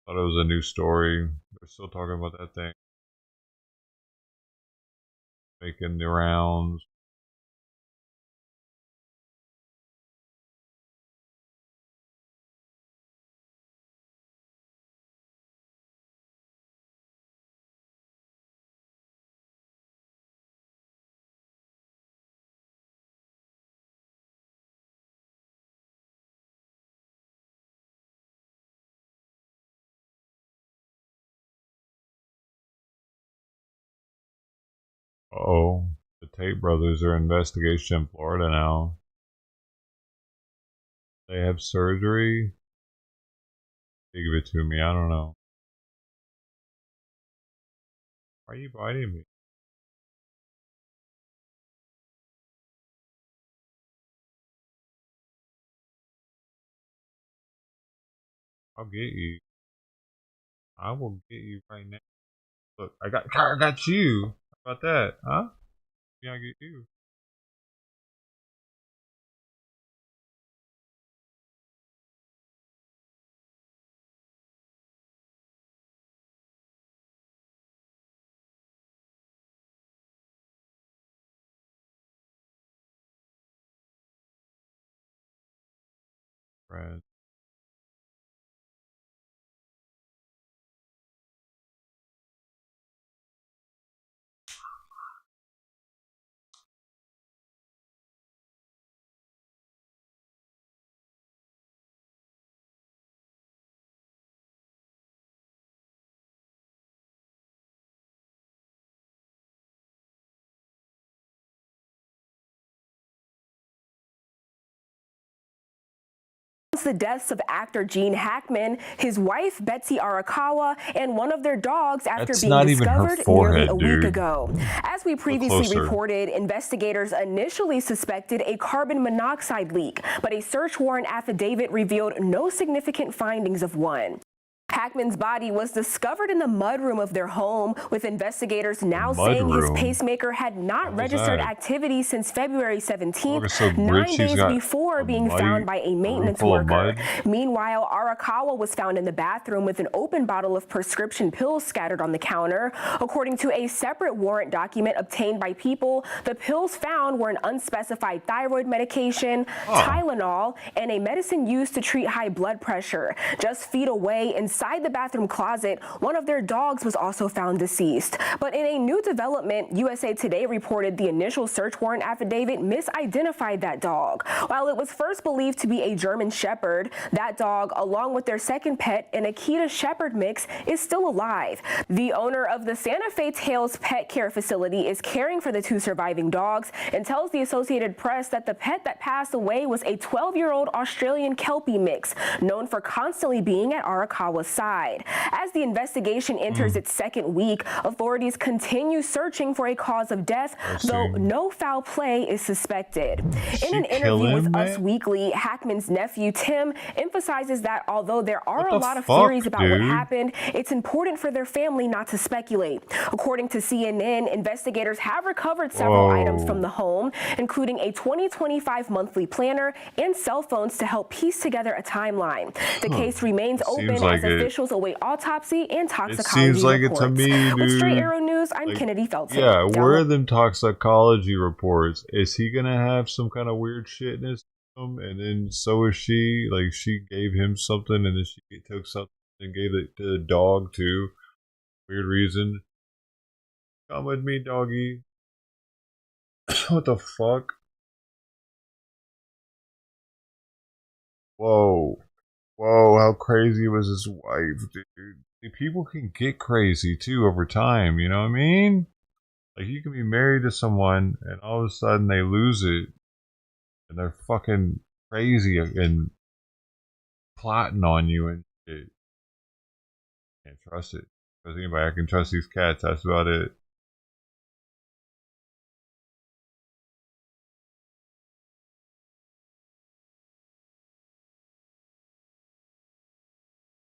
Speaker 5: Thought it was a new story. They're still talking about that thing. Making the rounds. Uh-oh. The Tate brothers are investigation in Florida now. They have surgery? They give it to me, I don't know. Why are you biting me? I'll get you. I will get you right now. Look, I got you. How about that, huh? Yeah, I get you. Friend.
Speaker 13: the deaths of actor Gene Hackman, his wife Betsy Arakawa, and one of their dogs after
Speaker 5: That's
Speaker 13: being
Speaker 5: not even her
Speaker 13: discovered
Speaker 5: forehead,
Speaker 13: nearly a week
Speaker 5: dude.
Speaker 13: ago. As we previously
Speaker 5: closer.
Speaker 13: reported, investigators initially suspected a carbon monoxide leak, but a search warrant affidavit revealed no significant findings of one. Hackman's body was discovered in the mudroom of their home, with investigators now saying his pacemaker had not registered activity since February 17th,
Speaker 5: so
Speaker 13: 9
Speaker 5: rich, he's
Speaker 13: days
Speaker 5: got
Speaker 13: before being
Speaker 5: muddy
Speaker 13: found by a maintenance
Speaker 5: full of
Speaker 13: worker.
Speaker 5: mud.
Speaker 13: Meanwhile, Arakawa was found in the bathroom with an open bottle of prescription pills scattered on the counter. According to a separate warrant document obtained by People, the pills found were an unspecified thyroid medication, Tylenol, and a medicine used to treat high blood pressure. Just feet away inside the bathroom closet, one of their dogs was also found deceased. But in a new development, USA Today reported the initial search warrant affidavit misidentified that dog. While it was first believed to be a German Shepherd, that dog, along with their second pet, an Akita Shepherd mix, is still alive. The owner of the Santa Fe Tales Pet Care Facility is caring for the two surviving dogs and tells the Associated Press that the pet that passed away was a 12-year-old Australian Kelpie mix, known for constantly being at Arakawa's side. As the investigation enters its second week, authorities continue searching for a cause of death, though no foul play is suspected. In an interview with Us Weekly, Hackman's nephew Tim emphasizes that although there are a lot of theories about what happened, it's important for their family not to speculate. According to CNN, investigators have recovered several items from the home, including a 2025 monthly planner and cell phones to help piece together a timeline. The case remains open as officials await autopsy and toxicology
Speaker 5: It seems like
Speaker 13: reports.
Speaker 5: it to me,
Speaker 13: With Straight
Speaker 5: dude.
Speaker 13: Arrow News, I'm
Speaker 5: Like,
Speaker 13: Kennedy Felton.
Speaker 5: Yeah,
Speaker 13: Down
Speaker 5: where
Speaker 13: the-
Speaker 5: are them toxicology reports? Is he gonna have some kind of weird shitness to him? And then so is she. Like, she gave him something and then she took something and gave it to the dog too. Weird reason. Come with me, doggy. What the fuck? Whoa. Whoa, how crazy was his wife, dude? See, people can get crazy too over time, you know what I mean? Like, you can be married to someone and all of a sudden they lose it and they're fucking crazy and plotting on you and shit. Can't trust it. Trust anybody. I can trust these cats, that's about it.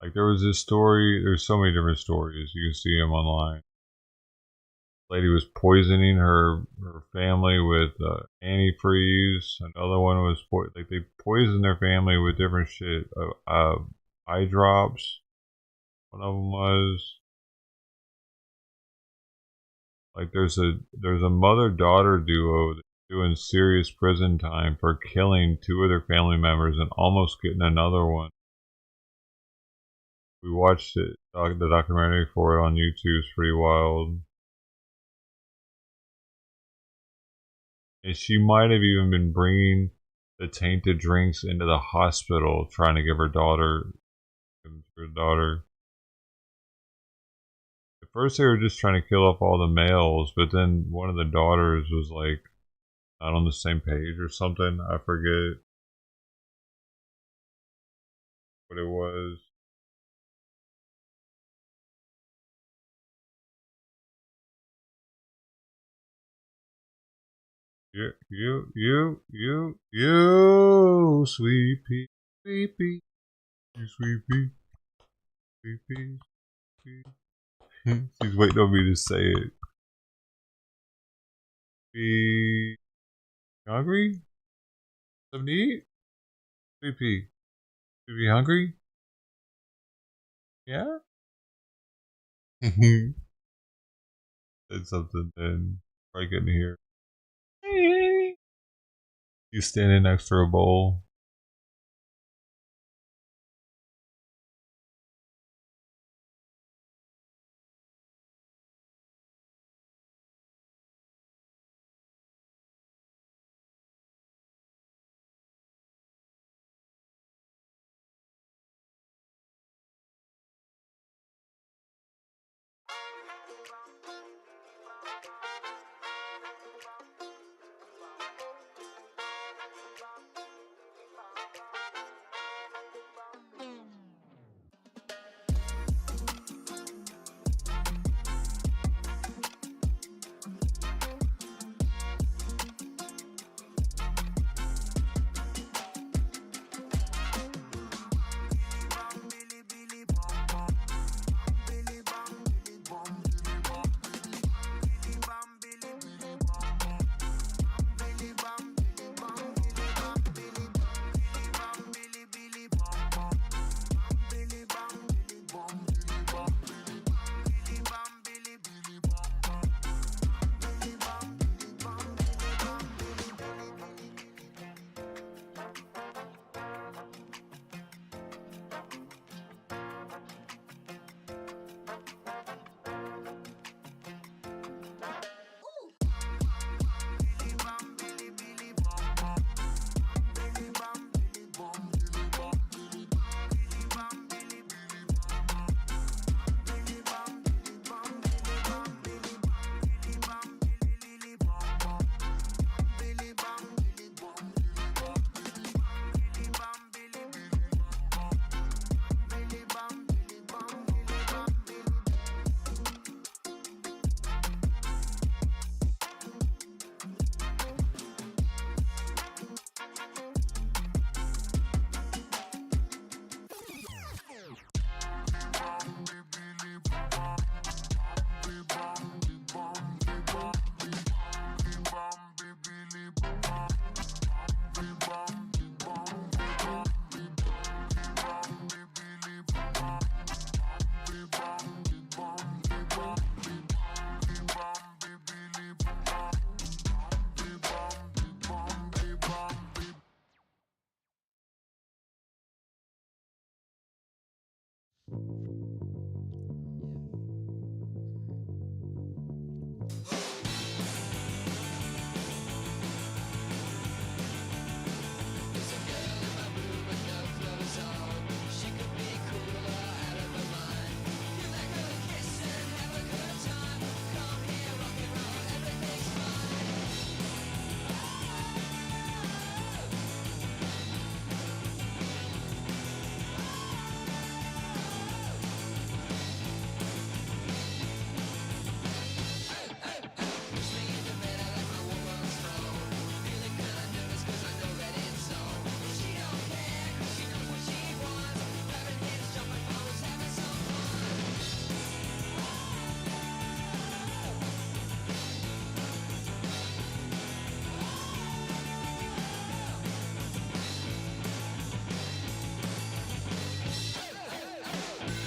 Speaker 5: Like, there was this story, there's so many different stories, you can see them online. Lady was poisoning her family with antifreeze. Another one was like they poisoned their family with different shit. Eye drops. One of them was like there's a mother-daughter duo that's doing serious prison time for killing two of their family members and almost getting another one. We watched it, the documentary for it on YouTube. It's pretty wild. And she might have even been bringing the tainted drinks into the hospital, trying to give her daughter. At first, they were just trying to kill off all the males, but then one of the daughters was like not on the same page or something. I forget what it was. You, sweet pea, sweet pea, you sweet pea, sweet pea, sweet pea. She's waiting on me to say it. Be hungry? Something to eat? Sweet pea. You be hungry? Yeah? Said something then. Probably couldn't hear. You standing next to a bowl.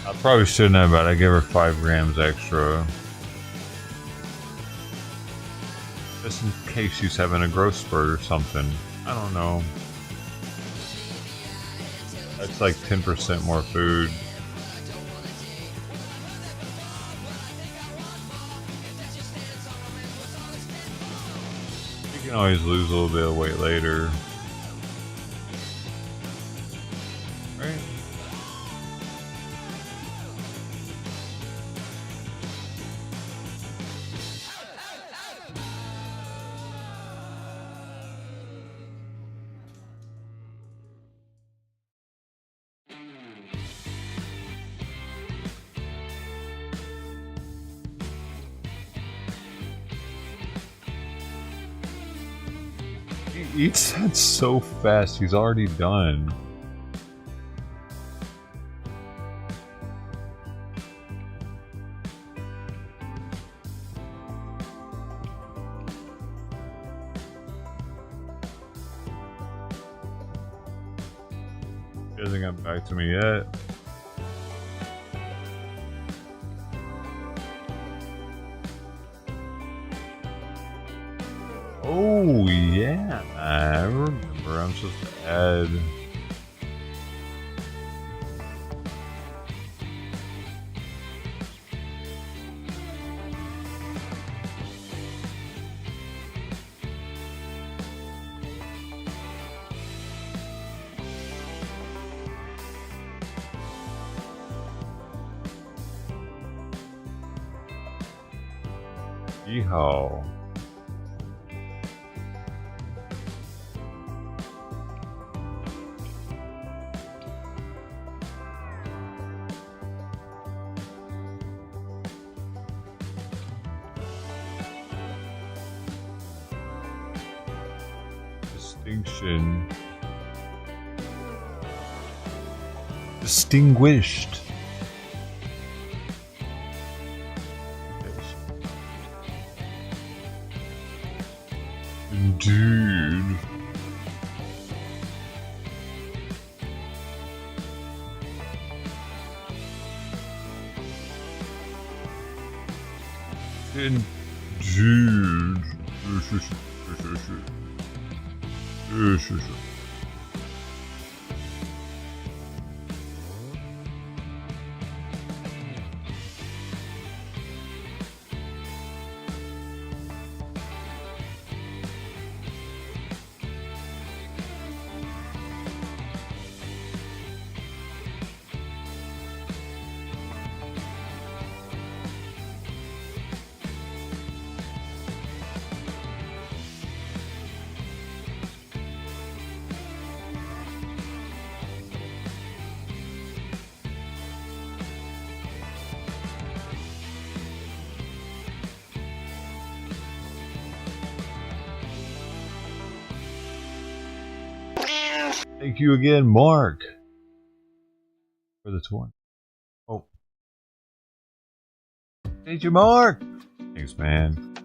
Speaker 5: I probably shouldn't have, but I gave her 5 grams extra. Just in case she's having a growth spurt or something. I don't know. That's like 10% more food. You can always lose a little bit of weight later. Right? He eats that so fast, he's already done. He hasn't got back to me yet. Oh yeah, I remember. I'm supposed to add. Yeehaw. Distinguished. Dude. Dude. Thank you again, Mark, for the 20. Oh. Thank you, Mark. Thanks, man.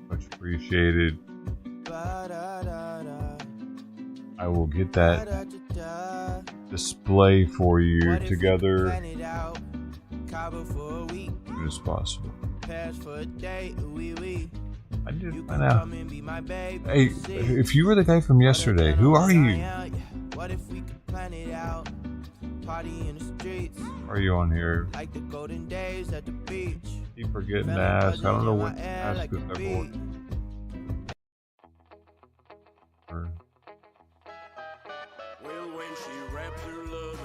Speaker 5: Much appreciated. I will get that display for you together as soon as possible. I did find out. Hey, if you were the guy from yesterday, who are you?
Speaker 18: party in the streets.
Speaker 5: Are you on here?
Speaker 18: Like the golden days at the beach.
Speaker 5: Keep forgetting to ask. I don't know what to ask this everyone.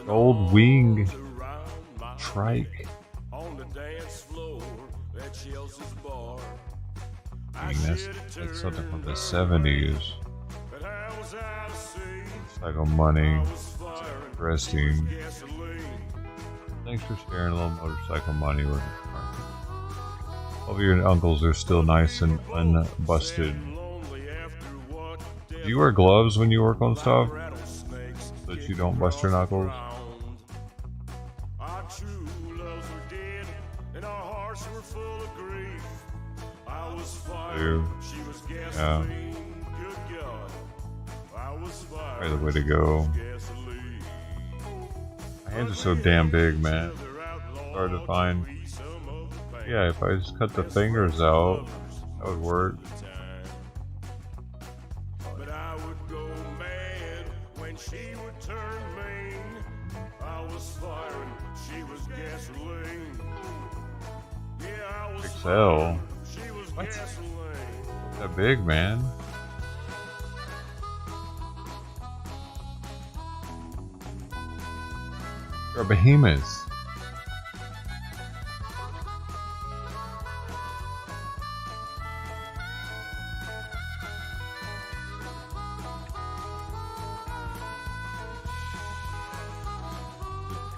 Speaker 5: Gold wing trike. Dang, that's something from the 70s. Motorcycle money. Interesting. Thanks for sharing a little motorcycle money with us. All of your uncles are still nice and unbusted. Do you wear gloves when you work on stuff? So that you don't bust your knuckles? Dude. Yeah. Probably the way to go. My hands are so damn big, man. It's hard to find. Yeah, if I just cut the fingers out, that would work. XL? What? That big, man. You're a behemoth.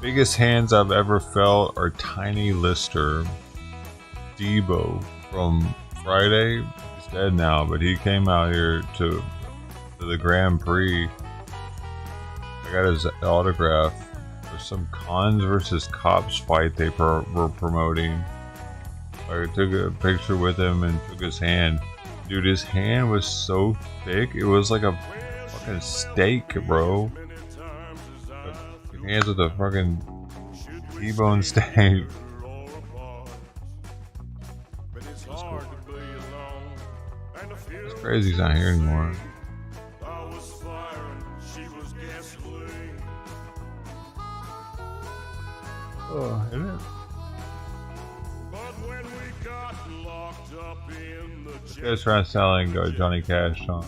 Speaker 5: Biggest hands I've ever felt are Tiny Lister. Debo from Friday. He's dead now, but he came out here to the Grand Prix. I got his autograph for some Cons versus Cops fight they were promoting. I took a picture with him and took his hand. Dude, his hand was so thick, it was like a fucking steak, bro. Your hands with a fucking T-bone steak. It's crazy he's not here anymore. Oh, isn't it? This guy's trying to sound like Johnny Cash song.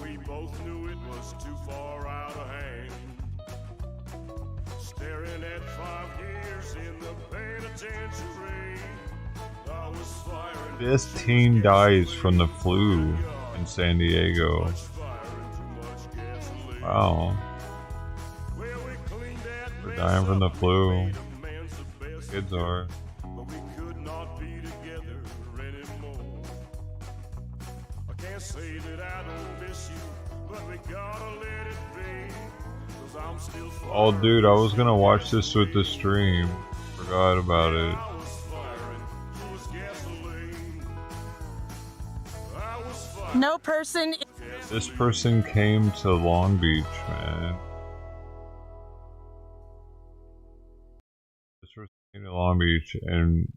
Speaker 5: This teen dies from the flu in San Diego. Wow. They're dying from the flu. Kids are. Oh, dude, I was gonna watch this with the stream. Forgot about it.
Speaker 9: No person.
Speaker 5: This person came to Long Beach, man. This person came to Long Beach and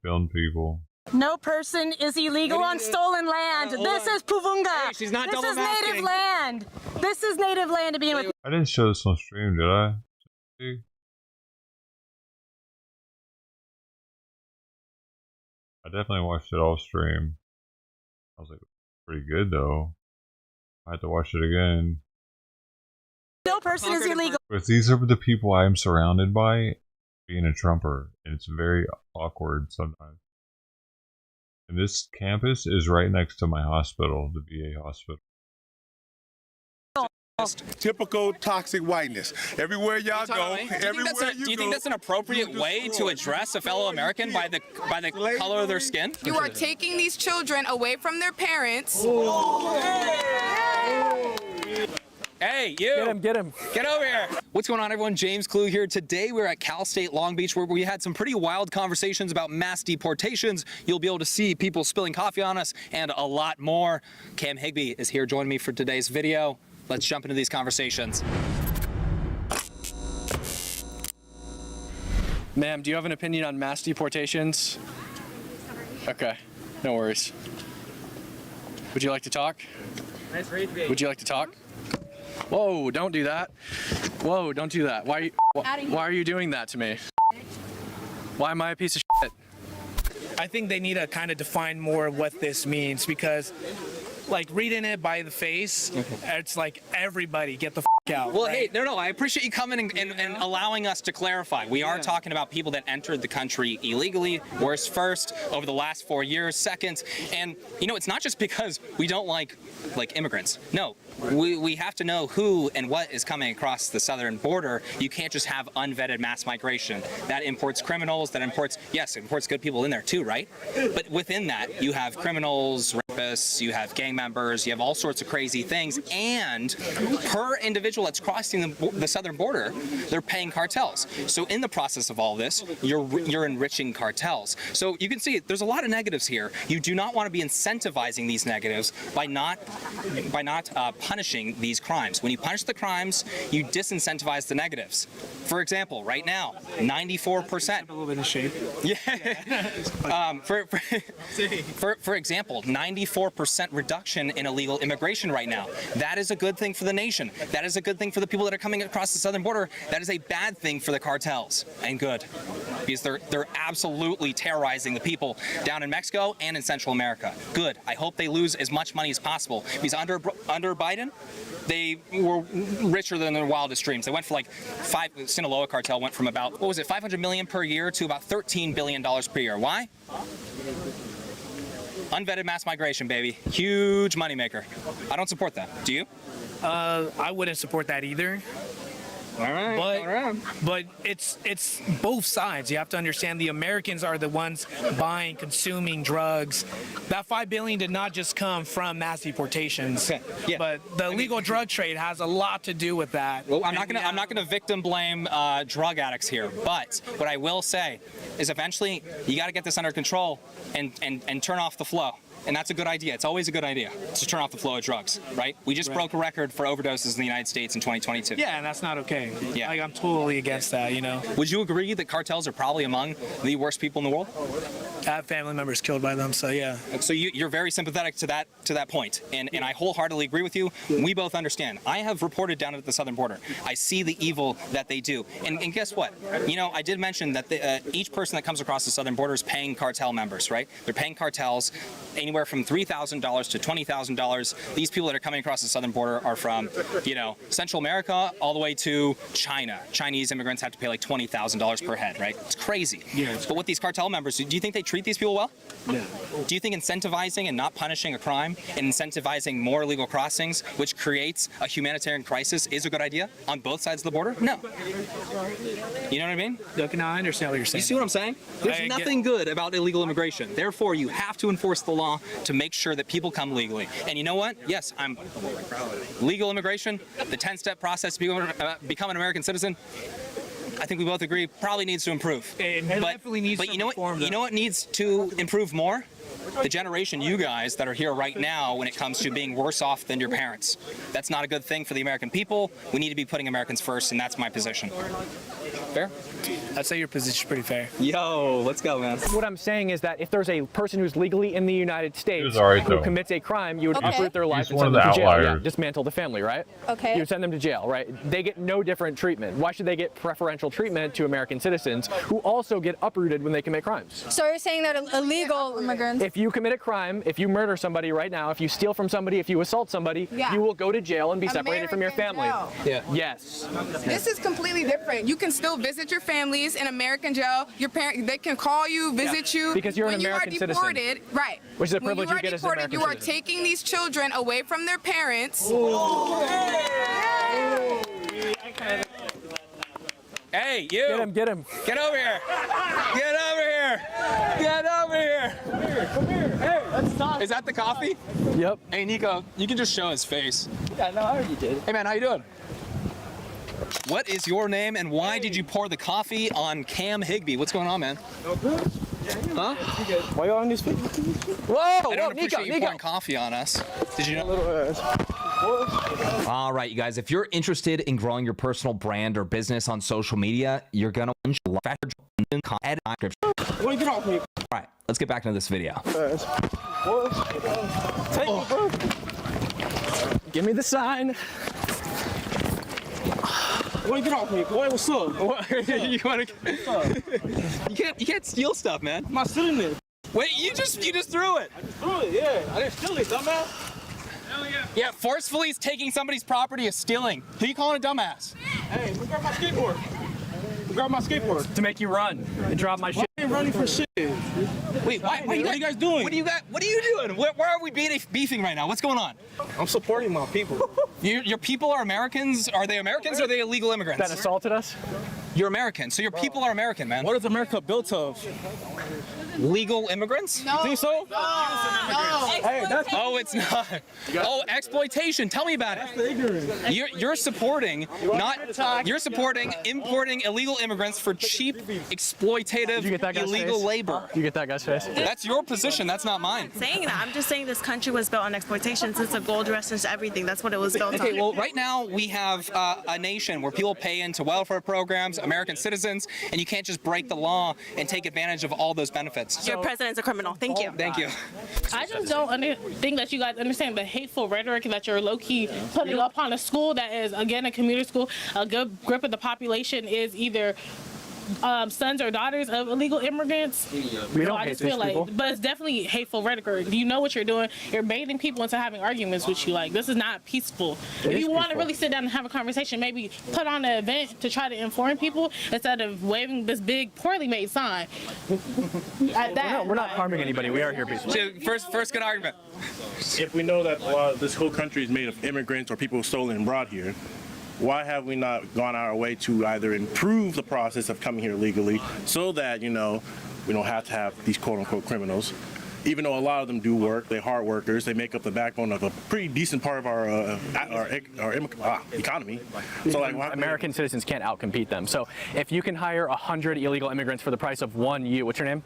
Speaker 5: filmed people.
Speaker 9: No person is illegal on stolen land. This is Puvunga.
Speaker 1: Hey, she's not
Speaker 9: this
Speaker 1: double
Speaker 9: is
Speaker 1: masking.
Speaker 9: native land. This is native land to begin with.
Speaker 5: I didn't show this on stream, did I? See? I definitely watched it off stream. I was like, pretty good though. I have to watch it again.
Speaker 9: No person is illegal.
Speaker 5: But these are the people I am surrounded by being a Trumper, and it's very awkward sometimes. And this campus is right next to my hospital, the VA hospital.
Speaker 14: Typical toxic whiteness. Everywhere y'all go,
Speaker 15: do you think that's an appropriate way to address a fellow American by the color of their skin?
Speaker 23: You are taking these children away from their parents.
Speaker 15: Hey, you! Get him! Get over here! What's going on, everyone? James Clue here. Today we're at Cal State Long Beach, where we had some pretty wild conversations about mass deportations. You'll be able to see people spilling coffee on us and a lot more. Cam Higbee is here joining me for today's video. Let's jump into these conversations.
Speaker 25: Ma'am, do you have an opinion on mass deportations? Okay, no worries. Would you like to talk?
Speaker 1: Nice read,
Speaker 25: Would you like to talk? Whoa, don't do that. Whoa, don't do that. Why are you doing that to me? Why am I a piece of shit?
Speaker 4: I think they need to kind of define more what this means, because like reading it by the face, it's like everybody get the out.
Speaker 15: Well, right? Hey, no, I appreciate you coming and allowing us to clarify. We are talking about people that entered the country illegally, worst first, over the last 4 years, second. And, you know, it's not just because we don't like immigrants. No, we have to know who and what is coming across the southern border. You can't just have unvetted mass migration. That imports criminals, that imports, yes, it imports good people in there too, right? But within that, you have criminals, rapists, you have gang members, you have all sorts of crazy things. And per individual that's crossing the southern border, they're paying cartels. So in the process of all this, you're enriching cartels. So you can see there's a lot of negatives here. You do not want to be incentivizing these negatives by not punishing these crimes. When you punish the crimes, you disincentivize the negatives. For example, right now, 94%. A little bit of shape. Yeah. For example, 94% reduction in illegal immigration right now. That is a good thing for the nation. That is a good thing for the people that are coming across the southern border. That is a bad thing for the cartels, and good, because they're absolutely terrorizing the people down in Mexico and in Central America. Good. I hope they lose as much money as possible, because under Biden, they were richer than their wildest dreams. They went for like Sinaloa cartel went from about, what was it, 500 million per year to about $13 billion per year. Why? Unvetted mass migration, baby. Huge moneymaker. I don't support that. Do you?
Speaker 4: I wouldn't support that either.
Speaker 15: All right,
Speaker 4: but it's both sides. You have to understand the Americans are the ones buying, consuming drugs. That $5 billion did not just come from mass deportations, but the illegal drug trade has a lot to do with that.
Speaker 15: Well, I'm not gonna victim blame drug addicts here, but what I will say is eventually you got to get this under control and turn off the flow. And that's a good idea. It's always a good idea to turn off the flow of drugs, right? We just broke a record for overdoses in the United States in 2022.
Speaker 4: Yeah, and that's not okay.
Speaker 15: Yeah.
Speaker 4: Like, I'm totally against that, you know.
Speaker 15: Would you agree that cartels are probably among the worst people in the world?
Speaker 4: I have family members killed by them, so yeah.
Speaker 15: So you're very sympathetic to that point, and I wholeheartedly agree with you. We both understand. I have reported down at the southern border. I see the evil that they do, and guess what? You know, I did mention that each person that comes across the southern border is paying cartel members, right? They're paying cartels anywhere from $3,000 to $20,000. These people that are coming across the southern border are from, you know, Central America all the way to China. Chinese immigrants have to pay like $20,000 per head, right? It's crazy. Yeah. But with these cartel members, do you think they treat these people well?
Speaker 4: Yeah.
Speaker 15: Do you think incentivizing and not punishing a crime and incentivizing more illegal crossings, which creates a humanitarian crisis, is a good idea on both sides of the border? No. You know what I mean?
Speaker 4: Look, now I understand what you're saying.
Speaker 15: You see what I'm saying? There's nothing good about illegal immigration. Therefore, you have to enforce the law to make sure that people come legally. And you know what? Yes, I'm legal immigration, the 10-step process to become an American citizen. I think we both agree probably needs to improve.
Speaker 4: It definitely needs
Speaker 15: to reform. You know what needs to improve more? The generation, you guys that are here right now, when it comes to being worse off than your parents. That's not a good thing for the American people. We need to be putting Americans first, and that's my position. Fair?
Speaker 4: I'd say your position's pretty fair.
Speaker 15: Yo, let's go, man.
Speaker 7: What I'm saying is that if there's a person who's legally in the United States who commits a crime, you would uproot their life and send them to jail. Yeah, dismantle the family, right?
Speaker 8: Okay.
Speaker 7: You would send them to jail, right? They get no different treatment. Why should they get preferential treatment to American citizens who also get uprooted when they commit crimes?
Speaker 8: So you're saying that illegal immigrants...
Speaker 7: If you commit a crime, if you murder somebody right now, if you steal from somebody, if you assault somebody, you will go to jail and be separated from your family.
Speaker 15: Yeah.
Speaker 7: Yes.
Speaker 23: This is completely different. You can still visit your families in American jail. Your parents, they can call you, visit you.
Speaker 7: Because you're an
Speaker 23: when
Speaker 7: American
Speaker 23: you are deported,
Speaker 7: citizen.
Speaker 23: right?
Speaker 7: Which is a privilege you get as an American
Speaker 23: you are
Speaker 7: citizen.
Speaker 23: taking these children away from their parents.
Speaker 15: Hey, you!
Speaker 7: Get him!
Speaker 15: Get over here! Get over here! Get over here!
Speaker 7: Come here! Hey, let's talk.
Speaker 15: Is that the coffee?
Speaker 7: Yep.
Speaker 15: Hey, Nico, you can just show his face.
Speaker 7: Yeah, no, I already did.
Speaker 15: Hey, man, how you doing? What is your name, and why did you pour the coffee on Cam Higbee? What's going on, man? Huh?
Speaker 7: Why are you on this feet? Whoa!
Speaker 15: I don't appreciate you pouring coffee on us. Did you know? All right, you guys, if you're interested in growing your personal brand or business on social media, you're going to edit description. All right, let's get back into this video.
Speaker 7: Take me, bro. Give me the sign.
Speaker 1: Boy, get off me, boy. What's up?
Speaker 15: You want to? You can't steal stuff, man.
Speaker 1: I'm not stealing it.
Speaker 15: Wait, you just threw it.
Speaker 1: I just threw it, yeah. I didn't steal it, dumbass.
Speaker 15: Hell yeah. Yeah, forcefully taking somebody's property is stealing. Who you calling a dumbass?
Speaker 1: Hey, grab my skateboard. Grab my skateboard.
Speaker 7: To make you run and drop my shit.
Speaker 1: I ain't running for shit.
Speaker 15: Wait, what are you
Speaker 1: guys doing?
Speaker 15: What are you doing? Where are we beefing right now? What's going on?
Speaker 1: I'm supporting my people.
Speaker 15: Your people are Americans? Are they Americans or are they illegal immigrants?
Speaker 7: That assaulted us?
Speaker 15: You're American, so your people are American, man.
Speaker 1: What is America built of?
Speaker 15: Legal immigrants?
Speaker 1: No. Think so?
Speaker 15: No. Hey, oh, it's not. Oh, exploitation. Tell me about it. You're supporting importing illegal immigrants for cheap, exploitative, illegal labor.
Speaker 7: You get that guy's face?
Speaker 15: That's your position. That's not mine.
Speaker 9: Saying that, I'm just saying this country was built on exploitation since the gold rush and everything. That's what it was built on.
Speaker 15: Okay, well, right now we have a nation where people pay into welfare programs, American citizens, and you can't just break the law and take advantage of all those benefits.
Speaker 9: Your president's a criminal. Thank you.
Speaker 15: Thank you.
Speaker 10: I just don't think that you guys understand the hateful rhetoric that you're low-key putting up on a school that is, again, a community school. A good grip of the population is either sons or daughters of illegal immigrants.
Speaker 7: We don't hate these people.
Speaker 10: But it's definitely hateful rhetoric. You know what you're doing. You're baiting people into having arguments with you. Like, this is not peaceful. If you want to really sit down and have a conversation, maybe put on an event to try to inform people instead of waving this big, poorly made sign.
Speaker 7: We're not harming anybody. We are here peacefully.
Speaker 15: First good argument.
Speaker 11: If we know that this whole country is made of immigrants or people stolen and brought here, why have we not gone our way to either improve the process of coming here legally so that, we don't have to have these quote-unquote criminals? Even though a lot of them do work, they're hard workers, they make up the backbone of a pretty decent part of our economy. So,
Speaker 7: American citizens can't outcompete them. So if you can hire 100 illegal immigrants for the price of one you, what's your name?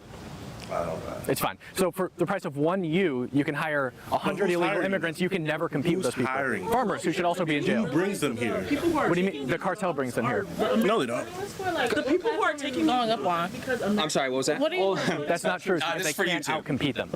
Speaker 7: It's fine. So for the price of one you can hire 100 illegal immigrants. You can never compete with those people.
Speaker 11: Hiring?
Speaker 7: Farmers who should also be in jail.
Speaker 11: Who brings them here?
Speaker 7: What do you mean? The cartel brings them here.
Speaker 11: No, they don't.
Speaker 10: The people who are taking going up on.
Speaker 15: I'm sorry, what was that?
Speaker 10: What do you
Speaker 7: That's not true. They can't outcompete them.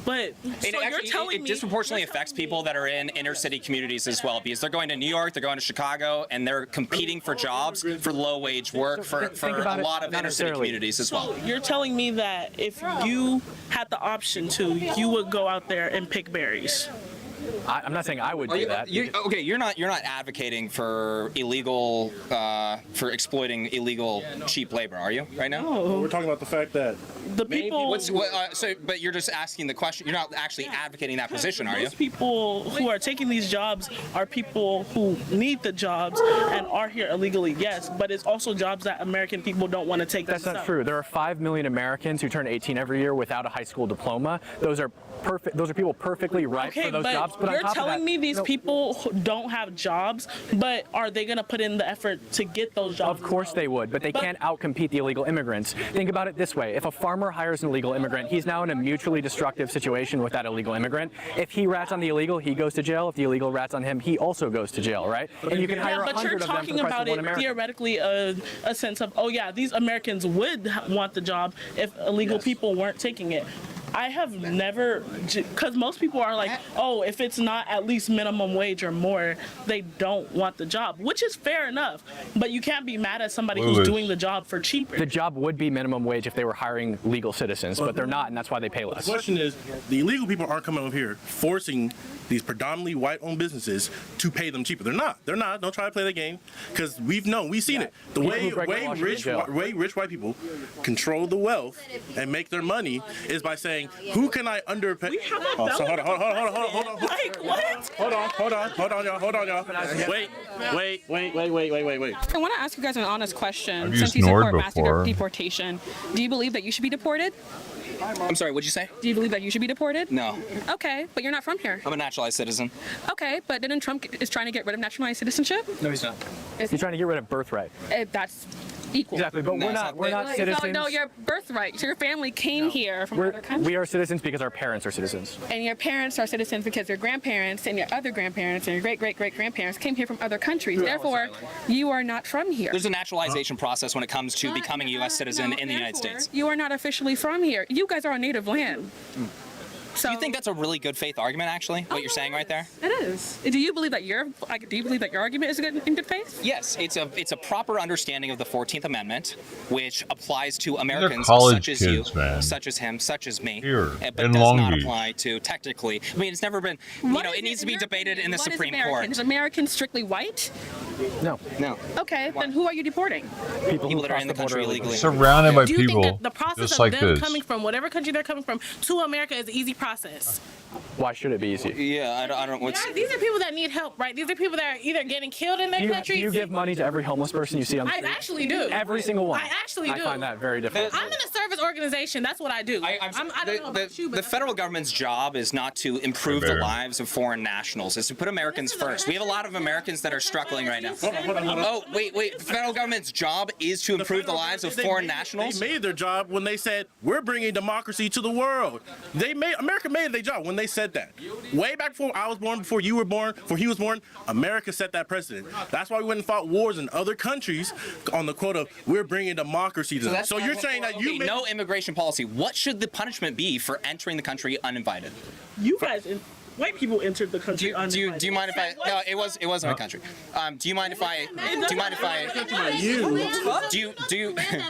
Speaker 10: But
Speaker 15: so you're telling me it disproportionately affects people that are in inner city communities as well, because they're going to New York, they're going to Chicago, and they're competing for jobs, for low wage work, for a lot of inner city communities as well.
Speaker 10: You're telling me that if you had the option to, you would go out there and pick berries.
Speaker 7: I'm not saying I would do that.
Speaker 15: Okay, you're not advocating for illegal, for exploiting illegal cheap labor, are you? Right now?
Speaker 10: No.
Speaker 11: We're talking about the fact that
Speaker 10: the people.
Speaker 15: But you're just asking the question. You're not actually advocating that position, are you?
Speaker 10: Most people who are taking these jobs are people who need the jobs and are here illegally. Yes, but it's also jobs that American people don't want to take.
Speaker 7: That's not true. There are 5 million Americans who turn 18 every year without a high school diploma. Those are perfect. Those are people perfectly ripe for those jobs. But
Speaker 10: you're telling me these people don't have jobs, but are they going to put in the effort to get those jobs?
Speaker 7: Of course they would, but they can't outcompete the illegal immigrants. Think about it this way. If a farmer hires an illegal immigrant, he's now in a mutually destructive situation with that illegal immigrant. If he rats on the illegal, he goes to jail. If the illegal rats on him, he also goes to jail, right? And you can hire 100 of them for the price of one American.
Speaker 10: But you're talking about it theoretically a sense of, oh yeah, these Americans would want the job if illegal people weren't taking it. I have never, because most people are like, oh, if it's not at least minimum wage or more, they don't want the job, which is fair enough. But you can't be mad at somebody who's doing the job for cheaper.
Speaker 7: The job would be minimum wage if they were hiring legal citizens, but they're not, and that's why they pay less.
Speaker 11: The question is, the illegal people aren't coming over here forcing these predominantly white-owned businesses to pay them cheaper. They're not. Don't try to play the game, because we've seen it. The way rich white people control the wealth and make their money is by saying, who can I underpay? Hold on, y'all. Wait.
Speaker 12: I want to ask you guys an honest question.
Speaker 5: I've
Speaker 12: Since
Speaker 5: used
Speaker 12: you support
Speaker 5: Nord before.
Speaker 12: mass deportation, do you believe that you should be deported?
Speaker 15: I'm sorry, what'd you say?
Speaker 12: Do you believe that you should be deported?
Speaker 15: No.
Speaker 12: Okay, but you're not from here.
Speaker 15: I'm a naturalized citizen.
Speaker 12: Okay, but didn't Trump is trying to get rid of naturalized citizenship?
Speaker 15: No, he's not.
Speaker 7: He's trying to get rid of birthright.
Speaker 12: That's equal.
Speaker 7: Exactly, but we're not citizens.
Speaker 12: No, your birthright. So your family came here from other countries.
Speaker 7: We are citizens because our parents are citizens.
Speaker 12: And your parents are citizens because your grandparents and your other grandparents and your great-great-great-grandparents came here from other countries. Therefore, you are not from here.
Speaker 15: There's a naturalization process when it comes to becoming a U.S. citizen in the United States.
Speaker 12: You are not officially from here. You guys are on native land.
Speaker 15: Do you think that's a really good faith argument, actually, what you're saying right there?
Speaker 12: It is. Do you believe that your argument is in good faith?
Speaker 15: Yes, it's a proper understanding of the 14th Amendment, which applies to Americans
Speaker 5: college
Speaker 15: such as
Speaker 5: kids,
Speaker 15: you,
Speaker 5: man.
Speaker 15: such as him, such as me,
Speaker 5: Here,
Speaker 15: but
Speaker 5: in
Speaker 15: does
Speaker 5: Long
Speaker 15: not
Speaker 5: Beach.
Speaker 15: apply to technically. I mean, it's never been. It needs to be debated in the
Speaker 12: What is
Speaker 15: Supreme
Speaker 12: American?
Speaker 15: Court.
Speaker 12: Is American strictly white?
Speaker 7: No.
Speaker 15: No.
Speaker 12: Okay, then who are you deporting?
Speaker 15: People that are in the country illegally.
Speaker 5: Surrounded by
Speaker 10: Do you
Speaker 5: people
Speaker 10: think that the process
Speaker 5: just
Speaker 10: of
Speaker 5: like
Speaker 10: them
Speaker 5: this.
Speaker 10: coming from whatever country they're coming from to America is an easy process?
Speaker 7: Why should it be easy?
Speaker 15: Yeah, I don't. What's
Speaker 10: These are people that need help, right? These are people that are either getting killed in their
Speaker 7: Do
Speaker 10: countries.
Speaker 7: you give money to every homeless person you see on the
Speaker 10: I
Speaker 7: street?
Speaker 10: actually do.
Speaker 7: Every single one.
Speaker 10: I actually do.
Speaker 7: I find that very difficult.
Speaker 10: I'm in a service organization. That's what I do. I don't know about you, but
Speaker 15: the federal government's job is not to improve the lives of foreign nationals. It's to put Americans first. We have a lot of Americans that are struggling right now. Oh, wait. The federal government's job is to improve the lives of foreign nationals?
Speaker 11: They made their job when they said, we're bringing democracy to the world. America made their job when they said that. Way back before I was born, before you were born, before he was born, America set that precedent. That's why we went and fought wars in other countries on the quote of, we're bringing democracy to them. So you're saying that you made...
Speaker 15: No immigration policy. What should the punishment be for entering the country uninvited?
Speaker 10: You guys, white people entered the country.
Speaker 15: Do you mind if I? No, it wasn't a country. Do you mind if I? Do you?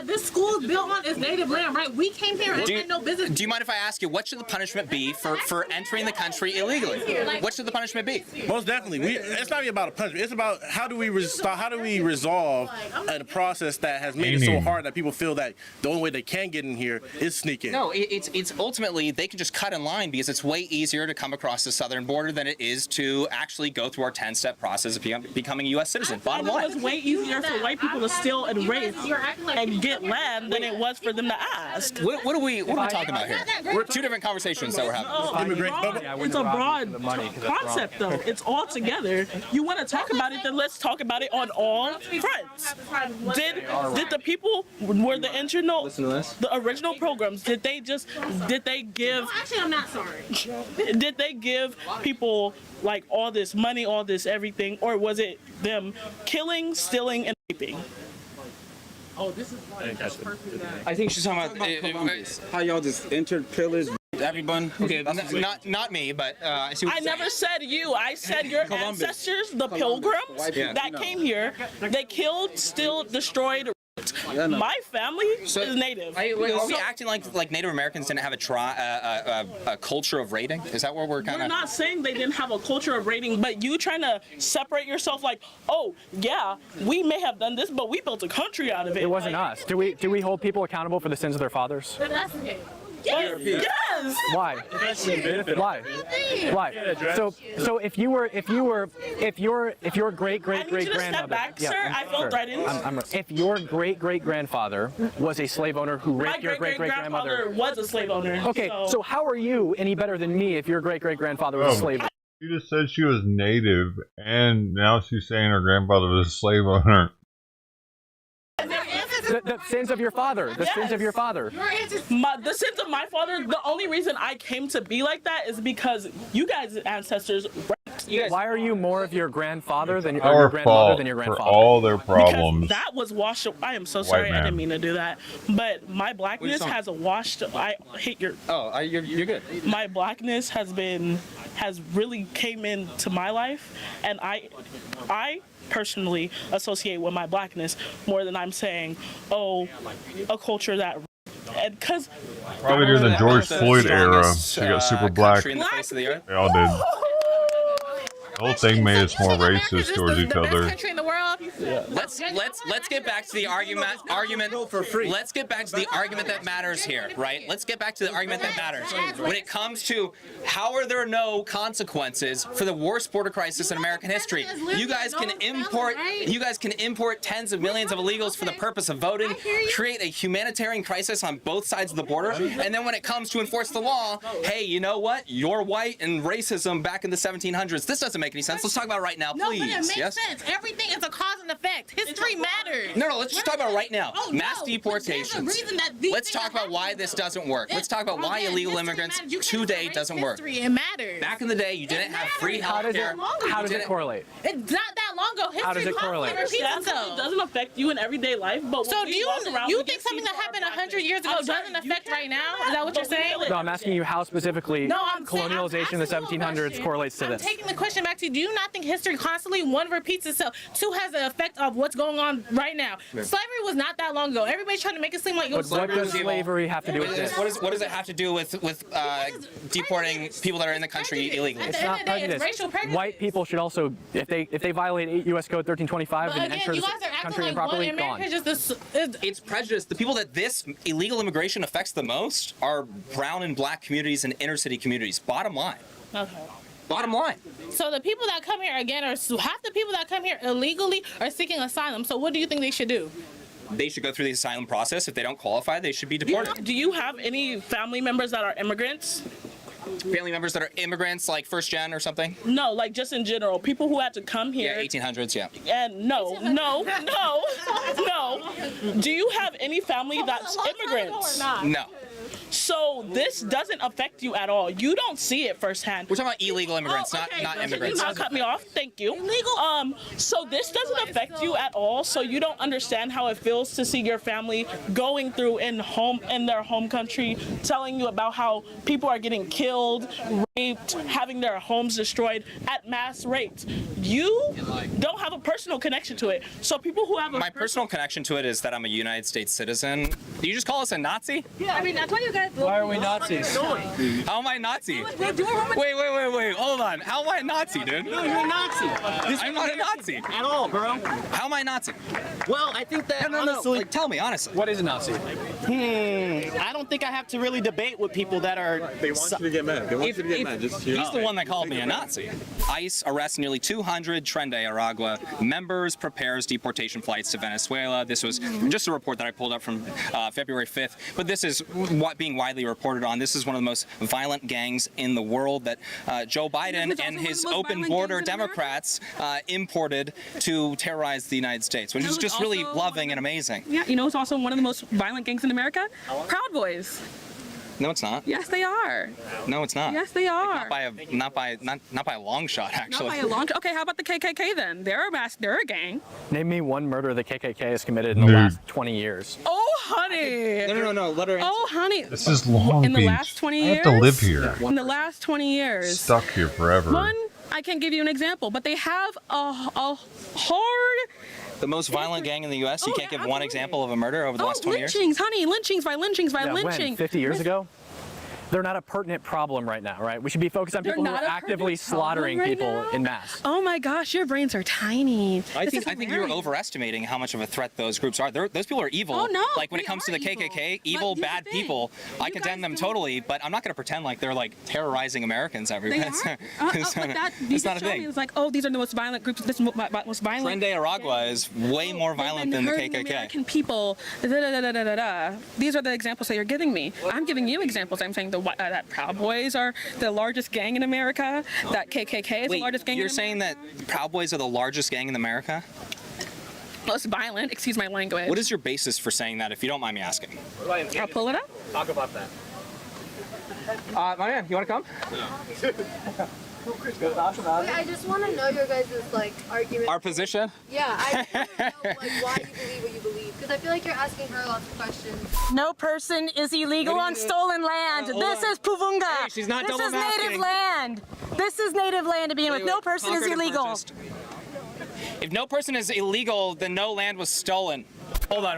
Speaker 10: This school is built on its native land, right? We came here and had no business.
Speaker 15: Do you mind if I ask you what should the punishment be for entering the country illegally? What should the punishment be?
Speaker 11: Most definitely. It's not even about a punishment. It's about how do we resolve a process that has made it so hard that people feel that the only way they can get in here is sneak in.
Speaker 15: No, it's ultimately they can just cut in line because it's way easier to come across the southern border than it is to actually go through our 10-step process of becoming a U.S. citizen. Bottom line.
Speaker 10: It was way easier for white people to steal and rape and get land than it was for them to ask.
Speaker 15: What are we talking about here? We're two different conversations that we're having.
Speaker 10: It's a broad concept, though. It's all together. You want to talk about it, then let's talk about it on all fronts. Did the people, were the original programs, did they give... Actually, I'm not sorry. Did they give people like all this money, all this everything, or was it them killing, stealing, and raping?
Speaker 6: Oh, this is like
Speaker 15: I think she's talking about
Speaker 6: how y'all just entered, pillaged
Speaker 15: everyone. Okay, not me, but I see what
Speaker 10: I never said you. I said your ancestors, the pilgrims that came here. They killed, still destroyed. My family is native.
Speaker 15: Are we acting like Native Americans didn't have a culture of raiding? Is that where we're kind of?
Speaker 10: We're not saying they didn't have a culture of raiding, but you trying to separate yourself like, oh yeah, we may have done this, but we built a country out of it.
Speaker 7: It wasn't us. Do we hold people accountable for the sins of their fathers?
Speaker 10: Yes. Yes.
Speaker 7: Why? Why? So if your great grandmother,
Speaker 10: step back, sir. I feel threatened.
Speaker 7: If your great grandfather was a slave owner who raped your great grandmother,
Speaker 10: was a slave owner.
Speaker 7: Okay, so how are you any better than me if your great grandfather was a slave owner?
Speaker 5: She just said she was native, and now she's saying her grandfather was a slave owner.
Speaker 7: The sins of your father. The sins of your father.
Speaker 10: The sins of my father. The only reason I came to be like that is because you guys' ancestors.
Speaker 7: Why are you more of your grandfather than
Speaker 5: Our
Speaker 7: your grandmother
Speaker 5: fault
Speaker 7: than your
Speaker 5: for
Speaker 7: grandfather?
Speaker 5: all their problems.
Speaker 10: Because that was washed. I am so sorry. I didn't mean to do that. But my blackness has washed. I hate your.
Speaker 15: Oh, you're good.
Speaker 10: My blackness has really came into my life, and I personally associate with my blackness more than I'm saying, oh, a culture that, and because
Speaker 5: Probably during the George Floyd era, she got super black.
Speaker 15: In the face of the earth.
Speaker 5: They all did. The whole thing made us more racist towards each other.
Speaker 10: country in the world.
Speaker 15: Let's get back to the argument. Let's get back to the argument that matters here, right? Let's get back to the argument that matters. When it comes to how are there no consequences for the worst border crisis in American history? You guys can import tens of millions of illegals for the purpose of voting, create a humanitarian crisis on both sides of the border, and then when it comes to enforce the law, hey, you know what? You're white and racism back in the 1700s. This doesn't make any sense. Let's talk about it right now, please.
Speaker 10: No, but it makes sense. Everything is a cause and effect. History matters.
Speaker 15: No, let's just talk about right now.
Speaker 9: Oh,
Speaker 15: Mass
Speaker 9: no,
Speaker 15: deportations.
Speaker 9: but there's a reason that these
Speaker 15: Let's
Speaker 9: things
Speaker 15: talk
Speaker 9: are
Speaker 15: about why
Speaker 9: happening.
Speaker 15: this doesn't work. Let's talk about why
Speaker 9: Again,
Speaker 15: illegal
Speaker 9: history
Speaker 15: immigrants
Speaker 9: matters. You can't
Speaker 15: today
Speaker 9: erase
Speaker 15: doesn't work.
Speaker 9: history. It matters.
Speaker 15: Back in the day, you didn't have free health care.
Speaker 7: How does it correlate?
Speaker 9: It's not that long ago. History
Speaker 7: How does it correlate?
Speaker 9: constantly repeats
Speaker 10: It
Speaker 9: itself.
Speaker 10: doesn't affect you in everyday life, but
Speaker 9: So
Speaker 10: when
Speaker 9: do
Speaker 10: we
Speaker 9: you
Speaker 10: walk around, we
Speaker 9: think
Speaker 10: get
Speaker 9: something that
Speaker 10: people
Speaker 9: happened
Speaker 10: are
Speaker 9: 100 years ago
Speaker 10: I'm sorry,
Speaker 9: doesn't
Speaker 10: you
Speaker 9: affect
Speaker 10: can't
Speaker 9: right now?
Speaker 10: do
Speaker 9: Is that what you're saying?
Speaker 7: No, I'm asking you how specifically
Speaker 9: No, I'm saying-
Speaker 7: colonialization in the
Speaker 9: I'm asking you a
Speaker 7: 1700s
Speaker 9: question.
Speaker 7: correlates to
Speaker 9: I'm
Speaker 7: this.
Speaker 9: taking the question back to you. Do you not think history constantly, one, repeats itself, two, has an effect of what's going on right now?
Speaker 15: Yeah.
Speaker 9: Slavery was not that long ago. Everybody's trying to make it seem like it was
Speaker 7: What does
Speaker 9: so long ago.
Speaker 7: slavery have to do with this?
Speaker 15: What does it have to do with deporting people that are in the country illegally?
Speaker 7: It's not prejudice.
Speaker 9: racial prejudice.
Speaker 7: White people should also, if they violate U.S. Code 1325
Speaker 9: But
Speaker 7: and
Speaker 9: again,
Speaker 7: enter
Speaker 9: you
Speaker 7: the
Speaker 9: guys are acting
Speaker 7: country
Speaker 9: like
Speaker 7: improperly,
Speaker 9: one
Speaker 7: gone.
Speaker 9: America just
Speaker 15: It's prejudice. The people that this illegal immigration affects the most are brown and black communities and inner city communities. Bottom line.
Speaker 9: Okay.
Speaker 15: Bottom line.
Speaker 9: So the people that come here again are half the people that come here illegally are seeking asylum. So what do you think they should do?
Speaker 15: They should go through the asylum process. If they don't qualify, they should be deported.
Speaker 10: Do you have any family members that are immigrants?
Speaker 15: Family members that are immigrants, like first gen or something?
Speaker 10: No, like just in general, people who had to come here.
Speaker 15: Yeah, 1800s, yeah.
Speaker 10: And no. Do you have any family that's immigrants?
Speaker 15: No.
Speaker 10: So this doesn't affect you at all. You don't see it firsthand.
Speaker 15: We're talking about illegal immigrants, not immigrants.
Speaker 10: Can you not cut me off? Thank you. Illegal. So this doesn't affect you at all. So you don't understand how it feels to see your family going through in their home country, telling you about how people are getting killed, raped, having their homes destroyed at mass rates. You don't have a personal connection to it. So people who have
Speaker 15: My personal connection to it is that I'm a United States citizen. Do you just call us a Nazi?
Speaker 12: Yeah, I mean, I told you guys.
Speaker 15: Why are we Nazis? How am I Nazi? Wait. Hold on. How am I a Nazi, dude?
Speaker 1: No, you're a Nazi.
Speaker 15: I'm not a Nazi.
Speaker 1: At all, bro.
Speaker 15: How am I a Nazi?
Speaker 1: Well, I think that honestly,
Speaker 15: Like, tell me honestly.
Speaker 7: What is a Nazi?
Speaker 1: I don't think I have to really debate with people that are.
Speaker 6: They want you to get mad. They want you to get mad. Just,
Speaker 15: He's the one that called me a Nazi. ICE arrests nearly 200 Tren de Aragua members, prepares deportation flights to Venezuela. This was just a report that I pulled up from February 5th. But this is what being widely reported on. This is one of the most violent gangs in the world that Joe Biden and his open border Democrats imported to terrorize the United States, which is just really loving and amazing.
Speaker 12: Yeah, you know, it's also one of the most violent gangs in America. Proud Boys.
Speaker 15: No, it's not.
Speaker 12: Yes, they are.
Speaker 15: No, it's not.
Speaker 12: Yes, they are.
Speaker 15: Not by a long shot, actually.
Speaker 12: Not by a long. Okay, how about the KKK then? They're a gang.
Speaker 7: Name me one murder the KKK has committed in the last 20 years.
Speaker 12: Oh, honey.
Speaker 15: No. Let her answer.
Speaker 12: Oh, honey.
Speaker 5: This is Long
Speaker 12: In the
Speaker 5: Beach.
Speaker 12: last 20
Speaker 5: I
Speaker 12: years.
Speaker 5: have to live here.
Speaker 12: In the last 20 years.
Speaker 5: Stuck here forever.
Speaker 12: One, I can give you an example, but they have a hard.
Speaker 15: The most violent gang in the U.S. You can't give one example of a murder over the last 20 years?
Speaker 12: Lynchings, honey. Lynchings by lynchings by
Speaker 7: Yeah,
Speaker 12: lynching.
Speaker 7: when? 50 years ago? They're not a pertinent problem right now, right? We should be focused on
Speaker 12: They're
Speaker 7: people who are
Speaker 12: not a
Speaker 7: actively
Speaker 12: pertinent problem
Speaker 7: slaughtering
Speaker 12: right
Speaker 7: people
Speaker 12: now?
Speaker 7: in mass.
Speaker 12: Oh my gosh, your brains are tiny.
Speaker 15: I
Speaker 12: This
Speaker 15: think
Speaker 12: is
Speaker 15: you're
Speaker 12: hilarious.
Speaker 15: overestimating how much of a threat those groups are. Those people are evil.
Speaker 12: Oh, no,
Speaker 15: Like when it
Speaker 12: they
Speaker 15: comes to
Speaker 12: are
Speaker 15: the KKK, evil,
Speaker 12: But here's
Speaker 15: bad
Speaker 12: the thing.
Speaker 15: people. I condemn them totally, but I'm not going to pretend like they're like terrorizing Americans everywhere.
Speaker 12: They are. But that, you
Speaker 15: It's not
Speaker 12: just
Speaker 15: a
Speaker 12: showed me.
Speaker 15: thing.
Speaker 12: It's like, oh, these are the most violent groups. This is the most violent.
Speaker 15: Tren de Aragua is way more violent than the
Speaker 12: hurting
Speaker 15: KKK.
Speaker 12: American people. These are the examples that you're giving me. I'm giving you examples. I'm saying that Proud Boys are the largest gang in America. That KKK is the largest gang.
Speaker 15: You're saying that Proud Boys are the largest gang in America?
Speaker 12: Most violent. Excuse my language.
Speaker 15: What is your basis for saying that, if you don't mind me asking?
Speaker 12: I'll pull it up.
Speaker 7: Talk about that.
Speaker 15: My man, you want to come?
Speaker 8: Wait, I just want to know your guys' argument.
Speaker 15: Our position?
Speaker 8: Yeah, I just want to know why you believe what you believe, because I feel like you're asking her lots of questions.
Speaker 20: No person is illegal on stolen land. This is Puvunga.
Speaker 15: Hey, she's not
Speaker 20: This
Speaker 15: double
Speaker 20: is native
Speaker 15: masking.
Speaker 20: land. This is native land to begin with. No person is illegal.
Speaker 15: If no person is illegal, then no land was stolen. Hold on.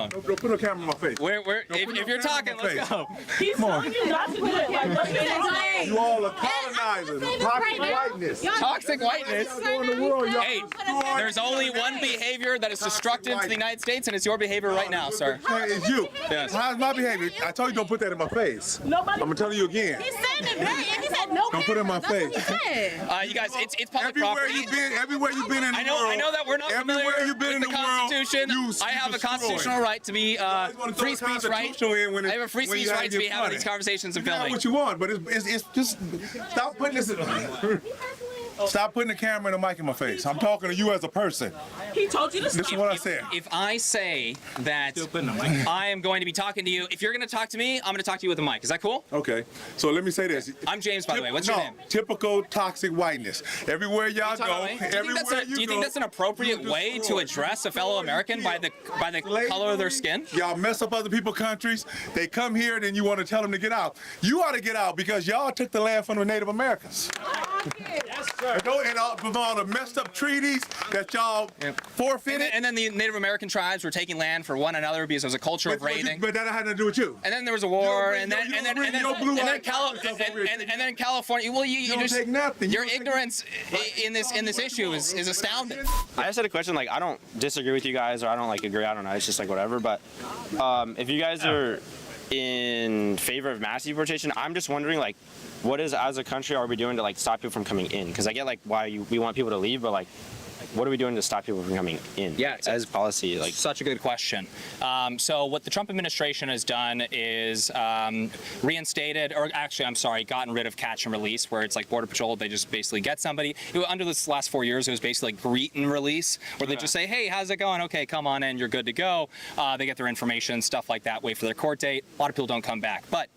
Speaker 6: Don't put a camera in my face.
Speaker 15: If you're talking, let's go.
Speaker 10: He's telling you not to do it. Like,
Speaker 14: You all are colonizers. Toxic whiteness.
Speaker 15: Toxic whiteness. Hey,
Speaker 14: Hey,
Speaker 15: there's only one behavior that is destructive to the United States, and it's your behavior right now, sir.
Speaker 14: Hey, it's you.
Speaker 15: Yes.
Speaker 14: How's my behavior? I told you don't put that in my face.
Speaker 10: Nobody.
Speaker 14: I'm gonna tell you again.
Speaker 9: He said it very. He said no.
Speaker 14: Don't put it in my face.
Speaker 15: You guys, it's public
Speaker 14: Everywhere
Speaker 15: property.
Speaker 14: you've been in the world.
Speaker 15: I know that we're not familiar
Speaker 14: Everywhere you've been
Speaker 15: with
Speaker 14: in
Speaker 15: the
Speaker 14: the world,
Speaker 15: Constitution. I have a
Speaker 14: destroy.
Speaker 15: constitutional right to be free speech right. I have a free speech right to be having these conversations and
Speaker 14: You have
Speaker 15: filming.
Speaker 14: what you want, but it's just stop putting this in. Stop putting the camera and the mic in my face. I'm talking to you as a person.
Speaker 10: He told you to
Speaker 14: This is what I said.
Speaker 15: If I say that I am going to be talking to you, if you're going to talk to me, I'm going to talk to you with a mic. Is that cool?
Speaker 14: Okay. So let me say this.
Speaker 15: I'm James, by the way. What's your name?
Speaker 14: Typical toxic whiteness. Everywhere y'all go,
Speaker 15: Do you think that's an appropriate way to address a fellow American by the color of their skin?
Speaker 14: Y'all mess up other people's countries. They come here, then you want to tell them to get out. You ought to get out because y'all took the land from the Native Americans. Yes, sir. And all the messed up treaties that y'all forfeited.
Speaker 15: And then the Native American tribes were taking land for one another because there was a culture of raiding.
Speaker 14: But that had nothing to do with you.
Speaker 15: And then there was a war, and then California. Well, you
Speaker 14: don't
Speaker 15: just
Speaker 14: take nothing.
Speaker 15: Your ignorance in this issue is astounding.
Speaker 3: I just had a question. Like, I don't disagree with you guys, or I don't agree. I don't know. It's just like whatever. But if you guys are in favor of mass deportation, I'm just wondering, like, what is, as a country, are we doing to like stop people from coming in? Because I get like why we want people to leave, but like, what are we doing to stop people from coming in?
Speaker 15: Yeah,
Speaker 3: as policy, like
Speaker 15: such a good question. So what the Trump administration has done is reinstated, or actually, I'm sorry, gotten rid of catch and release, where it's like Border Patrol, they just basically get somebody. Under this last 4 years, it was basically like greet and release, where they just say, hey, how's it going? Okay, come on in, you're good to go. They get their information, stuff like that, wait for their court date. A lot of people don't come back. But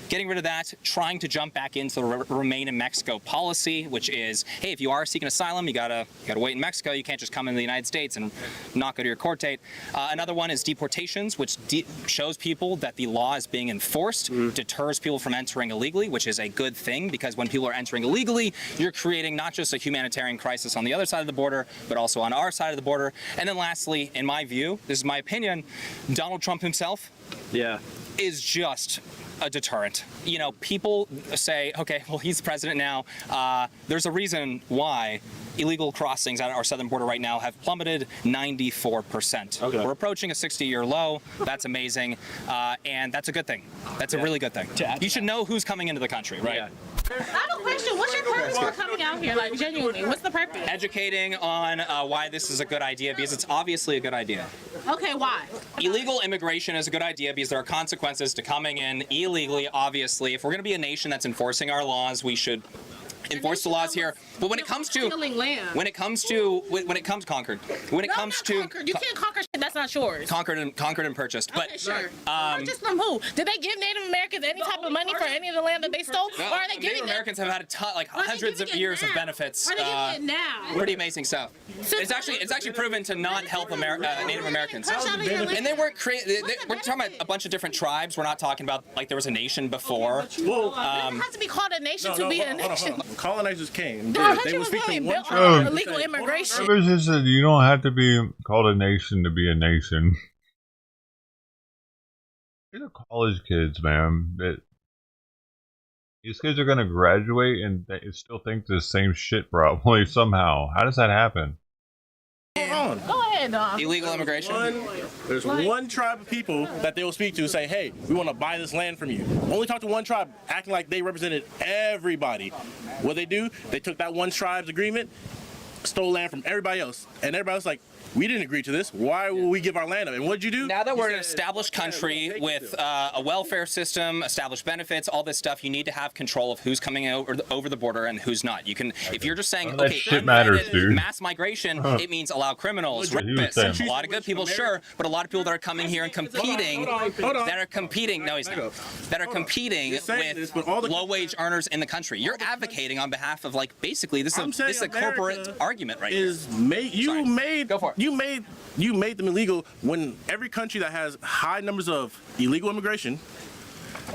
Speaker 15: getting rid of that, trying to jump back into the remain in Mexico policy, which is, hey, if you are seeking asylum, you gotta wait in Mexico. You can't just come into the United States and not go to your court date. Another one is deportations, which shows people that the law is being enforced, deters people from entering illegally, which is a good thing, because when people are entering illegally, you're creating not just a humanitarian crisis on the other side of the border, but also on our side of the border. And then lastly, in my view, this is my opinion, Donald Trump himself is just a deterrent. You know, people say, okay, well, he's the president now. There's a reason why illegal crossings at our southern border right now have plummeted 94%. We're approaching a 60-year low. That's amazing. And that's a good thing. That's a really good thing. You should know who's coming into the country, right?
Speaker 9: I have a question. What's your purpose for coming out here? Like, genuinely, what's the purpose?
Speaker 15: Educating on why this is a good idea, because it's obviously a good idea.
Speaker 9: Okay, why?
Speaker 15: Illegal immigration is a good idea because there are consequences to coming in illegally, obviously. If we're going to be a nation that's enforcing our laws, we should enforce the laws here. But when it comes to Concord, you
Speaker 9: can't conquer shit that's not yours.
Speaker 15: Conquered and purchased. But
Speaker 9: okay, sure. Purchased from who? Did they give Native Americans any type of money for any of the land that they stole? Or are they giving
Speaker 15: Native Americans have had a ton, like hundreds of years of benefits.
Speaker 9: Are they giving it now?
Speaker 15: Pretty amazing stuff. It's actually proven to not help Native Americans. And they weren't we're talking about a bunch of different tribes. We're not talking about like there was a nation before.
Speaker 9: It has to be called a nation to be a nation.
Speaker 11: Colonizers came.
Speaker 9: They were speaking one tribe. Illegal immigration.
Speaker 5: You don't have to be called a nation to be a nation. These are college kids, man. These kids are gonna graduate and they still think the same shit probably somehow. How does that happen?
Speaker 9: Go ahead, Dom.
Speaker 15: Illegal immigration.
Speaker 11: There's one tribe of people that they will speak to say, hey, we want to buy this land from you. Only talk to one tribe, acting like they represented everybody. What they do, they took that one tribe's agreement, stole land from everybody else. And everybody else like, we didn't agree to this. Why will we give our land up? And what'd you do?
Speaker 15: Now that we're an established country with a welfare system, established benefits, all this stuff, you need to have control of who's coming over the border and who's not. You can, if you're just saying, okay,
Speaker 5: shit matters, dude.
Speaker 15: Mass migration, it means allow criminals, rapists, a lot of good people, sure, but a lot of people that are coming here and competing, that are competing with low-wage earners in the country. You're advocating on behalf of, like, basically, this is a corporate argument right here.
Speaker 11: You made them illegal when every country that has high numbers of illegal immigration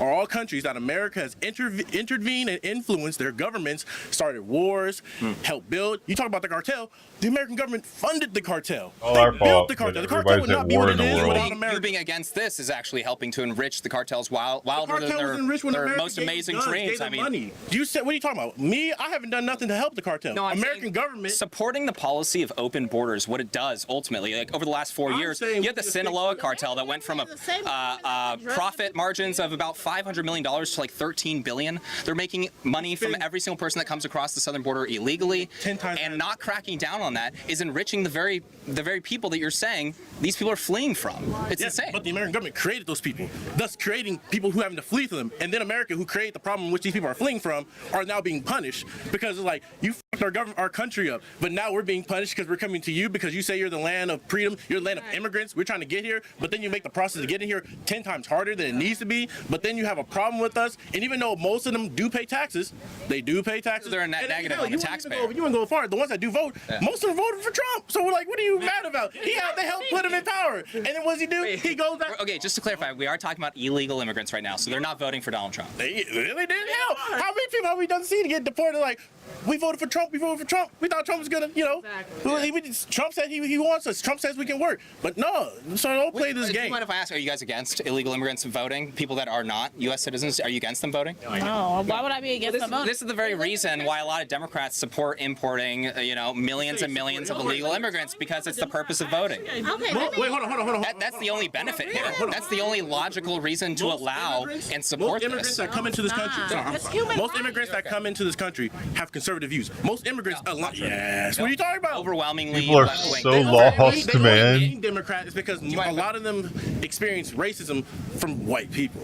Speaker 11: are all countries that America has intervened and influenced their governments, started wars, helped build. You talk about the cartel. The American government funded the cartel.
Speaker 5: Our
Speaker 11: they
Speaker 5: fault.
Speaker 11: built the cartel. The cartel would not be what it is without America.
Speaker 15: You being against this is actually helping to enrich the cartels wilder than their most amazing dreams. I mean,
Speaker 11: money. You said, what are you talking about? Me? I haven't done nothing to help the cartel.
Speaker 15: No,
Speaker 11: American government
Speaker 15: supporting the policy of open borders. What it does ultimately, like over the last 4 years, you had the Sinaloa cartel that went from a profit margins of about $500 million to like $13 billion. They're making money from every single person that comes across the southern border illegally,
Speaker 11: 10 times.
Speaker 15: And not cracking down on that is enriching the very people that you're saying these people are fleeing from. It's insane.
Speaker 11: But the American government created those people, thus creating people who having to flee from them. And then America, who created the problem in which these people are fleeing from, are now being punished because it's like, you fucked our country up. But now we're being punished because we're coming to you because you say you're the land of freedom, you're the land of immigrants. We're trying to get here, but then you make the process of getting here 10 times harder than it needs to be. But then you have a problem with us. And even though most of them do pay taxes, they do pay taxes.
Speaker 15: They're a net negative on the taxpayer.
Speaker 11: You wouldn't go far. The ones that do vote, most of them voted for Trump. So we're like, what are you mad about? They helped put him in power. And then what does he do? He goes back.
Speaker 15: Okay, just to clarify, we are talking about illegal immigrants right now, so they're not voting for Donald Trump.
Speaker 11: They didn't help. How many people have we done see to get deported? Like, we voted for Trump. We voted for Trump. We thought Trump was gonna, Trump said he wants us. Trump says we can work. But no, so don't play this game.
Speaker 15: Do you mind if I ask, are you guys against illegal immigrants voting? People that are not U.S. citizens, are you against them voting?
Speaker 9: No, why would I be against them voting?
Speaker 15: This is the very reason why a lot of Democrats support importing, millions and millions of illegal immigrants, because it's the purpose of voting.
Speaker 9: Okay,
Speaker 11: wait, hold on.
Speaker 15: That's the only benefit here. That's the only logical reason to allow and support
Speaker 11: most immigrants
Speaker 15: this.
Speaker 11: that come into this country. Most immigrants that come into this country have conservative views. Most immigrants, yes. What are you talking about?
Speaker 15: Overwhelmingly,
Speaker 5: People are so lost, man.
Speaker 11: Democrats because a lot of them experience racism from white people.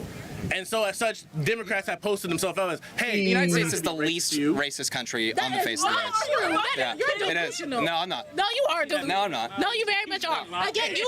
Speaker 11: And so, as such, Democrats have posted themselves out as, hey,
Speaker 15: The United States is the least racist country on the face of the earth. Yeah,
Speaker 9: You're
Speaker 15: it is.
Speaker 9: delusional.
Speaker 15: No, I'm not.
Speaker 9: No, you are delusional.
Speaker 15: No, I'm not.
Speaker 9: No, you very much are. Again, you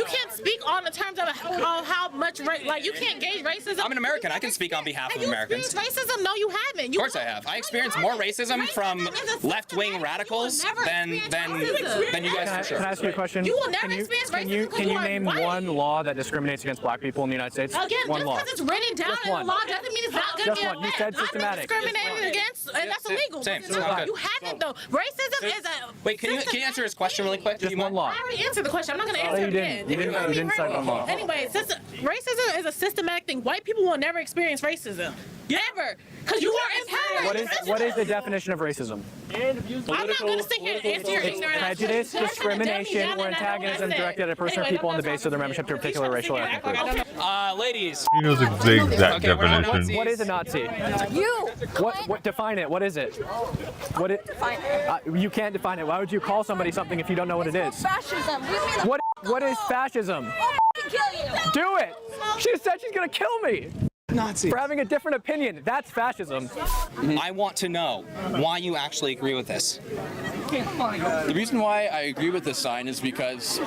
Speaker 9: can't speak on the terms of how much you can't gauge racism.
Speaker 15: I'm an American. I can speak on behalf of Americans.
Speaker 9: Racism? No, you haven't.
Speaker 15: Of course I have. I experience more racism from left-wing radicals than you guys for sure.
Speaker 7: Can I ask you a question?
Speaker 9: You will never experience racism.
Speaker 7: Can you name one law that discriminates against black people in the United States?
Speaker 9: Again,
Speaker 7: one law.
Speaker 9: It's written down in the law doesn't mean it's not going to be
Speaker 7: one. You said systematic.
Speaker 9: I'm discriminated against, and that's illegal.
Speaker 15: Same.
Speaker 9: You haven't though. Racism is a.
Speaker 15: Wait, can you answer his question really quick?
Speaker 7: Just one law.
Speaker 9: I already answered the question. I'm not going to answer it again.
Speaker 7: You didn't cite one law.
Speaker 9: Anyway, racism is a systematic thing. White people will never experience racism. Never. Because you are empowered.
Speaker 7: What is the definition of racism?
Speaker 9: I'm not going to sit here and answer your ignorant
Speaker 7: Prejudice, discrimination, or antagonism directed at a person or people on the basis of their membership to a particular racial or ethnic group.
Speaker 15: Ladies.
Speaker 5: He knows the exact definition.
Speaker 7: What is a Nazi?
Speaker 8: You.
Speaker 7: What define it? What is it?
Speaker 8: Define it.
Speaker 7: You can't define it. Why would you call somebody something if you don't know what it is?
Speaker 8: Fascism.
Speaker 7: What is fascism?
Speaker 8: I'll kill you.
Speaker 7: Do it. She said she's gonna kill me.
Speaker 15: Nazis.
Speaker 7: For having a different opinion. That's fascism.
Speaker 15: I want to know why you actually agree with this.
Speaker 2: The reason why I agree with this sign is because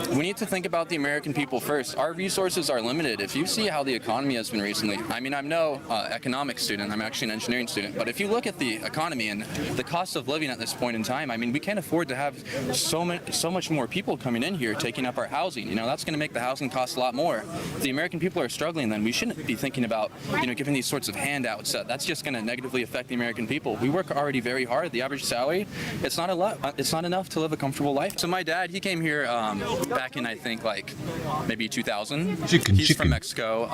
Speaker 2: we need to think about the American people first. Our resources are limited. If you see how the economy has been recently, I mean, I'm no economics student, I'm actually an engineering student, but if you look at the economy and the cost of living at this point in time, I mean, we can't afford to have so much more people coming in here taking up our housing. That's going to make the housing cost a lot more. If the American people are struggling, then we shouldn't be thinking about, giving these sorts of handouts. That's just going to negatively affect the American people. We work already very hard. The average salary, it's not enough to live a comfortable life. So my dad, he came here back in, I think, maybe 2000. He's from Mexico.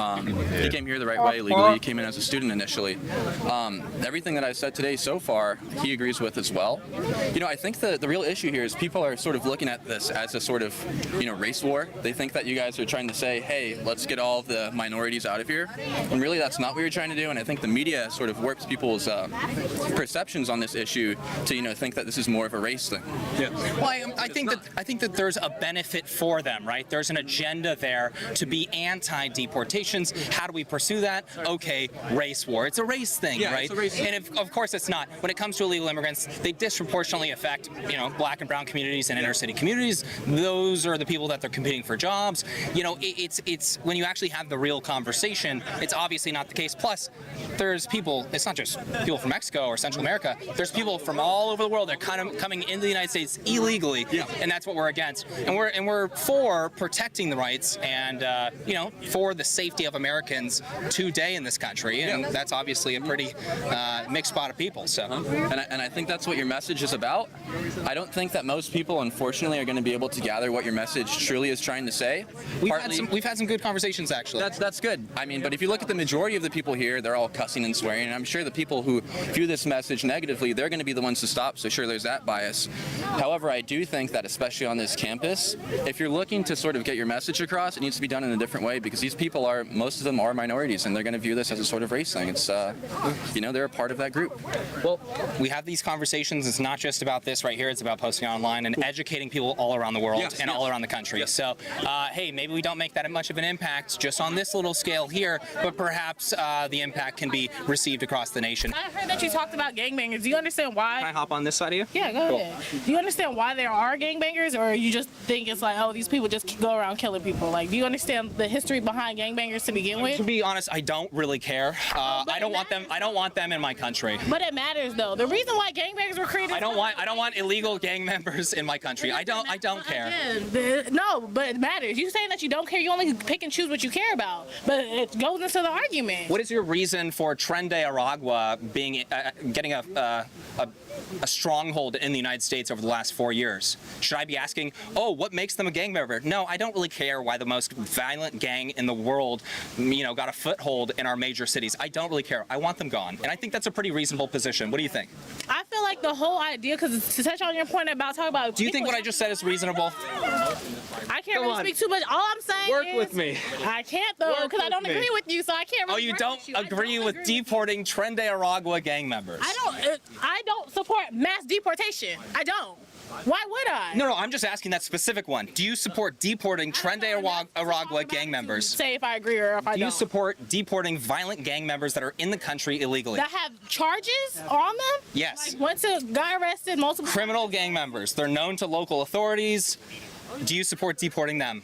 Speaker 2: He came here the right way, legally. He came in as a student initially. Everything that I said today so far, he agrees with as well. I think the real issue here is people are sort of looking at this as a sort of, race war. They think that you guys are trying to say, hey, let's get all the minorities out of here. And really, that's not what you're trying to do. And I think the media sort of warps people's perceptions on this issue to, think that this is more of a race thing.
Speaker 15: Yeah. Well, I think that there's a benefit for them, right? There's an agenda there to be anti-deportations. How do we pursue that? Okay, race war. It's a race thing, right? It's a race. And of course it's not. When it comes to illegal immigrants, they disproportionately affect, black and brown communities and inner city communities. Those are the people that they're competing for jobs. It's when you actually have the real conversation, it's obviously not the case. Plus, there's people, it's not just people from Mexico or Central America, there's people from all over the world that are kind of coming into the United States illegally, and that's what we're against. And we're for protecting the rights and for the safety of Americans today in this country, and that's obviously a pretty mixed spot of people. So,
Speaker 2: and I think that's what your message is about. I don't think that most people, unfortunately, are going to be able to gather what your message truly is trying to say.
Speaker 15: We've had some good conversations actually.
Speaker 2: That's good. I mean, but if you look at the majority of the people here, they're all cussing and swearing, and I'm sure the people who view this message negatively, they're going to be the ones to stop. So sure, there's that that bias. However, I do think that especially on this campus, if you're looking to sort of get your message across, it needs to be done in a different way because these people are, most of them are minorities and they're going to view this as a sort of race thing. It's, you know, they're a part of that group.
Speaker 16: Well, we have these conversations. It's not just about this right here. It's about posting online and educating people all around the world and all around the country. So, hey, maybe we don't make that much of an impact just on this little scale here, but perhaps the impact can be received across the nation.
Speaker 9: I heard that you talked about gangbangers. Do you understand why?
Speaker 16: Can I hop on this side of you?
Speaker 9: Yeah, go ahead. Do you understand why there are gangbangers, or you just think it's like, oh, these people just go around killing people? Like, do you understand the history behind gangbangers to begin with?
Speaker 16: To be honest, I don't really care. I don't want them. I don't want them in my country.
Speaker 9: But it matters, though. The reason why gangbangers were created.
Speaker 16: I don't want illegal gang members in my country. I don't care.
Speaker 9: No, but it matters. You saying that you don't care, you only pick and choose what you care about. But it goes into the argument.
Speaker 16: What is your reason for Tren de Aragua being getting a stronghold in the United States over the last 4 years? Should I be asking, oh, what makes them a gang member? No, I don't really care why the most violent gang in the world, you know, got a foothold in our major cities. I don't really care. I want them gone. And I think that's a pretty reasonable position. What do you think?
Speaker 9: I feel like the whole idea, because to touch on your point about talking about.
Speaker 16: Do you think what I just said is reasonable?
Speaker 9: I can't really speak too much. All I'm saying
Speaker 16: Work
Speaker 9: is,
Speaker 16: with me.
Speaker 9: I can't though, because I don't agree with you, so I can't. Really
Speaker 16: you don't agree with deporting Tren de Aragua gang members?
Speaker 9: I don't support mass deportation. I don't. Why would I?
Speaker 16: No, I'm just asking that specific one. Do you support deporting Tren de Aragua gang members?
Speaker 9: Say if I agree or if I don't.
Speaker 16: Do you support deporting violent gang members that are in the country illegally?
Speaker 9: That have charges on them?
Speaker 16: Yes.
Speaker 9: Like got arrested multiple.
Speaker 16: Criminal gang members. They're known to local authorities. Do you support deporting them?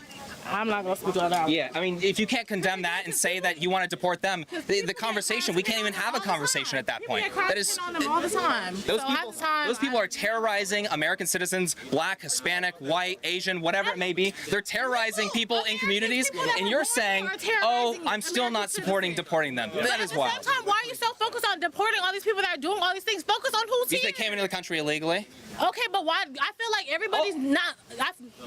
Speaker 9: I'm not going to speak on that.
Speaker 16: Yeah, I mean, if you can't condemn that and say that you want to deport them, the conversation, we can't even have a conversation at that point. That is
Speaker 9: on them all the time.
Speaker 16: Those people are terrorizing American citizens, black, Hispanic, white, Asian, whatever it may be. They're terrorizing people in communities, and you're saying, oh, I'm still not supporting deporting them. That is wild.
Speaker 9: At the same time, why are you so focused on deporting all these people that are doing all these things? Focus on who's here.
Speaker 16: They came into the country illegally.
Speaker 9: Okay, but why? I feel like everybody's not.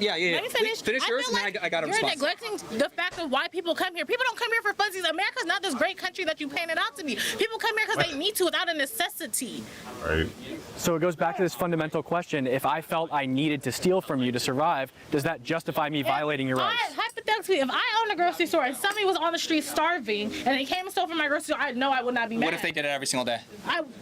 Speaker 16: Yeah.
Speaker 9: Let me finish.
Speaker 16: Finish yours, and then I got a response.
Speaker 9: You're neglecting the fact of why people come here. People don't come here for funsies. America's not this great country that you painted out to be. People come here because they need to without a necessity.
Speaker 5: Right.
Speaker 7: So it goes back to this fundamental question. If I felt I needed to steal from you to survive, does that justify me violating your rights?
Speaker 9: Hypothetically, if I owned a grocery store and somebody was on the street starving and they came and stole from my grocery store, I know I would not be mad.
Speaker 16: What if they did it every single day?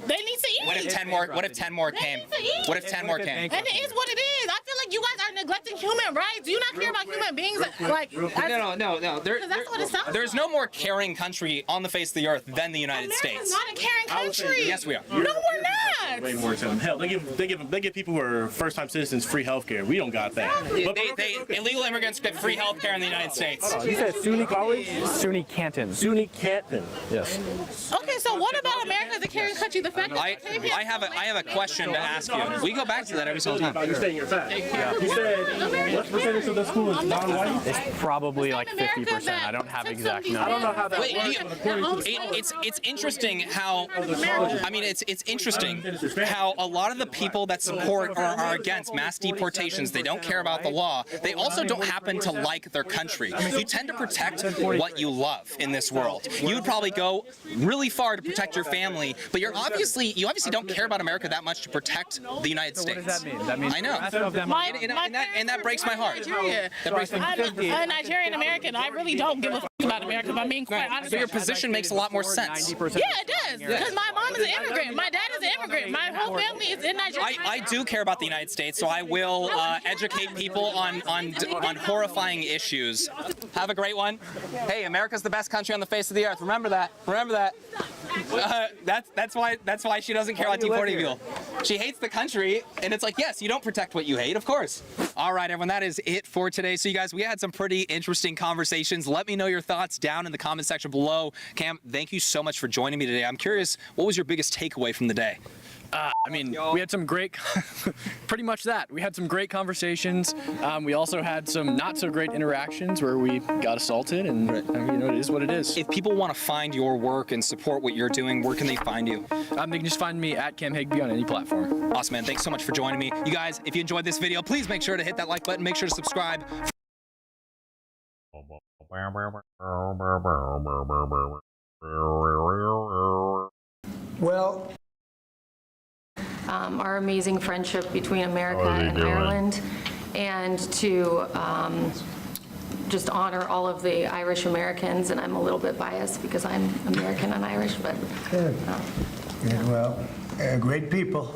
Speaker 9: They need to eat.
Speaker 16: What if 10 more? What if 10 more came? What if 10 more came?
Speaker 9: And it is what it is. I feel like you guys are neglecting human rights. Do you not care about human beings? Like,
Speaker 16: no.
Speaker 9: That's what it sounds
Speaker 16: There's no more caring country on the face of the earth than the United States.
Speaker 9: America's not a caring country.
Speaker 16: Yes, we are.
Speaker 9: No, we're not.
Speaker 11: Way more to them. Hell, they give people who are first-time citizens free health care. We don't got that.
Speaker 16: But illegal immigrants get free health care in the United States.
Speaker 7: You said SUNY College? SUNY Canton.
Speaker 11: SUNY Canton.
Speaker 7: Yes.
Speaker 9: Okay, so what about America as a caring country? The fact that
Speaker 16: I have a question to ask you. We go back to that every single time.
Speaker 11: You're stating your fact. You said what percentage of the school is non-white?
Speaker 7: It's probably like 50%. I don't have exact numbers.
Speaker 11: I don't know how that
Speaker 16: works. It's interesting how it's interesting how a lot of the people that support or are against mass deportations, they don't care about the law. They also don't happen to like their country. You tend to protect what you love in this world. You would probably go really far to protect your family, but you obviously don't care about America that much to protect the United States.
Speaker 7: What does that mean? That means
Speaker 16: I know. And that breaks my heart. That breaks my heart.
Speaker 9: I'm a Nigerian American. I really don't give a about America, if I'm being quite honest.
Speaker 16: So your position makes a lot more sense.
Speaker 9: Yeah, it does. Because my mom is an immigrant. My dad is an immigrant. My whole family is in Nigeria.
Speaker 16: I do care about the United States, so I will educate people on horrifying issues. Have a great one. Hey, America's the best country on the face of the earth. Remember that. Remember that. That's why she doesn't care about deporting people. She hates the country, and it's like, yes, you don't protect what you hate, of course. All right, everyone, that is it for today. So you guys, we had some pretty interesting conversations. Let me know your thoughts down in the comment section below. Cam, thank you so much for joining me today. I'm curious, what was your biggest takeaway from the day?
Speaker 7: We had some great, pretty much that. We had some great conversations. We also had some not so great interactions where we got assaulted, and it is what it is.
Speaker 16: If people want to find your work and support what you're doing, where can they find you?
Speaker 7: They can just find me at Cam Higby on any platform.
Speaker 16: Awesome, man. Thanks so much for joining me. You guys, if you enjoyed this video, please make sure to hit that like button. Make sure to subscribe.
Speaker 17: Well, our amazing friendship between America and Ireland, and to just honor all of the Irish Americans. And I'm a little bit biased because I'm American and Irish, but
Speaker 19: Good. Good. Well, great people.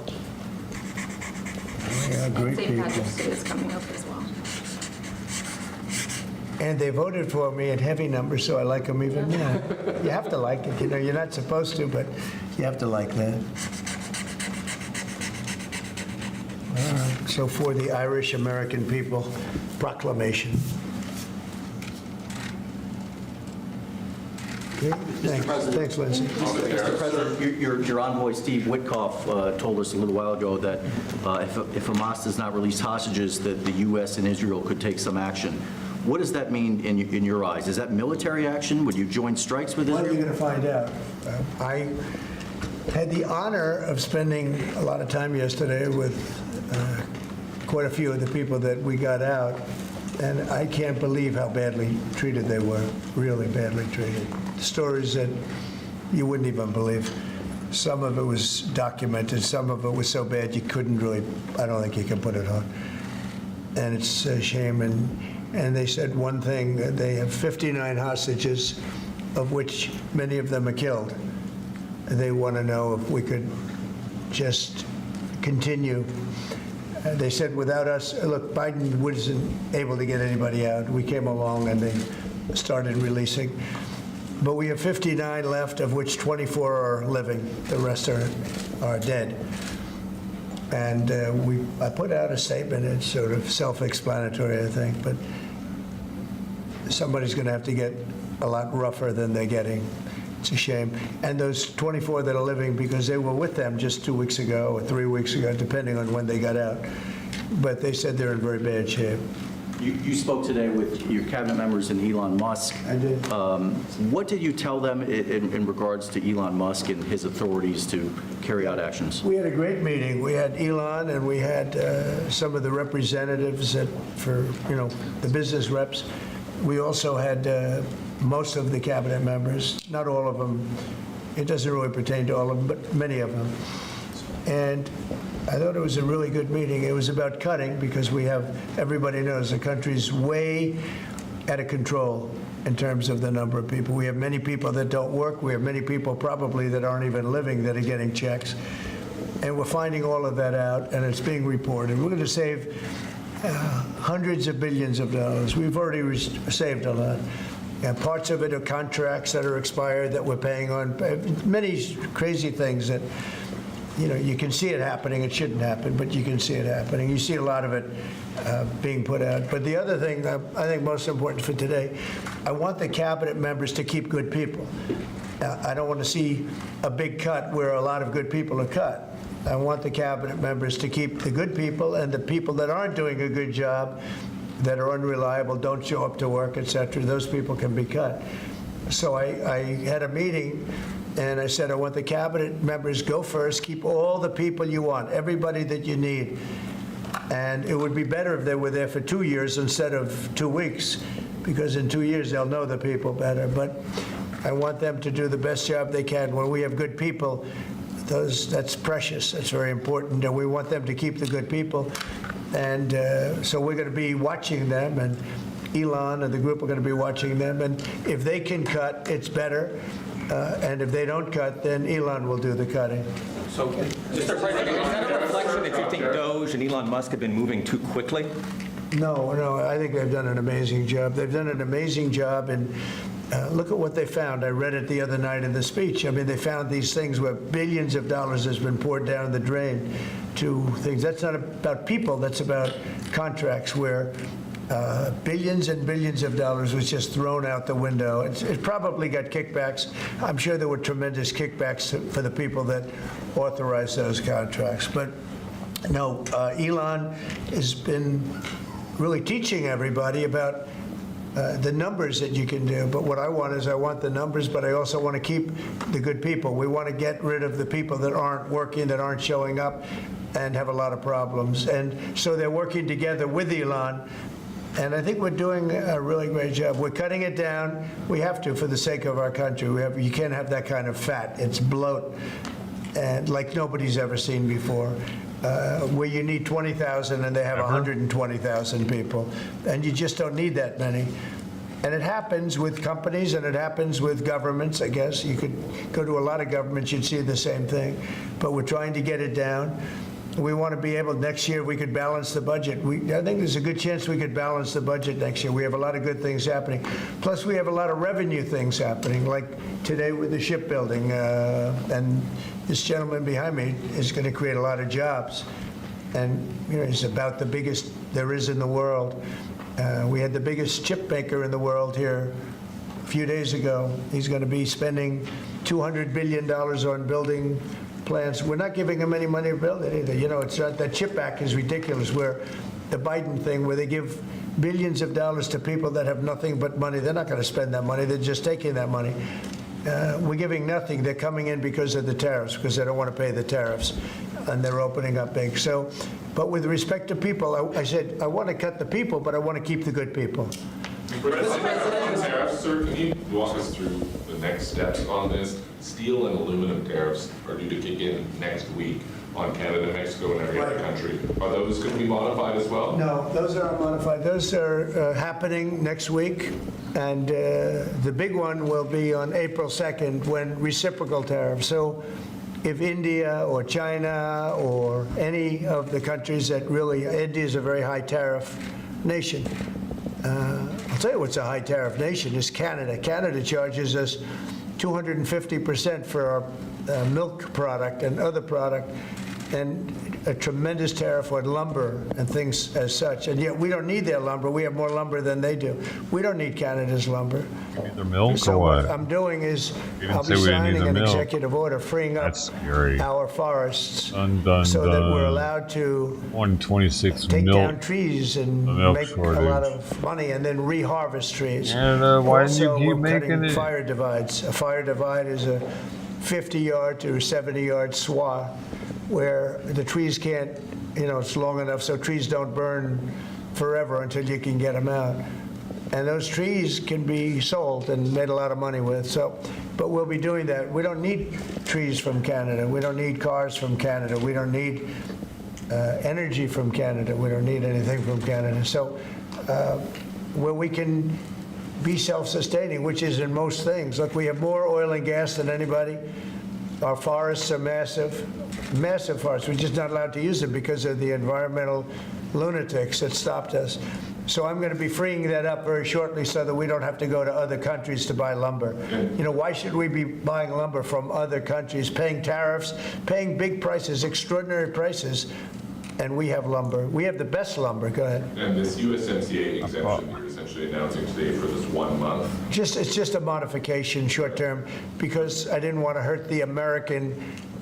Speaker 19: Yeah, great
Speaker 17: St.
Speaker 19: people.
Speaker 17: Patrick's Day is coming up as well.
Speaker 19: And they voted for me in heavy numbers, so I like them even more. You have to like it. You know, you're not supposed to, but you have to like that. All right. So for the Irish American people, proclamation. Okay. Thanks, Lindsay.
Speaker 21: Mr. President, your envoy, Steve Witkoff, told us a little while ago that if Hamas does not release hostages, that the U.S. and Israel could take some action. What does that mean in your eyes? Is that military action? Would you join strikes with Israel?
Speaker 19: Well, you're going to find out. I had the honor of spending a lot of time yesterday with quite a few of the people that we got out, and I can't believe how badly treated they were, really badly treated. Stories that you wouldn't even believe. Some of it was documented, some of it was so bad you couldn't really, I don't think you can put it on. And it's a shame. And they said one thing, they have 59 hostages, of which many of them are killed. They want to know if we could just continue. They said without us, look, Biden wasn't able to get anybody out. We came along and they started releasing. But we have 59 left, of which 24 are living. The rest are dead. And I put out a statement. It's sort of self-explanatory, I think. But somebody's going to have to get a lot rougher than they're getting. It's a shame. And those 24 that are living, because they were with them just 2 weeks ago or 3 weeks ago, depending on when they got out. But they said they're in very bad shape.
Speaker 21: You spoke today with your cabinet members and Elon Musk.
Speaker 19: I did.
Speaker 21: What did you tell them in regards to Elon Musk and his authorities to carry out actions?
Speaker 19: We had a great meeting. We had Elon and we had some of the representatives for the business reps. We also had most of the cabinet members, not all of them. It doesn't really pertain to all of them, but many of them. And I thought it was a really good meeting. It was about cutting because everybody knows the country's way out of control in terms of the number of people. We have many people that don't work. We have many people probably that aren't even living that are getting checks. And we're finding all of that out, and it's being reported. We're going to save hundreds of billions of dollars. We've already saved a lot. And parts of it are contracts that are expired that we're paying on. Many crazy things that, you can see it happening. It shouldn't happen, but you can see it happening. You see a lot of it being put out. But the other thing I think most important for today, I want the cabinet members to keep good people. I don't want to see a big cut where a lot of good people are cut. I want the cabinet members to keep the good people, and the people that aren't doing a good job, that are unreliable, don't show up to work, etc., those people can be cut. So I had a meeting, and I said, I want the cabinet members go first, keep all the people you want, everybody that you need. And it would be better if they were there for 2 years instead of 2 weeks, because in 2 years they'll know the people better. But I want them to do the best job they can. When we have good people, that's precious. That's very important, and we want them to keep the good people. And so we're going to be watching them, and Elon and the group are going to be watching them. And if they can cut, it's better. And if they don't cut, then Elon will do the cutting.
Speaker 22: So, Mr. President, is that a reflection that you think Doge and Elon Musk have been moving too quickly?
Speaker 19: No, I think they've done an amazing job. They've done an amazing job, and look at what they found. I read it the other night in the speech. I mean, they found these things where billions of dollars has been poured down the drain to things. That's not about people. That's about contracts where billions and billions of dollars was just thrown out the window. It probably got kickbacks. I'm sure there were tremendous kickbacks for the people that authorized those contracts. But no, Elon has been really teaching everybody about the numbers that you can do. But what I want the numbers, but I also want to keep the good people. We want to get rid of the people that aren't working, that aren't showing up, and have a lot of problems. And so they're working together with Elon. And I think we're doing a really great job. We're cutting it down. We have to for the sake of our country. You can't have that kind of fat. It's bloat. and like nobody's ever seen before, where you need 20,000 and they have 120,000 people, and you just don't need that many. And it happens with companies and it happens with governments, I guess. You could go to a lot of governments, you'd see the same thing. But we're trying to get it down. We want to be able, next year we could balance the budget. I think there's a good chance we could balance the budget next year. We have a lot of good things happening. Plus we have a lot of revenue things happening, like today with the shipbuilding. And this gentleman behind me is going to create a lot of jobs. And he's about the biggest there is in the world. We had the biggest chip maker in the world here a few days ago. He's going to be spending $200 billion on building plants. We're not giving him any money to build it either. It's not, that Chip Act is ridiculous, where the Biden thing, where they give billions of dollars to people that have nothing but money. They're not going to spend that money. They're just taking that money. We're giving nothing. They're coming in because of the tariffs, because they don't want to pay the tariffs, and they're opening up big. So, but with respect to people, I said, I want to cut the people, but I want to keep the good people.
Speaker 4: Tariffs, sir, can you walk us through the next steps on this? Steel and aluminum tariffs are due to kick in next week on Canada, Mexico, and every other country. Are those going to be modified as well?
Speaker 19: No, those aren't modified. Those are happening next week. And the big one will be on April 2nd when reciprocal tariffs. So if India or China or any of the countries that really, India is a very high tariff nation. I'll tell you what's a high tariff nation is Canada. Canada charges us 250% for our milk product and other product, and a tremendous tariff on lumber and things as such. And yet we don't need their lumber. We have more lumber than they do. We don't need Canada's lumber.
Speaker 5: Their milk
Speaker 19: So
Speaker 5: or
Speaker 19: what
Speaker 5: what?
Speaker 19: I'm doing is
Speaker 5: didn't
Speaker 19: I'll
Speaker 5: say
Speaker 19: be
Speaker 5: we didn't need
Speaker 19: signing
Speaker 5: the
Speaker 19: an
Speaker 5: milk.
Speaker 19: executive order freeing up
Speaker 5: Scary.
Speaker 19: our forests
Speaker 5: Dun,
Speaker 19: so that we're
Speaker 5: dun.
Speaker 19: allowed to
Speaker 5: 126
Speaker 19: take
Speaker 5: milk.
Speaker 19: down trees and
Speaker 5: milk
Speaker 19: make
Speaker 5: shortage.
Speaker 19: a lot of money and then reharvest trees.
Speaker 5: And why didn't you
Speaker 19: Also,
Speaker 5: keep
Speaker 19: we're
Speaker 5: making
Speaker 19: cutting
Speaker 5: it?
Speaker 19: fire divides. A fire divide is a 50-yard to 70-yard swath where the trees can't, it's long enough so trees don't burn forever until you can get them out. And those trees can be sold and made a lot of money with. So, but we'll be doing that. We don't need trees from Canada. We don't need cars from Canada. We don't need energy from Canada. We don't need anything from Canada. So where we can be self-sustaining, which is in most things. Look, we have more oil and gas than anybody. Our forests are massive, massive forests. We're just not allowed to use them because of the environmental lunatics that stopped us. So I'm going to be freeing that up very shortly so that we don't have to go to other countries to buy lumber. Why should we be buying lumber from other countries, paying tariffs, paying big prices, extraordinary prices, and we have lumber. We have the best lumber. Go ahead.
Speaker 4: And this USMCA exemption you're essentially announcing today for this 1 month.
Speaker 19: It's just a modification, short term, because I didn't want to hurt the American.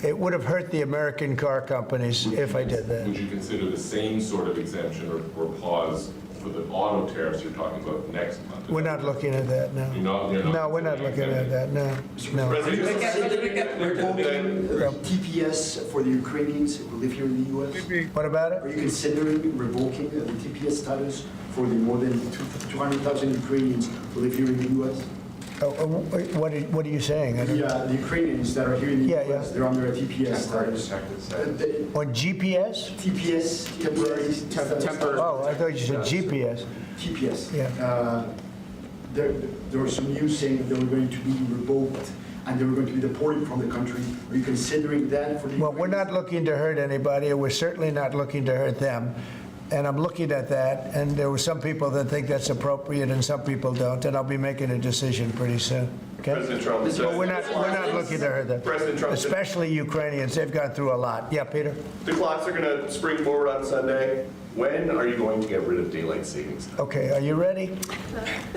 Speaker 19: It would have hurt the American car companies if I did that.
Speaker 4: Would you consider the same sort of exemption or pause for the auto tariffs you're talking about next month?
Speaker 19: We're not looking at that, no.
Speaker 4: You're not
Speaker 19: No, we're not looking at that, no. No.
Speaker 13: TPS for the Ukrainians who live here in the U.S.?
Speaker 19: What about it?
Speaker 13: Are you considering revoking the TPS status for the more than 200,000 Ukrainians who live here in the U.S.?
Speaker 19: What are you saying?
Speaker 13: The Ukrainians that are here in the U.S., they're under a TPS status.
Speaker 19: On GPS?
Speaker 13: TPS, temporary.
Speaker 19: Oh, I thought you said GPS.
Speaker 13: TPS.
Speaker 19: Yeah.
Speaker 13: There was some news saying that they were going to be revoked and they were going to be deported from the country. Are you considering that for the
Speaker 19: Well, we're not looking to hurt anybody, and we're certainly not looking to hurt them. And I'm looking at that, and there were some people that think that's appropriate and some people don't, and I'll be making a decision pretty soon. Okay?
Speaker 4: President Trump
Speaker 19: But we're not looking to hurt them.
Speaker 4: President Trump said-
Speaker 19: Especially Ukrainians. They've gone through a lot. Yeah, Peter?
Speaker 4: The clocks are going to spring forward on Sunday. When are you going to get rid of daylight savings time?
Speaker 19: Okay, are you ready?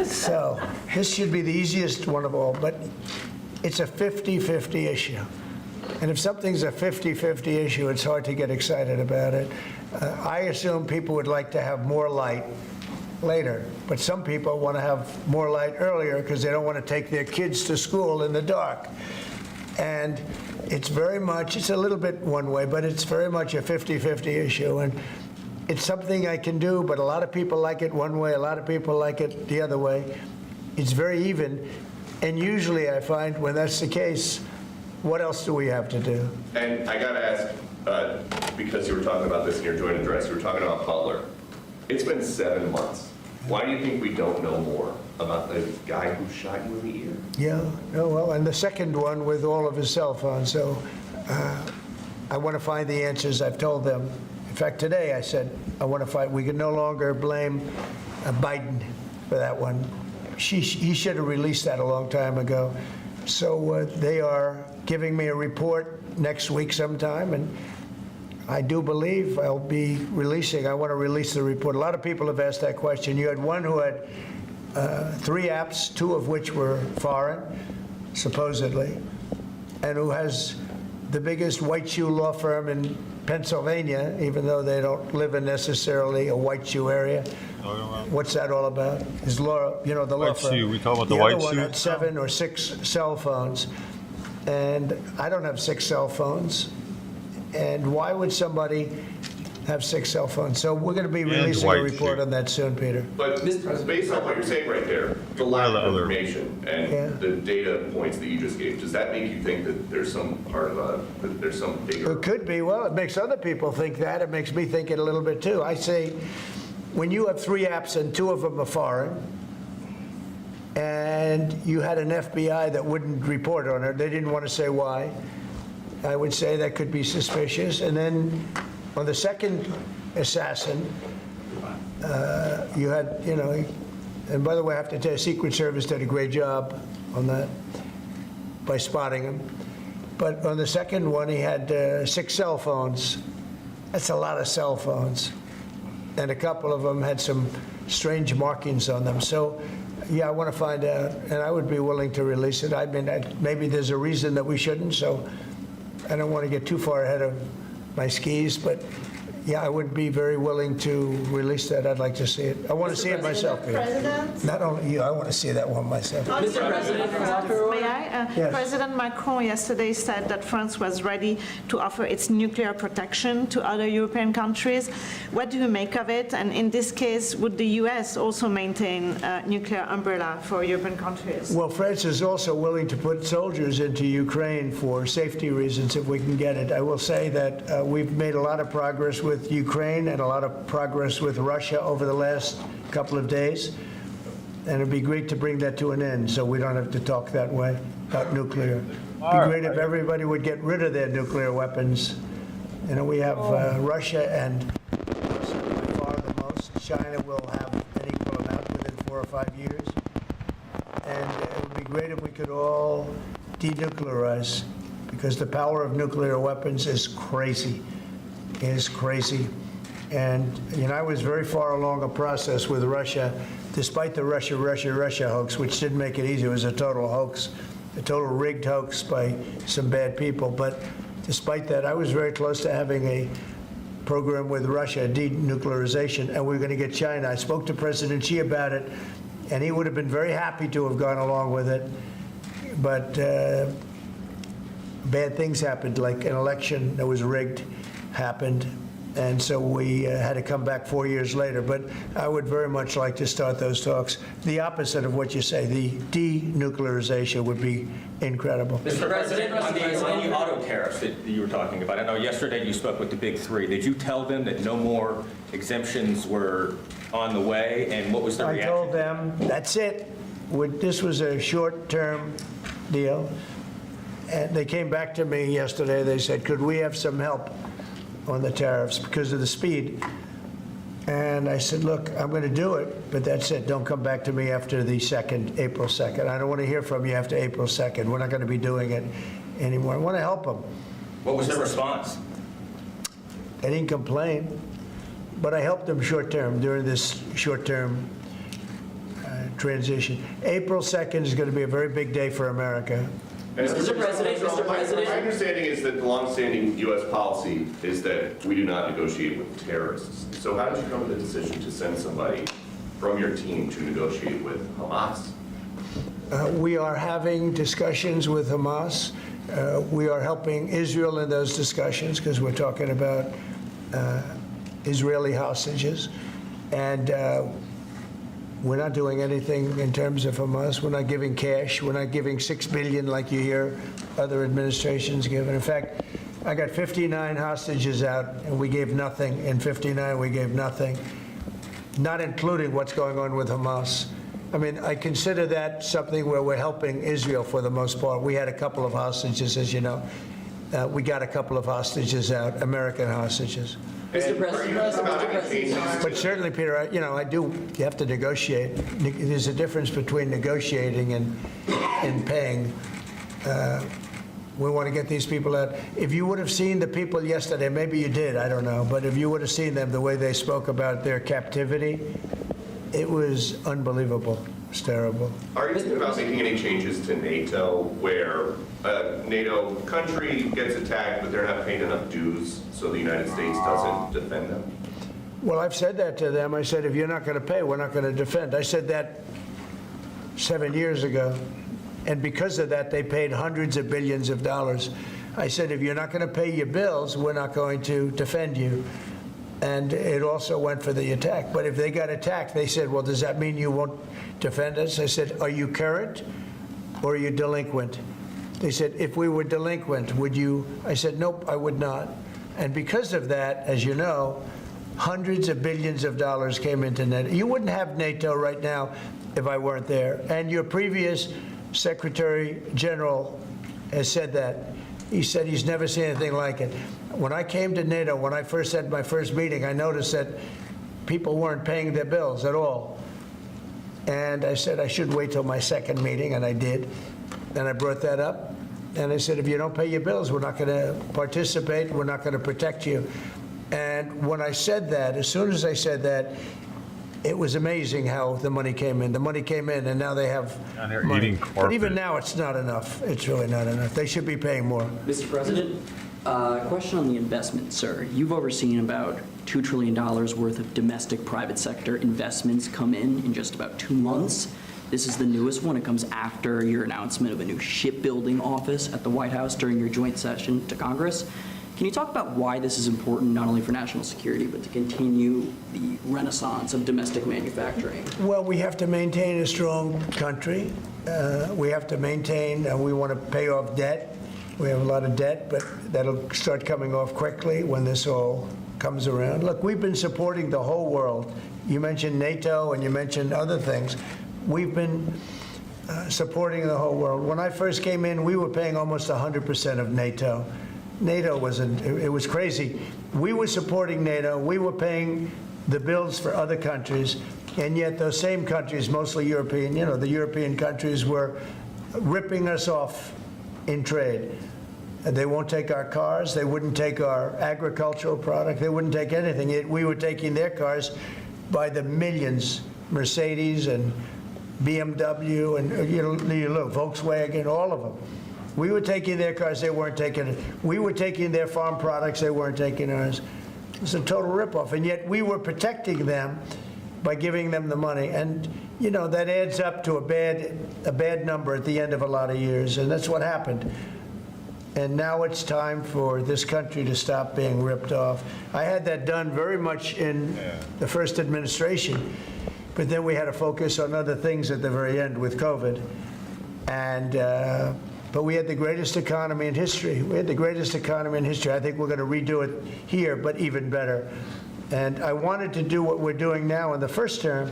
Speaker 19: So, this should be the easiest one of all, but it's a 50-50 issue. And if something's a 50-50 issue, it's hard to get excited about it. I assume people would like to have more light later, but some people want to have more light earlier because they don't want to take their kids to school in the dark. And it's a little bit one way, but it's very much a 50-50 issue. And it's something I can do, but a lot of people like it one way, a lot of people like it the other way. It's very even. And usually I find when that's the case, what else do we have to do?
Speaker 1: And I gotta ask, because you were talking about this in your joint address, you were talking about Butler. It's been 7 months. Why do you think we don't know more about the guy who shot you in the ear?
Speaker 19: Yeah, oh, well, and the second one with all of his cell phones. So I want to find the answers. I've told them. In fact, today I said, I want to find, we can no longer blame Biden for that one. He should have released that a long time ago. So they are giving me a report next week sometime, and I do believe I'll be releasing. I want to release the report. A lot of people have asked that question. You had one who had 3 apps, 2 of which were foreign, supposedly, and who has the biggest white shoe law firm in Pennsylvania, even though they don't live in necessarily a white shoe area. What's that all about? His law, the law
Speaker 5: White
Speaker 19: firm.
Speaker 5: shoe. We talking about the
Speaker 19: other
Speaker 5: white
Speaker 19: one
Speaker 5: shoe?
Speaker 19: had 7 or 6 cell phones, and I don't have 6 cell phones. And why would somebody have 6 cell phones? So we're going to be releasing a report on that soon, Peter.
Speaker 1: But based on what you're saying right there, the lack of information and the data points that you just gave, does that make you think that there's some part of that there's some bigger?
Speaker 19: It could be. Well, it makes other people think that. It makes me think it a little bit too. I say, when you have 3 apps and 2 of them are foreign, and you had an FBI that wouldn't report on it, they didn't want to say why, I would say that could be suspicious. And then on the second assassin, you had, and by the way, I have to tell you, Secret Service did a great job on that by spotting him. But on the second one, he had 6 cell phones. That's a lot of cell phones. And a couple of them had some strange markings on them. So, yeah, I want to find out, and I would be willing to release it. I mean, maybe there's a reason that we shouldn't, so I don't want to get too far ahead of my skis, but yeah, I would be very willing to release that. I'd like to see it. I want to see it myself, Peter.
Speaker 18: President?
Speaker 19: Not only you, I want to see that one myself.
Speaker 18: Mr. President, may I?
Speaker 19: Yes.
Speaker 18: President Macron yesterday said that France was ready to offer its nuclear protection to other European countries. What do you make of it? And in this case, would the U.S. also maintain a nuclear umbrella for European countries?
Speaker 19: Well, France is also willing to put soldiers into Ukraine for safety reasons if we can get it. I will say that we've made a lot of progress with Ukraine and a lot of progress with Russia over the last couple of days. And it'd be great to bring that to an end so we don't have to talk that way about nuclear. It'd be great if everybody would get rid of their nuclear weapons. We have Russia and by far the most. China will have an equal amount within 4 or 5 years. And it would be great if we could all denuclearize, because the power of nuclear weapons is crazy. Is crazy. And I was very far along a process with Russia, despite the Russia hoax, which didn't make it easy. It was a total hoax, a total rigged hoax by some bad people. But despite that, I was very close to having a program with Russia, denuclearization, and we were going to get China. I spoke to President Xi about it, and he would have been very happy to have gone along with it. But bad things happened, like an election that was rigged happened, and so we had to come back 4 years later. But I would very much like to start those talks. The opposite of what you say, the denuclearization would be incredible.
Speaker 22: Mr. President, on the auto tariffs that you were talking about, I know yesterday you spoke with the big 3. Did you tell them that no more exemptions were on the way, and what was the reaction?
Speaker 19: I told them, that's it. This was a short-term deal. And they came back to me yesterday. They said, could we have some help on the tariffs because of the speed? And I said, look, I'm going to do it, but that's it. Don't come back to me after the April 2nd. I don't want to hear from you after April 2nd. We're not going to be doing it anymore. I want to help them.
Speaker 22: What was the response?
Speaker 19: They didn't complain, but I helped them short-term during this short-term transition. April 2nd is going to be a very big day for America.
Speaker 1: Mr. President, my understanding is that the longstanding U.S. policy is that we do not negotiate with terrorists. So how did you come to the decision to send somebody from your team to negotiate with Hamas?
Speaker 19: We are having discussions with Hamas. We are helping Israel in those discussions because we're talking about Israeli hostages. And We're not doing anything in terms of Hamas. We're not giving cash. We're not giving $6 billion like you hear other administrations give. In fact, I got 59 hostages out, and we gave nothing. In 59, we gave nothing, not including what's going on with Hamas. I mean, I consider that something where we're helping Israel for the most part. We had a couple of hostages, as you know. We got a couple of hostages out, American hostages.
Speaker 1: Mr. President,
Speaker 19: But certainly, Peter, you have to negotiate. There's a difference between negotiating and paying. We want to get these people out. If you would have seen the people yesterday, maybe you did, I don't know, but if you would have seen them, the way they spoke about their captivity, it was unbelievable. It's terrible.
Speaker 1: Are you thinking about making any changes to NATO where a NATO country gets attacked, but they're not paying enough dues, so the United States doesn't defend them?
Speaker 19: Well, I've said that to them. I said, if you're not going to pay, we're not going to defend. I said that 7 years ago. And because of that, they paid hundreds of billions of dollars. I said, if you're not going to pay your bills, we're not going to defend you. And it also went for the attack. But if they got attacked, they said, well, does that mean you won't defend us? I said, are you current or are you delinquent? They said, if we were delinquent, would you? I said, nope, I would not. And because of that, as you know, hundreds of billions of dollars came into NATO. You wouldn't have NATO right now if I weren't there. And your previous Secretary General has said that. He said he's never seen anything like it. When I came to NATO, when I first had my first meeting, I noticed that people weren't paying their bills at all. And I said I should wait till my second meeting, and I did. And I brought that up. And I said, if you don't pay your bills, we're not going to participate. We're not going to protect you. And when I said that, as soon as I said that, it was amazing how the money came in. The money came in, and now they have money. But even now, it's not enough. It's really not enough. They should be paying more.
Speaker 12: Mr. President, question on the investment, sir. You've overseen about $2 trillion worth of domestic private sector investments come in just about 2 months. This is the newest one. It comes after your announcement of a new shipbuilding office at the White House during your joint session to Congress. Can you talk about why this is important, not only for national security, but to continue the renaissance of domestic manufacturing?
Speaker 19: Well, we have to maintain a strong country. We have to maintain, we want to pay off debt. We have a lot of debt, but that'll start coming off quickly when this all comes around. Look, we've been supporting the whole world. You mentioned NATO and you mentioned other things. We've been supporting the whole world. When I first came in, we were paying almost 100% of NATO. NATO it was crazy. We were supporting NATO. We were paying the bills for other countries, and yet those same countries, mostly European, the European countries were ripping us off in trade. They won't take our cars. They wouldn't take our agricultural product. They wouldn't take anything. We were taking their cars by the millions, Mercedes and BMW and Volkswagen, all of them. We were taking their cars, they weren't taking it. We were taking their farm products, they weren't taking ours. It's a total ripoff, and yet we were protecting them by giving them the money. And, that adds up to a bad number at the end of a lot of years, and that's what happened. And now it's time for this country to stop being ripped off. I had that done very much in the first administration, but then we had to focus on other things at the very end with COVID. But we had the greatest economy in history. I think we're going to redo it here, but even better. And I wanted to do what we're doing now in the first term,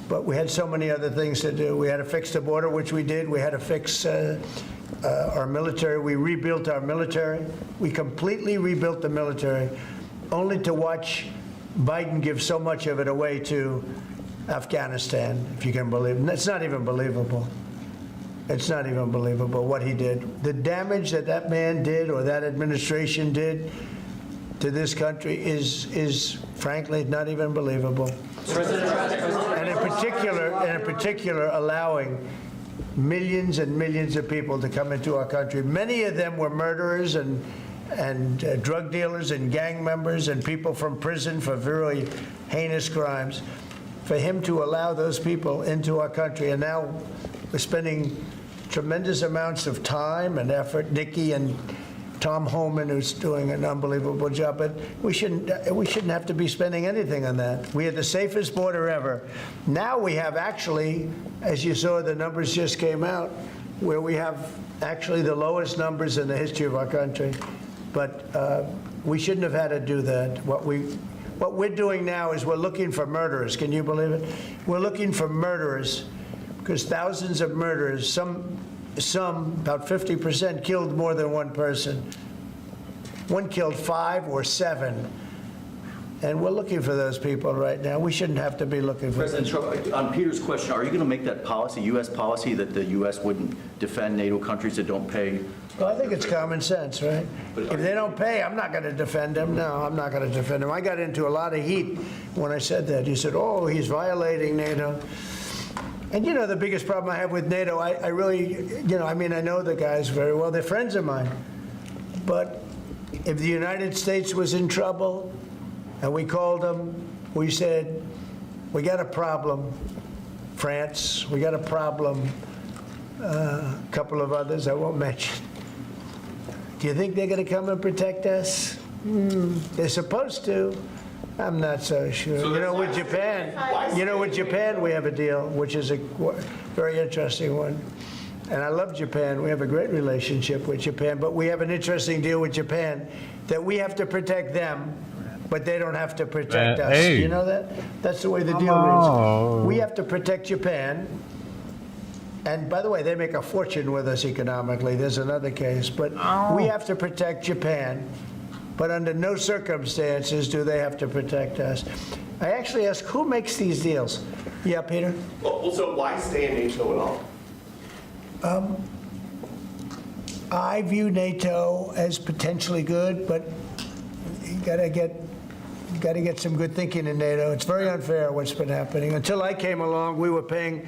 Speaker 19: but we had so many other things to do. We had to fix the border, which we did. We had to fix our military. We rebuilt our military. We completely rebuilt the military, only to watch Biden give so much of it away to Afghanistan, if you can believe it. And that's not even believable. It's not even believable what he did. The damage that man did or that administration did to this country is frankly not even believable. And in particular, allowing millions and millions of people to come into our country. Many of them were murderers and drug dealers and gang members and people from prison for very heinous crimes. For him to allow those people into our country, and now we're spending tremendous amounts of time and effort. Nikki and Tom Homan, who's doing an unbelievable job, but we shouldn't have to be spending anything on that. We had the safest border ever. Now we have actually, as you saw, the numbers just came out, where we have actually the lowest numbers in the history of our country. But we shouldn't have had to do that. What we're doing now is we're looking for murderers. Can you believe it? We're looking for murderers because thousands of murderers, some about 50%, killed more than one person. One killed 5 or 7. And we're looking for those people right now. We shouldn't have to be looking for them.
Speaker 21: President Trump, on Peter's question, are you going to make that policy, U.S. policy, that the U.S. wouldn't defend NATO countries that don't pay?
Speaker 19: Well, I think it's common sense, right? If they don't pay, I'm not going to defend them. No, I'm not going to defend them. I got into a lot of heat when I said that. You said, oh, he's violating NATO. And, you know, the biggest problem I have with NATO, I really, you know, I mean, I know the guys very well. They're friends of mine. But if the United States was in trouble and we called them, we said, we got a problem, France, we got a problem, a couple of others I won't mention. Do you think they're going to come and protect us? They're supposed to. I'm not so sure.
Speaker 1: So
Speaker 19: you know, with Japan, we have a deal, which is a very interesting one. And I love Japan. We have a great relationship with Japan, but we have an interesting deal with Japan that we have to protect them, but they don't have to protect us.
Speaker 5: Hey.
Speaker 19: You know that? That's the way the deal reads. We have to protect Japan. And by the way, they make a fortune with us economically. There's another case. But we have to protect Japan. But under no circumstances do they have to protect us. I actually asked, who makes these deals? Yeah, Peter?
Speaker 1: Well, so why stay in NATO at all?
Speaker 19: I view NATO as potentially good, but you gotta get some good thinking in NATO. It's very unfair what's been happening. Until I came along, we were paying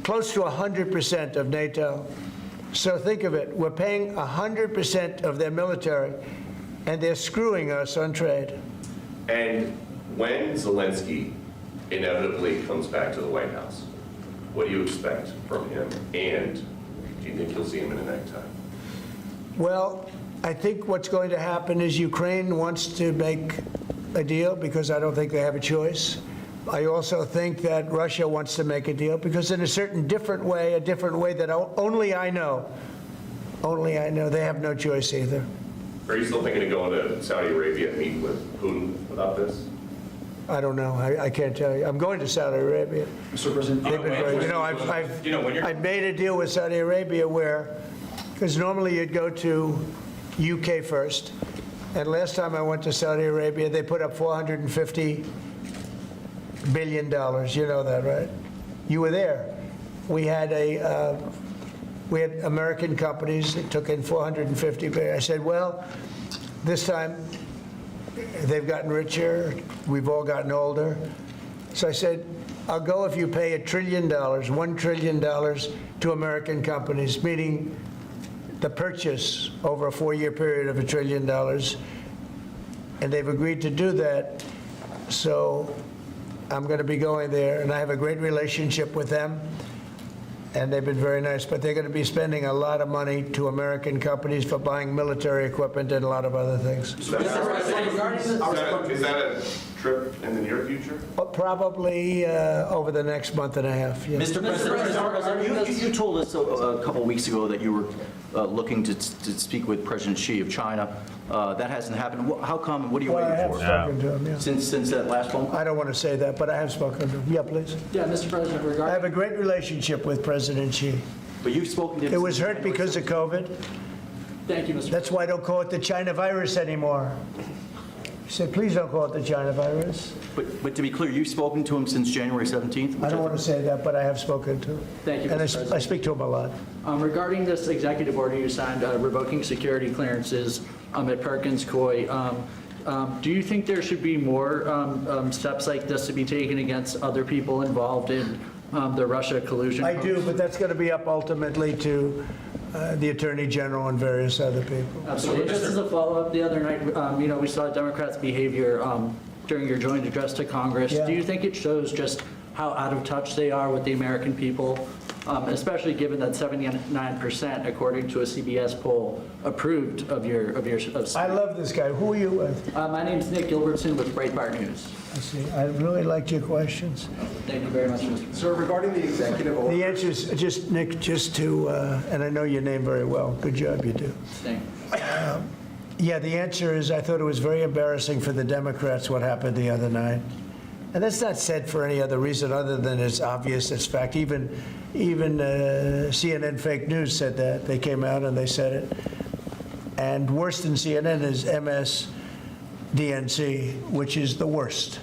Speaker 19: close to 100% of NATO. So think of it, we're paying 100% of their military, and they're screwing us on trade.
Speaker 1: And when Zelensky inevitably comes back to the White House, what do you expect from him? And do you think you'll see him in a necktie?
Speaker 19: Well, I think what's going to happen is Ukraine wants to make a deal because I don't think they have a choice. I also think that Russia wants to make a deal because in a certain different way that only I know, they have no choice either.
Speaker 1: Are you still thinking of going to Saudi Arabia and meeting with Putin about this?
Speaker 19: I don't know. I can't tell you. I'm going to Saudi Arabia.
Speaker 21: Mr. President,
Speaker 19: They've been very, you know, I've made a deal with Saudi Arabia where, because normally you'd go to UK first, and last time I went to Saudi Arabia, they put up $450 billion. You know that, right? You were there. We had American companies that took in $450 billion. I said, well, this time they've gotten richer. We've all gotten older. So I said, I'll go if you pay $1 trillion, $1 trillion to American companies, meaning the purchase over a 4-year period of $1 trillion. And they've agreed to do that. So I'm going to be going there, and I have a great relationship with them. And they've been very nice, but they're going to be spending a lot of money to American companies for buying military equipment and a lot of other things.
Speaker 1: Is that a trip in the near future?
Speaker 19: Well, probably over the next month and a half. Yes.
Speaker 21: Mr. President, you told us a couple of weeks ago that you were looking to speak with President Xi of China. That hasn't happened. How come? What are you waiting for?
Speaker 19: I have spoken to him, yeah.
Speaker 21: Since that last phone call?
Speaker 19: I don't want to say that, but I have spoken to him. Yeah, please.
Speaker 12: Yeah, Mr. President,
Speaker 19: I have a great relationship with President Xi.
Speaker 21: But you've spoken to him.
Speaker 19: It was hurt because of COVID.
Speaker 12: Thank you, Mr.
Speaker 19: That's why I don't call it the China virus anymore. He said, please don't call it the China virus.
Speaker 21: But to be clear, you've spoken to him since January 17th?
Speaker 19: I don't want to say that, but I have spoken to him.
Speaker 12: Thank you,
Speaker 19: And
Speaker 12: Mr. President.
Speaker 19: I speak to him a lot.
Speaker 12: Regarding this executive order you signed revoking security clearances at Perkins Coie, do you think there should be more steps like this to be taken against other people involved in the Russia collusion?
Speaker 19: I do, but that's going to be up ultimately to the Attorney General and various other people.
Speaker 12: Absolutely. Just as a follow-up, the other night, we saw Democrats' behavior during your joint address to Congress.
Speaker 19: Yeah.
Speaker 12: Do you think it shows just how out of touch they are with the American people? especially given that 79%, according to a CBS poll, approved of your.
Speaker 19: I love this guy. Who are you with?
Speaker 12: My name's Nick Gilbertson with Breitbart News.
Speaker 19: I see. I really liked your questions.
Speaker 12: Thank you very much, Mr.
Speaker 6: Sir, regarding the executive order.
Speaker 19: The answer is just, Nick, just to, and I know your name very well. Good job, you do.
Speaker 12: Thank you.
Speaker 19: Yeah, the answer is I thought it was very embarrassing for the Democrats what happened the other night. And that's not said for any other reason other than it's obvious, it's fact. Even CNN fake news said that. They came out and they said it. And worse than CNN is MSDNC, which is the worst.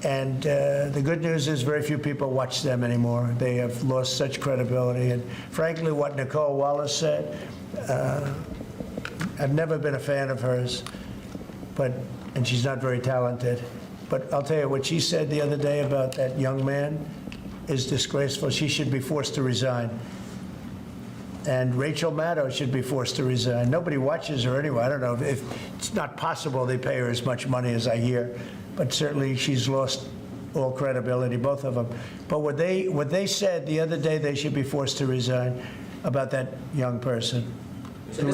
Speaker 19: And the good news is very few people watch them anymore. They have lost such credibility. And frankly, what Nicole Wallace said, I've never been a fan of hers, and she's not very talented. But I'll tell you, what she said the other day about that young man is disgraceful. She should be forced to resign. And Rachel Maddow should be forced to resign. Nobody watches her anyway. I don't know if it's not possible they pay her as much money as I hear, but certainly she's lost all credibility, both of them. But what they said the other day, they should be forced to resign about that young person who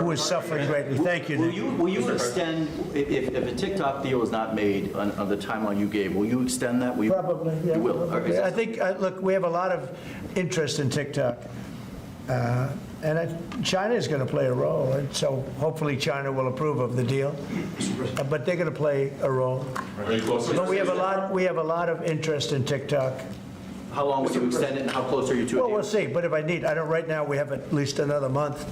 Speaker 19: is suffering greatly. Thank you, Nick.
Speaker 21: Will you extend, if a TikTok deal is not made on the timeline you gave, will you extend that?
Speaker 19: Probably, yeah.
Speaker 21: You will?
Speaker 19: Probably. I think, look, we have a lot of interest in TikTok. And China is going to play a role, and so hopefully China will approve of the deal. But they're going to play a role. But we have a lot of interest in TikTok.
Speaker 21: How long will you extend it, and how close are you to it?
Speaker 19: Well, we'll see. But if I need, right now we have at least another month,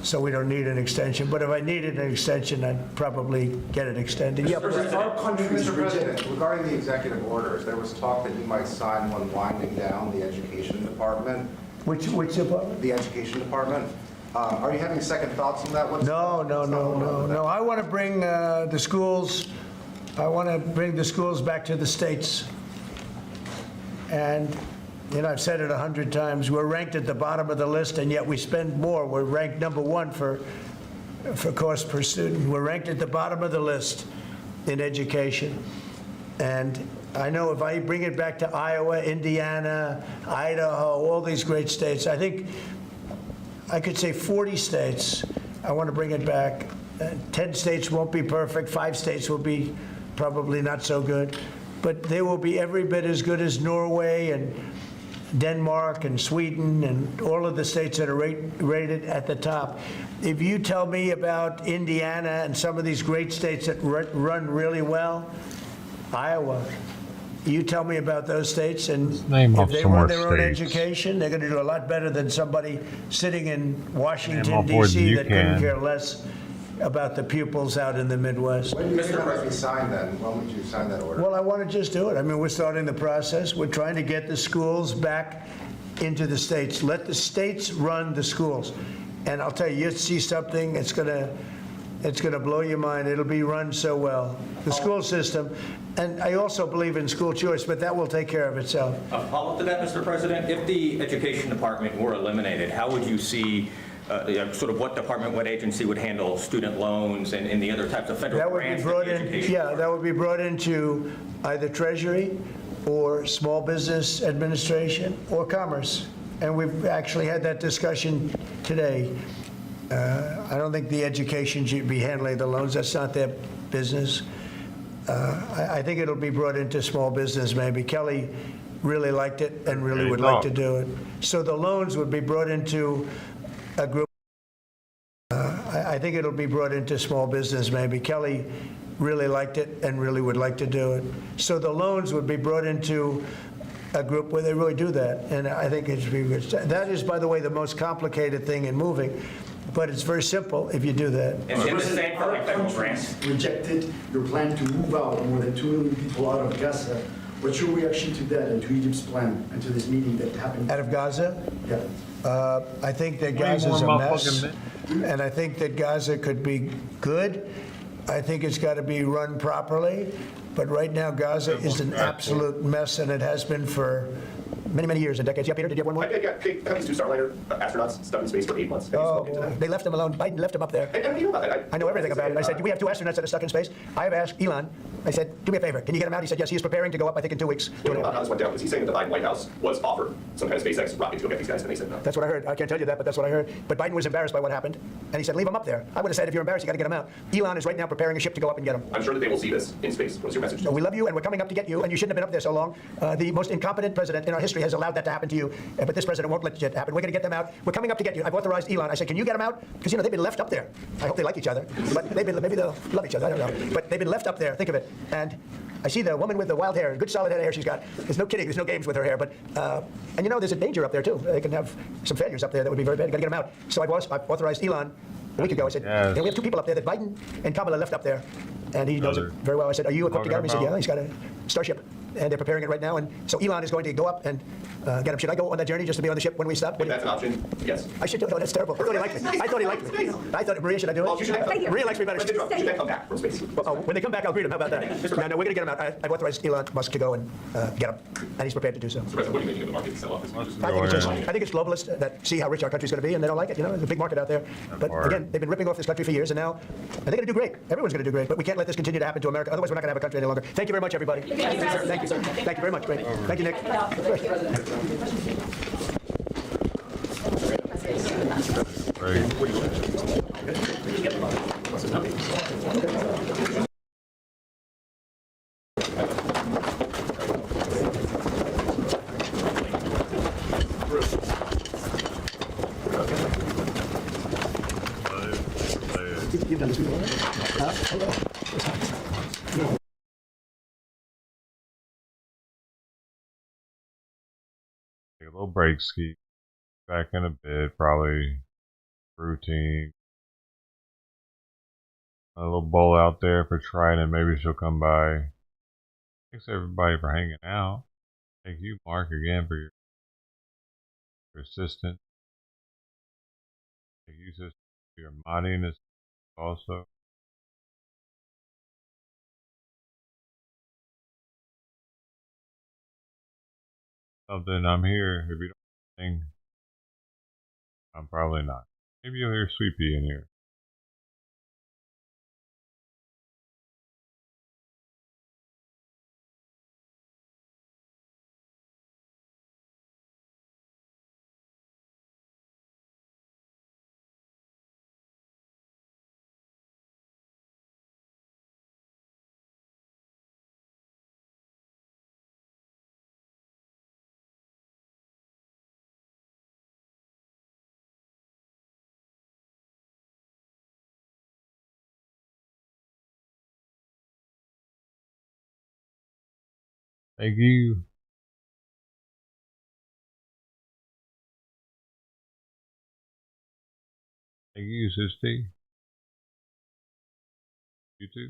Speaker 19: so we don't need an extension. But if I needed an extension, I'd probably get it extended. Yeah, but
Speaker 6: Mr. President, regarding the executive orders, there was talk that you might sign one winding down the education department.
Speaker 19: Which department?
Speaker 6: The education department. Are you having second thoughts on that?
Speaker 19: No. I want to bring the schools. I want to bring the schools back to the states. And I've said it 100 times. We're ranked at the bottom of the list, and yet we spend more. We're ranked #1 for cost per student. We're ranked at the bottom of the list in education. And I know if I bring it back to Iowa, Indiana, Idaho, all these great states, I think I could say 40 states, I want to bring it back. 10 states won't be perfect. 5 states will be probably not so good. But they will be every bit as good as Norway and Denmark and Sweden and all of the states that are rated at the top. If you tell me about Indiana and some of these great states that run really well, Iowa, you tell me about those states, and if they run their own education, they're going to do a lot better than somebody sitting in Washington, D.C. that couldn't care less about the pupils out in the Midwest.
Speaker 6: When do you think it be signed then? When would you sign that order?
Speaker 19: Well, I want to just do it. I mean, we're starting the process. We're trying to get the schools back into the states. Let the states run the schools. And I'll tell you, you'll see something, it's going to blow your mind. It'll be run so well. The school system. And I also believe in school choice, but that will take care of itself.
Speaker 22: A follow-up to that, Mr. President, if the education department were eliminated, how would you see sort of what department, what agency would handle student loans and the other types of federal grants?
Speaker 19: That would be brought into either Treasury or Small Business Administration or Commerce. And we've actually had that discussion today. I don't think the education should be handling the loans. That's not their business. I think it'll be brought into small business maybe. Kelly really liked it and really would like to do it. So the loans would be brought into a group. I think it'll be brought into small business maybe. Kelly really liked it and really would like to do it. So the loans would be brought into a group where they really do that. And I think it should be good. That is, by the way, the most complicated thing in moving. But it's very simple if you do that.
Speaker 22: And the same for like federal grants.
Speaker 13: Rejected your plan to move out more than 2 million people out of Gaza. What's your reaction to that and to Egypt's plan and to this meeting that happened?
Speaker 19: Out of Gaza?
Speaker 13: Yeah.
Speaker 19: I think that Gaza's a mess. And I think that Gaza could be good. I think it's got to be run properly. But right now, Gaza is an absolute mess, and it has been for many, many years and decades. Yeah, Peter, did you have one more?
Speaker 1: I got these 2 Starliner astronauts stuck in space for 8 months.
Speaker 19: Oh, they left them alone. Biden left them up there.
Speaker 1: And you know about that.
Speaker 19: I know everything about it. I said, we have 2 astronauts that are stuck in space. I have asked Elon, I said, do me a favor, can you get him out? He said, yes, he is preparing to go up, I think, in 2 weeks.
Speaker 1: What about how this went down? Because he's saying that the Biden White House was offered some kind of SpaceX rocket to go get these guys, and they said no.
Speaker 19: That's what I heard. I can't tell you that, but that's what I heard. But Biden was embarrassed by what happened, and he said, leave him up there. I would have said, if you're embarrassed, you got to get him out. Elon is right now preparing a ship to go up and get him.
Speaker 1: I'm sure that they will see this in space. What's your message?
Speaker 19: So we love you, and we're coming up to get you, and you shouldn't have been up there so long. The most incompetent president in our history has allowed that to happen to you, but this president won't let it happen. We're going to get them out. We're coming up to get you. I've authorized Elon. I said, can you get them out? Because, they've been left up there. I hope they like each other, but maybe they'll love each other. I don't know. But they've been left up there. Think of it. And I see the woman with the wild hair, good solid head of hair she's got. There's no kidding. There's no games with her hair. But and there's a danger up there too. They can have some failures up there that would be very bad. Got to get them out. So I've authorized Elon a week ago. I said, we have 2 people up there that Biden and Kamala left up there, and he knows it very well. I said, are you equipped to get him? He said, yeah. He's got a Starship. And they're preparing it right now, and so Elon is going to go up and get him. Should I go on that journey just to be on the ship when we stop?
Speaker 1: If that's an option, yes.
Speaker 19: I should do it. Oh, that's terrible. I thought he liked me. I thought, Maria, should I do it? Maria likes me better.
Speaker 1: You should come back from space.
Speaker 19: When they come back, I'll greet him. How about that? No, we're going to get him out. I've authorized Elon Musk to go and get him, and he's prepared to do so.
Speaker 4: So, President, what are you making of the market sell-off?
Speaker 19: I think it's globalists that see how rich our country's going to be, and they don't like it. There's a big market out there. But again, they've been ripping off this country for years, and now they're going to do great. Everyone's going to do great, but we can't let this continue to happen to America. Otherwise, we're not going to have a country any longer. Thank you very much, everybody. Thank you, sir. Thank you, sir. Thank you very much. Great. Thank you, Nick. You've done this before, right?
Speaker 5: Take a little break, ski. Back in a bit, probably routine. A little bowl out there for trying, and maybe she'll come by. Thanks everybody for hanging out. Thank you, Mark, again for your assistance. Thank you, sister, for your modding also. Something, I'm here. If you don't sing, I'm probably not. Maybe you'll hear Sweet Pea in here. Thank you. Thank you, sister. You too.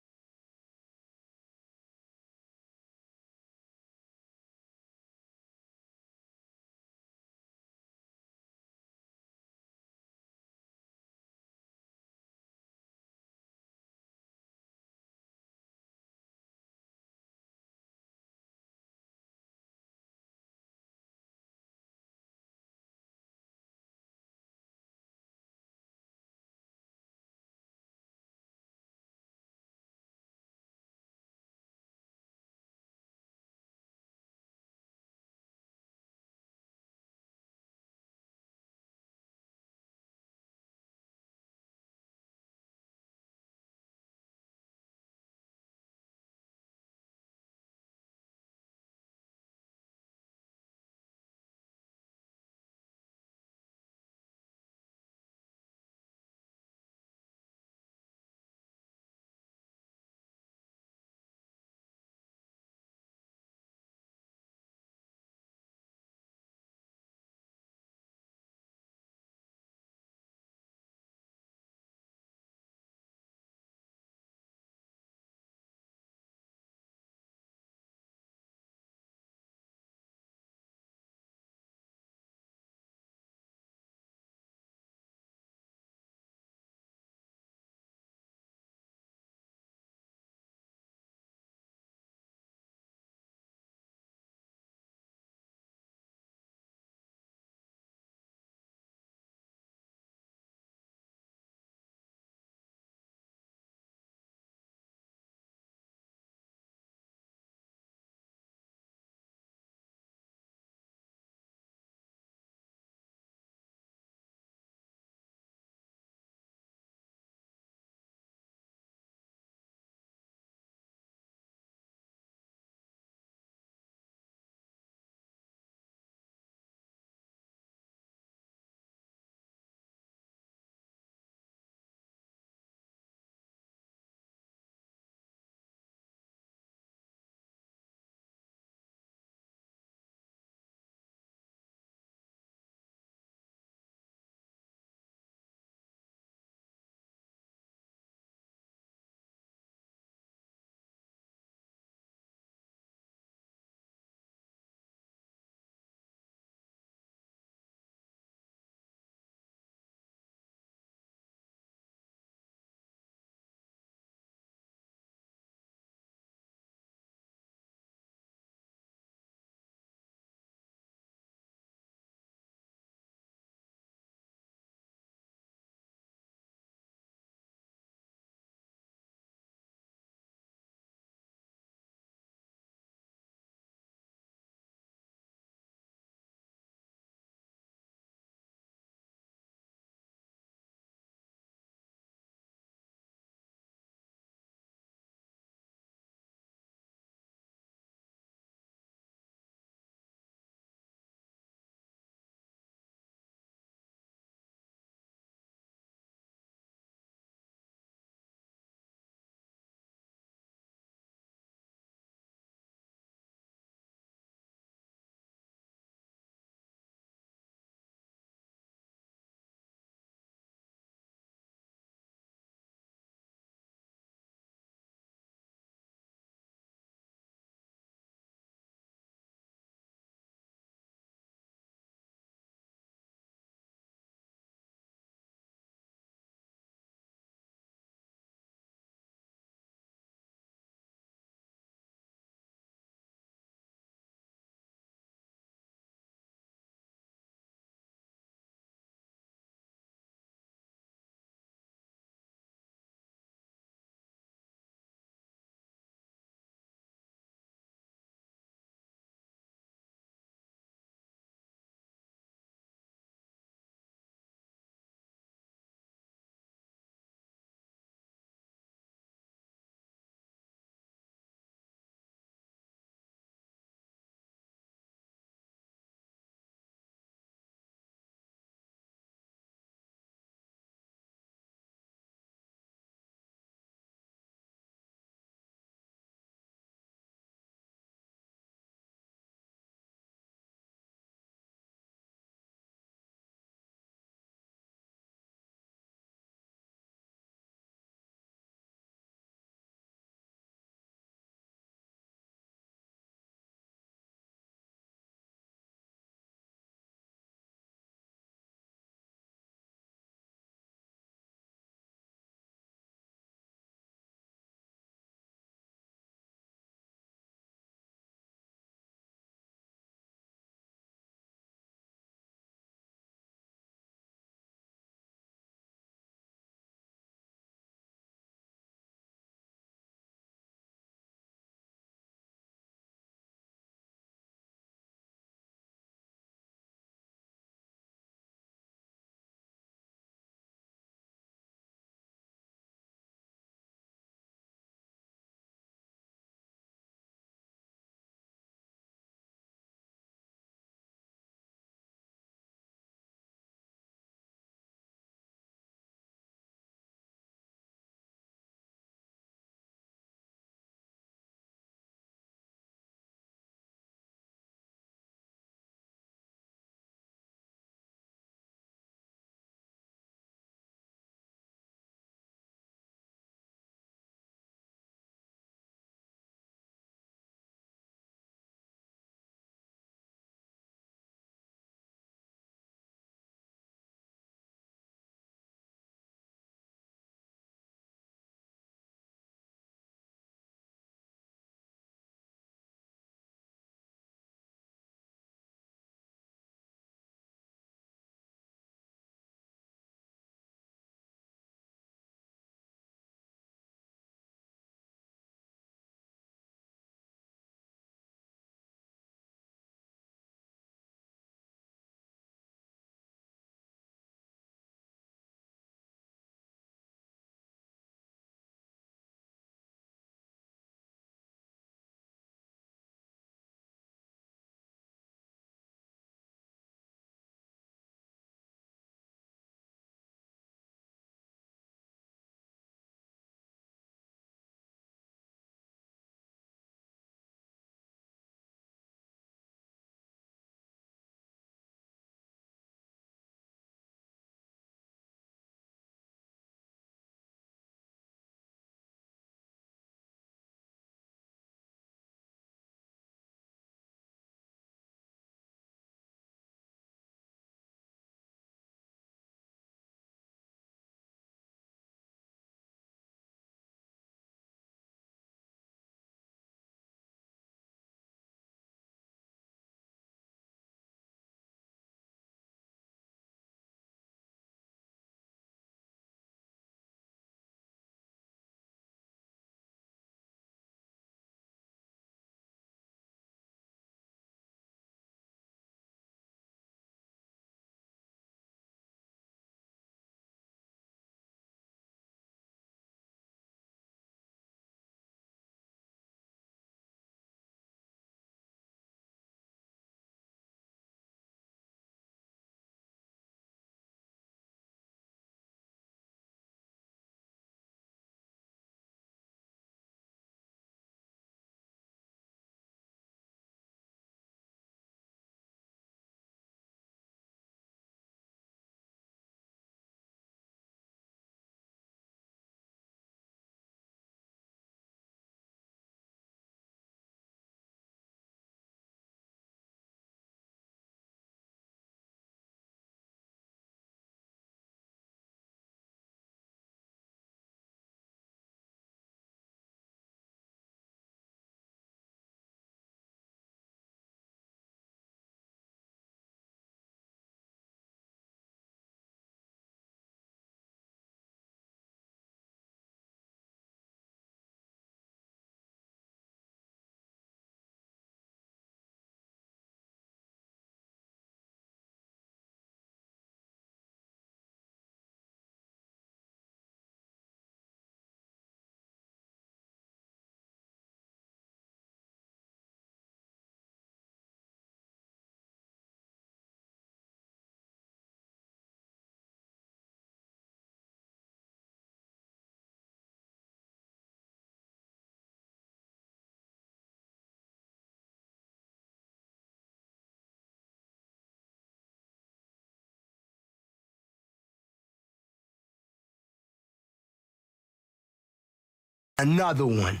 Speaker 10: Another one.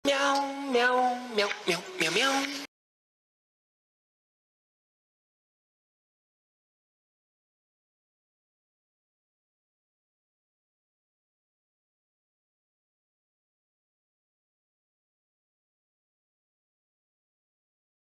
Speaker 20: Meow, meow, meow, meow.